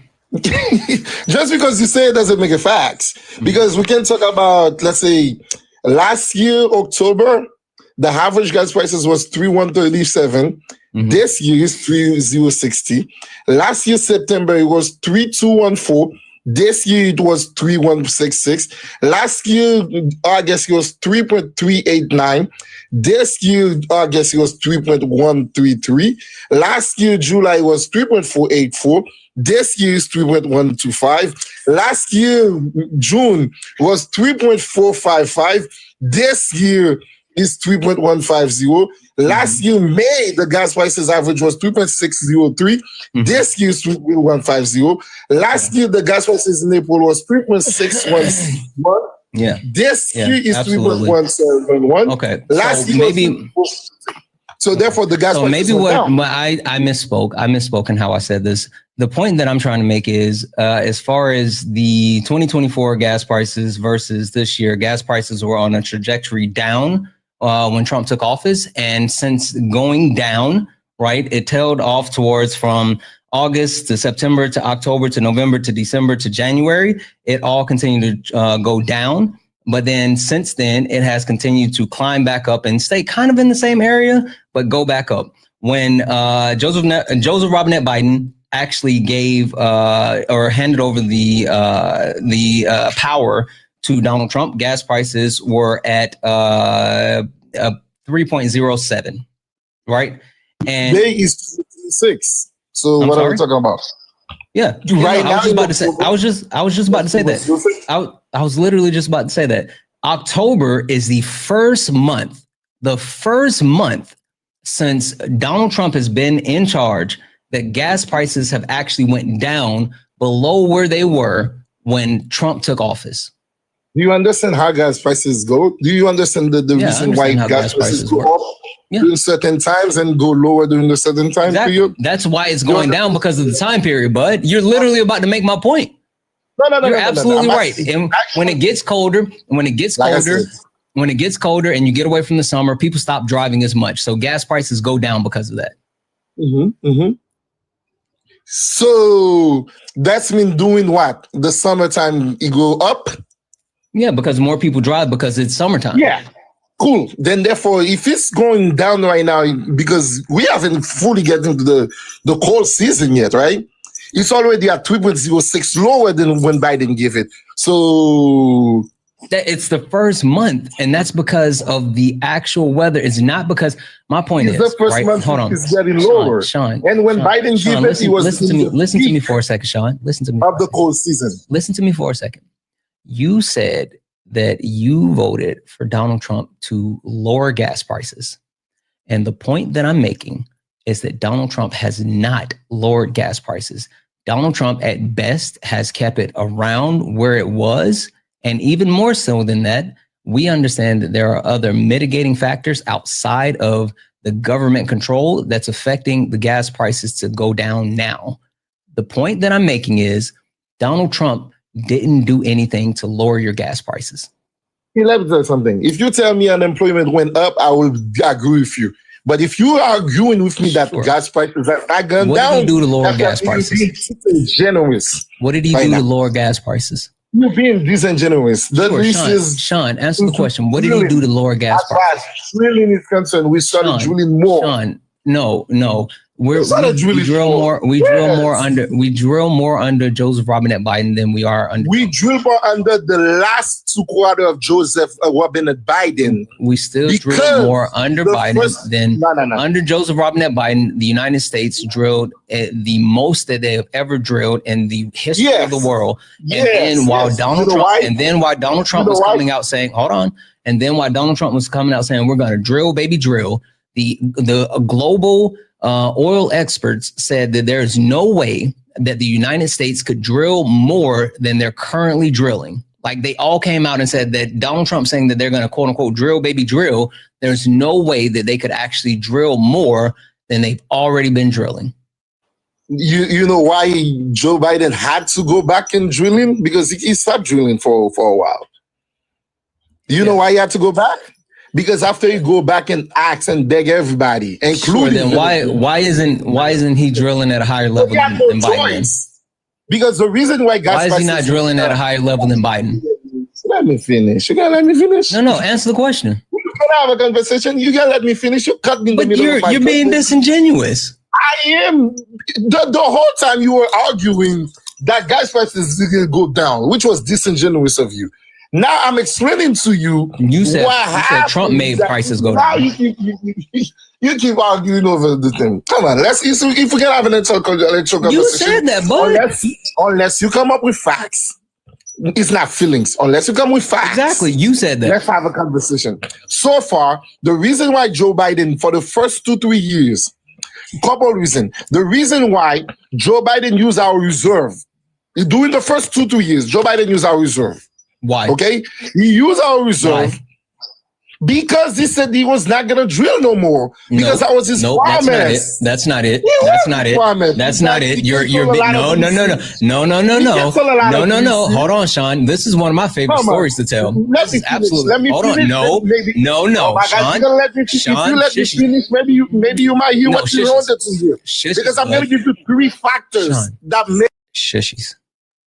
Speaker 8: Just because you say it doesn't make it facts. Because we can talk about, let's say, last year, October, the average gas prices was 3,137. This year is 3,060. Last year, September, it was 3,214. This year, it was 3,166. Last year, August, it was 3.389. This year, August, it was 3.133. Last year, July, was 3.484. This year is 3.125. Last year, June, was 3.455. This year is 3.150. Last year, May, the gas prices average was 3.603. This year is 3.150. Last year, the gas prices in April was 3.611.
Speaker 1: Yeah.
Speaker 8: This year is 3.171.
Speaker 1: Okay.
Speaker 8: Last year maybe. So therefore, the gas.
Speaker 1: So maybe what I misspoke. I misspoke in how I said this. The point that I'm trying to make is, as far as the 2024 gas prices versus this year, gas prices were on a trajectory down when Trump took office, and since going down, right, it tailed off towards from August to September to October to November to December to January. It all continued to go down. But then since then, it has continued to climb back up and stay kind of in the same area, but go back up. When Joseph Robinette Biden actually gave or handed over the power to Donald Trump, gas prices were at 3.07, right? And
Speaker 8: today is 6. So what are we talking about?
Speaker 1: Yeah,
Speaker 8: right now.
Speaker 1: I was just about to say that. I was literally just about to say that. October is the first month since Donald Trump has been in charge that gas prices have actually went down below where they were when Trump took office.
Speaker 8: Do you understand how gas prices go? Do you understand the reason why gas prices go up during certain times and go lower during the certain time
Speaker 1: exactly.
Speaker 8: period?
Speaker 1: That's why it's going down, because of the time period, bud. You're literally about to make my point.
Speaker 8: No,
Speaker 1: you're absolutely right. And when it gets colder, when it gets colder and you get away from the summer, people stop driving as much. So gas prices go down because of that.
Speaker 8: So that's mean doing what? The summertime it go up?
Speaker 1: Yeah, because more people drive because it's summertime.
Speaker 8: Yeah. Cool. Then therefore, if it's going down right now, because we haven't fully get into the cold season yet, right? It's already at 3.06 lower than when Biden gave it. So
Speaker 1: it's the first month, and that's because of the actual weather. It's not because my point is
Speaker 8: the first month is getting lower.
Speaker 1: Sean,
Speaker 8: and when Biden gave it, he was
Speaker 1: listen to me for a second, Sean. Listen to me
Speaker 8: of the cold season.
Speaker 1: Listen to me for a second. You said that you voted for Donald Trump to lower gas prices. And the point that I'm making is that Donald Trump has not lowered gas prices. Donald Trump, at best, has kept it around where it was. And even more so than that, we understand that there are other mitigating factors outside of the government control that's affecting the gas prices to go down now. The point that I'm making is Donald Trump didn't do anything to lower your gas prices.
Speaker 8: Let me tell you something. If you tell me unemployment went up, I will agree with you. But if you are arguing with me that gas prices are not going down,
Speaker 1: what did he do to lower gas prices?
Speaker 8: Generous.
Speaker 1: What did he do to lower gas prices?
Speaker 8: You're being disingenuous. The
Speaker 1: Sure,
Speaker 8: list is
Speaker 1: Sean, answer the question. What did he do to lower gas
Speaker 8: as far as
Speaker 1: prices?
Speaker 8: drilling is concerned, we started drilling more.
Speaker 1: Sean, no. We drill more under Joseph Robinette Biden than we are under.
Speaker 8: We drill more under the last 2 quarters of Joseph Robinette Biden.
Speaker 1: We still drill more under Biden than under Joseph Robinette Biden. The United States drilled the most that they have ever drilled in the history of the world. And then while Donald Trump was coming out saying, hold on, and then while Donald Trump was coming out saying we're going to drill, baby, drill, the global oil experts said that there's no way that the United States could drill more than they're currently drilling. Like they all came out and said that Donald Trump saying that they're going to quote unquote drill, baby, drill. There's no way that they could actually drill more than they've already been drilling.
Speaker 8: You know why Joe Biden had to go back in drilling? Because he stopped drilling for a while. You know why he had to go back? Because after you go back and ask and beg everybody, including
Speaker 1: then why isn't he drilling at a higher level than Biden?
Speaker 8: Because the reason why
Speaker 1: is he not drilling at a higher level than Biden?
Speaker 8: Let me finish. You gotta let me finish.
Speaker 1: No, answer the question.
Speaker 8: We're gonna have a conversation. You gotta let me finish. You cut me in the middle of my
Speaker 1: you're being disingenuous.
Speaker 8: I am. The whole time you were arguing that gas prices didn't go down, which was disingenuous of you. Now I'm explaining to you.
Speaker 1: You said Trump made prices go down.
Speaker 8: You keep arguing over the thing. Come on, if we can have an electoral conversation.
Speaker 1: You said that, boy.
Speaker 8: Unless you come up with facts, it's not feelings. Unless you come with facts.
Speaker 1: Exactly, you said that.
Speaker 8: Let's have a conversation. So far, the reason why Joe Biden for the first 2-3 years, couple reasons. The reason why Joe Biden used our reserve during the first 2-3 years, Joe Biden used our reserve.
Speaker 1: Why?
Speaker 8: Okay, he used our reserve because he said he was not gonna drill no more because that was his promise.
Speaker 1: That's not it. That's not it. You're no. Hold on, Sean. This is one of my favorite stories to tell. This is absolutely. Hold on. No. Sean.
Speaker 8: Let me finish. Maybe you might hear what you wanted to hear. Because I'm gonna give you 3 factors that make
Speaker 1: shushies.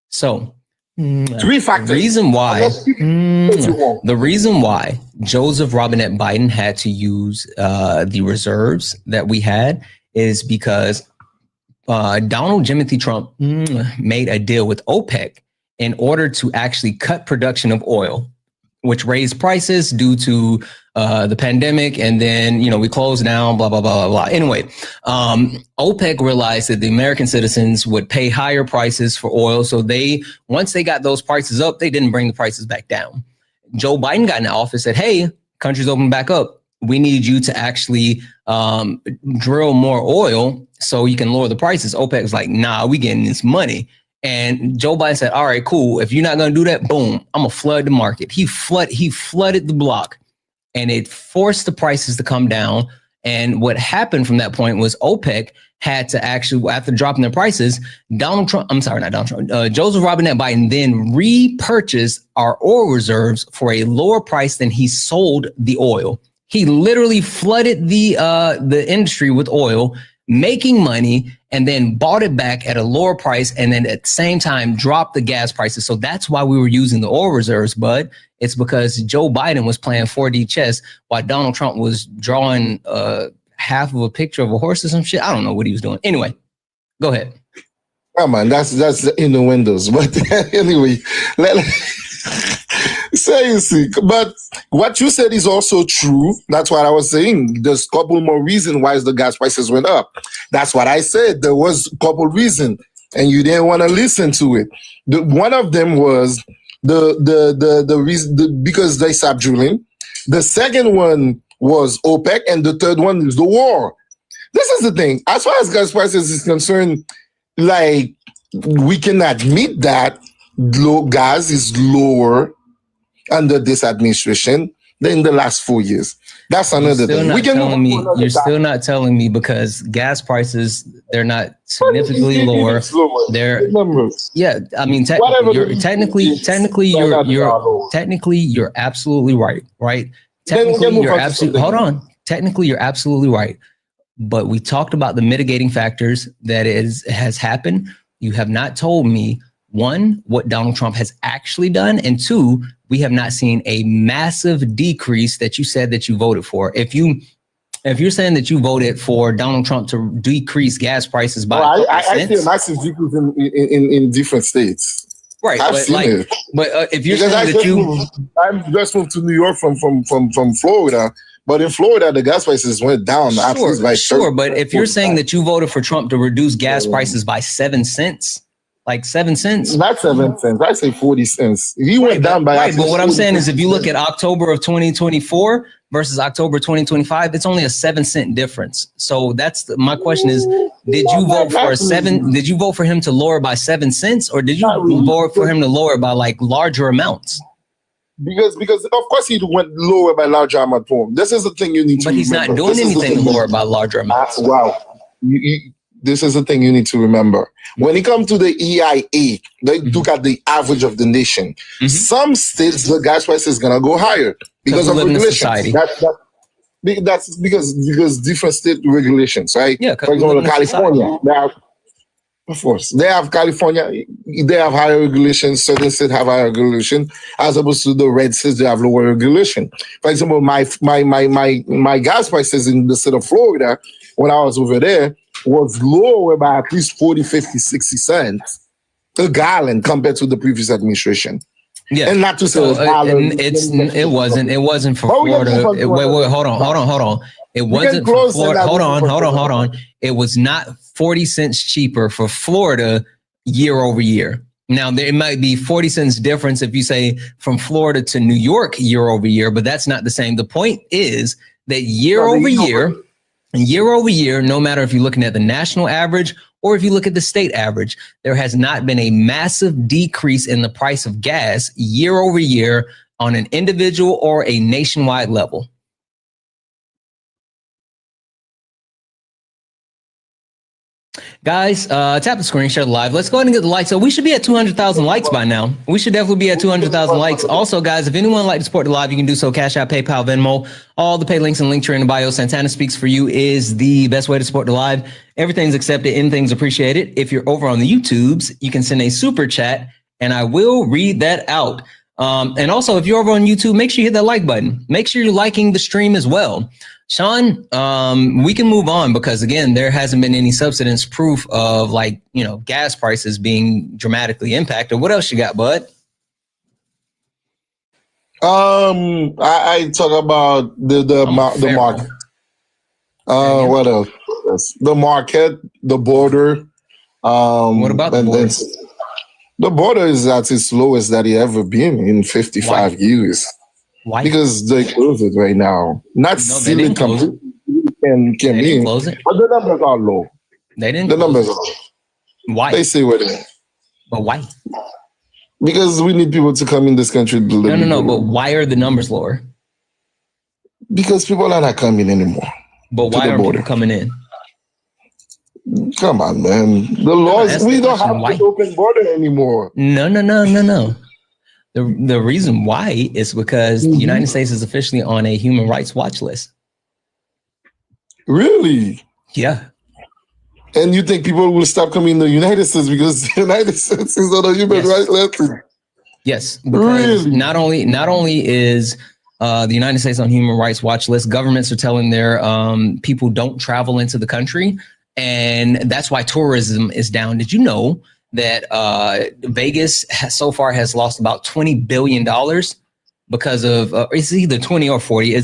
Speaker 1: So.
Speaker 8: 3 factors.
Speaker 1: The reason why Joseph Robinette Biden had to use the reserves that we had is because Donald Jimothy Trump made a deal with OPEC in order to actually cut production of oil, which raised prices due to the pandemic. And then, we closed down, blah, blah, blah, blah, blah. Anyway, OPEC realized that the American citizens would pay higher prices for oil. So once they got those prices up, they didn't bring the prices back down. Joe Biden got in the office, said, hey, country's open back up. We need you to actually drill more oil so you can lower the prices. OPEC was like, nah, we getting this money. And Joe Biden said, all right, cool. If you're not going to do that, boom, I'm going to flood the market. He flooded the block and it forced the prices to come down. And what happened from that point was OPEC had to actually, after dropping their prices, Joseph Robinette Biden then repurchased our oil reserves for a lower price than he sold the oil. He literally flooded the industry with oil, making money, and then bought it back at a lower price, and then at the same time dropped the gas prices. So that's why we were using the oil reserves, bud. It's because Joe Biden was playing 4D chess while Donald Trump was drawing half of a picture of a horse or some shit. I don't know what he was doing. Anyway, go ahead.
Speaker 8: Come on, that's in the windows. But anyway, seriously, but what you said is also true. That's what I was saying. There's a couple more reasons why the gas prices went up. That's what I said. There was a couple reasons, and you didn't want to listen to it. One of them was the reason because they stopped drilling. The second one was OPEC, and the third one is the war. This is the thing. As far as gas prices is concerned, like we can admit that gas is lower under this administration than the last 4 years. That's another thing.
Speaker 1: You're still not telling me because gas prices, they're not significantly lower. They're I mean technically you're absolutely right? Technically you're absolutely right. But we talked about the mitigating factors that has happened. You have not told me one, what Donald Trump has actually done, and two, we have not seen a massive decrease that you said that you voted for. If you're saying that you voted for Donald Trump to decrease gas prices by
Speaker 8: I see a massive decrease in different states.
Speaker 1: Right,
Speaker 8: I've seen it.
Speaker 1: But if you're
Speaker 8: Because
Speaker 1: saying
Speaker 8: I just moved to New York from Florida, but in Florida the gas prices went down.
Speaker 1: Sure, but if you're saying that you voted for Trump to reduce gas prices by 7 cents, like 7 cents,
Speaker 8: not 7 cents. I say 40 cents. He went down by.
Speaker 1: Right, but what I'm saying is, if you look at October of 2024 versus October 2025, it's only a 7 cent difference. So that's my question: is did you vote for Did you vote for him to lower by 7 cents, or did you vote for him to lower by like larger amounts?
Speaker 8: Because of course he went lower by larger amount. This is the thing you need to.
Speaker 1: But he's not doing anything lower by larger amounts.
Speaker 8: Wow. This is the thing you need to remember. When it comes to the EIA, they look at the average of the nation. Some states, the gas price is gonna go higher because of regulations. That's because different state regulations, right? Yeah. For example, California, of course, they have California. They have higher regulations. Certain states have higher regulation, as opposed to the red states. They have lower regulation. For example, my gas prices in the state of Florida when I was over there was lower by at least 40, 50, 60 cents a gallon compared to the previous administration. Yeah, and not to say
Speaker 1: it wasn't for Florida. Wait, hold on. It wasn't for Florida. Hold on. It was not 40 cents cheaper for Florida year over year. Now, there might be 40 cents difference if you say from Florida to New York year over year, but that's not the same. The point is that year over year, no matter if you're looking at the national average or if you look at the state average, there has not been a massive decrease in the price of gas year over year on an individual or a nationwide level. Guys, tap the screen, share the live. Let's go ahead and get the likes. So we should be at 200,000 likes by now. We should definitely be at 200,000 likes. Also, guys, if anyone would like to support the live, you can do so. Cash App, PayPal, Venmo, all the pay links and links are in the bio. Santana Speaks for You is the best way to support the live. Everything's accepted, anything's appreciated. If you're over on the YouTubes, you can send a super chat and I will read that out. And also, if you're over on YouTube, make sure you hit that like button. Make sure you're liking the stream as well. Sean, we can move on because, again, there hasn't been any substance proof of gas prices being dramatically impacted. What else you got, bud?
Speaker 8: I talk about the market. What else? The market, the border.
Speaker 1: What about the border?
Speaker 8: The border is at its lowest that it ever been in 55 years.
Speaker 1: Why?
Speaker 8: Because they close it right now. Not silly completely can be, but the numbers are low.
Speaker 1: They didn't.
Speaker 8: The numbers are low.
Speaker 1: Why?
Speaker 8: They say what it is.
Speaker 1: But why?
Speaker 8: Because we need people to come in this country.
Speaker 1: No. But why are the numbers lower?
Speaker 8: Because people are not coming anymore.
Speaker 1: But why are people coming in?
Speaker 8: Come on, man. The laws. We don't have an open border anymore.
Speaker 1: No. The reason why is because the United States is officially on a human rights watch list.
Speaker 8: Really?
Speaker 1: Yeah.
Speaker 8: And you think people will stop coming to the United States because the United States is on a human rights list?
Speaker 1: Yes. Because not only is the United States on human rights watch list, governments are telling their people don't travel into the country. And that's why tourism is down. Did you know that Vegas so far has lost about $20 billion because of it's either 20 or 40.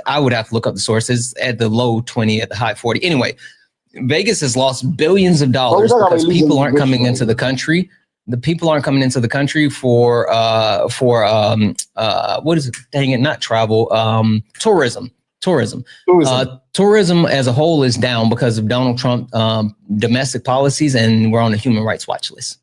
Speaker 1: I would have to look up the sources at the low 20, at the high 40. Anyway, Vegas has lost billions of dollars because people aren't coming into the country. The people aren't coming into the country for what is it? Dang it, not travel, tourism. Tourism as a whole is down because of Donald Trump domestic policies, and we're on a human rights watch list.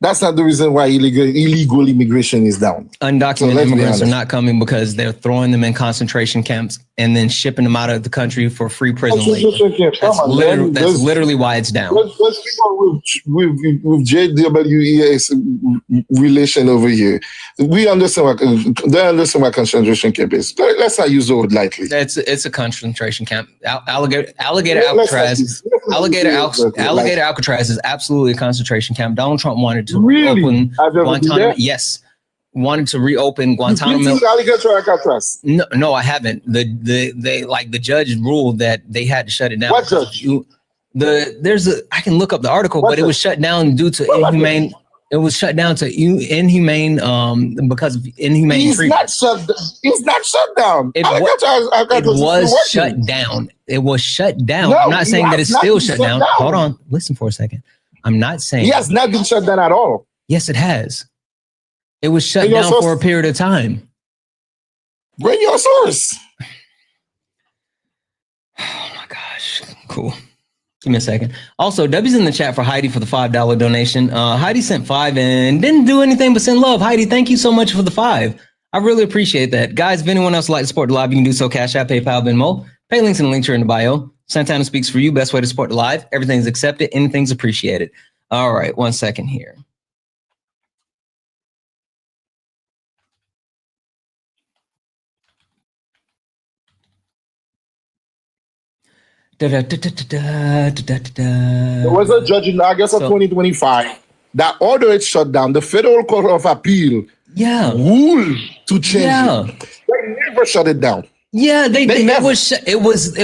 Speaker 8: That's not the reason why illegal immigration is down.
Speaker 1: Undocumented immigrants are not coming because they're throwing them in concentration camps and then shipping them out of the country for free prison labor. That's literally why it's down.
Speaker 8: Let's people with JWES relation over here. We understand they understand what concentration camp is. Let's not use the word lightly.
Speaker 1: It's a concentration camp. Alligator Alcatraz. Alligator Alcatraz is absolutely a concentration camp. Donald Trump wanted to reopen Guantanamo. Yes, wanted to reopen Guantanamo.
Speaker 8: Alligator Alcatraz?
Speaker 1: No, I haven't. The judge ruled that they had to shut it down.
Speaker 8: What judge?
Speaker 1: I can look up the article, but it was shut down due to inhumane. It was shut down to inhumane because of inhumane treatment.
Speaker 8: It's not shut down.
Speaker 1: It was shut down. It was shut down. No, I'm not saying that it's still shut down. Hold on. Listen for a second. I'm not saying.
Speaker 8: He has not been shut down at all.
Speaker 1: Yes, it has. It was shut down for a period of time.
Speaker 8: Bring your source.
Speaker 1: Oh my gosh. Cool. Give me a second. Also, W's in the chat for Heidi for the $5 donation. Heidi sent $5 and didn't do anything but send love. Heidi, thank you so much for the $5. I really appreciate that. Guys, if anyone else would like to support the live, you can do so. Cash App, PayPal, Venmo. Pay links in the link here in the bio. Santana speaks for you. Best way to support the live. Everything's accepted. Anything's appreciated. All right. 1 second here.
Speaker 8: There was a judge in August of 2025 that ordered it shut down. The Federal Court of Appeal ruled to change it. They never shut it down.
Speaker 1: Yeah, they never. It was.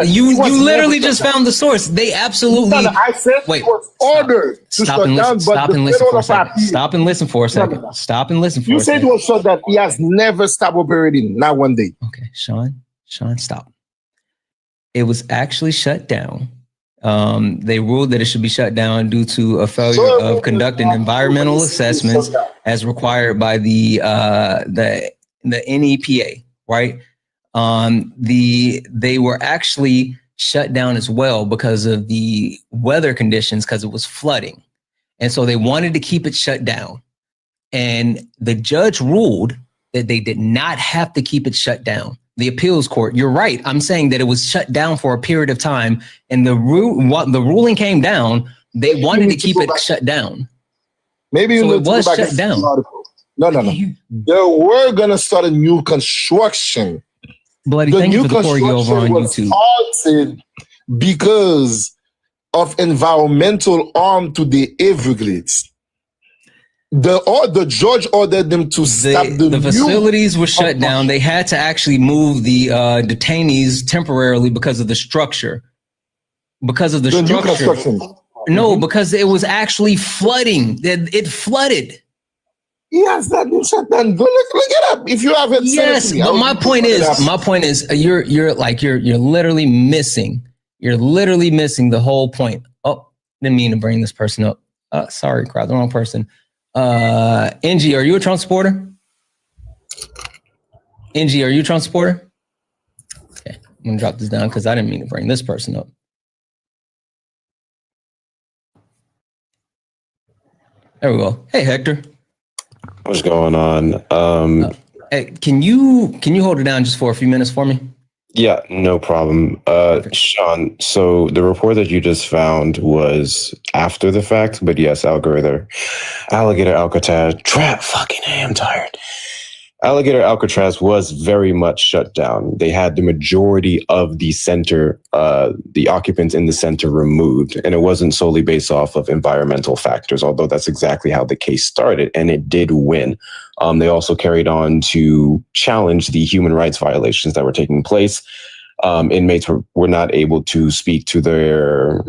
Speaker 1: You literally just found the source. They absolutely.
Speaker 8: I said it was ordered to shut down, but the Federal of Appeal.
Speaker 1: Stop and listen for a second. Stop and listen for a second.
Speaker 8: You said it was shut down. He has never stopped operating. Not one day.
Speaker 1: Okay, Sean, stop. It was actually shut down. They ruled that it should be shut down due to a failure of conducting environmental assessments as required by the NEPA, right? They were actually shut down as well because of the weather conditions, because it was flooding. And so they wanted to keep it shut down. And the judge ruled that they did not have to keep it shut down. The appeals court, you're right. I'm saying that it was shut down for a period of time, and the ruling came down. They wanted to keep it shut down.
Speaker 8: Maybe
Speaker 1: so it was shut down.
Speaker 8: No. They were gonna start a new construction.
Speaker 1: Bloody, thank you for the Corey over on YouTube.
Speaker 8: Halted because of environmental harm to the Everglades. The judge ordered them to stop
Speaker 1: the facilities were shut down. They had to actually move the detainees temporarily because of the structure. Because of the structure. No, because it was actually flooding. It flooded.
Speaker 8: Yes, that been shut down. Go look it up if you haven't.
Speaker 1: Yes, but my point is, you're literally missing. You're literally missing the whole point. Oh, didn't mean to bring this person up. Sorry, crowd, the wrong person. NG, are you a Trump supporter? NG, are you a Trump supporter? Okay, I'm gonna drop this down because I didn't mean to bring this person up. There we go. Hey, Hector.
Speaker 9: What's going on?
Speaker 1: Hey, can you hold it down just for a few minutes for me?
Speaker 9: Yeah, no problem. Sean, so the report that you just found was after the fact, but yes, Alligator Alcatraz, I'm tired. Alligator Alcatraz was very much shut down. They had the majority of the center, the occupants in the center removed, and it wasn't solely based off of environmental factors, although that's exactly how the case started, and it did win. They also carried on to challenge the human rights violations that were taking place. Inmates were not able to speak to their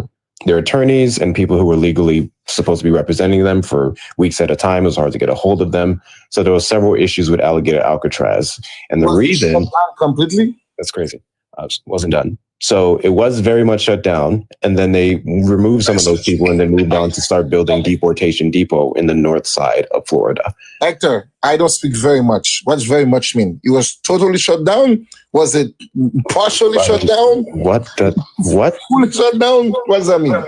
Speaker 9: attorneys and people who were legally supposed to be representing them for weeks at a time. It was hard to get a hold of them. So there were several issues with Alligator Alcatraz. And the reason...
Speaker 8: completely?
Speaker 9: That's crazy. Wasn't done. So it was very much shut down. And then they removed some of those people and then moved on to start building Deportation Depot in the north side of Florida.
Speaker 8: Hector, I don't speak very much. What's very much mean? It was totally shut down? Was it partially shut down?
Speaker 9: What?
Speaker 8: Fully shut down? What does that mean?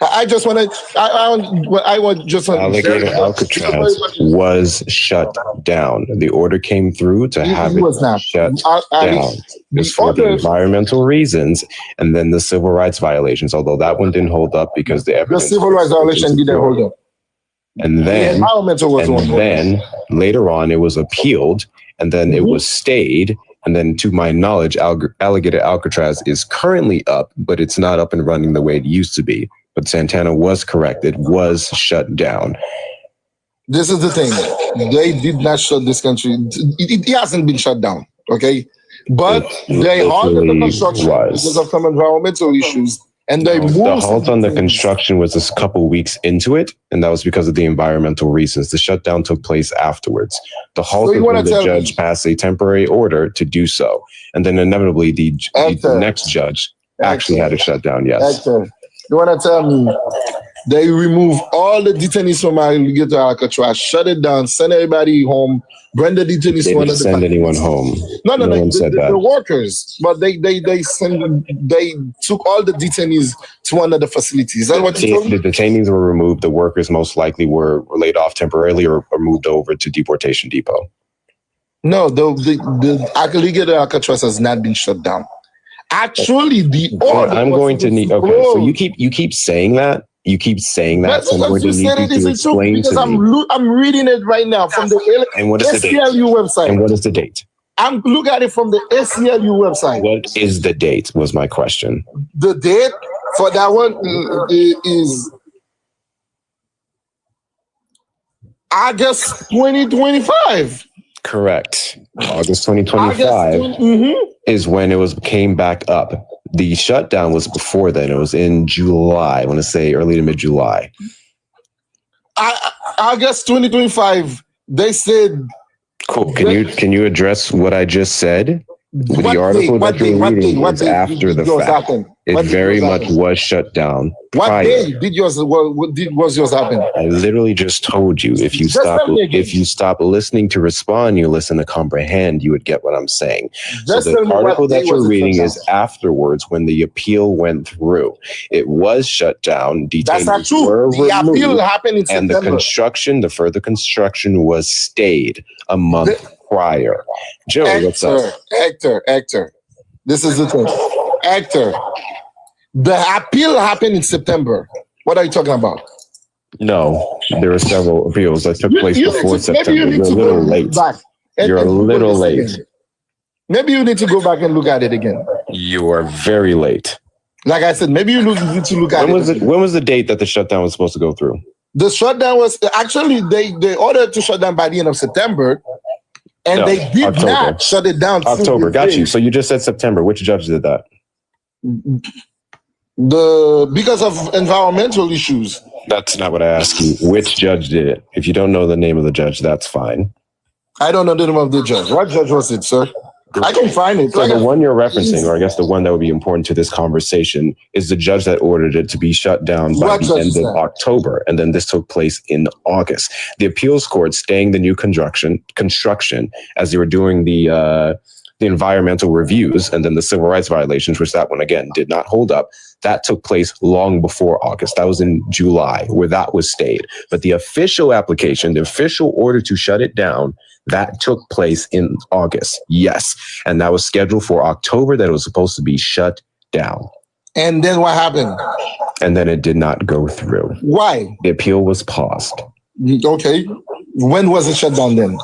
Speaker 8: I just want to. I want just.
Speaker 9: Alligator Alcatraz was shut down. The order came through to have it shut down. It's for the environmental reasons, and then the civil rights violations. Although that one didn't hold up because the
Speaker 8: civil rights violation didn't hold up.
Speaker 9: And then, later on, it was appealed, and then it was stayed. And then, to my knowledge, Alligator Alcatraz is currently up, but it's not up and running the way it used to be. But Santana was corrected, was shut down.
Speaker 8: This is the thing. They did not shut this country. It hasn't been shut down, okay? But they halted the construction because of some environmental issues. And they moved.
Speaker 9: The halt on the construction was a couple weeks into it, and that was because of the environmental reasons. The shutdown took place afterwards. The halt was when the judge passed a temporary order to do so. And then inevitably, the next judge actually had it shut down, yes.
Speaker 8: You want to tell me they remove all the detainees from Alligator Alcatraz, shut it down, send everybody home, bring the detainees
Speaker 9: to another. Send anyone home.
Speaker 8: No. The workers, but they took all the detainees to another facility. Is that what you told me?
Speaker 9: The detainees were removed. The workers most likely were laid off temporarily or moved over to deportation depot.
Speaker 8: No, the Alligator Alcatraz has not been shut down. Actually,
Speaker 9: I'm going to need. Okay, so you keep saying that. You keep saying that. So I'm going to need you to explain to me.
Speaker 8: I'm reading it right now from the ACLU website.
Speaker 9: And what is the date?
Speaker 8: I'm looking at it from the ACLU website.
Speaker 9: What is the date? Was my question.
Speaker 8: The date for that one is August 2025.
Speaker 9: Correct. August 2025 is when it came back up. The shutdown was before then. It was in July. I want to say early to mid-July.
Speaker 8: August 2025. They said.
Speaker 9: Cool. Can you address what I just said? The article that you're reading is after the fact. It very much was shut down.
Speaker 8: What day did yours happen?
Speaker 9: I literally just told you. If you stop listening to respond, you listen to comprehend, you would get what I'm saying. So the article that you're reading is afterwards when the appeal went through. It was shut down.
Speaker 8: That's not true. The appeal happened in September.
Speaker 9: And the further construction was stayed a month prior. Joe, what's up?
Speaker 8: Hector. This is the thing. Hector. The appeal happened in September. What are you talking about?
Speaker 9: No, there were several appeals that took place before September. You're a little late. You're a little late.
Speaker 8: Maybe you need to go back and look at it again.
Speaker 9: You are very late.
Speaker 8: Like I said, maybe you need to look at it.
Speaker 9: When was the date that the shutdown was supposed to go through?
Speaker 8: The shutdown was actually they ordered to shut down by the end of September. And they did not shut it down.
Speaker 9: October, got you. So you just said September. Which judge did that?
Speaker 8: Because of environmental issues.
Speaker 9: That's not what I asked you. Which judge did it? If you don't know the name of the judge, that's fine.
Speaker 8: I don't know the name of the judge. What judge was it, sir? I can find it.
Speaker 9: So the one you're referencing, or I guess the one that would be important to this conversation, is the judge that ordered it to be shut down by the end of October. And then this took place in August. The appeals court staying the new construction as they were doing the environmental reviews and then the civil rights violations, which that one, again, did not hold up. That took place long before August. That was in July where that was stayed. But the official application, the official order to shut it down, that took place in August. Yes. And that was scheduled for October that it was supposed to be shut down.
Speaker 8: And then what happened?
Speaker 9: And then it did not go through.
Speaker 8: Why?
Speaker 9: The appeal was paused.
Speaker 8: Okay. When was it shut down then?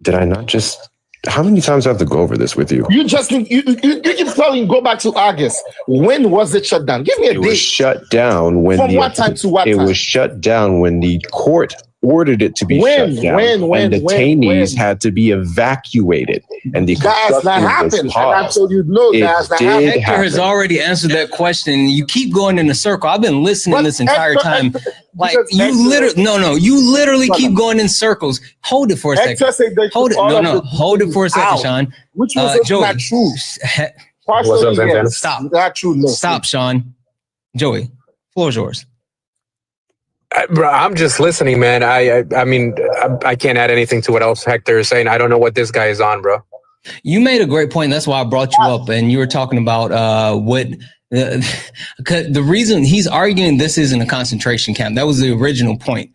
Speaker 9: Did I not just... How many times do I have to go over this with you?
Speaker 8: You just think you keep telling go back to August. When was it shut down? Give me a date.
Speaker 9: It was shut down when
Speaker 8: from what time to what time?
Speaker 9: It was shut down when the court ordered it to be shut down. And detainees had to be evacuated. And the
Speaker 8: that's not happened. I told you no, that's not happened.
Speaker 1: Hector has already answered that question. You keep going in a circle. I've been listening this entire time. Like you literally keep going in circles. Hold it for a second. Hold it. Hold it for a second, Sean.
Speaker 8: Which was not true.
Speaker 6: What's up, Santana?
Speaker 1: Stop.
Speaker 8: Not true. No.
Speaker 1: Stop, Sean. Joey, floor is yours.
Speaker 10: Bro, I'm just listening, man. I mean, I can't add anything to what else Hector is saying. I don't know what this guy is on, bro.
Speaker 1: You made a great point. That's why I brought you up. And you were talking about what The reason he's arguing this isn't a concentration camp, that was the original point.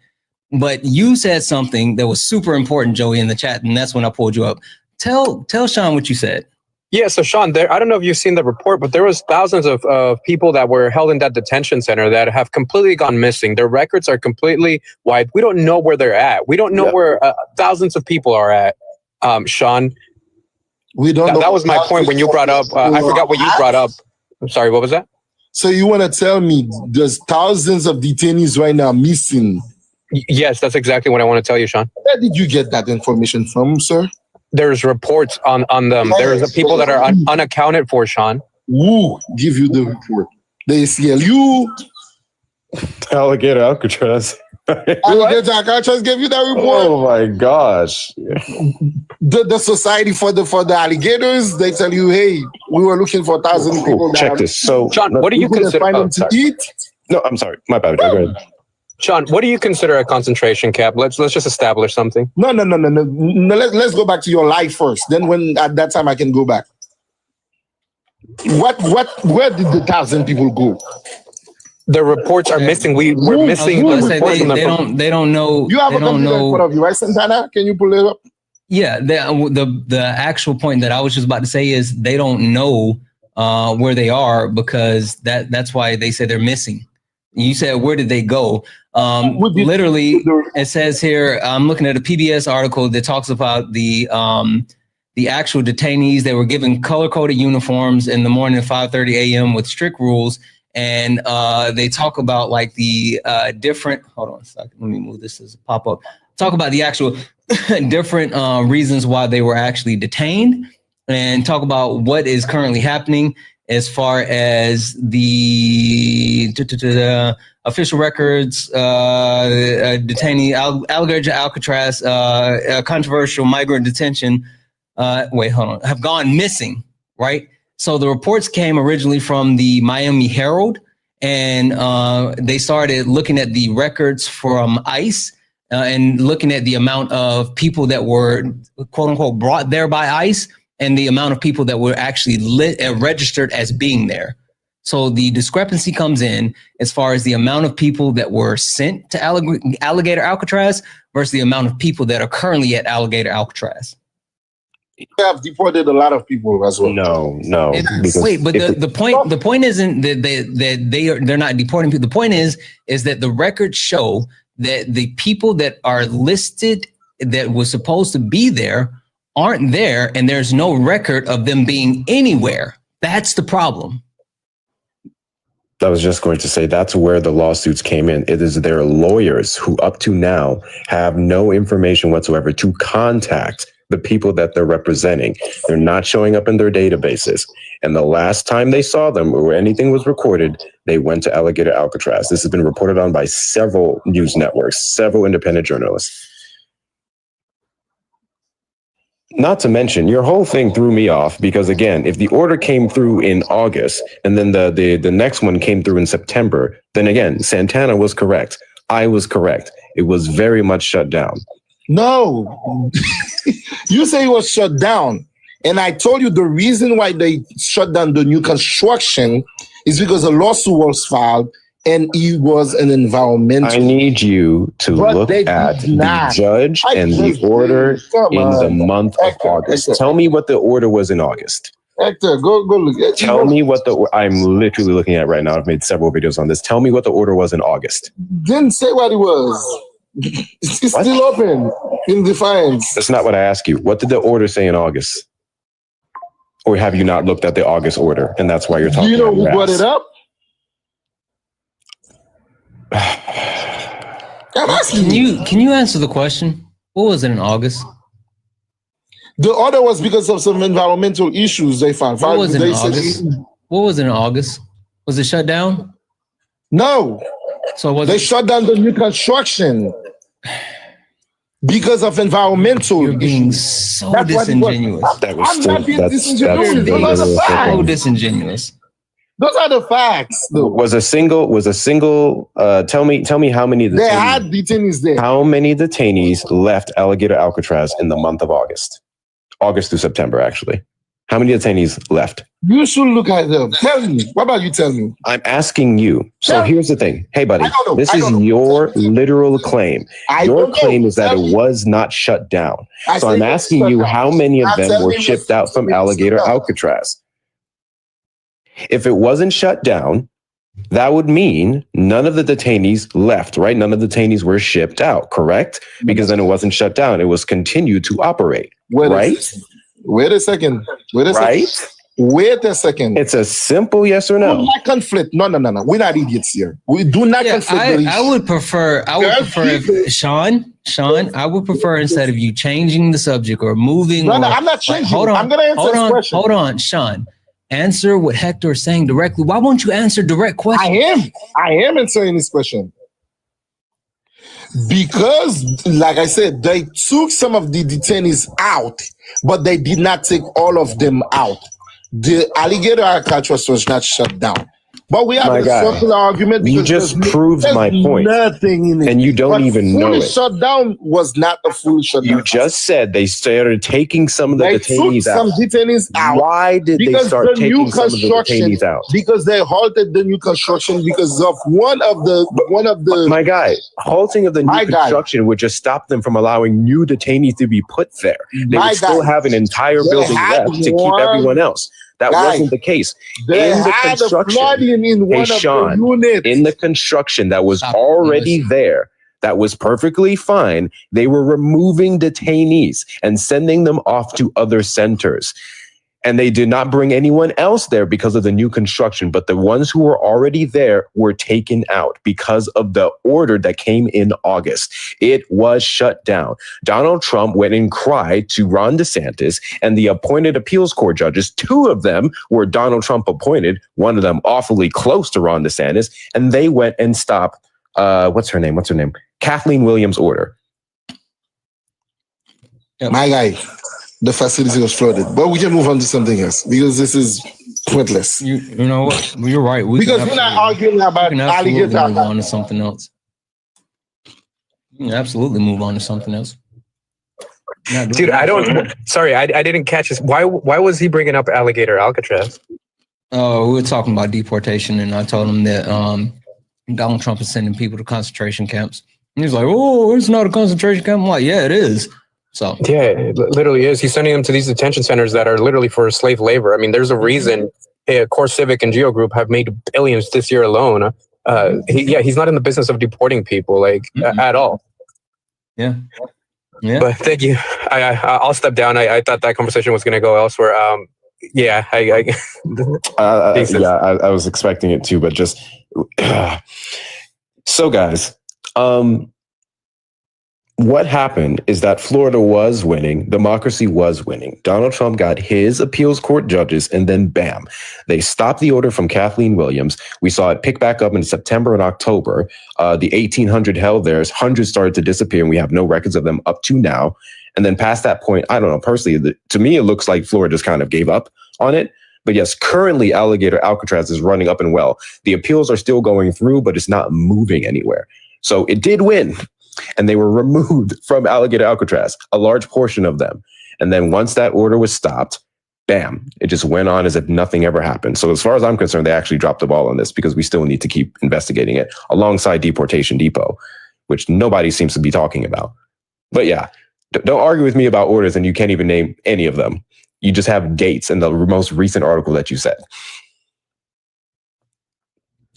Speaker 1: But you said something that was super important, Joey, in the chat, and that's when I pulled you up. Tell Sean what you said.
Speaker 10: Yeah, so Sean, I don't know if you've seen the report, but there was thousands of people that were held in that detention center that have completely gone missing. Their records are completely wiped. We don't know where they're at. We don't know where thousands of people are at, Sean.
Speaker 8: We don't know.
Speaker 10: That was my point when you brought up, I forgot what you brought up. I'm sorry, what was that?
Speaker 8: So you want to tell me there's thousands of detainees right now missing?
Speaker 10: Yes, that's exactly what I want to tell you, Sean.
Speaker 8: Where did you get that information from, sir?
Speaker 10: There's reports on them. There's people that are unaccounted for, Sean.
Speaker 8: Who give you the report? The ACLU?
Speaker 9: Alligator Alcatraz.
Speaker 8: Alligator Alcatraz gave you that report?
Speaker 9: Oh my gosh.
Speaker 8: The society for the alligators, they tell you, hey, we were looking for 1,000 people.
Speaker 9: Check this. So,
Speaker 10: Sean, what do you consider?
Speaker 8: Find them to eat?
Speaker 9: No, I'm sorry. My bad. Go ahead.
Speaker 10: Sean, what do you consider a concentration camp? Let's just establish something.
Speaker 8: No. Let's go back to your life first. Then when at that time I can go back. Where did the 1,000 people go?
Speaker 10: The reports are missing. We're missing the reports.
Speaker 1: They don't know.
Speaker 8: You have a computer in front of you, right, Santana? Can you pull it up?
Speaker 1: Yeah, the actual point that I was just about to say is they don't know where they are because that's why they say they're missing. You said, where did they go? Literally, it says here, I'm looking at a PBS article that talks about the actual detainees. They were given color-coded uniforms in the morning at 5:30 a.m. with strict rules. And they talk about like the different, hold on a second, let me move this as a pop-up. Talk about the actual different reasons why they were actually detained and talk about what is currently happening as far as the official records, detainee, Alligator Alcatraz, controversial migrant detention, have gone missing, right? So the reports came originally from the Miami Herald, and they started looking at the records from ICE and looking at the amount of people that were, quote unquote, brought there by ICE and the amount of people that were actually registered as being there. So the discrepancy comes in as far as the amount of people that were sent to Alligator Alcatraz versus the amount of people that are currently at Alligator Alcatraz.
Speaker 8: We have deported a lot of people as well.
Speaker 9: No.
Speaker 1: Wait, but the point isn't that they're not deporting people. The point is that the records show that the people that are listed that was supposed to be there aren't there, and there's no record of them being anywhere. That's the problem.
Speaker 9: I was just going to say that's where the lawsuits came in. It is their lawyers who up to now have no information whatsoever to contact the people that they're representing. They're not showing up in their databases. And the last time they saw them or anything was recorded, they went to Alligator Alcatraz. This has been reported on by several news networks, several independent journalists. Not to mention, your whole thing threw me off because, again, if the order came through in August and then the next one came through in September, then again, Santana was correct. I was correct. It was very much shut down.
Speaker 8: No, you say it was shut down. And I told you the reason why they shut down the new construction is because a lawsuit was filed and it was an environmental.
Speaker 9: I need you to look at the judge and the order in the month of August. Tell me what the order was in August.
Speaker 8: Hector, go look at it.
Speaker 9: Tell me what I'm literally looking at right now. I've made several videos on this. Tell me what the order was in August.
Speaker 8: Didn't say what it was. It's still open in defiance.
Speaker 9: That's not what I asked you. What did the order say in August? Or have you not looked at the August order? And that's why you're talking.
Speaker 8: Do you know who brought it up?
Speaker 1: Can you answer the question? What was it in August?
Speaker 8: The order was because of some environmental issues they found.
Speaker 1: What was it in August? What was it in August? Was it shut down?
Speaker 8: No.
Speaker 1: So
Speaker 8: they shut down the new construction because of environmental.
Speaker 1: You're being so disingenuous.
Speaker 8: I'm not being disingenuous. Those are the facts.
Speaker 1: So disingenuous.
Speaker 8: Those are the facts. Though.
Speaker 9: Was a single. Tell me how many.
Speaker 8: They had detainees there.
Speaker 9: How many detainees left Alligator Alcatraz in the month of August? August through September, actually. How many detainees left?
Speaker 8: You should look at them. Tell me. What about you tell me?
Speaker 9: I'm asking you. So here's the thing. Hey, buddy, this is
Speaker 8: know.
Speaker 9: your literal claim. Your claim is that it was not shut down. So I'm asking you how many of them were shipped out from Alligator Alcatraz? If it wasn't shut down, that would mean none of the detainees left, right? None of the detainees were shipped out, correct? Because then it wasn't shut down. It was continued to operate, right?
Speaker 8: Wait a second. Wait a second.
Speaker 9: It's a simple yes or no.
Speaker 8: Do not conflict. No. We're not idiots here. We do not conflict.
Speaker 1: I would prefer if Sean, I would prefer instead of you changing the subject or moving.
Speaker 8: No, I'm not changing.
Speaker 1: Hold on.
Speaker 8: I'm going to answer this question.
Speaker 1: Hold on, Sean. Answer what Hector is saying directly. Why won't you answer direct questions?
Speaker 8: I am answering this question. Because, like I said, they took some of the detainees out, but they did not take all of them out. The Alligator Alcatraz was not shut down. But we have a circular argument because
Speaker 9: you just proved my point.
Speaker 8: Nothing in it.
Speaker 9: And you don't even know it.
Speaker 8: Shut down was not a full shutdown.
Speaker 9: You just said they started taking some of the detainees out.
Speaker 8: Some detainees out.
Speaker 9: Why did they start taking some of the detainees out?
Speaker 8: Because they halted the new construction because of one of the
Speaker 9: my guy, halting of the new construction would just stop them from allowing new detainees to be put there. They would still have an entire building left to keep everyone else. That wasn't the case.
Speaker 8: They had a flooding in one of the units.
Speaker 9: In the construction that was already there, that was perfectly fine. They were removing detainees and sending them off to other centers. And they did not bring anyone else there because of the new construction. But the ones who were already there were taken out because of the order that came in August. It was shut down. Donald Trump went and cried to Ron DeSantis and the appointed appeals court judges. Two of them were Donald Trump appointed, one of them awfully close to Ron DeSantis. And they went and stopped, what's her name? Kathleen Williams' order.
Speaker 8: My guy. The facility was flooded, but we can move on to something else because this is pointless.
Speaker 1: You know what? You're right.
Speaker 8: Because we're not arguing about Alligator.
Speaker 1: Move on to something else. You can absolutely move on to something else.
Speaker 10: Dude, I don't. Sorry, I didn't catch this. Why was he bringing up Alligator Alcatraz?
Speaker 1: Oh, we were talking about deportation, and I told him that Donald Trump is sending people to concentration camps. And he's like, "Oh, it's not a concentration camp." I'm like, "Yeah, it is." So
Speaker 10: yeah, it literally is. He's sending them to these detention centers that are literally for slave labor. I mean, there's a reason Core Civic and Geo Group have made billions this year alone. He's not in the business of deporting people at all.
Speaker 1: Yeah.
Speaker 10: But thank you. I'll step down. I thought that conversation was going to go elsewhere. I
Speaker 9: was expecting it too, but just so guys, what happened is that Florida was winning. Democracy was winning. Donald Trump got his appeals court judges, and then bam, they stopped the order from Kathleen Williams. We saw it pick back up in September and October. The 1,800 held theirs. Hundreds started to disappear, and we have no records of them up to now. And then past that point, I don't know, personally, to me, it looks like Florida just kind of gave up on it. But yes, currently Alligator Alcatraz is running up and well. The appeals are still going through, but it's not moving anywhere. So it did win. And they were removed from Alligator Alcatraz, a large portion of them. And then once that order was stopped, bam, it just went on as if nothing ever happened. So as far as I'm concerned, they actually dropped the ball on this because we still need to keep investigating it alongside Deportation Depot, which nobody seems to be talking about. But yeah, don't argue with me about orders and you can't even name any of them. You just have dates in the most recent article that you said.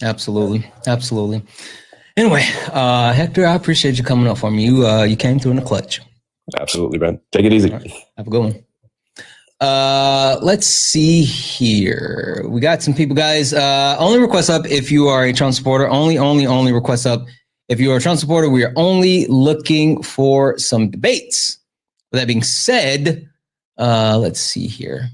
Speaker 1: Absolutely. Anyway, Hector, I appreciate you coming up for me. You came through in the clutch.
Speaker 9: Absolutely, man. Take it easy.
Speaker 1: Right. Have a good one. Let's see here. We got some people, guys. Only request up if you are a Trump supporter. Only request up if you are a Trump supporter. We are only looking for some debates. With that being said, let's see here.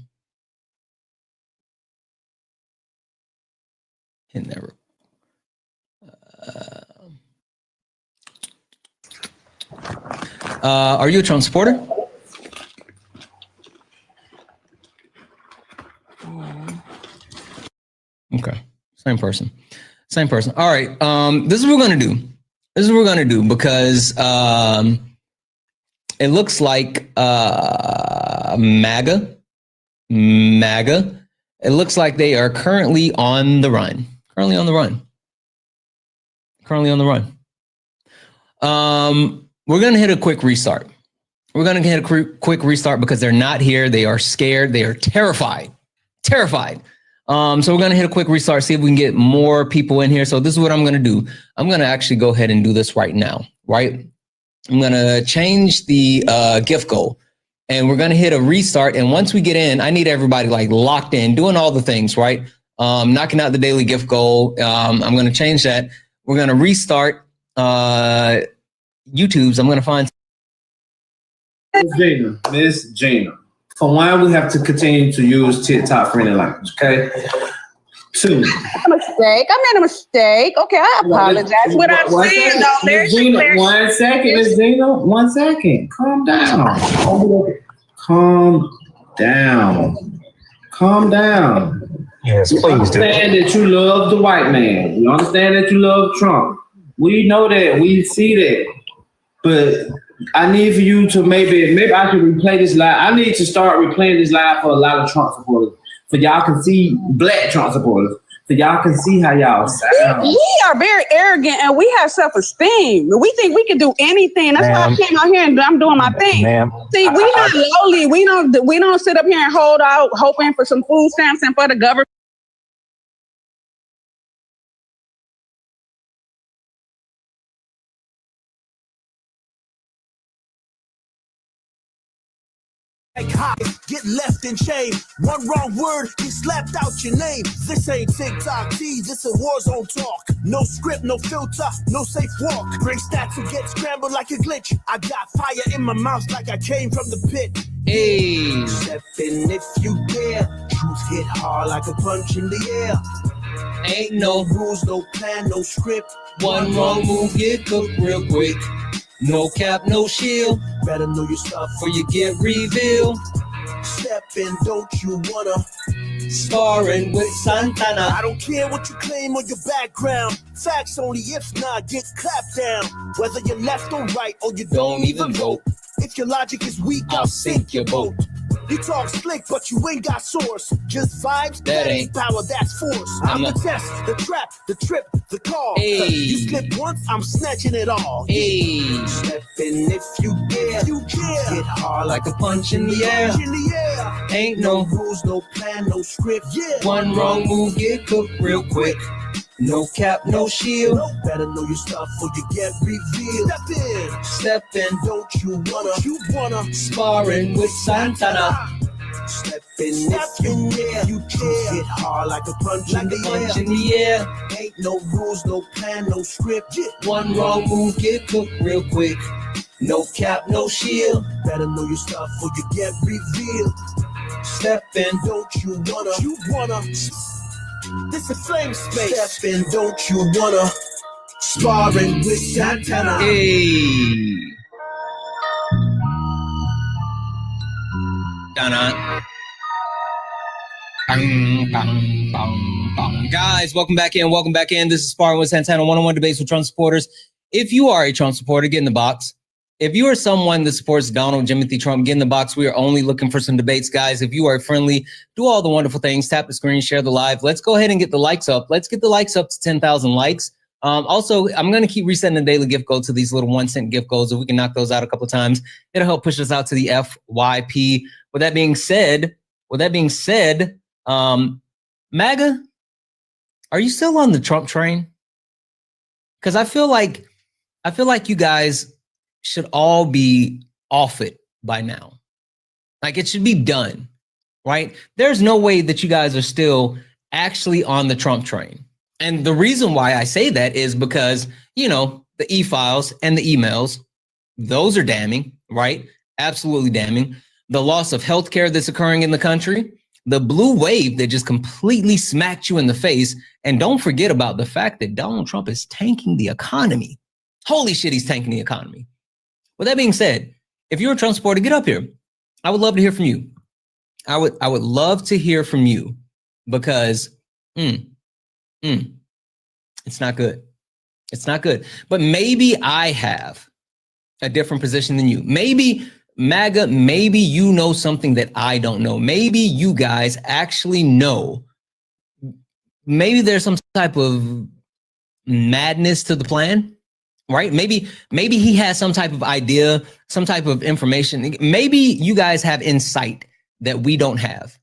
Speaker 1: Are you a Trump supporter? Okay, same person. All right, this is what we're gonna do. Because it looks like MAGA MAGA. It looks like they are currently on the run. Currently on the run. We're going to hit a quick restart. We're going to hit a quick restart because they're not here. They are scared. They are terrified. Terrified. So we're going to hit a quick restart, see if we can get more people in here. So this is what I'm going to do. I'm going to actually go ahead and do this right now, right? I'm going to change the gift goal and we're going to hit a restart. And once we get in, I need everybody like locked in, doing all the things, right? Knocking out the daily gift goal. I'm going to change that. We're going to restart YouTube's. I'm going to find
Speaker 11: Miss Gina. For one, we have to continue to use TikTok friendly language, okay? 2.
Speaker 12: I made a mistake. Okay, I apologize. What I'm saying, though, there's
Speaker 11: Gina, 1 second, Miss Gina. 1 second. Calm down. Calm down.
Speaker 13: Yes, please do.
Speaker 11: We understand that you love the white man. We understand that you love Trump. We know that. We see that. But I need for you to maybe I should replay this live. I need to start replaying this live for a lot of Trump supporters. For y'all can see black Trump supporters. So y'all can see how y'all sound.
Speaker 12: We are very arrogant and we have self-esteem. We think we can do anything. That's why I came out here and I'm doing my thing. See, we not lowly. We don't sit up here and hold out hoping for some food stamps and for the government.
Speaker 2: Get left in shame. One wrong word, he slapped out your name. This ain't TikTok T, this a war zone talk. No script, no filter, no safe walk. Bring stats and get scrambled like a glitch. I got fire in my mouth like I came from the pit.
Speaker 1: Hey.
Speaker 2: Step in if you dare. Truth hit hard like a punch in the air.
Speaker 1: Ain't no
Speaker 2: rules, no plan, no script.
Speaker 1: One wrong move, get cooked real quick. No cap, no shield.
Speaker 2: Better know your stuff
Speaker 1: or you get revealed.
Speaker 2: Step in, don't you wanna?
Speaker 1: Sparring with Santana.
Speaker 2: I don't care what you claim or your background. Facts only, if not, get clapped down. Whether you're left or right or you don't even vote. If your logic is weak, I'll sink your boat. You talk slick, but you ain't got source. Just vibes, that ain't power, that's force. I'm the test, the trap, the trip, the call.
Speaker 1: Hey.
Speaker 2: You slip once, I'm snatching it all.
Speaker 1: Hey.
Speaker 2: Step in if you dare. You care. Hit hard
Speaker 1: like a punch in the air.
Speaker 2: In the air.
Speaker 1: Ain't no
Speaker 2: rules, no plan, no script. Yeah.
Speaker 1: One wrong move, get cooked real quick. No cap, no shield.
Speaker 2: Better know your stuff or you get revealed.
Speaker 1: Step in,
Speaker 2: don't you wanna?
Speaker 1: Sparring with Santana.
Speaker 2: Step in if you dare. You care. Hit hard like a punch in the air. Ain't no rules, no plan, no script. Yeah.
Speaker 1: One wrong move, get cooked real quick. No cap, no shield.
Speaker 2: Better know your stuff or you get revealed.
Speaker 1: Step in,
Speaker 2: don't you wanna? This is flame space. Step in, don't you wanna? Sparring with Santana.
Speaker 1: Hey. Donna. Bang, bang, bang, bang. Guys, welcome back in. Welcome back in. This is Sparring with Santana, one-on-one debates with Trump supporters. If you are a Trump supporter, get in the box. If you are someone that supports Donald Timothy Trump, get in the box. We are only looking for some debates, guys. If you are friendly, do all the wonderful things. Tap the screen, share the live. Let's go ahead and get the likes up. Let's get the likes up to 10,000 likes. Also, I'm going to keep resetting the daily gift goal to these little 1-cent gift goals. If we can knock those out a couple of times, it'll help push us out to the FYP. With that being said, MAGA, are you still on the Trump train? Because I feel like you guys should all be off it by now. Like it should be done, right? There's no way that you guys are still actually on the Trump train. And the reason why I say that is because, you know, the e-files and the emails, those are damning, right? Absolutely damning. The loss of healthcare that's occurring in the country, the blue wave that just completely smacked you in the face. And don't forget about the fact that Donald Trump is tanking the economy. Holy shit, he's tanking the economy. With that being said, if you're a Trump supporter, get up here. I would love to hear from you. I would love to hear from you because it's not good. It's not good. But maybe I have a different position than you. Maybe MAGA, maybe you know something that I don't know. Maybe you guys actually know. Maybe there's some type of madness to the plan, right? Maybe he has some type of idea, some type of information. Maybe you guys have insight that we don't have.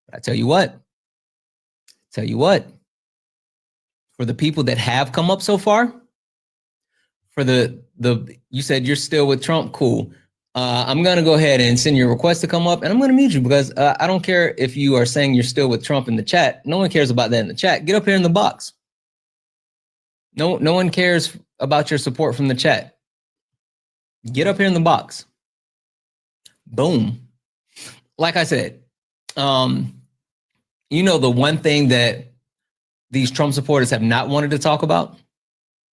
Speaker 1: But I tell you what, for the people that have come up so far, for the you said you're still with Trump, cool. I'm going to go ahead and send your request to come up, and I'm going to mute you because I don't care if you are saying you're still with Trump in the chat. No one cares about that in the chat. Get up here in the box. No one cares about your support from the chat. Get up here in the box. Boom. Like I said, you know, the one thing that these Trump supporters have not wanted to talk about.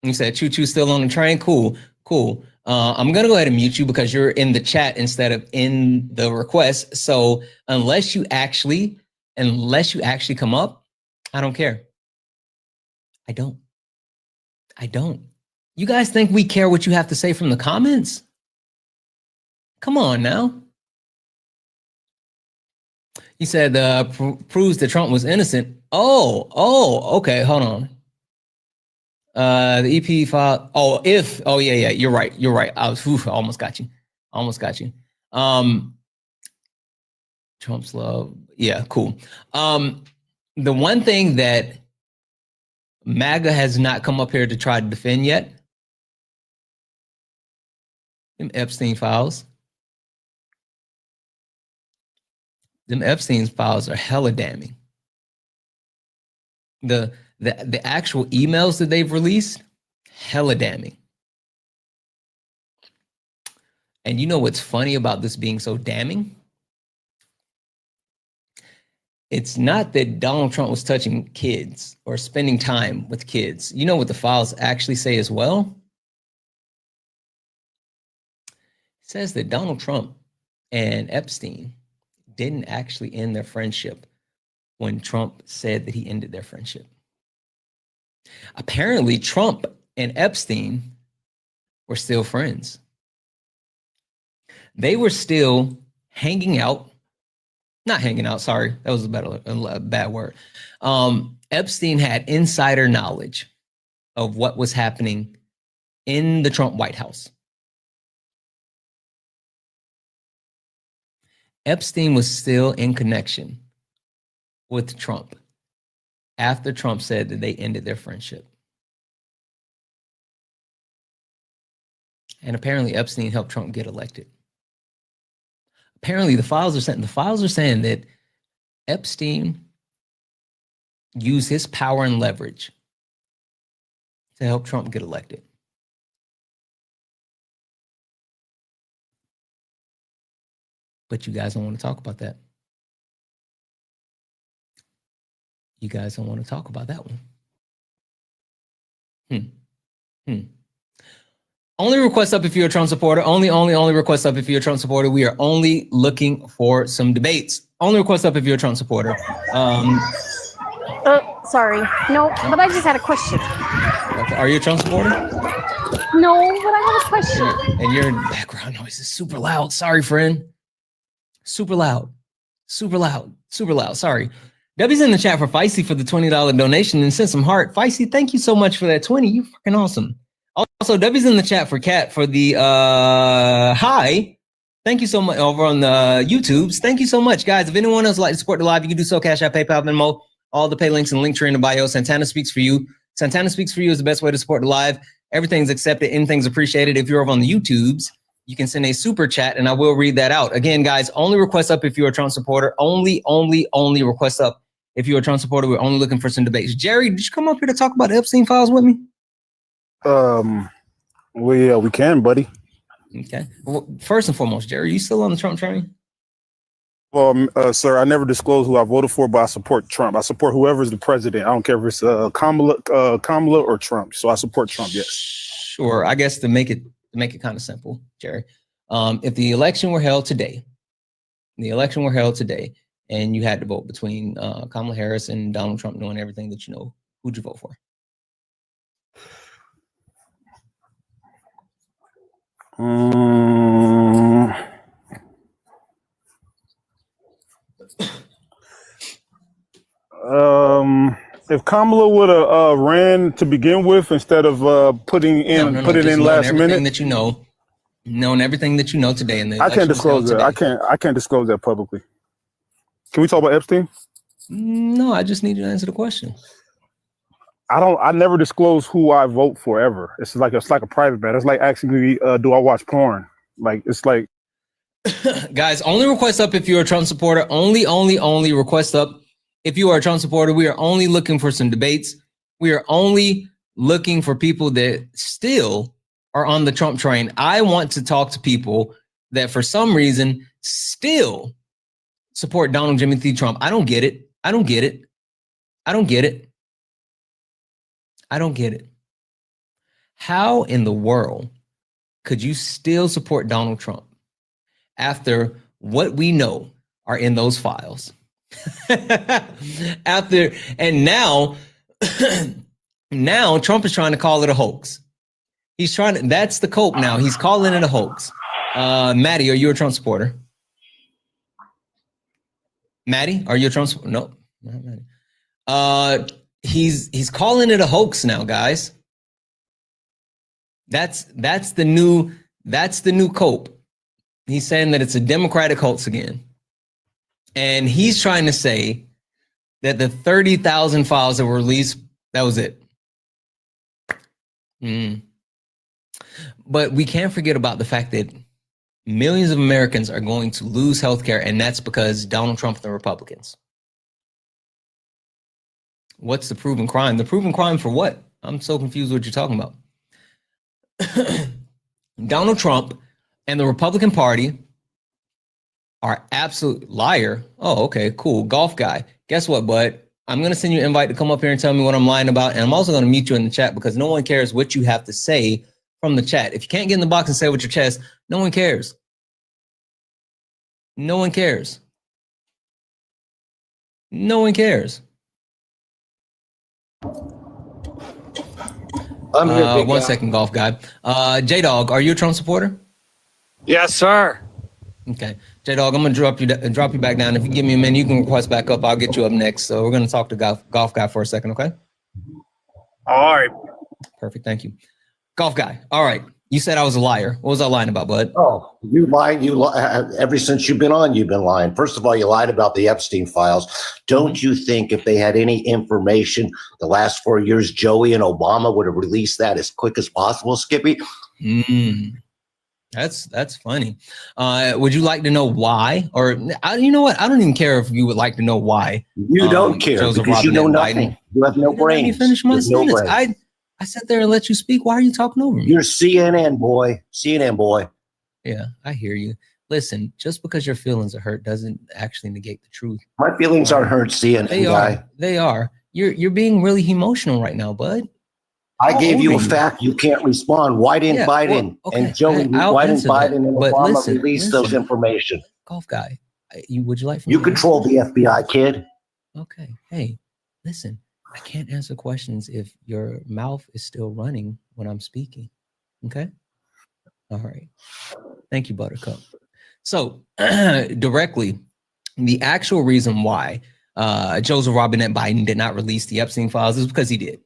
Speaker 1: You said Choo Choo still on the train. Cool. I'm gonna go ahead and mute you because you're in the chat instead of in the request. So unless you actually come up, I don't care. I don't. You guys think we care what you have to say from the comments? Come on now. He said proves that Trump was innocent. Oh, okay, hold on. The EP file. Oh, yeah, you're right. I almost got you. Trump's love. Yeah, cool. The one thing that MAGA has not come up here to try to defend yet, them Epstein files. Them Epstein files are hella damning. The actual emails that they've released, hella damning. And you know what's funny about this being so damning? It's not that Donald Trump was touching kids or spending time with kids. You know what the files actually say as well? It says that Donald Trump and Epstein didn't actually end their friendship when Trump said that he ended their friendship. Apparently, Trump and Epstein were still friends. They were still hanging out. Not hanging out, sorry. That was a bad word. Epstein had insider knowledge of what was happening in the Trump White House. Epstein was still in connection with Trump after Trump said that they ended their friendship. And apparently Epstein helped Trump get elected. Apparently the files are saying that Epstein used his power and leverage to help Trump get elected. But you guys don't want to talk about that. You guys don't want to talk about that one. Only request up if you're a Trump supporter. Only request up if you're a Trump supporter. We are only looking for some debates. Only request up if you're a Trump supporter.
Speaker 13: Sorry. No, but I just had a question.
Speaker 1: Okay. Are you a Trump supporter?
Speaker 13: No, but I have a question.
Speaker 1: And your background noise is super loud. Sorry, friend. Super loud. Sorry. Debbie's in the chat for Feisty for the $20 donation and sent some heart. Feisty, thank you so much for that 20. You fucking awesome. Also, Debbie's in the chat for Kat for the hi. Thank you so much over on the YouTubes. Thank you so much, guys. If anyone else would like to support the live, you can do so. Cash App, PayPal, Venmo, all the pay links and link tree in the bio. Santana Speaks For You. Santana Speaks For You is the best way to support the live. Everything's accepted. Anything's appreciated. If you're over on the YouTubes, you can send a super chat and I will read that out. Again, guys, only request up if you're a Trump supporter. Only request up if you're a Trump supporter. We're only looking for some debates. Jerry, did you come up here to talk about the Epstein files with me?
Speaker 14: Well, yeah, we can, buddy.
Speaker 1: Okay. Well, first and foremost, Jerry, you still on the Trump train?
Speaker 14: Well, sir, I never disclose who I voted for, but I support Trump. I support whoever's the president. I don't care if it's Kamala or Trump. So I support Trump. Yes.
Speaker 1: Sure. I guess to make it kind of simple, Jerry. If the election were held today, and you had to vote between Kamala Harris and Donald Trump, knowing everything that you know, who'd you vote for?
Speaker 14: If Kamala would have ran to begin with instead of putting in last minute,
Speaker 1: that you know, knowing everything that you know today, and
Speaker 14: I can't disclose that. I can't disclose that publicly. Can we talk about Epstein?
Speaker 1: No, I just need you to answer the question.
Speaker 14: I never disclose who I vote for ever. It's like a private matter. It's like asking me, do I watch porn? Like it's like.
Speaker 1: Guys, only request up if you're a Trump supporter. Only request up if you are a Trump supporter. We are only looking for some debates. We are only looking for people that still are on the Trump train. I want to talk to people that for some reason still support Donald Jimothy Trump. I don't get it. I don't get it. I don't get it. I don't get it. How in the world could you still support Donald Trump after what we know are in those files? Now Trump is trying to call it a hoax. That's the cope now. He's calling it a hoax. Maddie, are you a Trump supporter? Maddie, are you a Trump supporter? No, not Maddie. He's calling it a hoax now, guys. That's the new cope. He's saying that it's a Democratic hoax again. And he's trying to say that the 30,000 files that were released, that was it. But we can't forget about the fact that millions of Americans are going to lose healthcare, and that's because Donald Trump and the Republicans. What's the proven crime? The proven crime for what? I'm so confused what you're talking about. Donald Trump and the Republican Party are absolute liar. Oh, okay, cool. Golf guy. Guess what, bud? I'm going to send you an invite to come up here and tell me what I'm lying about. And I'm also going to meet you in the chat because no one cares what you have to say from the chat. If you can't get in the box and say it with your chest, no one cares. No one cares. No one cares.
Speaker 15: I'm here,
Speaker 1: one second, golf guy. J-Dog, are you a Trump supporter?
Speaker 15: Yes, sir.
Speaker 1: Okay. J-Dog, I'm going to drop you back down. If you give me a minute, you can request back up. I'll get you up next. So we're going to talk to golf guy for a second, okay?
Speaker 15: All right.
Speaker 1: Perfect. Thank you. Golf guy. All right. You said I was a liar. What was I lying about, bud?
Speaker 15: Oh, you lied. Ever since you've been on, you've been lying. First of all, you lied about the Epstein files. Don't you think if they had any information the last 4 years, Joey and Obama would have released that as quick as possible, Skippy?
Speaker 1: That's funny. Would you like to know why? Or you know what? I don't even care if you would like to know why.
Speaker 15: You don't care
Speaker 1: Joseph
Speaker 15: because you know nothing.
Speaker 1: Biden.
Speaker 15: You have no brain.
Speaker 1: Let me finish my sentence. I sat there and let you speak. Why are you talking over me?
Speaker 15: You're CNN boy. CNN boy.
Speaker 1: Yeah, I hear you. Listen, just because your feelings are hurt doesn't actually negate the truth.
Speaker 15: My feelings aren't hurt, CNN guy.
Speaker 1: They are. You're being really emotional right now, bud.
Speaker 15: I gave you a fact. You can't respond. Why didn't Biden and Joey? Why didn't Biden and Obama release those information?
Speaker 1: Golf guy, would you like?
Speaker 15: You control the FBI, kid.
Speaker 1: Okay. Hey, listen. I can't answer questions if your mouth is still running when I'm speaking. Okay. All right. Thank you, Buttercup. So directly, the actual reason why Joseph Robinette Biden did not release the Epstein files is because he did.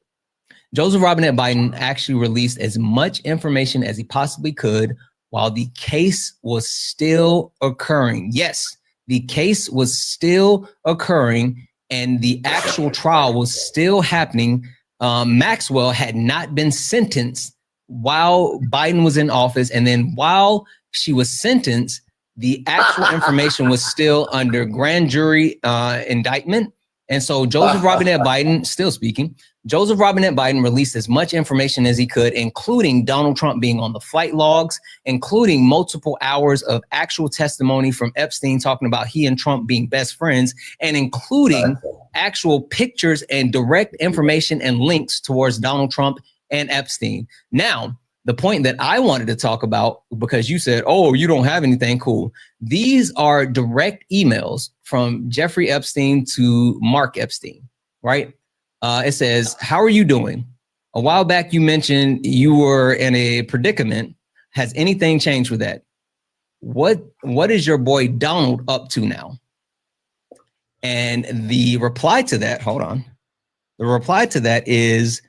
Speaker 1: Joseph Robinette Biden actually released as much information as he possibly could while the case was still occurring. Yes, the case was still occurring and the actual trial was still happening. Maxwell had not been sentenced while Biden was in office. And then while she was sentenced, the actual information was still under grand jury indictment. And so Joseph Robinette Biden, still speaking, Joseph Robinette Biden released as much information as he could, including Donald Trump being on the flight logs, including multiple hours of actual testimony from Epstein talking about he and Trump being best friends, and including actual pictures and direct information and links towards Donald Trump and Epstein. Now, the point that I wanted to talk about, because you said, oh, you don't have anything cool. These are direct emails from Jeffrey Epstein to Mark Epstein, right? It says, how are you doing? A while back, you mentioned you were in a predicament. Has anything changed with that? What is your boy Donald up to now? And the reply to that, hold on. The reply to that is,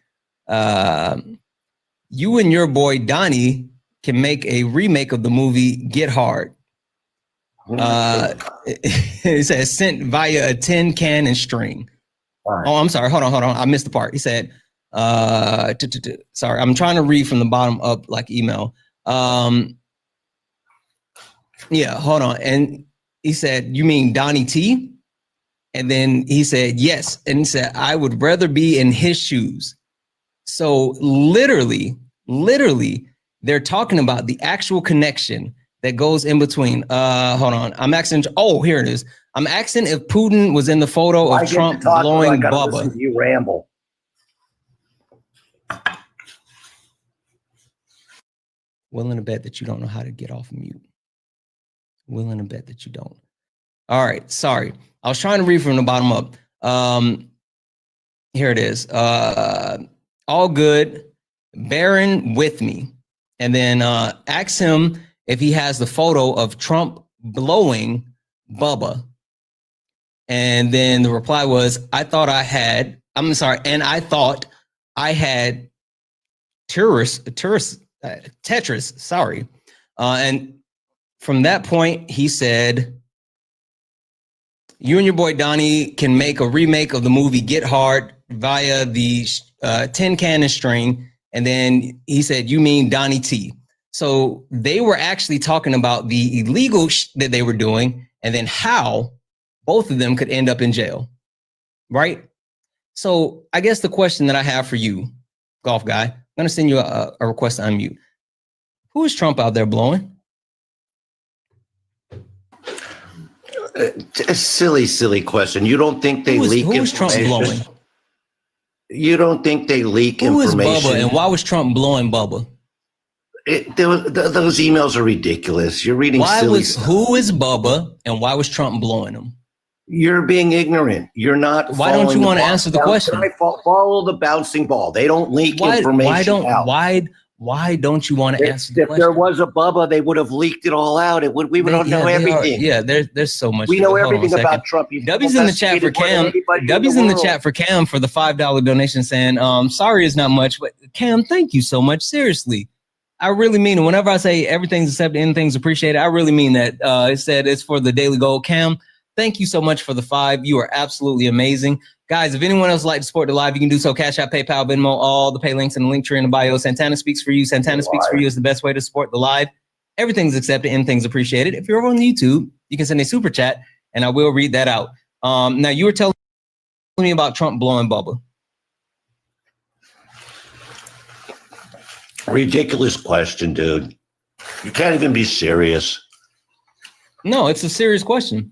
Speaker 1: you and your boy Donnie can make a remake of the movie Get Hard. It says sent via a tin can and string. Oh, I'm sorry. Hold on. I missed the part. He said, sorry, I'm trying to read from the bottom up like email. Yeah, hold on. And he said, you mean Donnie T? And then he said, yes. And he said, I would rather be in his shoes. So literally, they're talking about the actual connection that goes in between. Hold on. I'm asking. Oh, here it is. I'm asking if Putin was in the photo of Trump blowing Bubba.
Speaker 15: You ramble.
Speaker 1: Willing to bet that you don't know how to get off mute. Willing to bet that you don't. All right. Sorry. I was trying to read from the bottom up. Here it is. All good. Baron with me. And then ask him if he has the photo of Trump blowing Bubba. And then the reply was, I thought I had Tetris, sorry. And from that point, he said, you and your boy Donnie can make a remake of the movie Get Hard via the tin can and string. And then he said, you mean Donnie T. So they were actually talking about the illegal that they were doing and then how both of them could end up in jail, right? So I guess the question that I have for you, golf guy, I'm going to send you a request to unmute. Who is Trump out there blowing?
Speaker 15: A silly question. You don't think they leak information?
Speaker 1: Who is Trump blowing?
Speaker 15: You don't think they leak
Speaker 1: information? Who is
Speaker 15: information?
Speaker 1: Bubba and why was Trump blowing Bubba?
Speaker 15: Those emails are ridiculous. You're reading silly stuff.
Speaker 1: Who is Bubba and why was Trump blowing him?
Speaker 15: You're being ignorant. You're not.
Speaker 1: Why don't you want to answer the question?
Speaker 15: Follow the bouncing ball. They don't leak information out.
Speaker 1: Why don't you want to answer the question?
Speaker 15: If there was a Bubba, they would have leaked it all out. We would know everything.
Speaker 1: There's so much.
Speaker 15: We know everything about Trump.
Speaker 1: W's in the chat for Cam. W's in the chat for Cam for the $5 donation saying, sorry is not much, but Cam, thank you so much. Seriously. I really mean it. Whenever I say everything's accepted, anything's appreciated, I really mean that. It said it's for the Daily Gold. Cam, thank you so much for the $5. You are absolutely amazing. Guys, if anyone else would like to support the live, you can do so. Cash App, PayPal, Venmo, all the pay links in the link tree in the bio. Santana Speaks for You. Santana Speaks for You is the best way to support the live. Everything's accepted, anything's appreciated. If you're over on YouTube, you can send a super chat and I will read that out. Now, you were telling me about Trump blowing Bubba.
Speaker 15: Ridiculous question, dude. You can't even be serious.
Speaker 1: No, it's a serious question.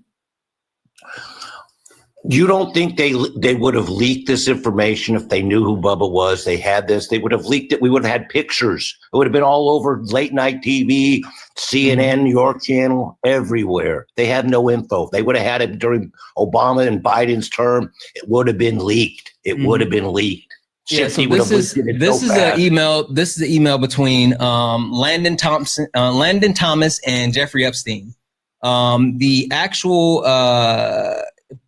Speaker 15: You don't think they would have leaked this information if they knew who Bubba was? They had this. They would have leaked it. We would have had pictures. It would have been all over late night TV, CNN, New York Channel, everywhere. They have no info. They would have had it during Obama and Biden's term. It would have been leaked. It would have been leaked.
Speaker 1: Yeah, so this is an email. This is the email between Landon Thomas, and Jeffrey Epstein. The actual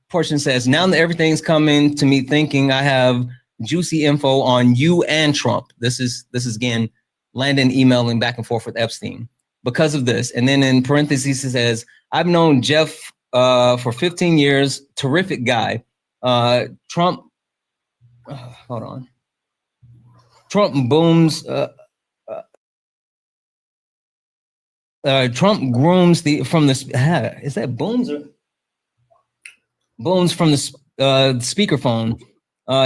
Speaker 1: portion says, now that everything's coming to me thinking I have juicy info on you and Trump. This is again Landon emailing back and forth with Epstein because of this. And then in parentheses it says, I've known Jeff for 15 years. Terrific guy. Trump. Hold on. Trump booms. Trump grooms from the. Is that booms or booms from the speakerphone?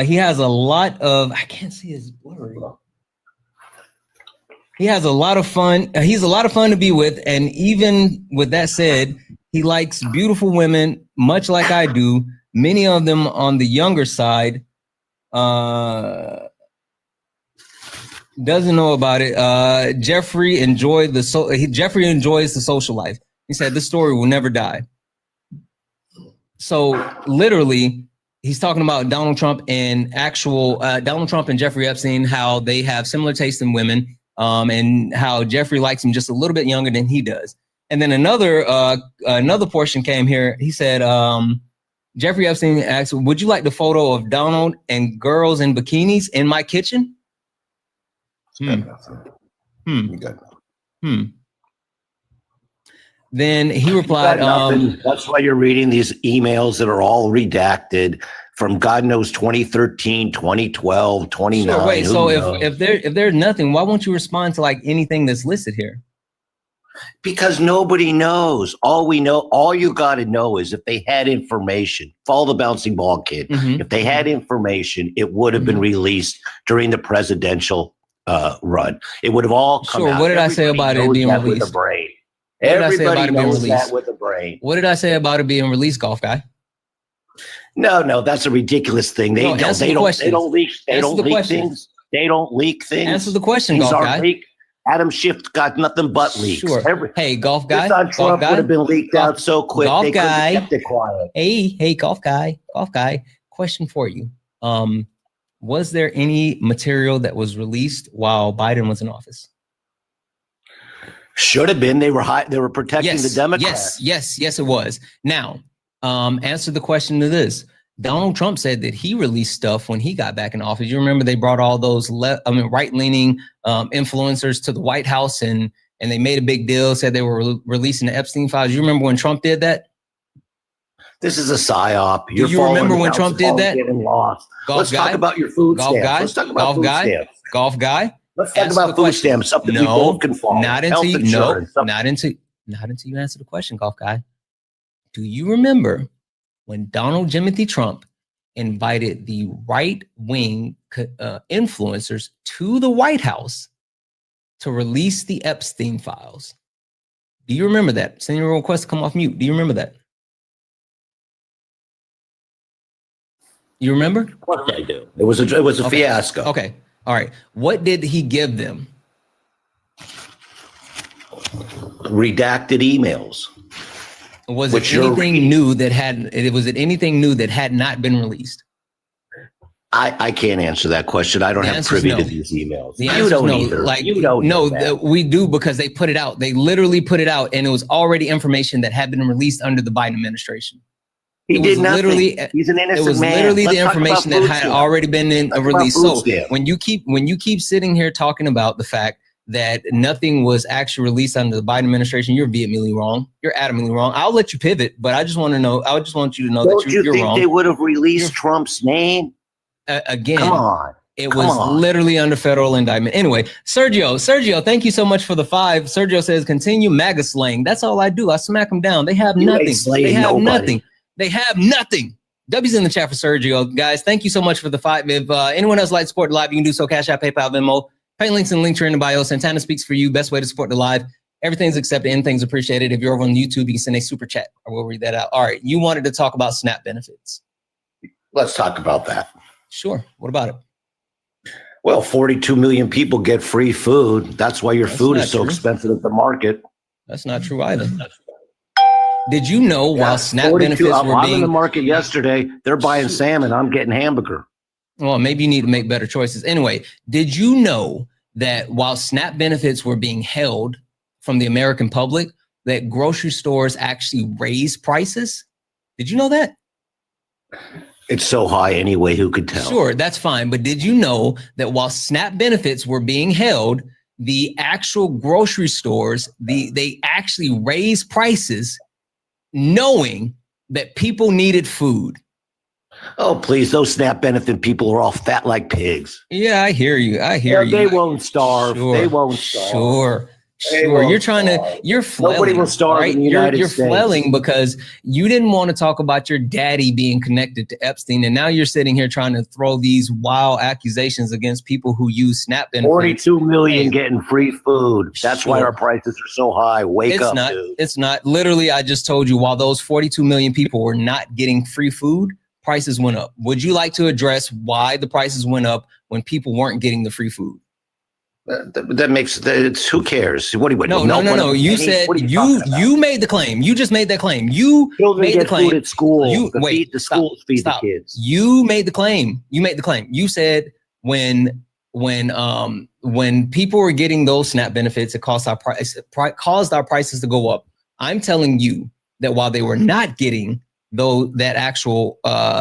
Speaker 1: He has a lot of. I can't see his blurry. He has a lot of fun. He's a lot of fun to be with, and even with that said, he likes beautiful women, much like I do. Many of them on the younger side. Doesn't know about it. Jeffrey enjoys the social life. He said this story will never die. So literally, he's talking about Donald Trump and Donald Trump and Jeffrey Epstein, how they have similar taste in women, and how Jeffrey likes him just a little bit younger than he does. And then another portion came here. He said, Jeffrey Epstein asks, would you like the photo of Donald and girls in bikinis in my kitchen? Then he replied,
Speaker 15: that's why you're reading these emails that are all redacted from God knows 2013, 2012, 29.
Speaker 1: Sure, wait, so if there's nothing, why won't you respond to like anything that's listed here?
Speaker 15: Because nobody knows. All you got to know is if they had information, follow the bouncing ball kid. If they had information, it would have been released during the presidential run. It would have all come out.
Speaker 1: What did I say about it being released?
Speaker 15: With a brain. Everybody knows that with a brain.
Speaker 1: What did I say about it being released, Golf Guy?
Speaker 15: No, that's a ridiculous thing. They don't leak things. They don't leak things.
Speaker 1: Answer the question, Golf Guy.
Speaker 15: Adam Schiff got nothing but leaks.
Speaker 1: Sure. Hey, Golf Guy.
Speaker 15: This on Trump would have been leaked out so quick.
Speaker 1: Golf
Speaker 15: they
Speaker 1: Guy.
Speaker 15: Kept it quiet.
Speaker 1: Hey, Golf Guy. Question for you. Was there any material that was released while Biden was in office?
Speaker 15: Should have been. They were protecting the Democrats.
Speaker 1: Yes, it was. Now, answer the question to this. Donald Trump said that he released stuff when he got back in office. You remember they brought all those right-leaning influencers to the White House and they made a big deal, said they were releasing the Epstein files. You remember when Trump did that?
Speaker 15: This is a psyop.
Speaker 1: Do you remember when Trump did that?
Speaker 15: Let's talk about your food stamps. Let's talk about food stamps.
Speaker 1: Golf Guy.
Speaker 15: Let's talk about food stamps. Something we both can follow.
Speaker 1: Not until you answer the question, Golf Guy. Do you remember when Donald Jimothy Trump invited the right-wing influencers to the White House to release the Epstein files? Do you remember that? Send your request to come off mute. Do you remember that? You remember?
Speaker 15: What did I do? It was a fiasco.
Speaker 1: Okay. All right. What did he give them?
Speaker 15: Redacted emails.
Speaker 1: Was it anything new that had not been released?
Speaker 15: I can't answer that question. I don't have privy to these emails.
Speaker 1: You don't either. We do because they put it out. They literally put it out, and it was already information that had been released under the Biden administration.
Speaker 15: He did nothing. He's an innocent man.
Speaker 1: It was literally the information that had already been released. So when you keep sitting here talking about the fact that nothing was actually released under the Biden administration, you're vehemently wrong. You're adamantly wrong. I'll let you pivot, but I just want you to know that you're wrong.
Speaker 15: Don't you think they would have released Trump's name?
Speaker 1: Again,
Speaker 15: come on.
Speaker 1: It was literally under federal indictment. Anyway, Sergio, thank you so much for the 5. Sergio says, continue MAGA slaying. That's all I do. I smack them down. They have nothing. They have nothing. W's in the chat for Sergio. Guys, thank you so much for the 5. If anyone else likes to support the live, you can do so. Cash App, PayPal, Venmo. Pay links and links are in the bio. Santana speaks for you. Best way to support the live. Everything's accepted. Anything's appreciated. If you're over on YouTube, you can send a super chat. I will read that out. All right. You wanted to talk about SNAP benefits.
Speaker 15: Let's talk about that.
Speaker 1: Sure. What about it?
Speaker 15: Well, 42 million people get free food. That's why your food is so expensive at the market.
Speaker 1: That's not true either. Did you know while SNAP benefits were
Speaker 15: I'm in the market yesterday, they're buying salmon. I'm getting hamburger.
Speaker 1: Well, maybe you need to make better choices. Anyway, did you know that while SNAP benefits were being held from the American public, that grocery stores actually raised prices? Did you know that?
Speaker 15: It's so high anyway, who could tell?
Speaker 1: Sure, that's fine. But did you know that while SNAP benefits were being held, the actual grocery stores, they actually raised prices knowing that people needed food?
Speaker 15: Oh, please. Those SNAP benefit people are all fat like pigs.
Speaker 1: Yeah, I hear you.
Speaker 15: They won't starve.
Speaker 1: Sure.
Speaker 15: They won't starve.
Speaker 1: Sure. You're flailing.
Speaker 15: Nobody will starve
Speaker 1: right?
Speaker 15: in the United
Speaker 1: You're
Speaker 15: States.
Speaker 1: flailing because you didn't want to talk about your daddy being connected to Epstein. And now you're sitting here trying to throw these wild accusations against people who use SNAP benefits.
Speaker 15: 42 million getting free food. That's why our prices are so high. Wake up, dude.
Speaker 1: It's not. Literally, I just told you, while those 42 million people were not getting free food, prices went up. Would you like to address why the prices went up when people weren't getting the free food?
Speaker 15: That makes it's who cares? What do you
Speaker 1: No. You said you made the claim. You just made that claim. You made the claim.
Speaker 15: Food at school. The schools feed the kids.
Speaker 1: You made the claim. You said when people were getting those SNAP benefits, it caused our prices to go up. I'm telling you that while they were not getting though that actual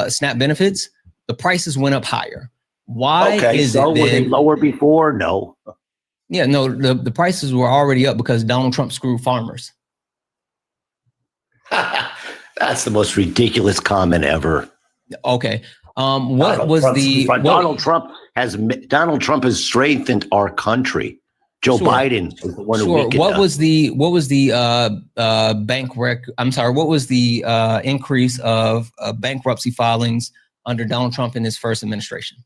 Speaker 1: SNAP benefits, the prices went up higher. Why is it
Speaker 15: were they lower before? No.
Speaker 1: Yeah, no, the prices were already up because Donald Trump screwed farmers.
Speaker 15: That's the most ridiculous comment ever.
Speaker 1: Okay.
Speaker 15: Donald Trump has strengthened our country. Joe Biden is the one who weakened
Speaker 1: What
Speaker 15: us.
Speaker 1: was the what was the increase of bankruptcy filings under Donald Trump in his first administration?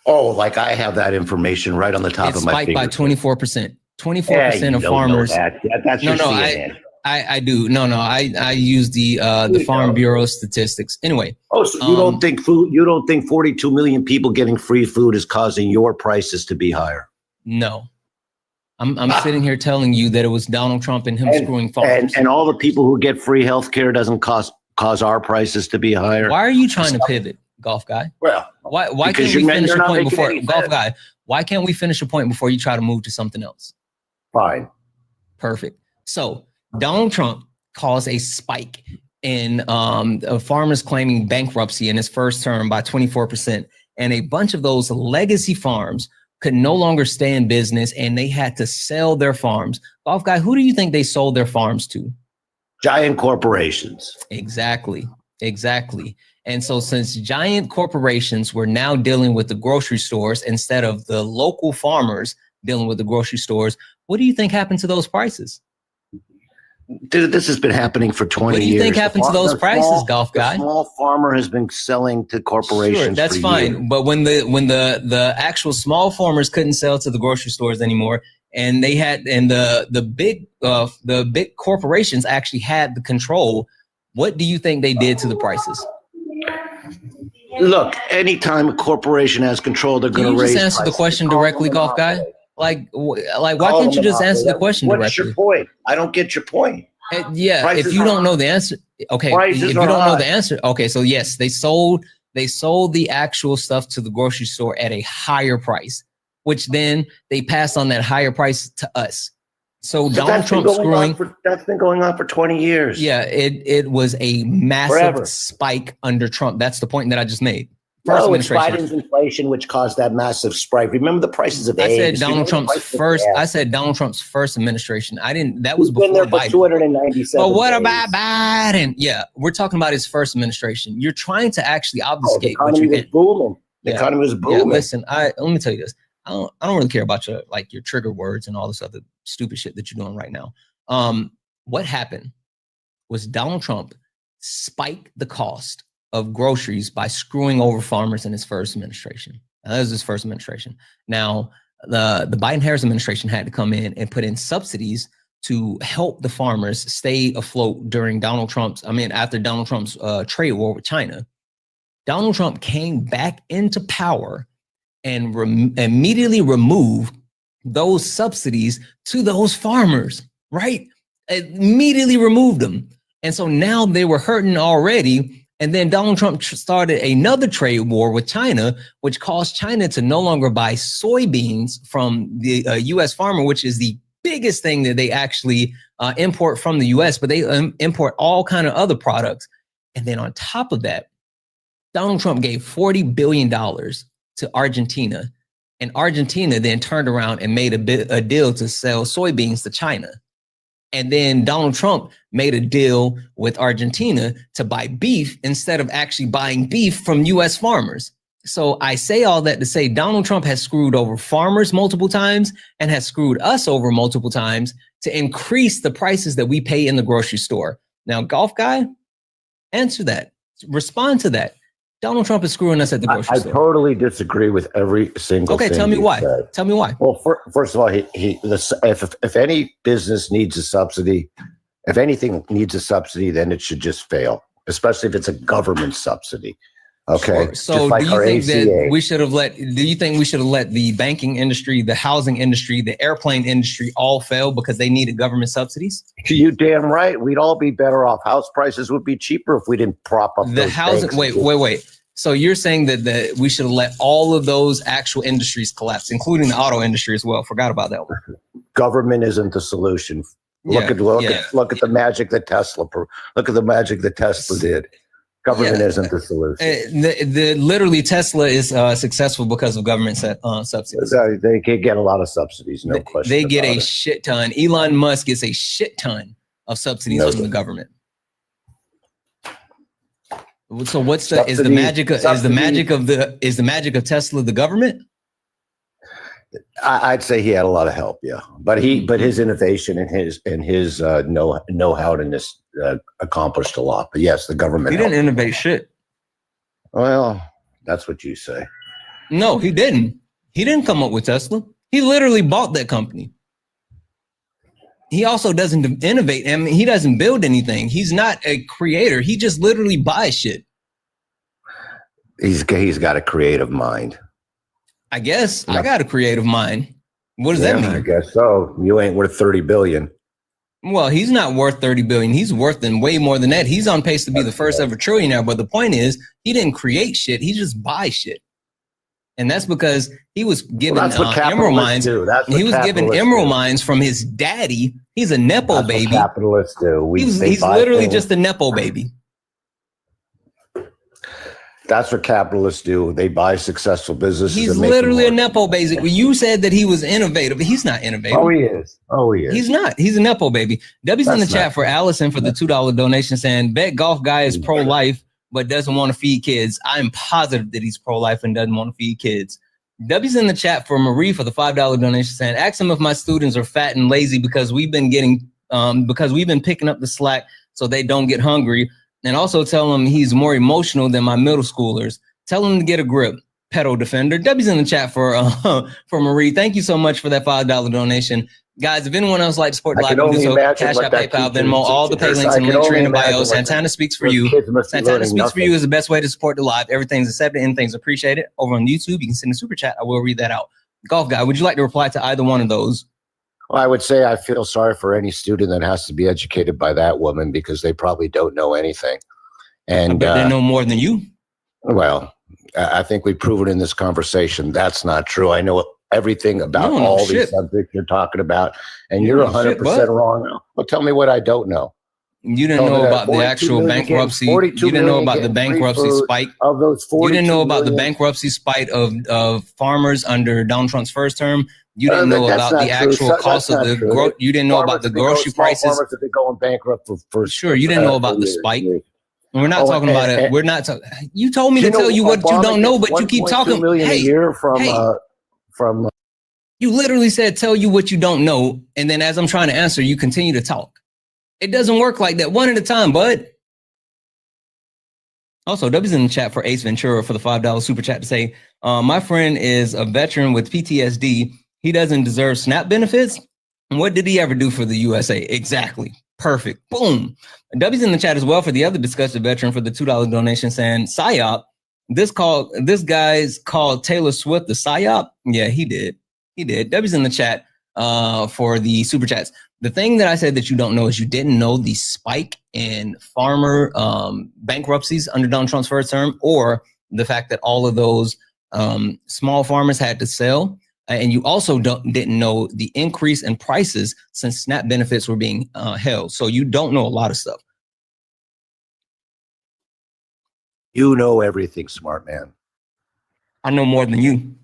Speaker 15: Oh, like I have that information right on the top of my finger.
Speaker 1: It spiked by 24%. 24% of farmers.
Speaker 15: That's your CNN.
Speaker 1: I do. I use the Farm Bureau statistics. Anyway.
Speaker 15: Oh, so you don't think 42 million people getting free food is causing your prices to be higher?
Speaker 1: No. I'm sitting here telling you that it was Donald Trump and him screwing farmers.
Speaker 15: And all the people who get free health care doesn't cause our prices to be higher.
Speaker 1: Why are you trying to pivot, golf guy?
Speaker 15: Well,
Speaker 1: why can't we finish a point before golf guy? Why can't we finish a point before you try to move to something else?
Speaker 15: Fine.
Speaker 1: Perfect. So Donald Trump caused a spike in farmers claiming bankruptcy in his first term by 24%. And a bunch of those legacy farms could no longer stay in business and they had to sell their farms. Golf guy, who do you think they sold their farms to?
Speaker 15: Giant corporations.
Speaker 1: Exactly. And so since giant corporations were now dealing with the grocery stores instead of the local farmers dealing with the grocery stores, what do you think happened to those prices?
Speaker 15: Dude, this has been happening for 20 years.
Speaker 1: What do you think happened to those prices, golf guy?
Speaker 15: The small farmer has been selling to corporations.
Speaker 1: Sure, that's fine.
Speaker 15: Years.
Speaker 1: But when the actual small farmers couldn't sell to the grocery stores anymore, and the big corporations actually had the control, what do you think they did to the prices?
Speaker 15: Look, anytime a corporation has control, they're going to raise.
Speaker 1: Just answer the question directly, golf guy. Like, why can't you just answer the question directly?
Speaker 15: What's your point? I don't get your point.
Speaker 1: If you don't know the answer, okay. If you don't know the answer, okay. So yes, they sold the actual stuff to the grocery store at a higher price, which then they passed on that higher price to us. So Donald Trump screwing.
Speaker 15: That's been going on for 20 years.
Speaker 1: Yeah, it was a massive spike under Trump. That's the point that I just made.
Speaker 15: No, it's Biden's inflation which caused that massive spike. Remember the prices of eggs?
Speaker 1: I said Donald Trump's first administration. I didn't. That was before
Speaker 15: been there for
Speaker 1: Biden.
Speaker 15: 297
Speaker 1: But what
Speaker 15: days.
Speaker 1: about Biden? Yeah, we're talking about his first administration. You're trying to actually obfuscate.
Speaker 15: The economy was booming. The economy was booming.
Speaker 1: Yeah, listen, let me tell you this. I don't really care about your trigger words and all this other stupid shit that you're doing right now. What happened was Donald Trump spiked the cost of groceries by screwing over farmers in his first administration. Now, that was his first administration. Now, the Biden-Harris administration had to come in and put in subsidies to help the farmers stay afloat during after Donald Trump's trade war with China. Donald Trump came back into power and immediately removed those subsidies to those farmers, right? Immediately removed them. And so now they were hurting already. And then Donald Trump started another trade war with China, which caused China to no longer buy soybeans from the U.S. farmer, which is the biggest thing that they actually import from the U.S., but they import all kind of other products. And then on top of that, Donald Trump gave $40 billion to Argentina, and Argentina then turned around and made a deal to sell soybeans to China. And then Donald Trump made a deal with Argentina to buy beef instead of actually buying beef from U.S. farmers. So I say all that to say Donald Trump has screwed over farmers multiple times and has screwed us over multiple times to increase the prices that we pay in the grocery store. Now, golf guy, answer that. Respond to that. Donald Trump is screwing us at the grocery store.
Speaker 15: I totally disagree with every single thing.
Speaker 1: Okay, tell me why.
Speaker 15: Said.
Speaker 1: Tell me why.
Speaker 15: Well, first of all, if any business needs a subsidy, if anything needs a subsidy, then it should just fail, especially if it's a government subsidy. Okay.
Speaker 1: Sure. So do you think that we should have let the banking industry, the housing industry, the airplane industry all fail because they needed government subsidies?
Speaker 15: You damn right. We'd all be better off. House prices would be cheaper if we didn't prop up
Speaker 1: the housing. Wait. So you're saying that we should have let all of those actual industries collapse, including the auto industry as well. Forgot about that one.
Speaker 15: Government isn't the solution. Look at the magic that Tesla. Look at the magic that Tesla did. Government isn't the solution.
Speaker 1: Literally Tesla is successful because of government subsidies.
Speaker 15: They get a lot of subsidies, no question.
Speaker 1: They get a shit ton. Elon Musk gets a shit ton of subsidies from the government. So what's is the magic of Tesla the government?
Speaker 15: I'd say he had a lot of help, yeah. But his innovation and his know-how in this accomplished a lot. But yes, the government.
Speaker 1: He didn't innovate shit.
Speaker 15: Well, that's what you say.
Speaker 1: No, he didn't. He didn't come up with Tesla. He literally bought that company. He also doesn't innovate. I mean, he doesn't build anything. He's not a creator. He just literally buys shit.
Speaker 15: He's got a creative mind.
Speaker 1: I guess I got a creative mind. What does that mean?
Speaker 15: I guess so. You ain't worth 30 billion.
Speaker 1: Well, he's not worth 30 billion. He's worth way more than that. He's on pace to be the first ever trillionaire. But the point is, he didn't create shit. He just buys shit. And that's because he was given emerald mines. He was given emerald mines from his daddy. He's a Nepo baby.
Speaker 15: What capitalists do.
Speaker 1: He's literally just a Nepo baby.
Speaker 15: That's what capitalists do. They buy successful businesses.
Speaker 1: He's literally a Nepo baby. You said that he was innovative, but he's not innovative.
Speaker 15: Oh, he is.
Speaker 1: He's not. He's a Nepo baby. W's in the chat for Allison for the $2 donation saying, bet golf guy is pro-life, but doesn't want to feed kids. I'm positive that he's pro-life and doesn't want to feed kids. W's in the chat for Marie for the $5 donation saying, ask him if my students are fat and lazy because we've been picking up the slack so they don't get hungry. And also tell him he's more emotional than my middle schoolers. Tell him to get a grip. Pedo defender. W's in the chat for Marie. Thank you so much for that $5 donation. Guys, if anyone else like to support the live, do so. Cash App, PayPal, Venmo, all the pay links in the link tree in the bio. Santana Speaks for You. Santana Speaks for You is the best way to support the live. Everything's accepted, anything's appreciated. Over on YouTube, you can send a super chat. I will read that out. Golf guy, would you like to reply to either one of those?
Speaker 15: Well, I would say I feel sorry for any student that has to be educated by that woman because they probably don't know anything. And
Speaker 1: they know more than you.
Speaker 15: Well, I think we've proven in this conversation that's not true. I know everything about all these subjects you're talking about, and you're 100% wrong. Well, tell me what I don't know.
Speaker 1: You didn't know about the actual bankruptcy. You didn't know about the bankruptcy spike
Speaker 15: of those 42
Speaker 1: You didn't know about the bankruptcy spike of farmers under Donald Trump's first term. You didn't know about the actual cost of the growth. You didn't know about the grocery prices.
Speaker 15: Farmers have been going bankrupt for
Speaker 1: sure. You didn't know about the spike. We're not talking about it. We're not talking. You told me to tell you what you don't know, but you keep talking.
Speaker 15: Hey, a year from
Speaker 1: you literally said tell you what you don't know, and then as I'm trying to answer, you continue to talk. It doesn't work like that. One at a time, bud. Also, W's in the chat for Ace Ventura for the $5 super chat to say, my friend is a veteran with PTSD. He doesn't deserve SNAP benefits. What did he ever do for the USA? Exactly. Perfect. Boom. W's in the chat as well for the other disgusted veteran for the $2 donation saying, PSYOP. This guy's called Taylor Swift the PSYOP. Yeah, he did. He did. W's in the chat for the super chats. The thing that I said that you don't know is you didn't know the spike in farmer bankruptcies under Donald Trump's first term, or the fact that all of those small farmers had to sell. And you also didn't know the increase in prices since SNAP benefits were being held. So you don't know a lot of stuff.
Speaker 15: You know everything, smart man.
Speaker 1: I know more than you.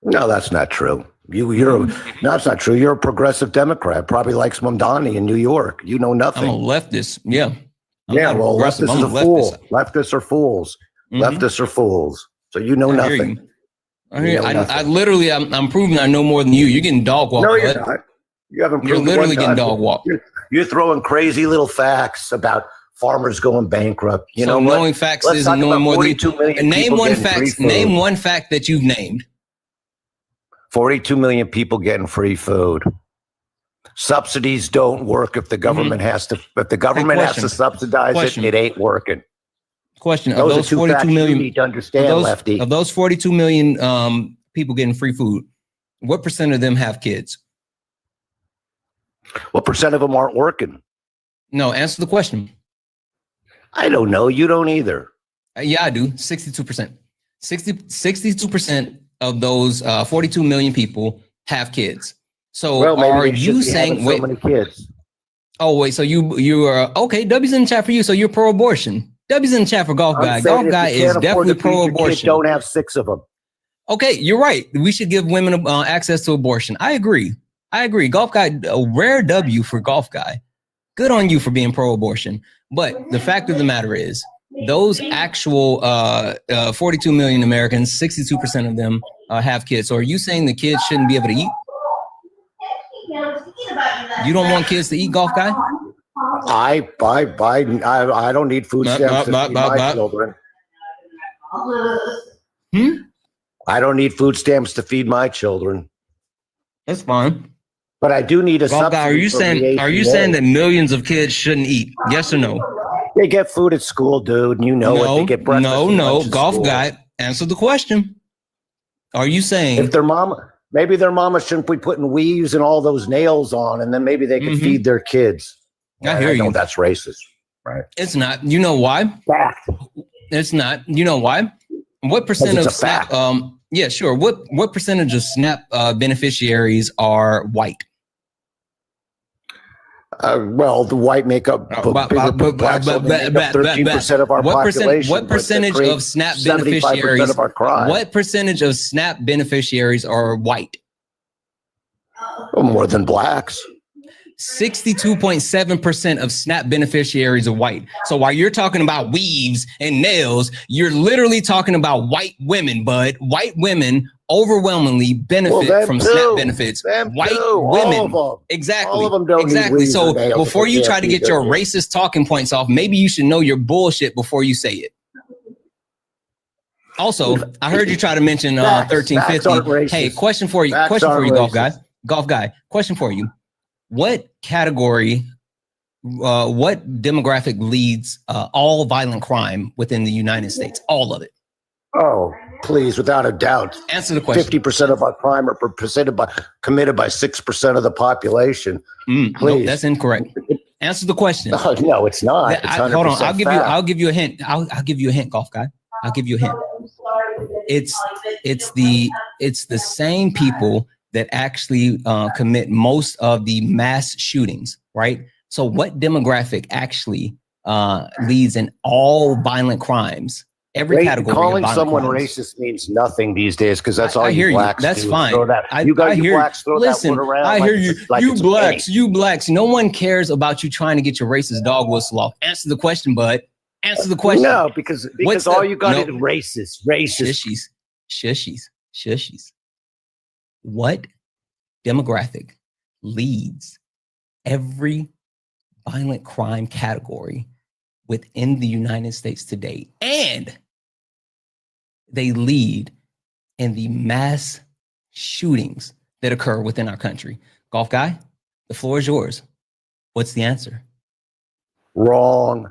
Speaker 15: No, that's not true. No, that's not true. You're a progressive Democrat, probably likes Mamdani in New York. You know nothing.
Speaker 1: I'm a leftist. Yeah.
Speaker 15: Well, leftists are fools. Leftists are fools. Leftists are fools. So you know nothing.
Speaker 1: I literally, I'm proving I know more than you. You're getting dog walked.
Speaker 15: No, you're not. You haven't.
Speaker 1: You're literally getting dog walked.
Speaker 15: You're throwing crazy little facts about farmers going bankrupt. You know,
Speaker 1: knowing facts isn't knowing more than you. Name one fact. Name one fact that you've named.
Speaker 15: 42 million people getting free food. Subsidies don't work if the government has to. If the government has to subsidize it, it ain't working.
Speaker 1: Question: of those 42 million,
Speaker 15: you need to understand, Lefty.
Speaker 1: Of those 42 million people getting free food, what percent of them have kids?
Speaker 15: What percent of them aren't working?
Speaker 1: No, answer the question.
Speaker 15: I don't know. You don't either.
Speaker 1: Yeah, I do. 62%. 62% of those 42 million people have kids. So are you saying?
Speaker 15: So many kids.
Speaker 1: Oh wait, so you are okay. W's in the chat for you. So you're pro-abortion. W's in the chat for Golf Guy. Golf Guy is definitely pro-abortion.
Speaker 15: Don't have 6 of them.
Speaker 1: Okay, you're right. We should give women access to abortion. I agree. Golf Guy, a rare W for Golf Guy. Good on you for being pro-abortion. But the fact of the matter is, those actual 42 million Americans, 62% of them have kids. So are you saying the kids shouldn't be able to eat? You don't want kids to eat, Golf Guy?
Speaker 15: I don't need food stamps to feed my children. I don't need food stamps to feed my children.
Speaker 1: That's fine.
Speaker 15: But I do need a subsidy.
Speaker 1: Are you saying that millions of kids shouldn't eat? Yes or no?
Speaker 15: They get food at school, dude, and you know it. They get breakfast.
Speaker 1: No. Golf Guy, answer the question. Are you saying
Speaker 15: if their mama, maybe their mama shouldn't be putting weaves and all those nails on, and then maybe they could feed their kids?
Speaker 1: I hear you.
Speaker 15: That's racist, right?
Speaker 1: It's not. You know why?
Speaker 15: Fact.
Speaker 1: It's not. You know why? What percent of SNAP? Yeah, sure. What percentage of SNAP beneficiaries are white?
Speaker 15: Well, the white make up 13% of our population.
Speaker 1: What percentage of SNAP beneficiaries?
Speaker 15: Of our crime.
Speaker 1: What percentage of SNAP beneficiaries are white?
Speaker 15: More than blacks.
Speaker 1: 62.7% of SNAP beneficiaries are white. So while you're talking about weaves and nails, you're literally talking about white women, bud. White women overwhelmingly benefit from SNAP benefits. White women. Exactly.
Speaker 15: All of them don't
Speaker 1: exactly. So before you try to get your racist talking points off, maybe you should know your bullshit before you say it. Also, I heard you try to mention 1350. Hey, question for you. Golf Guy. Golf Guy. Question for you. What category, what demographic leads all violent crime within the United States? All of it.
Speaker 15: Oh, please, without a doubt.
Speaker 1: Answer the question.
Speaker 15: 50% of our crime are committed by 6% of the population. Please.
Speaker 1: No, that's incorrect. Answer the question.
Speaker 15: Oh, no, it's not. It's
Speaker 1: hold on. I'll give you a hint. I'll give you a hint, Golf Guy. I'll give you a hint. It's the same people that actually commit most of the mass shootings, right? So what demographic actually leads in all violent crimes? Every category.
Speaker 15: Calling someone racist means nothing these days because that's all you blacks do.
Speaker 1: That's fine.
Speaker 15: You blacks throw that word around.
Speaker 1: I hear you. You blacks. No one cares about you trying to get your racist dog whistle off. Answer the question, bud. Answer the question.
Speaker 15: No, because all you got is racist.
Speaker 1: Shushies. What demographic leads every violent crime category within the United States today? And they lead in the mass shootings that occur within our country. Golf Guy, the floor is yours. What's the answer?
Speaker 15: Wrong.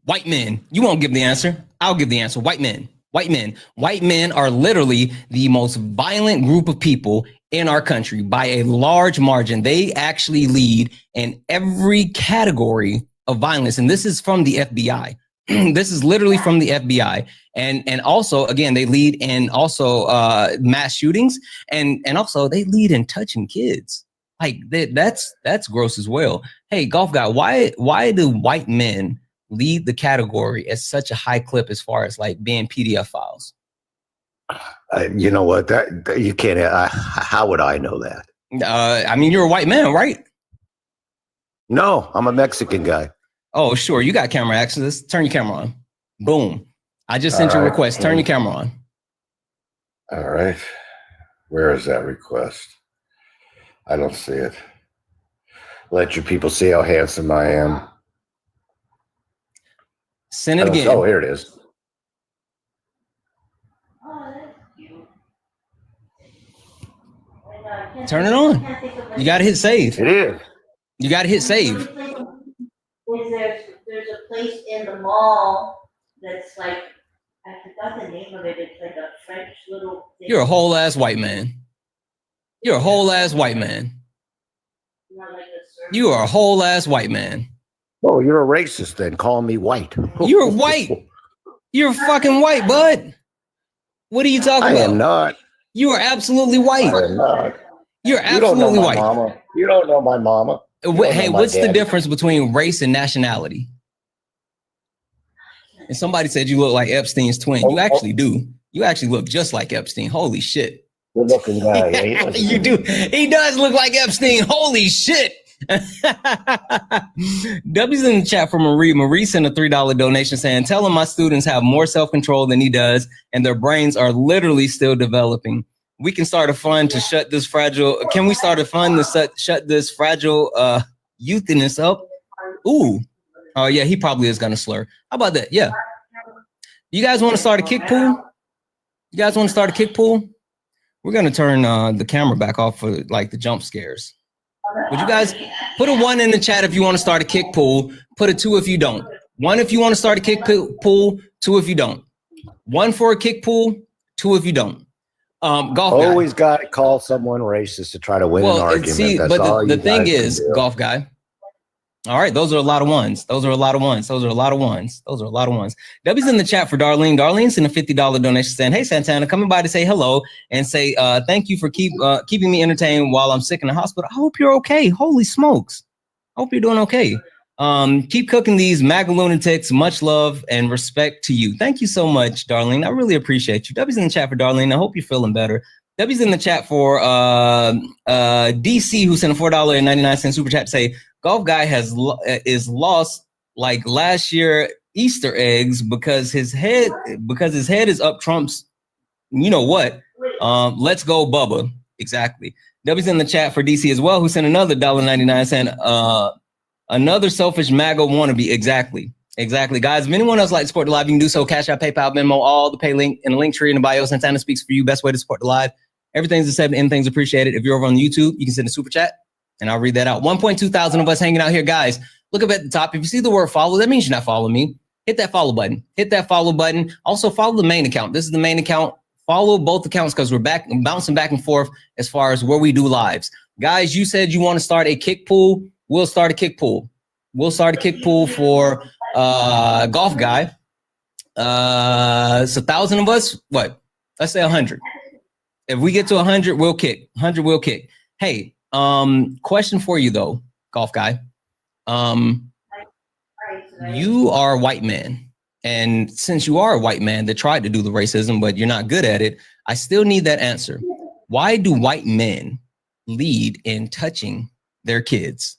Speaker 1: White men. You won't give the answer. I'll give the answer. White men. White men are literally the most violent group of people in our country by a large margin. They actually lead in every category of violence. And this is from the FBI. This is literally from the FBI. And also, again, they lead in also mass shootings and also they lead in touching kids. Like that's gross as well. Hey, Golf Guy, why do white men lead the category at such a high clip as far as like being PDF files?
Speaker 15: You know what? That you can't. How would I know that?
Speaker 1: I mean, you're a white man, right?
Speaker 15: No, I'm a Mexican guy.
Speaker 1: Oh, sure. You got camera access. Turn your camera on. Boom. I just sent you a request. Turn your camera on.
Speaker 16: All right. Where is that request? I don't see it. Let your people see how handsome I am.
Speaker 1: Send it again.
Speaker 16: Oh, here it is.
Speaker 1: Turn it on. You got to hit save.
Speaker 16: It is.
Speaker 1: You got to hit save.
Speaker 17: There's a place in the mall that's like, I forgot the name of it. It's like a French little thing.
Speaker 1: You're a whole ass white man. You're a whole ass white man. You are a whole ass white man.
Speaker 15: Oh, you're a racist then, calling me white.
Speaker 1: You're white. You're fucking white, bud. What are you talking about?
Speaker 15: I am not.
Speaker 1: You are absolutely white.
Speaker 15: I am not.
Speaker 1: You're absolutely white.
Speaker 15: Mama. You don't know my mama.
Speaker 1: Hey, what's the difference between race and nationality? And somebody said you look like Epstein's twin. You actually do. You actually look just like Epstein. Holy shit.
Speaker 15: Good looking guy. Yeah,
Speaker 1: you do. He does look like Epstein. Holy shit. W's in the chat for Marie. Marie sent a $3 donation saying, tell him my students have more self-control than he does, and their brains are literally still developing. We can start a fund to shut this fragile. Can we start a fund to shut this fragile youthiness up? Ooh. Oh, yeah, he probably is going to slur. How about that? Yeah. You guys want to start a kick pool? You guys want to start a kick pool? We're going to turn the camera back off for like the jump scares. Would you guys put a 1 in the chat if you want to start a kick pool? Put a 2 if you don't. 1 if you want to start a kick pool, 2 if you don't. 1 for a kick pool, 2 if you don't. Golf guy.
Speaker 15: Always got to call someone racist to try to win an argument.
Speaker 1: See,
Speaker 15: That's
Speaker 1: but the thing is, golf guy. All right, those are a lot of ones. Those are a lot of ones. Those are a lot of ones. Those are a lot of ones. W's in the chat for Darlene. Darlene's in a $50 donation saying, hey, Santana, coming by to say hello and say thank you for keeping me entertained while I'm sick in the hospital. I hope you're okay. Holy smokes. I hope you're doing okay. Keep cooking these MAGA lunatics. Much love and respect to you. Thank you so much, Darlene. I really appreciate you. W's in the chat for Darlene. I hope you're feeling better. W's in the chat for DC, who sent a $4.99 super chat to say, golf guy is lost like last year Easter eggs because his head is up Trump's, you know what? Let's go, Bubba. Exactly. W's in the chat for DC as well, who sent another $1.99 saying another selfish MAGA wannabe. Exactly. Guys, if anyone else like to support the live, you can do so. Cash App, PayPal, Venmo, all the pay link in the link tree in the bio. Santana speaks for you. Best way to support the live. Everything's accepted, anything's appreciated. If you're over on YouTube, you can send a super chat and I'll read that out. 1.2 thousand of us hanging out here, guys. Look up at the top. If you see the word follow, that means you're not following me. Hit that follow button. Hit that follow button. Also follow the main account. This is the main account. Follow both accounts because we're bouncing back and forth as far as where we do lives. Guys, you said you want to start a kick pool. We'll start a kick pool. We'll start a kick pool for golf guy. It's 1,000 of us. What? Let's say 100. If we get to 100, we'll kick. 100, we'll kick. Hey, question for you though, golf guy. You are a white man, and since you are a white man that tried to do the racism, but you're not good at it, I still need that answer. Why do white men lead in touching their kids?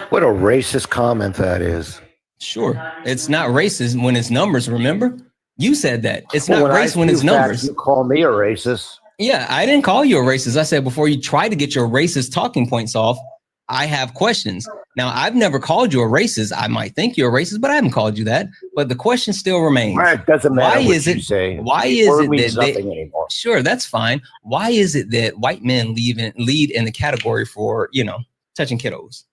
Speaker 15: What a racist comment that is.
Speaker 1: Sure, it's not racist when it's numbers. Remember, you said that it's not race when it's numbers.
Speaker 15: You call me a racist.
Speaker 1: Yeah, I didn't call you a racist. I said before you try to get your racist talking points off, I have questions. Now, I've never called you a racist. I might think you're a racist, but I haven't called you that. But the question still remains.
Speaker 15: Well, it doesn't matter what you say.
Speaker 1: Why is it
Speaker 15: means
Speaker 1: that
Speaker 15: nothing anymore.
Speaker 1: Sure, that's fine. Why is it that white men lead in the category for, touching kiddos?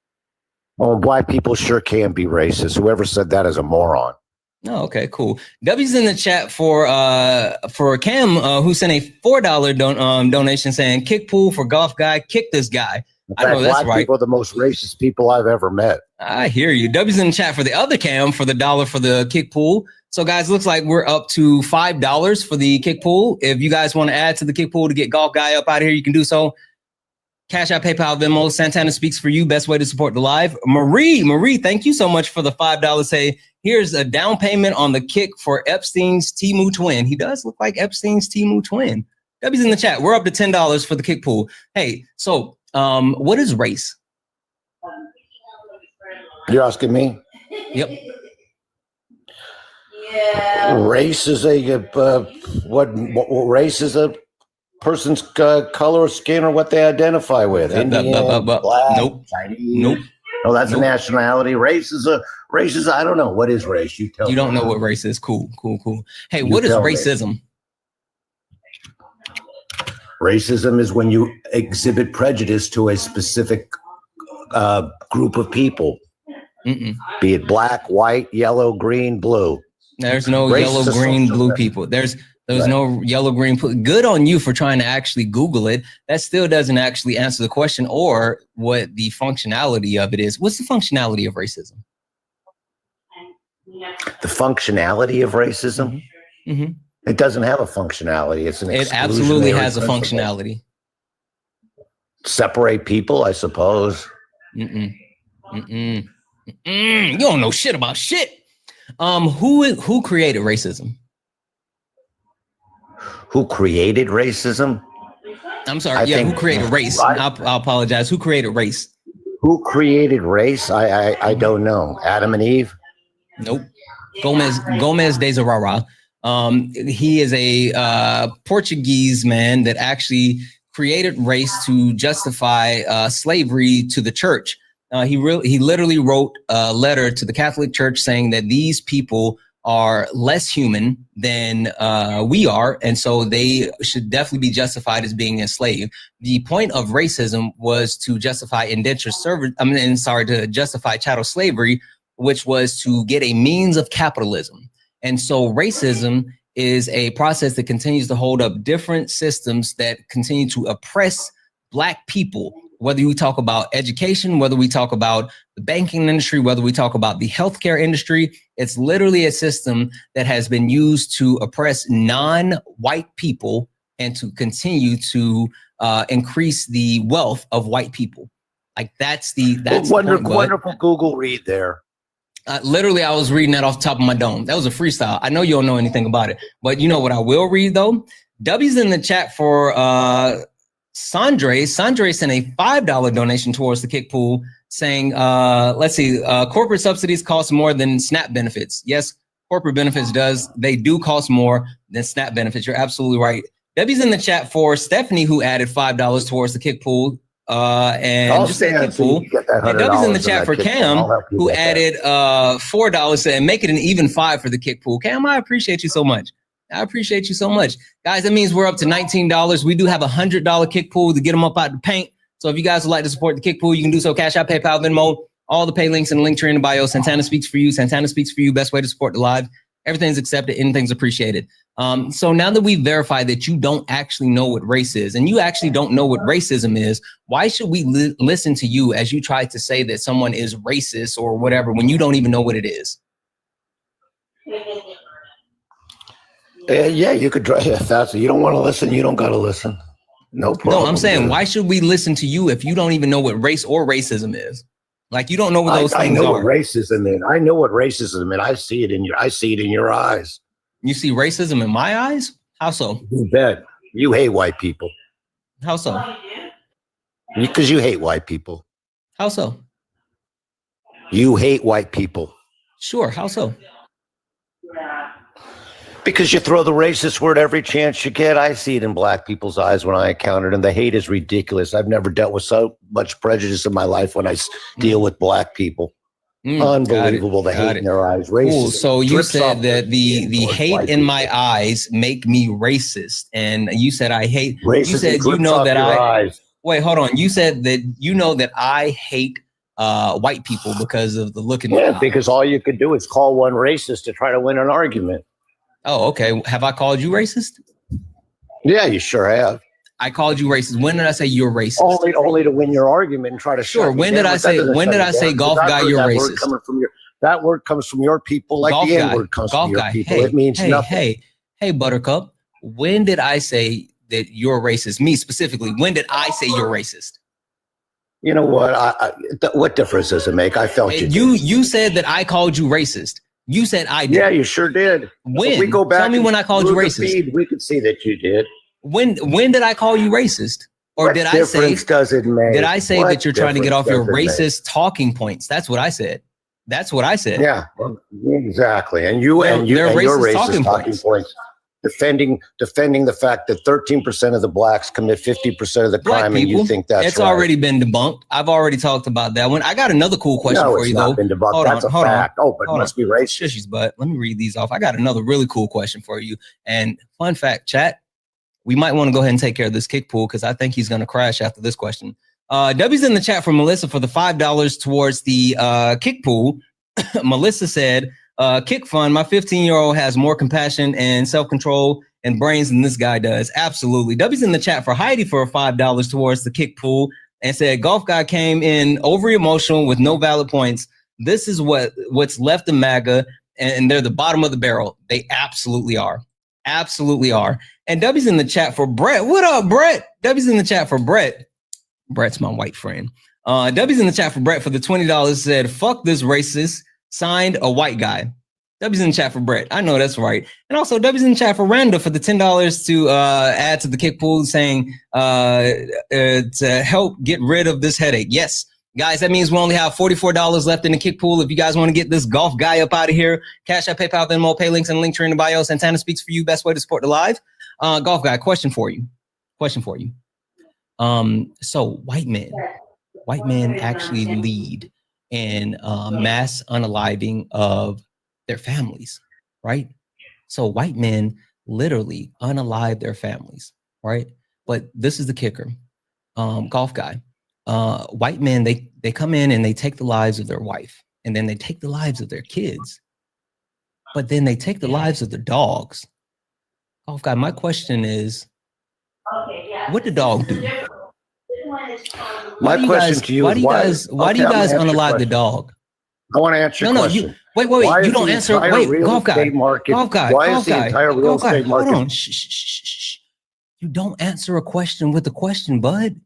Speaker 15: Well, black people sure can be racist. Whoever said that is a moron.
Speaker 1: Oh, okay, cool. W's in the chat for Cam, who sent a $4 donation saying, kick pool for golf guy, kick this guy. I know that's right.
Speaker 15: People are the most racist people I've ever met.
Speaker 1: I hear you. W's in the chat for the other Cam for the $1 for the kick pool. So guys, looks like we're up to $5 for the kick pool. If you guys want to add to the kick pool to get golf guy up out of here, you can do so. Cash App, PayPal, Venmo. Santana speaks for you. Best way to support the live. Marie, thank you so much for the $5. Say, here's a down payment on the kick for Epstein's Timu twin. He does look like Epstein's Timu twin. W's in the chat. We're up to $10 for the kick pool. Hey, so what is race?
Speaker 15: You're asking me?
Speaker 1: Yep.
Speaker 17: Yeah.
Speaker 15: Race is what race is a person's color of skin or what they identify with. Indian, black,
Speaker 1: nope.
Speaker 15: Chinese.
Speaker 1: Nope.
Speaker 15: No, that's a nationality. Race is I don't know. What is race? You tell me.
Speaker 1: You don't know what race is. Cool. Hey, what is racism?
Speaker 15: Racism is when you exhibit prejudice to a specific group of people. Be it black, white, yellow, green, blue.
Speaker 1: There's no yellow, green, blue people. There's no yellow, green. Good on you for trying to actually Google it. That still doesn't actually answer the question or what the functionality of it is. What's the functionality of racism?
Speaker 15: The functionality of racism?
Speaker 1: Mm-hmm.
Speaker 15: It doesn't have a functionality. It's an
Speaker 1: It absolutely has a functionality.
Speaker 15: Separate people, I suppose.
Speaker 1: You don't know shit about shit. Who created racism?
Speaker 15: Who created racism?
Speaker 1: I'm sorry. Who created race? I'll apologize. Who created race?
Speaker 15: Who created race? I don't know. Adam and Eve?
Speaker 1: Nope. Gomez de Zerara. He is a Portuguese man that actually created race to justify slavery to the church. He literally wrote a letter to the Catholic Church saying that these people are less human than we are, and so they should definitely be justified as being enslaved. The point of racism was to justify indentured service. To justify chattel slavery, which was to get a means of capitalism. And so racism is a process that continues to hold up different systems that continue to oppress Black people. Whether we talk about education, whether we talk about the banking industry, whether we talk about the healthcare industry, it's literally a system that has been used to oppress non-white people and to continue to increase the wealth of white people. Like that's
Speaker 15: wonderful Google read there.
Speaker 1: Literally, I was reading that off the top of my dome. That was a freestyle. I know you don't know anything about it, but you know what I will read though? W's in the chat for Sandre sent a $5 donation towards the kick pool saying, corporate subsidies cost more than SNAP benefits. Yes, corporate benefits they do cost more than SNAP benefits. You're absolutely right. W's in the chat for Stephanie, who added $5 towards the kick pool. And just a kick pool. And W's in the chat for Cam, who added $4 and make it an even 5 for the kick pool. Cam, I appreciate you so much. I appreciate you so much. Guys, that means we're up to $19. We do have a $100 kick pool to get them up out the paint. So if you guys would like to support the kick pool, you can do so. Cash App, PayPal, Venmo, all the pay links and link tree in the bio. Santana speaks for you. Santana speaks for you. Best way to support the live. Everything's accepted. Anything's appreciated. So now that we've verified that you don't actually know what race is and you actually don't know what racism is, why should we listen to you as you try to say that someone is racist or whatever when you don't even know what it is?
Speaker 15: Yeah, you could try. If that's you don't want to listen, you don't got to listen. No problem.
Speaker 1: No, I'm saying, why should we listen to you if you don't even know what race or racism is? Like you don't know what those things are.
Speaker 15: I know what racism is. I know what racism is. I see it in your eyes.
Speaker 1: You see racism in my eyes? How so?
Speaker 15: You bet. You hate white people.
Speaker 1: How so?
Speaker 15: Because you hate white people.
Speaker 1: How so?
Speaker 15: You hate white people.
Speaker 1: Sure. How so?
Speaker 15: Because you throw the racist word every chance you get. I see it in Black people's eyes when I encounter it, and the hate is ridiculous. I've never dealt with so much prejudice in my life when I deal with Black people. Unbelievable, the hate in their eyes. Racist.
Speaker 1: Cool. So you said that the hate in my eyes make me racist, and you said I hate.
Speaker 15: Racist.
Speaker 1: You said you know that Wait, hold on. You said that you know that I hate white people because of the look in my eyes.
Speaker 15: Because all you could do is call one racist to try to win an argument.
Speaker 1: Oh, okay. Have I called you racist?
Speaker 15: Yeah, you sure have.
Speaker 1: I called you racist. When did I say you're racist?
Speaker 15: Only to win your argument and try to.
Speaker 1: Sure. When did I say golf guy you're racist?
Speaker 15: That word comes from your people, like the N word comes from your people. It means nothing.
Speaker 1: Hey, Buttercup. When did I say that you're racist? Me specifically. When did I say you're racist?
Speaker 15: You know what? What difference does it make? I felt you.
Speaker 1: You said that I called you racist. You said I did.
Speaker 15: Yeah, you sure did.
Speaker 1: When?
Speaker 15: If we go back,
Speaker 1: tell me when I called you racist.
Speaker 15: We could see that you did.
Speaker 1: When did I call you racist? Or did I say?
Speaker 15: Does it make?
Speaker 1: Did I say that you're trying to get off your racist talking points? That's what I said. That's what I said.
Speaker 15: Yeah, exactly. And your racist talking points. Defending the fact that 13% of the blacks commit 50% of the crime, and you think that's
Speaker 1: already been debunked. I've already talked about that one. I got another cool question for you, though.
Speaker 15: Been debunked. That's a fact. Oh, but it must be racist.
Speaker 1: Shushies, but let me read these off. I got another really cool question for you. And fun fact, chat, we might want to go ahead and take care of this kick pool because I think he's going to crash after this question. W's in the chat for Melissa for the $5 towards the kick pool. Melissa said, kick fun. My 15-year-old has more compassion and self-control and brains than this guy does. Absolutely. W's in the chat for Heidi for $5 towards the kick pool and said, golf guy came in over emotional with no valid points. This is what's left of MAGA, and they're the bottom of the barrel. They absolutely are. Absolutely are. And W's in the chat for Brett. What up, Brett? W's in the chat for Brett. Brett's my white friend. W's in the chat for Brett for the $20 said, fuck this racist, signed a white guy. W's in the chat for Brett. I know that's right. And also W's in the chat for Randa for the $10 to add to the kick pool saying to help get rid of this headache. Yes, guys, that means we only have $44 left in the kick pool. If you guys want to get this golf guy up out of here, Cash App, PayPal, Venmo, pay links, and link tree in the bio. Santana speaks for you. Best way to support the live. Golf guy, question for you. So white men actually lead in mass unaliving of their families, right? So white men literally unalive their families, right? But this is the kicker, golf guy. White men, they come in and they take the lives of their wife, and then they take the lives of their kids, but then they take the lives of the dogs. Golf guy, my question is, what did the dog do?
Speaker 15: My question to you is
Speaker 1: why do you guys unalive the dog?
Speaker 15: I want to answer your question.
Speaker 1: Wait. You don't answer. Wait, golf guy.
Speaker 15: Why is the entire real estate market?
Speaker 1: Hold on. Shh. You don't answer a question with a question, bud.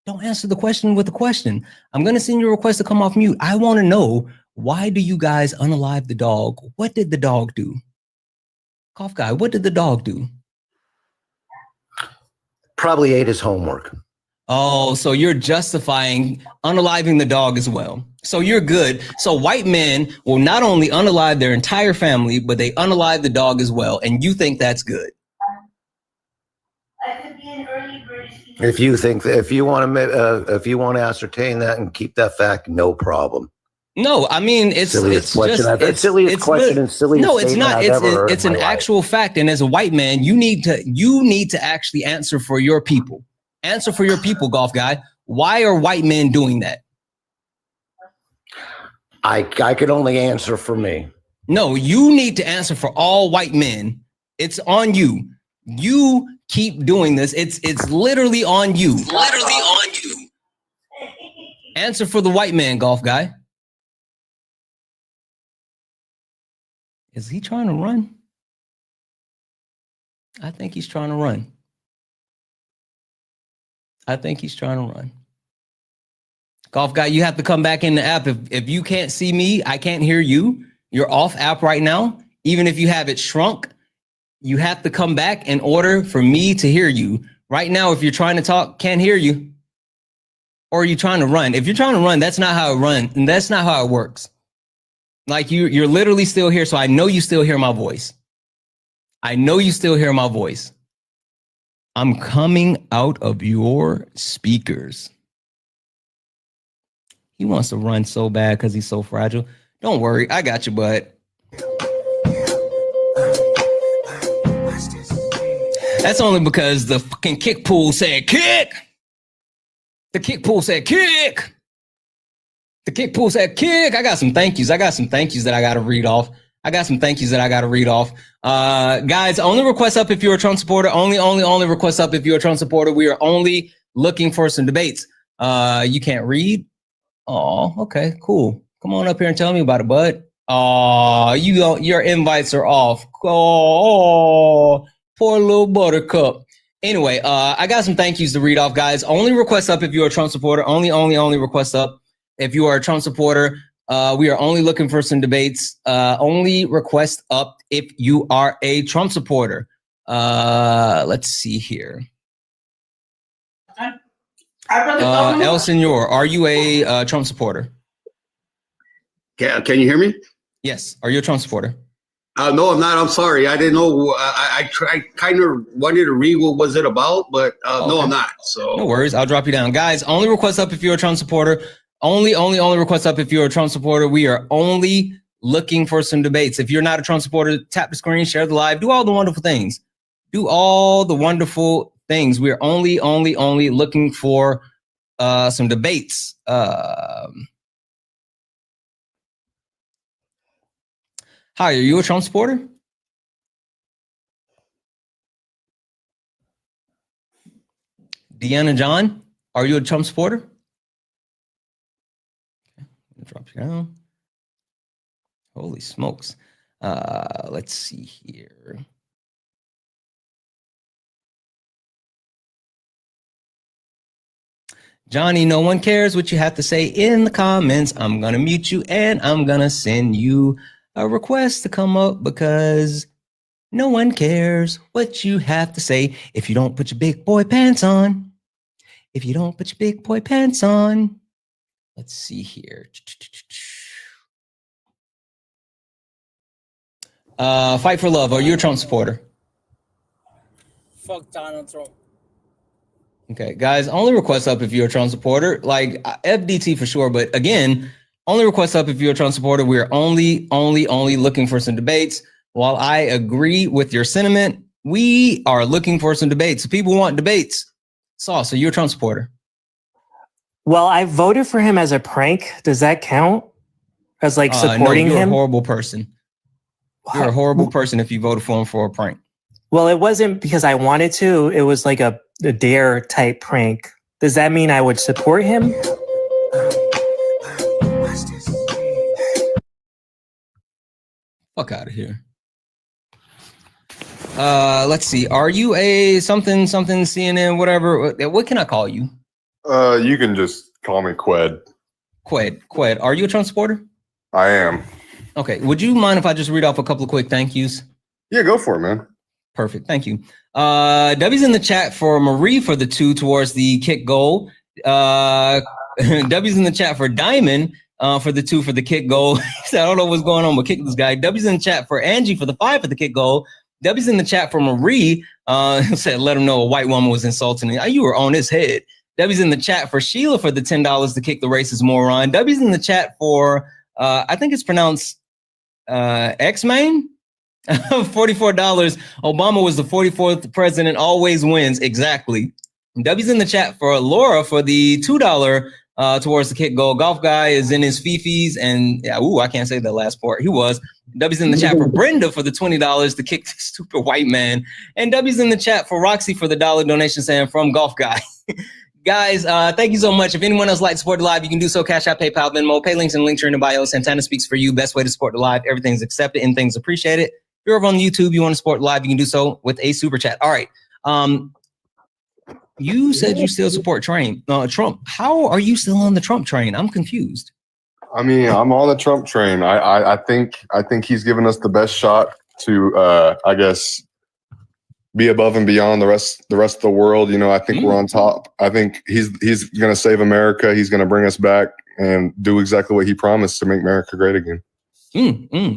Speaker 1: Don't answer the question with a question. I'm going to send you a request to come off mute. I want to know, why do you guys unalive the dog? What did the dog do? Golf guy, what did the dog do?
Speaker 15: Probably ate his homework.
Speaker 1: Oh, so you're justifying unaliving the dog as well. So you're good. So white men will not only unalive their entire family, but they unalive the dog as well. And you think that's good?
Speaker 15: If you want to ascertain that and keep that fact, no problem.
Speaker 1: No, I mean it's
Speaker 15: silliest question. No,
Speaker 1: it's not. It's an actual fact. And as a white man, you need to actually answer for your people. Answer for your people, golf guy. Why are white men doing that?
Speaker 15: I could only answer for me.
Speaker 1: No, you need to answer for all white men. It's on you. You keep doing this. It's literally on you. Answer for the white man, golf guy. Is he trying to run? I think he's trying to run. Golf guy, you have to come back in the app. If you can't see me, I can't hear you. You're off app right now. Even if you have it shrunk, you have to come back in order for me to hear you. Right now, if you're trying to talk, can't hear you. Or are you trying to run? If you're trying to run, that's not how it runs. And that's not how it works. Like you're literally still here. So I know you still hear my voice. I'm coming out of your speakers. He wants to run so bad because he's so fragile. Don't worry, I got you, bud. That's only because the fucking kick pool said kick. The kick pool said kick. I got some thank yous. That I got to read off. Guys, only request up if you're a Trump supporter. Only request up if you're a Trump supporter. We are only looking for some debates. You can't read? Oh, okay, cool. Come on up here and tell me about it, bud. Oh, your invites are off. Oh, poor little buttercup. Anyway, I got some thank yous to read off, guys. Only request up if you're a Trump supporter. Only request up if you are a Trump supporter. We are only looking for some debates. Only request up if you are a Trump supporter. Let's see here. El Senor, are you a Trump supporter?
Speaker 18: Can you hear me?
Speaker 1: Yes. Are you a Trump supporter?
Speaker 18: No, I'm not. I'm sorry. I didn't know. I kind of wanted to read what was it about, but okay. No, I'm not. So
Speaker 1: no worries. I'll drop you down, guys. Only request up if you're a Trump supporter. Only request up if you're a Trump supporter. We are only looking for some debates. If you're not a Trump supporter, tap the screen, share the live, do all the wonderful things. We are only looking for some debates. Hi, are you a Trump supporter? Deanna John, are you a Trump supporter? Drop you down. Holy smokes. Let's see here. Johnny, no one cares what you have to say in the comments. I'm going to mute you and I'm going to send you a request to come up because no one cares what you have to say if you don't put your big boy pants on. If you don't put your big boy pants on. Let's see here. Fight for love. Are you a Trump supporter?
Speaker 19: Fuck Donald Trump.
Speaker 1: Okay, guys, only request up if you're a Trump supporter. Like FDT for sure, but again, only request up if you're a Trump supporter. We're only looking for some debates. While I agree with your sentiment, we are looking for some debates. People want debates. So you're a Trump supporter.
Speaker 20: Well, I voted for him as a prank. Does that count? As like supporting
Speaker 1: no, you're
Speaker 20: him?
Speaker 1: a horrible person. You're a horrible person if you voted for him for a prank.
Speaker 20: Well, it wasn't because I wanted to. It was like a dare type prank. Does that mean I would support him?
Speaker 1: Fuck out of here. Let's see. Are you a something CNN, whatever? What can I call you?
Speaker 21: You can just call me Qued.
Speaker 1: Qued. Are you a Trump supporter?
Speaker 21: I am.
Speaker 1: Okay. Would you mind if I just read off a couple of quick thank yous?
Speaker 21: Yeah, go for it, man.
Speaker 1: Perfect. Thank you. W's in the chat for Marie for the 2 towards the kick goal. W's in the chat for Diamond for the 2 for the kick goal. He said, I don't know what's going on, but kick this guy. W's in the chat for Angie for the 5 for the kick goal. W's in the chat for Marie said, let him know a white woman was insulting him. You were on his head. W's in the chat for Sheila for the $10 to kick the racist moron. W's in the chat for, I think it's pronounced X-Main. $44. Obama was the 44th president, always wins. Exactly. W's in the chat for Laura for the $2 towards the kick goal. Golf guy is in his fifis and I can't say the last part. He was. W's in the chat for Brenda for the $20 to kick the stupid white man. And W's in the chat for Roxy for the $1 donation saying from Golf guy. Guys, thank you so much. If anyone else like to support the live, you can do so. Cash App, PayPal, Venmo, pay links and links are in the bio. Santana speaks for you. Best way to support the live. Everything's accepted and things appreciated. If you're over on YouTube, you want to support live, you can do so with a super chat. All right. You said you still support Trump. How are you still on the Trump train? I'm confused.
Speaker 21: I mean, I'm on the Trump train. I think he's given us the best shot to, I guess, be above and beyond the rest of the world. You know, I think we're on top. I think he's going to save America. He's going to bring us back and do exactly what he promised to make America great again.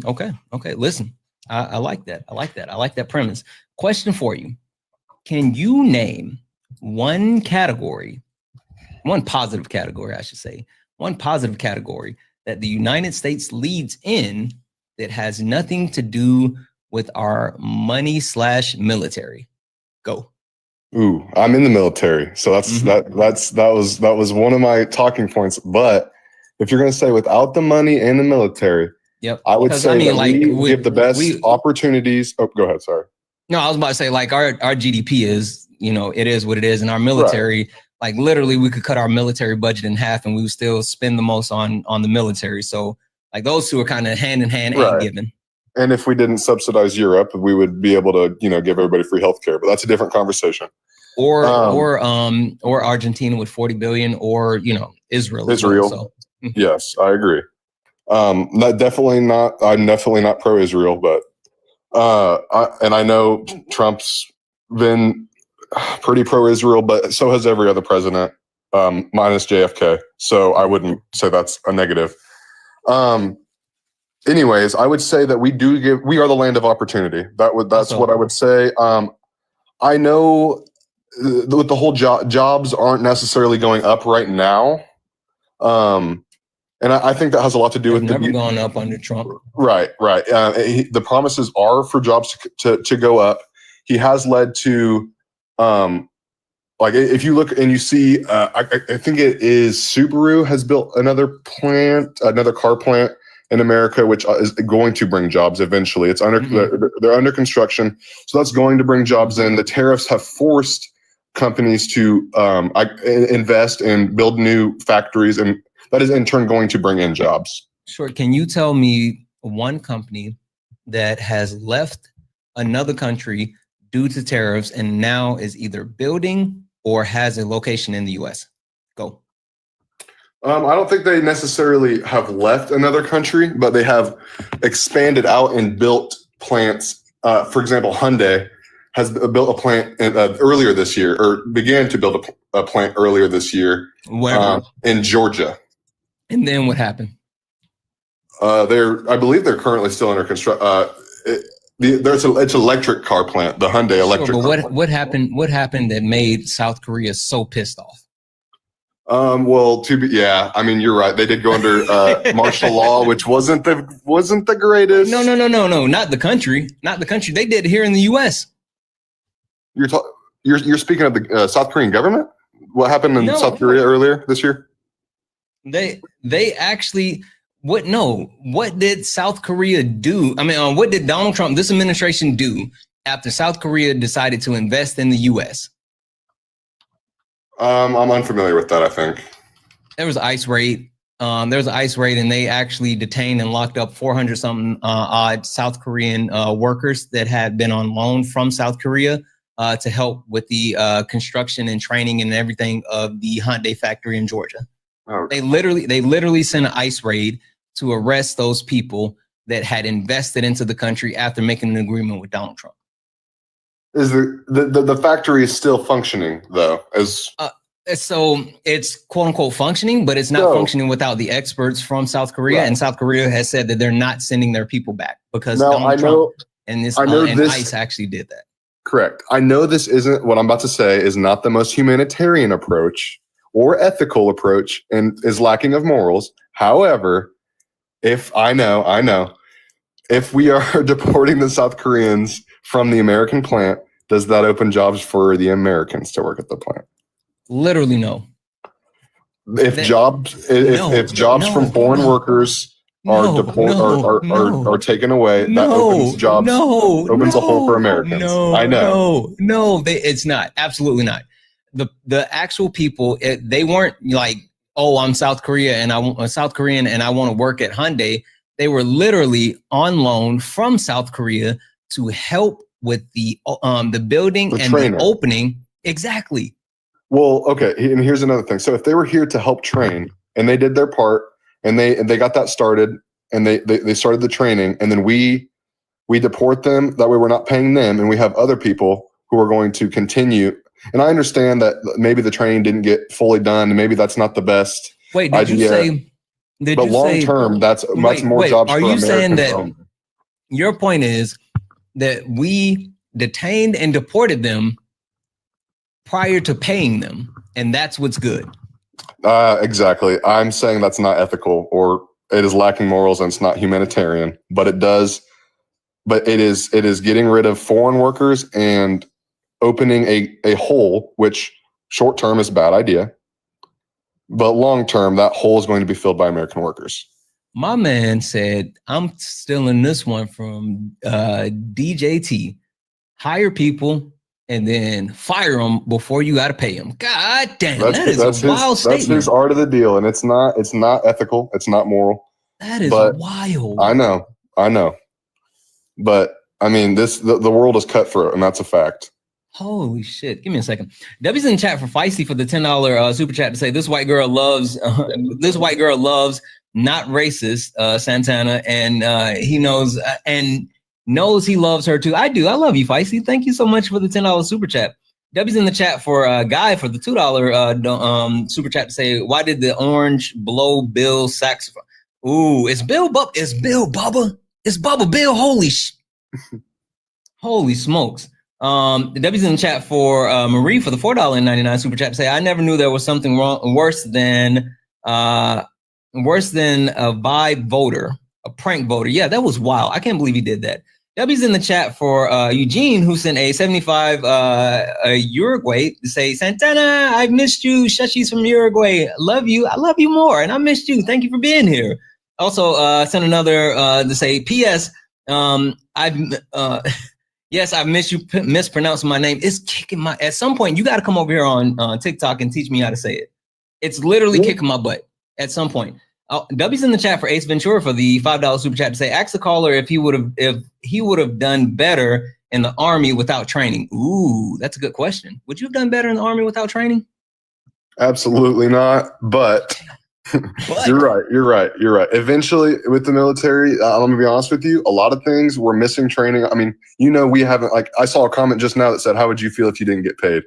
Speaker 1: Okay. Listen. I like that. I like that premise. Question for you. Can you name one positive category, I should say, one positive category that the United States leads in that has nothing to do with our money/military? Go.
Speaker 21: Ooh, I'm in the military. So that was one of my talking points. But if you're going to say without the money and the military,
Speaker 1: yep.
Speaker 21: I would say we give the best opportunities. Oh, go ahead. Sorry.
Speaker 1: No, I was about to say like our GDP is, it is what it is. And our military, like literally we could cut our military budget in half and we would still spend the most on the military. So like those two are kind of hand in hand and given.
Speaker 21: And if we didn't subsidize Europe, we would be able to, give everybody free healthcare. But that's a different conversation.
Speaker 1: Or Argentina with 40 billion or, Israel.
Speaker 21: So. Yes, I agree. I'm definitely not pro-Israel, but I know Trump's been pretty pro-Israel, but so has every other president, minus JFK. So I wouldn't say that's a negative. Anyways, I would say that we are the land of opportunity. That's what I would say. I know with the whole jobs aren't necessarily going up right now. And I think that has a lot to do with
Speaker 1: never gone up under Trump.
Speaker 21: Right. The promises are for jobs to go up. He has led to, like if you look and you see, I think it is Subaru has built another car plant in America, which is going to bring jobs eventually. It's they're under construction, so that's going to bring jobs in. The tariffs have forced companies to invest and build new factories, and that is in turn going to bring in jobs.
Speaker 1: Sure. Can you tell me one company that has left another country due to tariffs and now is either building or has a location in the U.S.? Go.
Speaker 21: I don't think they necessarily have left another country, but they have expanded out and built plants. For example, Hyundai has built a plant earlier this year, or began to build a plant earlier this year.
Speaker 1: Where?
Speaker 21: In Georgia.
Speaker 1: And then what happened?
Speaker 21: I believe they're currently still under construction. It's an electric car plant, the Hyundai electric.
Speaker 1: Sure, but what happened? What happened that made South Korea so pissed off?
Speaker 21: Well, I mean, you're right. They did go under martial law, which wasn't the greatest.
Speaker 1: No, not the country. Not the country. They did here in the U.S.
Speaker 21: You're speaking of the South Korean government? What happened in South Korea earlier this year?
Speaker 1: They actually what did South Korea do? I mean, what did Donald Trump, this administration, do after South Korea decided to invest in the U.S.?
Speaker 21: I'm unfamiliar with that, I think.
Speaker 1: There was an ICE raid. And they actually detained and locked up 400-something odd South Korean workers that had been on loan from South Korea to help with the construction and training and everything of the Hyundai factory in Georgia.
Speaker 21: Okay.
Speaker 1: They literally sent an ICE raid to arrest those people that had invested into the country after making an agreement with Donald Trump.
Speaker 21: Is the factory is still functioning though?
Speaker 1: So it's quote unquote functioning, but it's not functioning without the experts from South Korea. Right. And South Korea has said that they're not sending their people back because Donald Trump and ICE actually did that.
Speaker 21: Correct. I know this isn't what I'm about to say is not the most humanitarian approach or ethical approach and is lacking of morals. However, if we are deporting the South Koreans from the American plant, does that open jobs for the Americans to work at the plant?
Speaker 1: Literally no.
Speaker 21: If jobs from foreign workers are taken away, that opens jobs. Opens a hole for Americans. I know.
Speaker 1: It's not. Absolutely not. The actual people, they weren't like, oh, I'm South Korea and I'm South Korean and I want to work at Hyundai. They were literally on loan from South Korea to help with the building and the opening. Exactly.
Speaker 21: Well, okay. And here's another thing. So if they were here to help train and they did their part and they got that started and they started the training and then we deport them, that way we're not paying them and we have other people who are going to continue. And I understand that maybe the training didn't get fully done and maybe that's not the best idea. But long term, that's more jobs for Americans.
Speaker 1: Are you saying that your point is that we detained and deported them prior to paying them, and that's what's good?
Speaker 21: Exactly. I'm saying that's not ethical, or it is lacking morals, and it's not humanitarian. But it is getting rid of foreign workers and opening a hole, which short term is a bad idea. But long term, that hole is going to be filled by American workers.
Speaker 1: My man said, I'm stealing this one from DJT. Hire people and then fire them before you got to pay them. God damn, that is a wild statement.
Speaker 21: That's his art of the deal, and it's not ethical. It's not moral.
Speaker 1: That is wild.
Speaker 21: I know. But I mean, the world is cutthroat, and that's a fact.
Speaker 1: Holy shit. Give me a second. W's in chat for Feisty for the $10 super chat to say this white girl loves not racist Santana, and he knows he loves her too. I do. I love you, Feisty. Thank you so much for the $10 super chat. W's in the chat for Guy for the $2 super chat to say, why did the orange blow Bill saxophone? Ooh, it's Bill Bubba. It's Bubba Bill. Holy smokes. The W's in the chat for Marie for the $4.99 super chat to say, I never knew there was something worse than a vibe voter, a prank voter. Yeah, that was wild. I can't believe he did that. W's in the chat for Eugene, who sent a 75 Uruguay to say, Santana, I've missed you. Shushies from Uruguay. Love you. I love you more. And I missed you. Thank you for being here. Also sent another to say, P.S. Yes, I mispronouncing my name. It's kicking my. At some point, you got to come over here on TikTok and teach me how to say it. It's literally kicking my butt. At some point, W's in the chat for Ace Ventura for the $5 super chat to say, ask the caller if he would have done better in the army without training. Ooh, that's a good question. Would you have done better in the army without training?
Speaker 21: Absolutely not. But You're right. Eventually, with the military, I'm gonna be honest with you. A lot of things we're missing training. I mean, we haven't. Like, I saw a comment just now that said, "How would you feel if you didn't get paid?"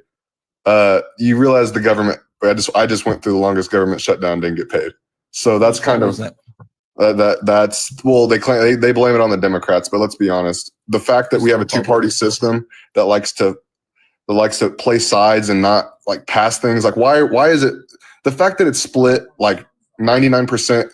Speaker 21: You realize the government. I just went through the longest government shutdown, didn't get paid. So that's kind of that's well. They claim they blame it on the Democrats, but let's be honest. The fact that we have a two-party system that likes to play sides and not like pass things. Like, why is it the fact that it's split like 99%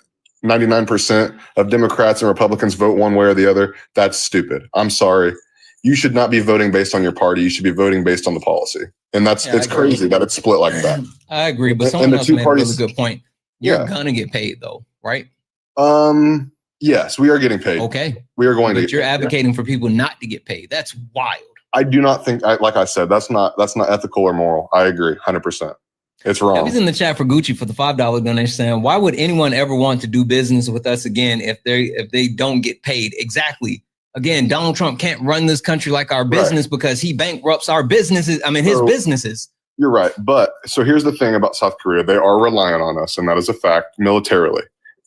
Speaker 21: of Democrats and Republicans vote one way or the other? That's stupid. I'm sorry. You should not be voting based on your party. You should be voting based on the policy. And it's crazy that it's split like that.
Speaker 1: I agree, but someone else made a really good point. You're gonna get paid though, right?
Speaker 21: Yes, we are getting paid.
Speaker 1: Okay.
Speaker 21: We are going to
Speaker 1: But you're advocating for people not to get paid. That's wild.
Speaker 21: I do not think, like I said, that's not ethical or moral. I agree, 100%. It's wrong.
Speaker 1: He's in the chat for Gucci for the $5 donation saying, why would anyone ever want to do business with us again if they don't get paid? Exactly. Again, Donald Trump can't run this country like our business because he bankrupts our businesses. I mean, his businesses.
Speaker 21: You're right. But so here's the thing about South Korea. They are reliant on us, and that is a fact militarily.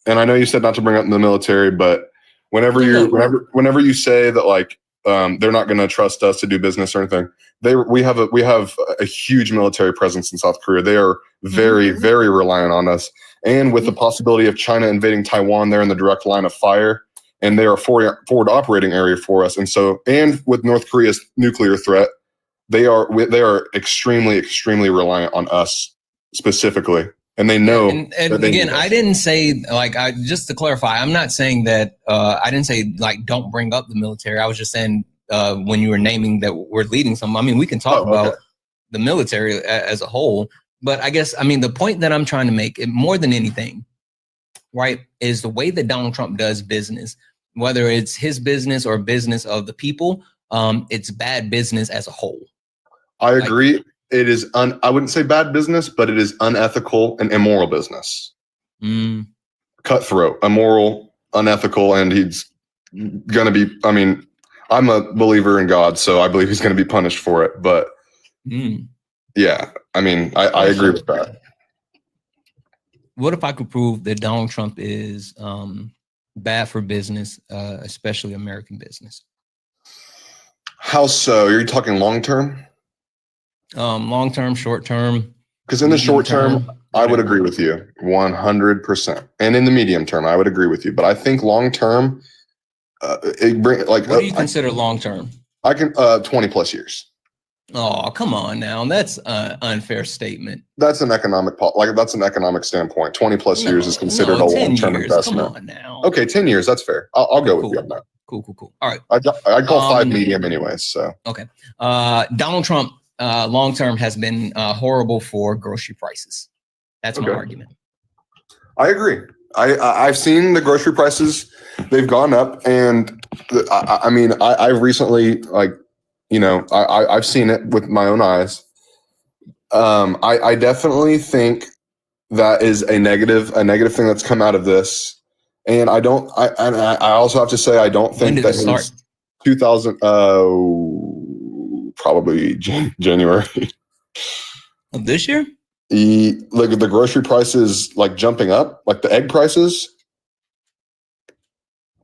Speaker 21: And I know you said not to bring up the military, but whenever you say that, like, they're not going to trust us to do business or anything, we have a huge military presence in South Korea. They are very, very reliant on us. And with the possibility of China invading Taiwan, they're in the direct line of fire, and they are a forward operating area for us. And so, and with North Korea's nuclear threat, they are extremely, extremely reliant on us specifically. And they know. And again,
Speaker 1: I didn't say, like, just to clarify, I'm not saying that, I didn't say, like, don't bring up the military. I was just saying when you were naming that we're leading some, I mean, we can talk about the military as a whole, but I guess, I mean, the point that I'm trying to make, more than anything, right, is the way that Donald Trump does business, whether it's his business or business of the people, it's bad business as a whole.
Speaker 21: I agree. It is I wouldn't say bad business, but it is unethical and immoral business. Cutthroat, immoral, unethical, and he's going to be, I mean, I'm a believer in God, so I believe he's going to be punished for it. But yeah, I mean, I agree with that.
Speaker 1: What if I could prove that Donald Trump is bad for business, especially American business?
Speaker 21: How so? Are you talking long term?
Speaker 1: Long term, short term.
Speaker 21: Because in the short term, I would agree with you 100%. And in the medium term, I would agree with you. But I think long term, what do you consider long term? I can 20 plus years.
Speaker 1: Oh, come on now. That's an unfair statement.
Speaker 21: That's an economic standpoint. 20 plus years is considered a long-term investment.
Speaker 1: Come on now.
Speaker 21: Okay, 10 years. That's fair. I'll go with you on that.
Speaker 1: Cool. All right.
Speaker 21: I'd call 5 medium anyways. So
Speaker 1: okay. Donald Trump long term has been horrible for grocery prices. That's my argument.
Speaker 21: I agree. I've seen the grocery prices; they've gone up, and I mean, I've recently, like, you know, I've seen it with my own eyes. I definitely think that is a negative thing that's come out of this, and I also have to say I don't think that start 2000 probably January
Speaker 1: of this year.
Speaker 21: Like the grocery prices, like jumping up, like the egg prices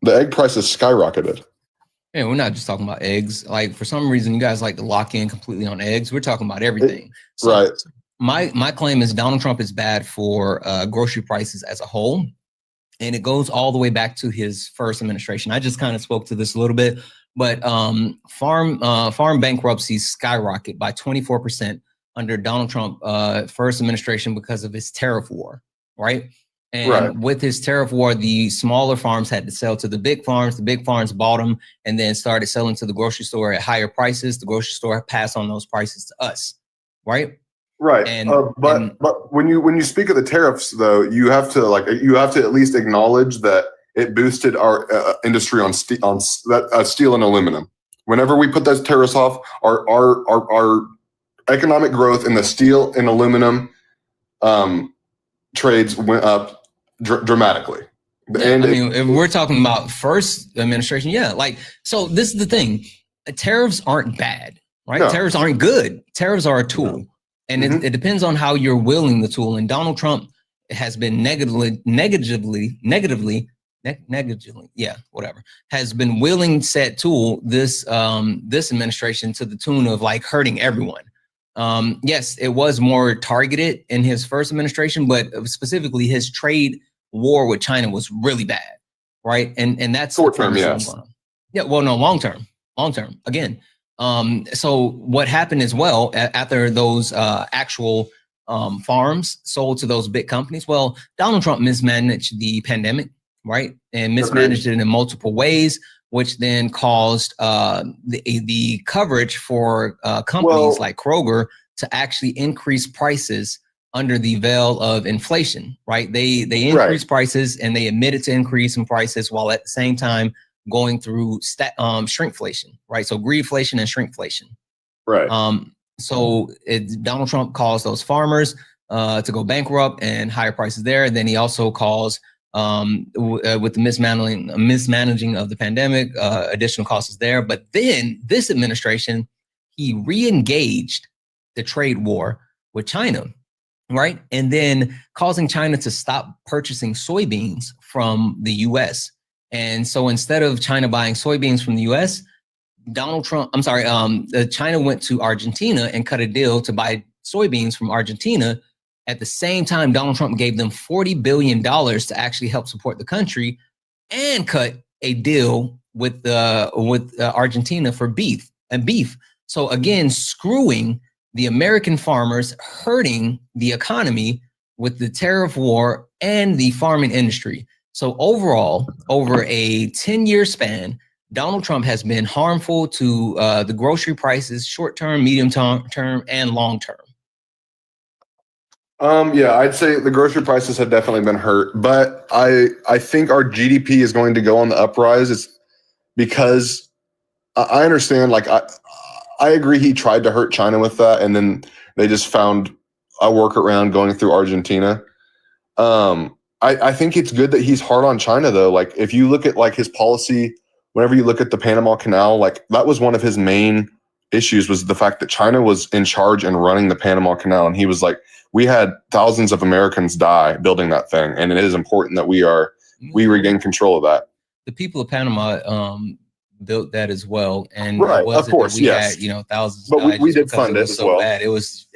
Speaker 21: skyrocketed.
Speaker 1: Yeah, we're not just talking about eggs. Like, for some reason, you guys like to lock in completely on eggs. We're talking about everything.
Speaker 21: Right.
Speaker 1: My claim is Donald Trump is bad for grocery prices as a whole. And it goes all the way back to his first administration. I just kind of spoke to this a little bit, but farm bankruptcies skyrocket by 24% under Donald Trump first administration because of his tariff war, right? And with his tariff war, the smaller farms had to sell to the big farms. The big farms bought them and then started selling to the grocery store at higher prices. The grocery store passed on those prices to us, right?
Speaker 21: Right. But when you speak of the tariffs, though, you have to at least acknowledge that it boosted our industry on steel and aluminum. Whenever we put those tariffs off, our economic growth in the steel and aluminum trades went up dramatically.
Speaker 1: And I mean, if we're talking about first administration, yeah. Like, so this is the thing: tariffs aren't bad, right? No. Tariffs aren't good. Tariffs are a tool. And it depends on how you're wielding the tool. And Donald Trump has been has been willing set tool this this administration to the tune of like hurting everyone. Yes, it was more targeted in his first administration, but specifically his trade war with China was really bad, right? And that's
Speaker 21: short term, yes.
Speaker 1: Yeah, well, no, long term again. So what happened as well after those actual farms sold to those big companies? Well, Donald Trump mismanaged the pandemic, right? And mismanaged it in multiple ways, which then caused the coverage for companies like Kroger to actually increase prices under the veil of inflation, right? They increased prices and they admitted to increasing prices while at the same time going through shrinkflation, right? So greedflation and shrinkflation.
Speaker 21: Right.
Speaker 1: So Donald Trump caused those farmers to go bankrupt and higher prices there. And then he also caused, with the mismanaging of the pandemic, additional costs there. But then this administration, he re-engaged the trade war with China, right? And then causing China to stop purchasing soybeans from the US. And so instead of China buying soybeans from the US, China went to Argentina and cut a deal to buy soybeans from Argentina. At the same time, Donald Trump gave them $40 billion to actually help support the country and cut a deal with Argentina for beef. So again, screwing the American farmers, hurting the economy with the tariff war and the farming industry. So overall, over a 10-year span, Donald Trump has been harmful to the grocery prices, short-term, medium-term, and long-term.
Speaker 21: Yeah, I'd say the grocery prices have definitely been hurt, but I think our GDP is going to go on the uprise. It's because I understand, like, I agree he tried to hurt China with that, and then they just found a workaround going through Argentina. I think it's good that he's hard on China, though. Like, if you look at like his policy, whenever you look at the Panama Canal, like that was one of his main issues, was the fact that China was in charge and running the Panama Canal. And he was like, we had thousands of Americans die building that thing. And it is important that we regain control of that.
Speaker 1: The people of Panama built that as well. And
Speaker 21: right, of course,
Speaker 1: yes. Had, thousands
Speaker 21: but we did fund it as
Speaker 1: so
Speaker 21: well.
Speaker 1: Bad. It was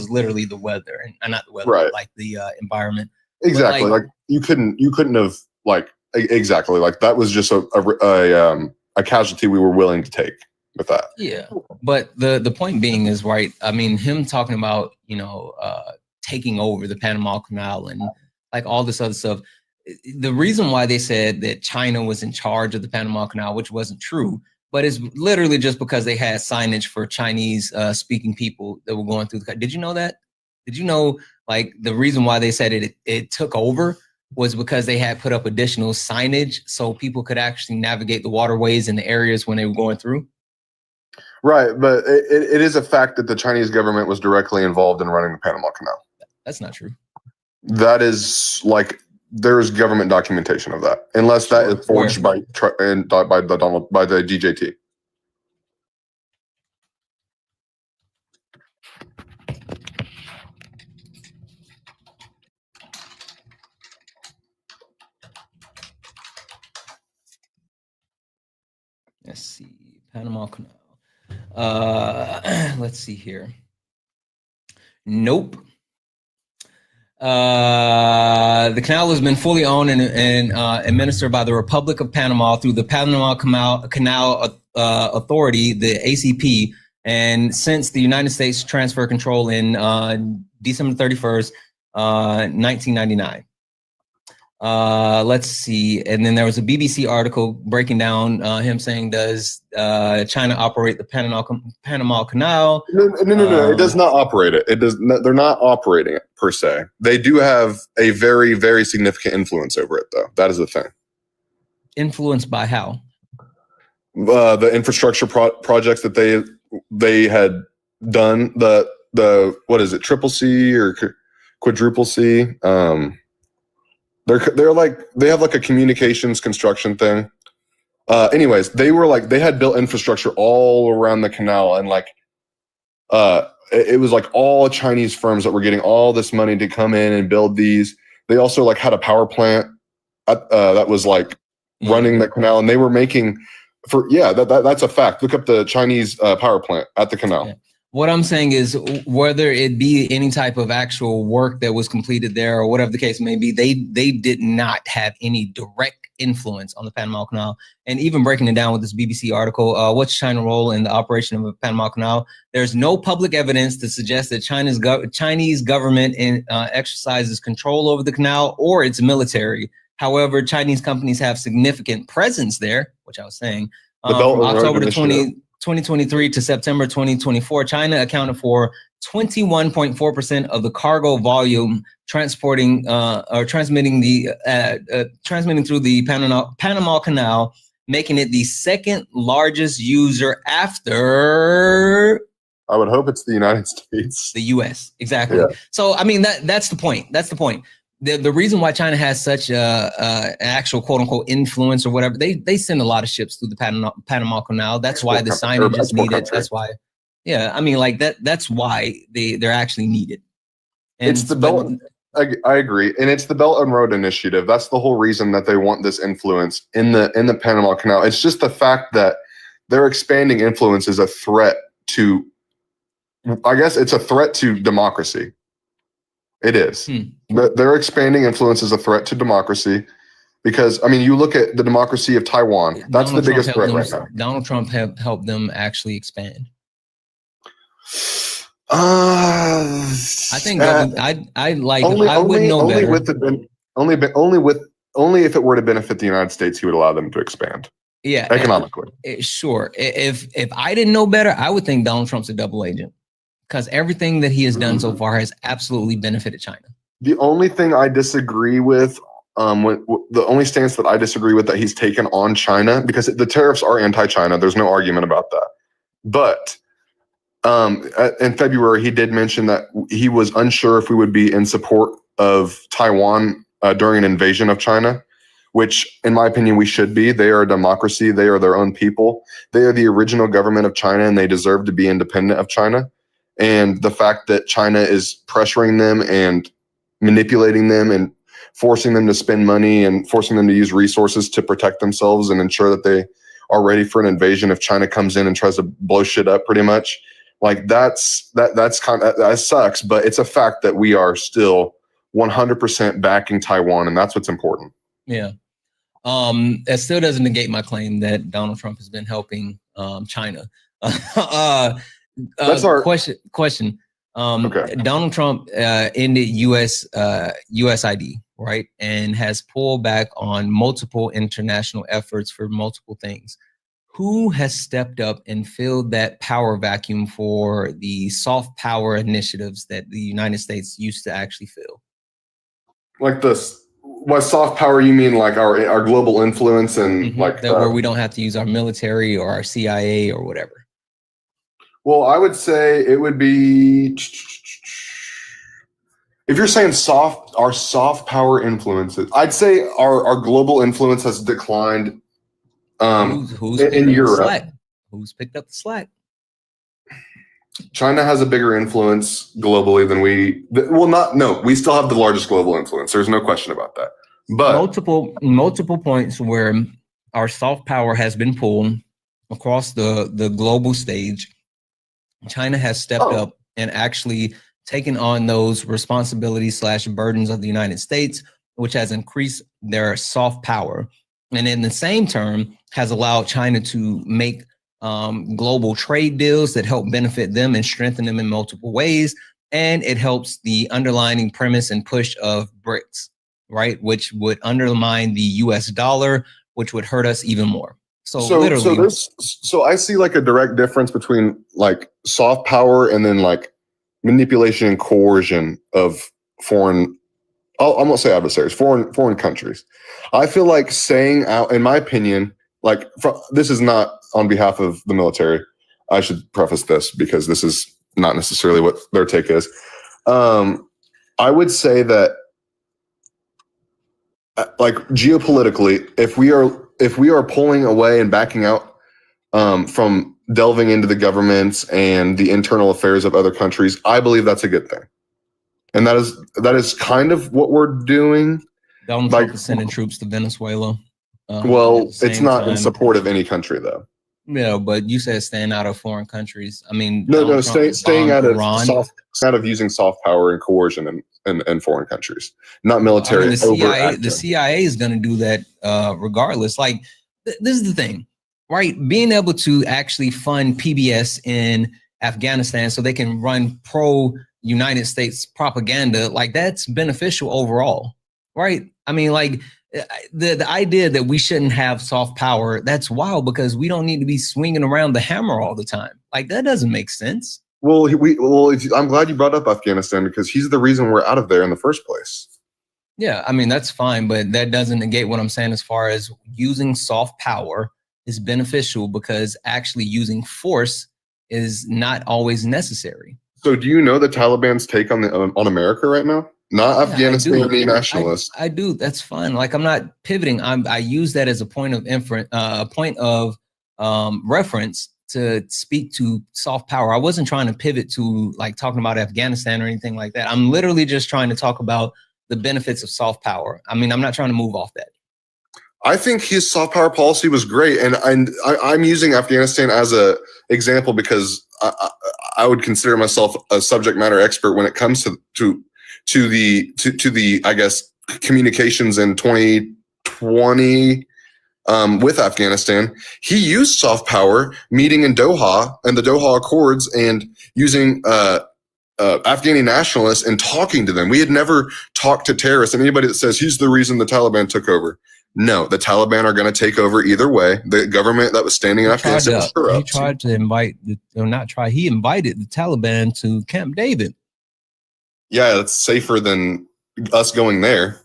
Speaker 1: literally the weather, and not the weather, but like the environment.
Speaker 21: Exactly. Like you couldn't have like exactly like that was just a casualty we were willing to take with that.
Speaker 1: Yeah. But the point being is, right, I mean, him talking about, taking over the Panama Canal and like all this other stuff. The reason why they said that China was in charge of the Panama Canal, which wasn't true, but it's literally just because they had signage for Chinese speaking people that were going through the country. Did you know that? Did you know, like, the reason why they said it took over was because they had put up additional signage so people could actually navigate the waterways and the areas when they were going through?
Speaker 21: Right, but it is a fact that the Chinese government was directly involved in running the Panama Canal.
Speaker 1: That's not true.
Speaker 21: That is like, there's government documentation of that, unless that is forged by the DJT.
Speaker 1: Let's see, Panama Canal. Let's see here. Nope. The canal has been fully owned and administered by the Republic of Panama through the Panama Canal Authority, the ACP, and since the United States transferred control in December 31st, 1999. Let's see. And then there was a BBC article breaking down him saying, does China operate the Panama Canal?
Speaker 21: No. It does not operate it. It does not, they're not operating it per se. They do have a very, very significant influence over it, though. That is the thing.
Speaker 1: Influenced by how?
Speaker 21: The infrastructure projects that they had done. The what is it? Triple C or quadruple C? They're like, they have like a communications construction thing. Anyways, they had built infrastructure all around the canal, and like it was like all Chinese firms that were getting all this money to come in and build these. They also like had a power plant that was like running the canal, and they were making that's a fact. Look up the Chinese power plant at the canal.
Speaker 1: Yeah. What I'm saying is, whether it be any type of actual work that was completed there or whatever the case may be, they did not have any direct influence on the Panama Canal. And even breaking it down with this BBC article, what's China's role in the operation of the Panama Canal? There's no public evidence to suggest that Chinese government exercises control over the canal or its military. However, Chinese companies have significant presence there, which I was saying. From October 2023 to September 2024, China accounted for 21.4% of the cargo volume transmitting through the Panama Canal, making it the second largest user after.
Speaker 21: I would hope it's the United States.
Speaker 1: The U.S. Exactly.
Speaker 21: Yeah.
Speaker 1: So I mean that's the point. That's the point. The reason why China has such an actual quote unquote influence or whatever, they send a lot of ships through the Panama Canal. That's why the signage is needed. That's why, I mean, like that's why they're actually needed. And
Speaker 21: it's the Belt. I agree, and it's the Belt and Road Initiative. That's the whole reason that they want this influence in the Panama Canal. It's just the fact that their expanding influence is a threat to. I guess it's a threat to democracy. It is. But their expanding influence is a threat to democracy because, I mean, you look at the democracy of Taiwan. That's the biggest threat right now.
Speaker 1: Donald Trump have helped them actually expand.
Speaker 21: I
Speaker 1: think I wouldn't know better.
Speaker 21: Only if it were to benefit the United States, he would allow them to expand.
Speaker 1: Yeah,
Speaker 21: economically.
Speaker 1: Sure. If I didn't know better, I would think Donald Trump's a double agent. Because everything that he has done so far has absolutely benefited China.
Speaker 21: The only thing I disagree with, the only stance that I disagree with that he's taken on China, because the tariffs are anti-China, there's no argument about that. But in February, he did mention that he was unsure if we would be in support of Taiwan during an invasion of China, which, in my opinion, we should be. They are a democracy. They are their own people. They are the original government of China, and they deserve to be independent of China. And the fact that China is pressuring them and manipulating them and forcing them to spend money and forcing them to use resources to protect themselves and ensure that they are ready for an invasion if China comes in and tries to blow shit up pretty much. Like that sucks, but it's a fact that we are still 100% backing Taiwan, and that's what's important.
Speaker 1: Yeah. That still doesn't negate my claim that Donald Trump has been helping China.
Speaker 21: That's our
Speaker 1: question.
Speaker 21: Okay.
Speaker 1: Donald Trump ended USID, right, and has pulled back on multiple international efforts for multiple things. Who has stepped up and filled that power vacuum for the soft power initiatives that the United States used to actually fill?
Speaker 21: Like this, by soft power, you mean like our global influence and like
Speaker 1: that where we don't have to use our military or our CIA or whatever.
Speaker 21: Well, I would say it would be, if you're saying our soft power influences, I'd say our global influence has declined
Speaker 1: who's
Speaker 21: in Europe.
Speaker 1: Who's picked up the slack?
Speaker 21: China has a bigger influence globally than we still have the largest global influence. There's no question about that. But
Speaker 1: multiple points where our soft power has been pulled across the global stage. China has stepped up and actually taken on those responsibilities / burdens of the United States, which has increased their soft power. And in the same term has allowed China to make global trade deals that help benefit them and strengthen them in multiple ways. And it helps the underlying premise and push of BRICS, right? Which would undermine the US dollar, which would hurt us even more. So
Speaker 21: I see like a direct difference between like soft power and then like manipulation and coercion of foreign, I'm gonna say adversaries, foreign countries. I feel like saying out, in my opinion, like this is not on behalf of the military. I should preface this because this is not necessarily what their take is. I would say that like geopolitically, if we are pulling away and backing out from delving into the governments and the internal affairs of other countries, I believe that's a good thing. And that is kind of what we're doing.
Speaker 1: Donald Trump is sending troops to Venezuela.
Speaker 21: Well, it's not in support of any country, though.
Speaker 1: Yeah, but you said staying out of foreign countries. I mean,
Speaker 21: no, staying out of using soft power and coercion in foreign countries, not military.
Speaker 1: I mean, the CIA is going to do that regardless. Like, this is the thing, right? Being able to actually fund PBS in Afghanistan so they can run pro-United States propaganda, like that's beneficial overall, right? I mean, like, the idea that we shouldn't have soft power, that's wild, because we don't need to be swinging around the hammer all the time. Like, that doesn't make sense.
Speaker 21: Well, I'm glad you brought up Afghanistan, because he's the reason we're out of there in the first place.
Speaker 1: Yeah, I mean, that's fine, but that doesn't negate what I'm saying as far as using soft power is beneficial, because actually using force is not always necessary.
Speaker 21: So do you know the Taliban's take on America right now? Not Afghanistan nationalists.
Speaker 1: I do. That's fine. Like, I'm not pivoting. I use that as a point of reference to speak to soft power. I wasn't trying to pivot to like talking about Afghanistan or anything like that. I'm literally just trying to talk about the benefits of soft power. I mean, I'm not trying to move off that.
Speaker 21: I think his soft power policy was great, and I'm using Afghanistan as a example because I would consider myself a subject matter expert when it comes to the I guess communications in 2020 with Afghanistan. He used soft power, meeting in Doha and the Doha Accords, and using Afghani nationalists and talking to them. We had never talked to terrorists, and anybody that says he's the reason the Taliban took over. No, the Taliban are going to take over either way. The government that was standing in Afghanistan was corrupt.
Speaker 1: He tried to invite, he invited the Taliban to Camp David.
Speaker 21: Yeah, it's safer than us going there.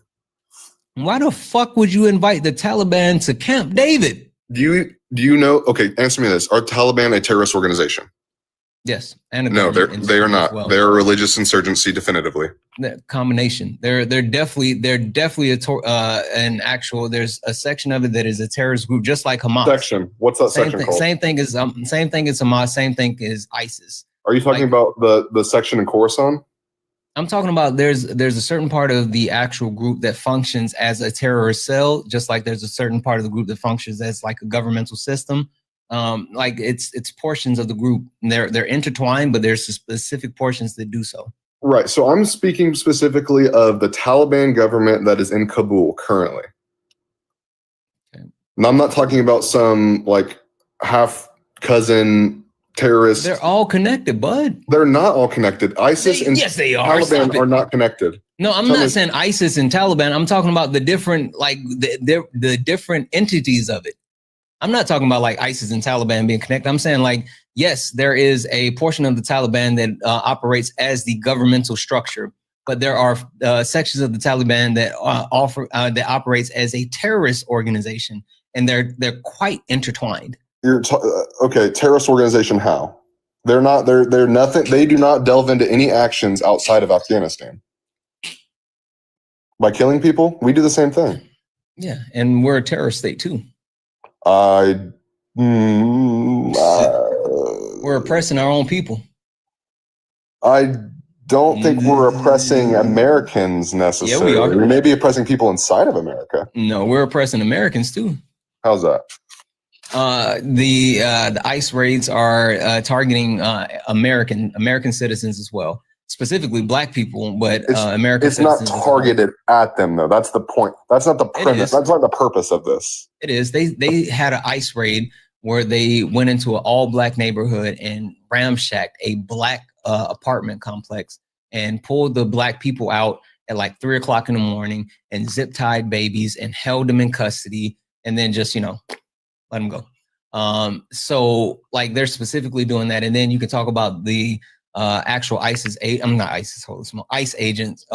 Speaker 1: Why the fuck would you invite the Taliban to Camp David?
Speaker 21: Do you know? Okay, answer me this: are Taliban a terrorist organization?
Speaker 1: Yes,
Speaker 21: no, they are not. Well. They're a religious insurgency, definitively.
Speaker 1: The combination. They're definitely an actual. There's a section of it that is a terrorist group, just like Hamas.
Speaker 21: Section. What's that section called?
Speaker 1: Same thing as Hamas. Same thing as ISIS.
Speaker 21: Are you talking about the section in Khorasan?
Speaker 1: I'm talking about there's a certain part of the actual group that functions as a terrorist cell, just like there's a certain part of the group that functions as like a governmental system. Like it's portions of the group. They're intertwined, but there's specific portions that do so.
Speaker 21: Right. So I'm speaking specifically of the Taliban government that is in Kabul currently. Okay. And I'm not talking about some like half cousin terrorists.
Speaker 1: They're all connected, bud.
Speaker 21: They're not all connected. ISIS and
Speaker 1: yes, they are.
Speaker 21: Taliban are not connected.
Speaker 1: No, I'm not saying ISIS and Taliban. I'm talking about the different, like the different entities of it. I'm not talking about like ISIS and Taliban being connected. I'm saying like, yes, there is a portion of the Taliban that operates as the governmental structure, but there are sections of the Taliban that that operates as a terrorist organization, and they're quite intertwined.
Speaker 21: Okay, terrorist organization, how? They're nothing. They do not delve into any actions outside of Afghanistan. By killing people, we do the same thing.
Speaker 1: Yeah, and we're a terrorist state too.
Speaker 21: We're
Speaker 1: oppressing our own people.
Speaker 21: I don't think we're oppressing Americans necessarily.
Speaker 1: Yeah, we are.
Speaker 21: We may be oppressing people inside of America.
Speaker 1: No, we're oppressing Americans too.
Speaker 21: How's that?
Speaker 1: The ICE raids are targeting American citizens as well, specifically Black people, but American citizens.
Speaker 21: It's not targeted at them though. That's the point. That's not the premise. That's not the purpose of this.
Speaker 1: It is. They had an ICE raid where they went into an all-Black neighborhood and ramshacked a Black apartment complex and pulled the Black people out at like 3 o'clock in the morning and zip-tied babies and held them in custody and then just, let them go. So like they're specifically doing that. And then you can talk about the actual ICE agents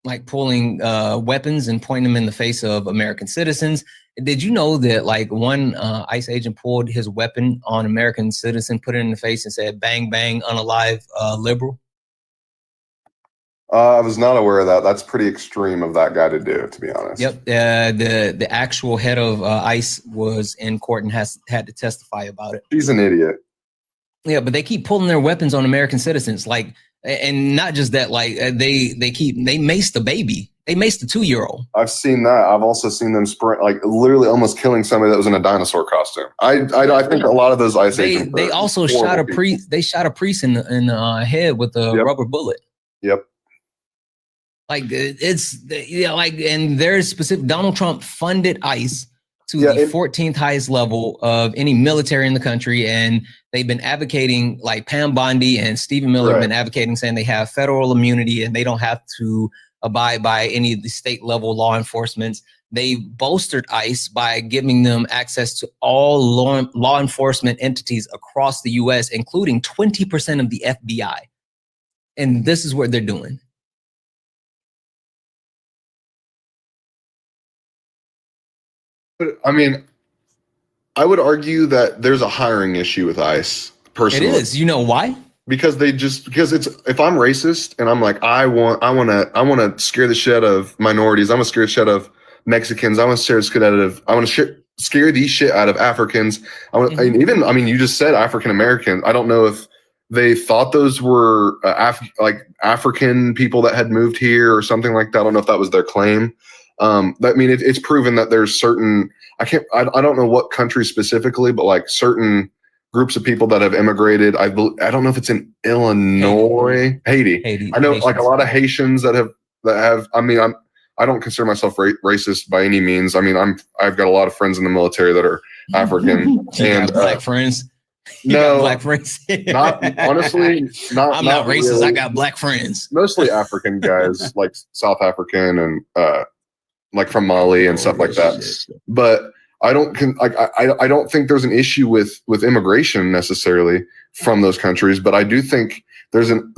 Speaker 1: like pulling weapons and pointing them in the face of American citizens. Did you know that like one ICE agent pulled his weapon on American citizen, put it in the face and said, "Bang, bang, unalive liberal"?
Speaker 21: I was not aware of that. That's pretty extreme of that guy to do, to be honest.
Speaker 1: Yep. The actual head of ICE was in court and had to testify about it.
Speaker 21: He's an idiot.
Speaker 1: Yeah, but they keep pulling their weapons on American citizens, like, and not just that, like they mace the baby. They maced the 2-year-old.
Speaker 21: I've seen that. I've also seen them sprint, like literally almost killing somebody that was in a dinosaur costume. I think a lot of those ice agents.
Speaker 1: They also shot a priest. They shot a priest in the head with a rubber bullet.
Speaker 21: Yep.
Speaker 1: Like and there's specific. Donald Trump funded ICE to the 14th highest level of any military in the country, and they've been advocating, like Pam Bondi and Stephen Miller have been advocating, saying they have federal immunity and they don't have to abide by any of the state level law enforcement. They bolstered ICE by giving them access to all law enforcement entities across the U.S., including 20% of the FBI. And this is what they're doing.
Speaker 21: But I mean, I would argue that there's a hiring issue with ICE. Personally,
Speaker 1: it is. You know why?
Speaker 21: Because it's, if I'm racist and I'm like, I want to scare the shit out of minorities. I'm gonna scare the shit out of Mexicans. I want to scare the shit out of. I want to scare the shit out of Africans. You just said African Americans. I don't know if they thought those were African people that had moved here or something like that. I don't know if that was their claim. It's proven that there's certain, I don't know what country specifically, but like certain groups of people that have immigrated. I don't know if it's in Illinois, Haiti. I know Haitians. Like a lot of Haitians that have, I don't consider myself racist by any means. I've got a lot of friends in the military that are African and
Speaker 1: black friends.
Speaker 21: No,
Speaker 1: black friends.
Speaker 21: Not honestly.
Speaker 1: I'm not racist.
Speaker 21: Really.
Speaker 1: I got black friends.
Speaker 21: Mostly African guys, like South African and like from Mali and stuff like that. But I don't think there's an issue with immigration necessarily from those countries. But I do think there's an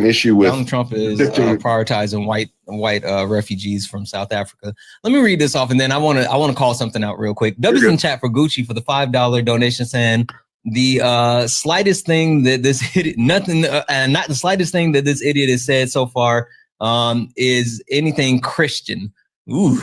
Speaker 21: issue with
Speaker 1: Donald Trump is prioritizing white refugees from South Africa. Let me read this off, and then I want to call something out real quick. W's in chat for Gucci for the $5 donation, saying the slightest thing that this idiot, not the slightest thing that this idiot has said so far is anything Christian. Ooh,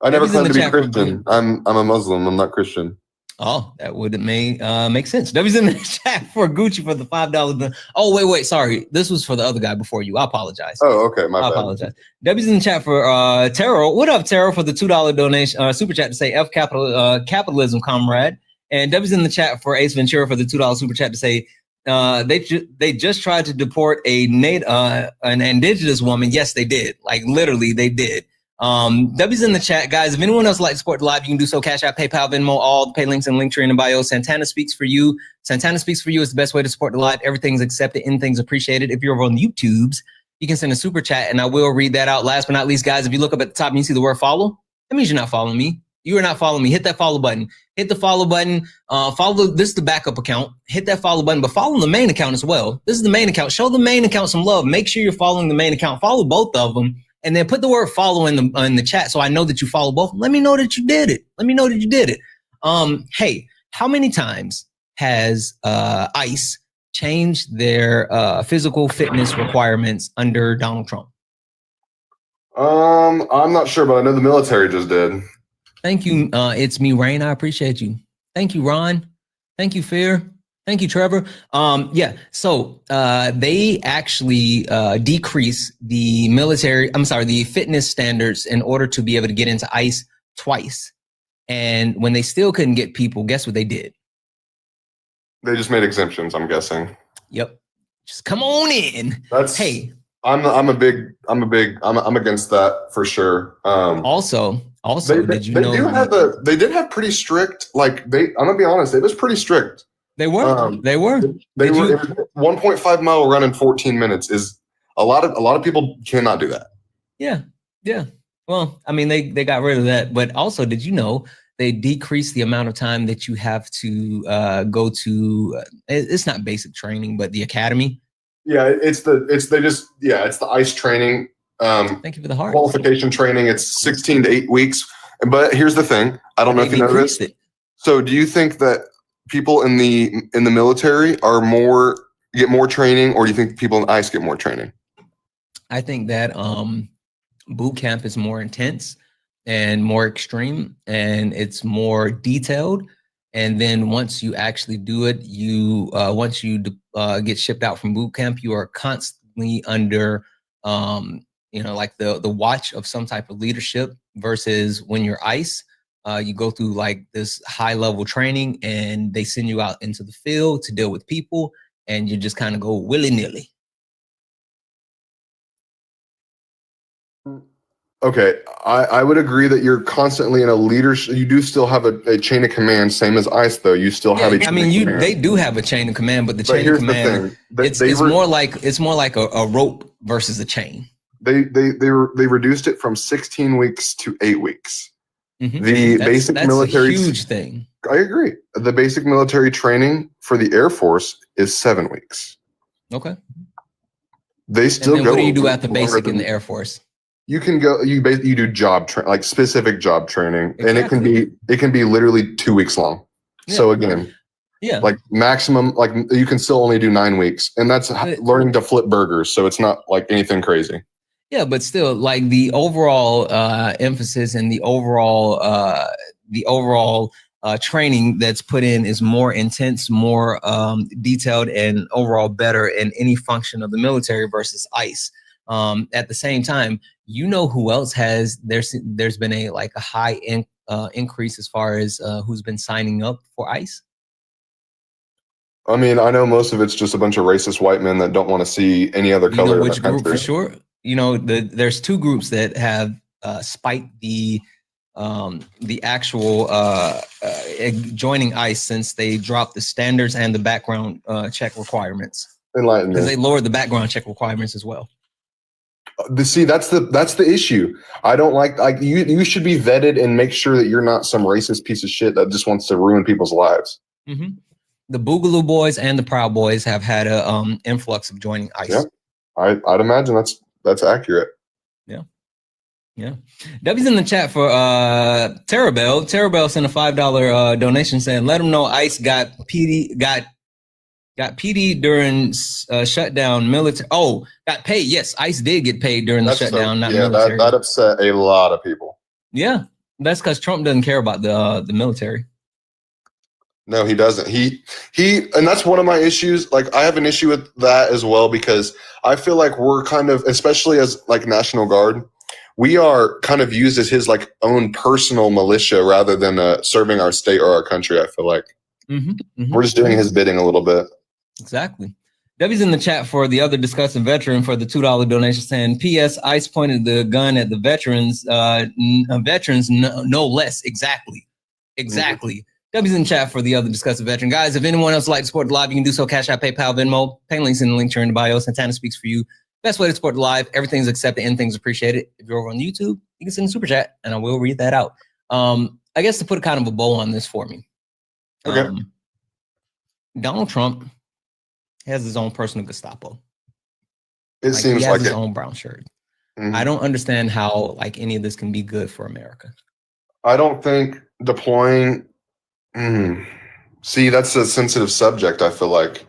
Speaker 21: I never claimed to be Christian. I'm a Muslim. I'm not Christian.
Speaker 1: Oh, that would make sense. W's in the chat for Gucci for the $5. Oh, wait. Sorry. This was for the other guy before you. I apologize.
Speaker 21: Oh, okay. My bad.
Speaker 1: I apologize. W's in the chat for Taro. What up, Taro, for the $2 donation, super chat to say F capitalism, comrade. And W's in the chat for Ace Ventura for the $2 super chat to say they just tried to deport an indigenous woman. Yes, they did. Like literally, they did. W's in the chat, guys. If anyone else would like to support the live, you can do so. Cash App, PayPal, Venmo, all the pay links and link tree in the bio. Santana speaks for you. Santana speaks for you is the best way to support the live. Everything's accepted, anything's appreciated. If you're over on YouTubes, you can send a super chat, and I will read that out. Last but not least, guys, if you look up at the top and you see the word follow, that means you're not following me. You are not following me. Hit that follow button. Hit the follow button. This is the backup account. Hit that follow button, but follow the main account as well. This is the main account. Show the main account some love. Make sure you're following the main account. Follow both of them. And then put the word follow in the chat so I know that you follow both. Let me know that you did it. Hey, how many times has ICE changed their physical fitness requirements under Donald Trump?
Speaker 21: I'm not sure, but I know the military just did.
Speaker 1: Thank you. It's me, Rain. I appreciate you. Thank you, Ron. Thank you, Fear. Thank you, Trevor. So they actually decrease the fitness standards in order to be able to get into ICE twice. And when they still couldn't get people, guess what they did?
Speaker 21: They just made exemptions, I'm guessing.
Speaker 1: Yep. Just come on in.
Speaker 21: I'm against that for sure.
Speaker 1: Also, did you know
Speaker 21: they did have pretty strict, I'm gonna be honest, it was pretty strict.
Speaker 1: They were. They were.
Speaker 21: 1.5 mile run in 14 minutes is a lot of people cannot do that.
Speaker 1: Yeah. Well, they got rid of that, but also, did you know they decreased the amount of time that you have to go to? It's not basic training, but the academy.
Speaker 21: Yeah, it's the ICE training.
Speaker 1: Thank you for the heart.
Speaker 21: Qualification training. It's 16 to 8 weeks. But here's the thing. I don't know if you know this. So do you think that people in the military get more training, or do you think people in ICE get more training?
Speaker 1: I think that boot camp is more intense and more extreme, and it's more detailed. And then once you actually do it, once you get shipped out from boot camp, you are constantly under, like the watch of some type of leadership. Versus when you're ICE, you go through like this high level training, and they send you out into the field to deal with people, and you just kind of go willy nilly.
Speaker 21: Okay, I would agree that you're constantly in a leadership. You do still have a chain of command, same as ICE, though. You still have a chain of command.
Speaker 1: They do have a chain of command, but the chain of command, it's more like a rope versus a chain.
Speaker 21: They reduced it from 16 weeks to 8 weeks. The basic military,
Speaker 1: a huge thing.
Speaker 21: I agree. The basic military training for the Air Force is 7 weeks.
Speaker 1: Okay.
Speaker 21: They still go.
Speaker 1: What do you do at the basic in the Air Force?
Speaker 21: You can go. You do job like specific job training, and it can be literally 2 weeks long. Yeah. So again, like maximum, like you can still only do 9 weeks, and that's learning to flip burgers. So it's not like anything crazy.
Speaker 1: Yeah, but still, like the overall emphasis and the overall training that's put in is more intense, more detailed, and overall better in any function of the military versus ICE. At the same time, who else has there's been a high increase as far as who's been signing up for ICE?
Speaker 21: I mean, I know most of it's just a bunch of racist white men that don't want to see any other color in the country.
Speaker 1: Which group for sure? There's 2 groups that have spiked the actual joining ICE since they dropped the standards and the background check requirements.
Speaker 21: Enlighten me.
Speaker 1: Because they lowered the background check requirements as well.
Speaker 21: See, that's the issue. I don't like you should be vetted and make sure that you're not some racist piece of shit that just wants to ruin people's lives.
Speaker 1: Mm-hmm. The Boogaloo Boys and the Proud Boys have had a influx of joining ICE.
Speaker 21: Yeah, I'd imagine that's accurate.
Speaker 1: Yeah. W's in the chat for Terabell. Terabell sent a $5 donation saying, "Let them know ICE got PD during shutdown military." Oh, got paid. Yes, ICE did get paid during the shutdown.
Speaker 21: That upset a lot of people.
Speaker 1: Yeah, that's because Trump doesn't care about the military.
Speaker 21: No, he doesn't. He, and that's one of my issues. Like, I have an issue with that as well, because I feel like we're kind of, especially as like National Guard, we are kind of used as his like own personal militia rather than serving our state or our country. I feel like we're just doing his bidding a little bit.
Speaker 1: Exactly. W's in the chat for the other discussing veteran for the $2 donation saying, "P.S. ICE pointed the gun at the veterans, no less." Exactly. W's in chat for the other discussing veteran. Guys, if anyone else would like to support the live, you can do so. Cash App, PayPal, Venmo. Pay links in the link here in the bio. Santana speaks for you. Best way to support the live. Everything's accepted. Anything's appreciated. If you're over on YouTube, you can send a super chat, and I will read that out. I guess to put kind of a bow on this for me.
Speaker 21: Okay.
Speaker 1: Donald Trump has his own personal Gestapo.
Speaker 21: It seems
Speaker 1: he has
Speaker 21: like
Speaker 1: his
Speaker 21: it.
Speaker 1: own brown shirt. I don't understand how any of this can be good for America.
Speaker 21: I don't think deploying. See, that's a sensitive subject. I feel like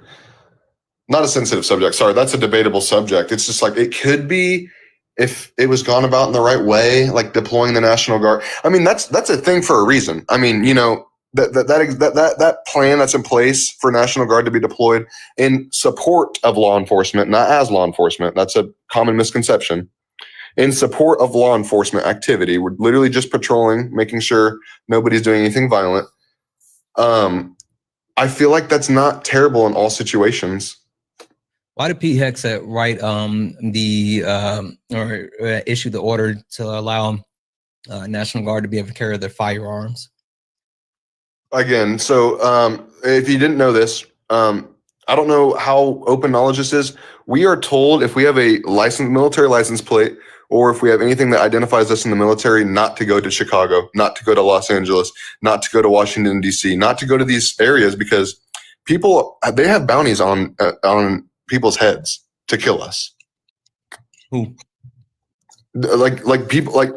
Speaker 21: not a sensitive subject. Sorry, that's a debatable subject. It's just like it could be if it was gone about in the right way, like deploying the National Guard. I mean, that's a thing for a reason. I mean, that plan that's in place for National Guard to be deployed in support of law enforcement, not as law enforcement. That's a common misconception. In support of law enforcement activity, we're literally just patrolling, making sure nobody's doing anything violent. I feel like that's not terrible in all situations.
Speaker 1: Why did Pete Hegseth write issue the order to allow National Guard to be able to carry their firearms?
Speaker 21: Again, so if you didn't know this, I don't know how open knowledge this is. We are told if we have a military license plate, or if we have anything that identifies us in the military, not to go to Chicago, not to go to Los Angeles, not to go to Washington, D.C., not to go to these areas, because they have bounties on people's heads to kill us.
Speaker 1: Who?
Speaker 21: Like people, like,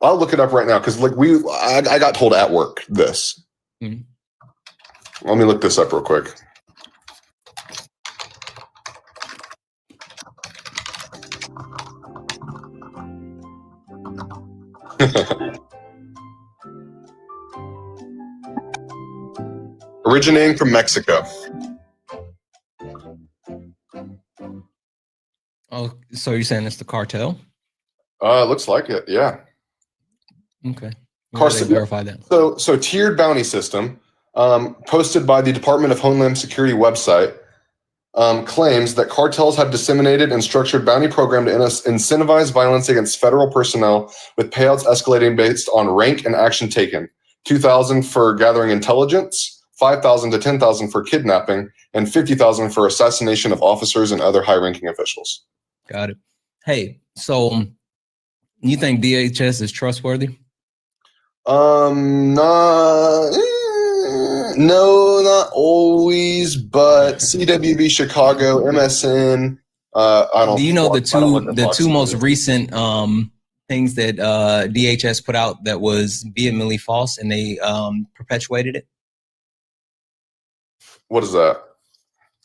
Speaker 21: I'll look it up right now, because I got told at work this. Let me look this up real quick. originating from Mexico.
Speaker 1: Oh, so you're saying it's the cartel?
Speaker 21: Looks like it. Yeah.
Speaker 1: Okay. Carson, verify that.
Speaker 21: So tiered bounty system, posted by the Department of Homeland Security website, claims that cartels have disseminated and structured bounty program to incentivize violence against federal personnel, with payouts escalating based on rank and action taken. $2,000 for gathering intelligence, $5,000 to $10,000 for kidnapping, and $50,000 for assassination of officers and other high-ranking officials.
Speaker 1: Got it. Hey, so you think DHS is trustworthy?
Speaker 21: No, not always, but CWB Chicago, MSN. I don't.
Speaker 1: Do you know the two most recent things that DHS put out that was vehemently false, and they perpetuated it?
Speaker 21: What is that?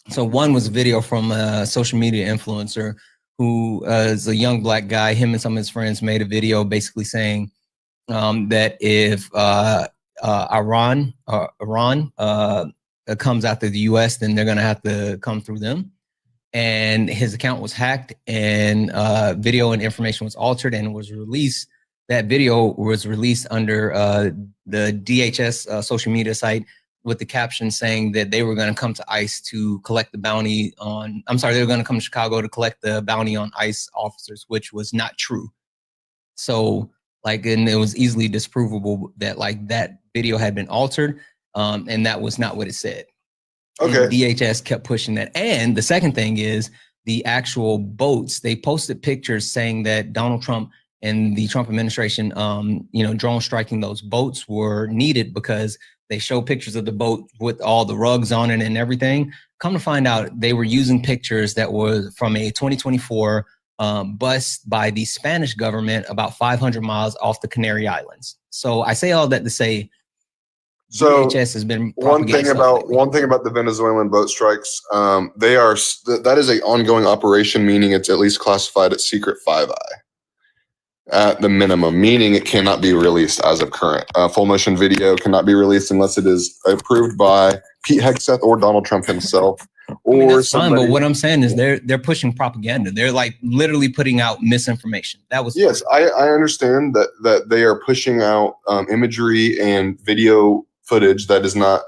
Speaker 1: So one was a video from a social media influencer who is a young black guy. Him and some of his friends made a video basically saying that if Iran comes after the U.S., then they're going to have to come through them. And his account was hacked, and video and information was altered, and was released. That video was released under the DHS social media site with the caption saying that they were going to come to ICE to collect the bounty on. I'm sorry, they were going to come to Chicago to collect the bounty on ICE officers, which was not true. So, like, and it was easily disprovable that like that video had been altered, and that was not what it said. Okay. And DHS kept pushing that. And the second thing is the actual boats. They posted pictures saying that Donald Trump and the Trump administration, drone striking those boats were needed because they show pictures of the boat with all the rugs on it and everything. Come to find out, they were using pictures that were from a 2024 bus by the Spanish government about 500 miles off the Canary Islands. So I say all that to say,
Speaker 21: so
Speaker 1: DHS has been
Speaker 21: one thing about the Venezuelan boat strikes. That is a ongoing operation, meaning it's at least classified as secret 5I at the minimum, meaning it cannot be released as of current. Full motion video cannot be released unless it is approved by Pete Hegseth or Donald Trump himself. Or
Speaker 1: that's fine, but what I'm saying is they're pushing propaganda. They're like literally putting out misinformation. That was
Speaker 21: yes, I understand that they are pushing out imagery and video footage that is not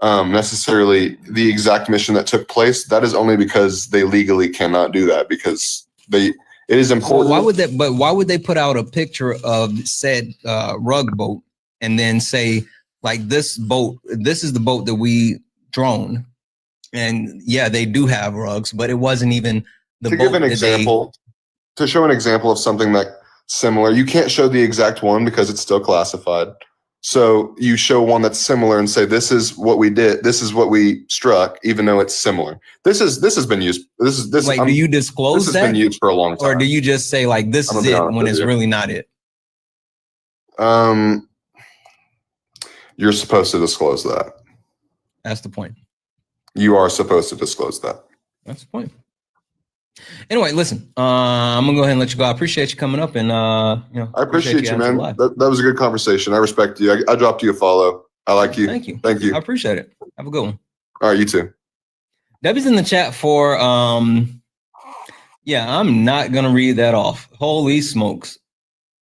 Speaker 21: necessarily the exact mission that took place. That is only because they legally cannot do that, because it is important.
Speaker 1: Well, why would they put out a picture of said rug boat and then say like this is the boat that we drone? And yeah, they do have rugs, but it wasn't even the boat.
Speaker 21: To give an example, to show an example of something that similar, you can't show the exact one because it's still classified. So you show one that's similar and say, this is what we did. This is what we struck, even though it's similar. This has been used.
Speaker 1: Like, do you disclose
Speaker 21: this
Speaker 1: that?
Speaker 21: Has been used for a long time.
Speaker 1: Or do you just say like, this is it when it's really not it?
Speaker 21: You're supposed to disclose that.
Speaker 1: That's the point.
Speaker 21: You are supposed to disclose that.
Speaker 1: That's the point. Anyway, listen, I'm gonna go ahead and let you go. I appreciate you coming up, and
Speaker 21: I appreciate you, man. That was a good conversation. I respect you. I dropped you a follow. I like you.
Speaker 1: Thank you.
Speaker 21: Thank you.
Speaker 1: I appreciate it. Have a good one.
Speaker 21: All right, you too.
Speaker 1: Debbie's in the chat for yeah, I'm not gonna read that off. Holy smokes.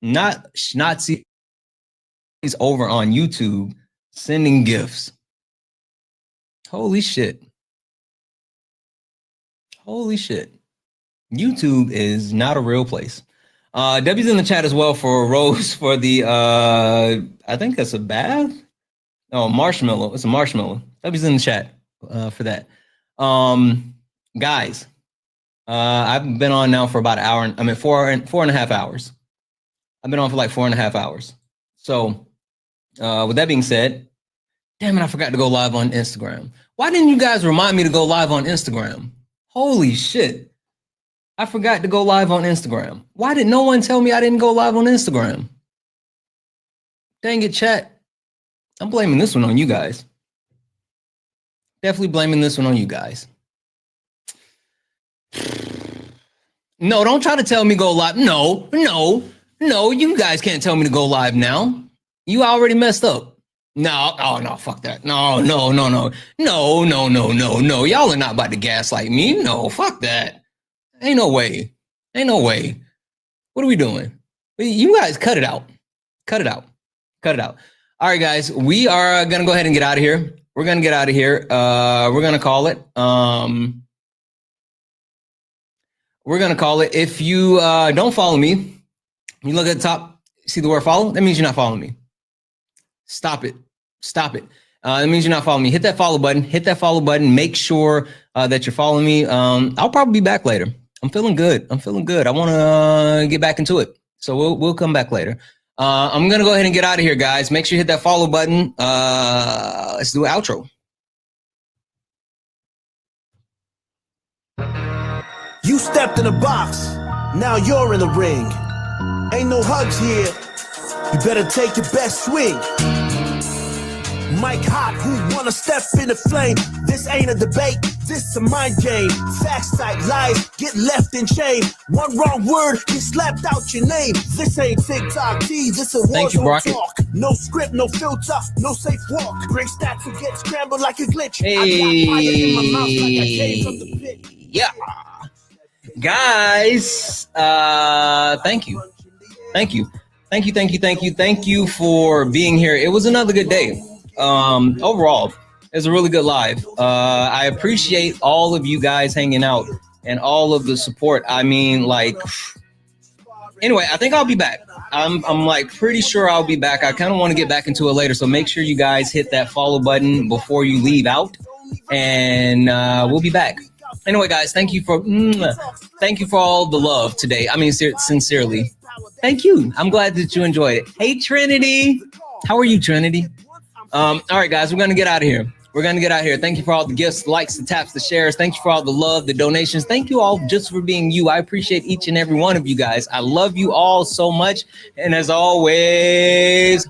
Speaker 1: Not Schnazi is over on YouTube sending gifts. Holy shit. Holy shit. YouTube is not a real place. Debbie's in the chat as well for Rose for the I think that's a bath. Oh, marshmallow. It's a marshmallow. Debbie's in the chat for that. Guys, I've been on now for about an hour. Four and a half hours. I've been on for like 4.5 hours. So with that being said, damn it, I forgot to go live on Instagram. Why didn't you guys remind me to go live on Instagram? Holy shit. I forgot to go live on Instagram. Why did no one tell me I didn't go live on Instagram? Dang it, chat. I'm blaming this one on you guys. Definitely blaming this one on you guys. No, don't try to tell me go live. No, you guys can't tell me to go live now. You already messed up. No, oh no, fuck that. No. Y'all are not about to gaslight me. No, fuck that. Ain't no way. What are we doing? You guys cut it out. Cut it out. All right, guys, we are gonna go ahead and get out of here. We're gonna get out of here. We're gonna call it. We're gonna call it. If you don't follow me, you look at the top, see the word follow? That means you're not following me. Stop it. That means you're not following me. Hit that follow button. Make sure that you're following me. I'll probably be back later. I'm feeling good. I want to get back into it. So we'll come back later. I'm going to go ahead and get out of here, guys. Make sure you hit that follow button. Let's do an outro.
Speaker 2: You stepped in the box, now you're in the ring. Ain't no hugs here, you better take your best swing. Mike Hot, who wanna step in the flame? This ain't a debate, this a mind game. Facts like lies, get left in shame. One wrong word, get slapped out your name. This ain't TikTok T, this a war zone talk. No script, no filter, no safe walk. Bring stats and get scrambled like a glitch. I got fire in my mouth like I came from the pit.
Speaker 1: Yeah. Guys, thank you for being here. It was another good day. Overall, it was a really good live. I appreciate all of you guys hanging out and all of the support. I mean, like, anyway, I think I'll be back. I'm like pretty sure I'll be back. I kind of want to get back into it later, so make sure you guys hit that follow button before you leave out, and we'll be back. Anyway, guys, thank you for all the love today. I mean, sincerely, thank you. I'm glad that you enjoyed it. Hey, Trinity, how are you, Trinity? All right, guys, we're gonna get out of here. Thank you for all the gifts, the likes, the taps, the shares. Thank you for all the love, the donations. Thank you all just for being you. I appreciate each and every one of you guys. I love you all so much. And as always,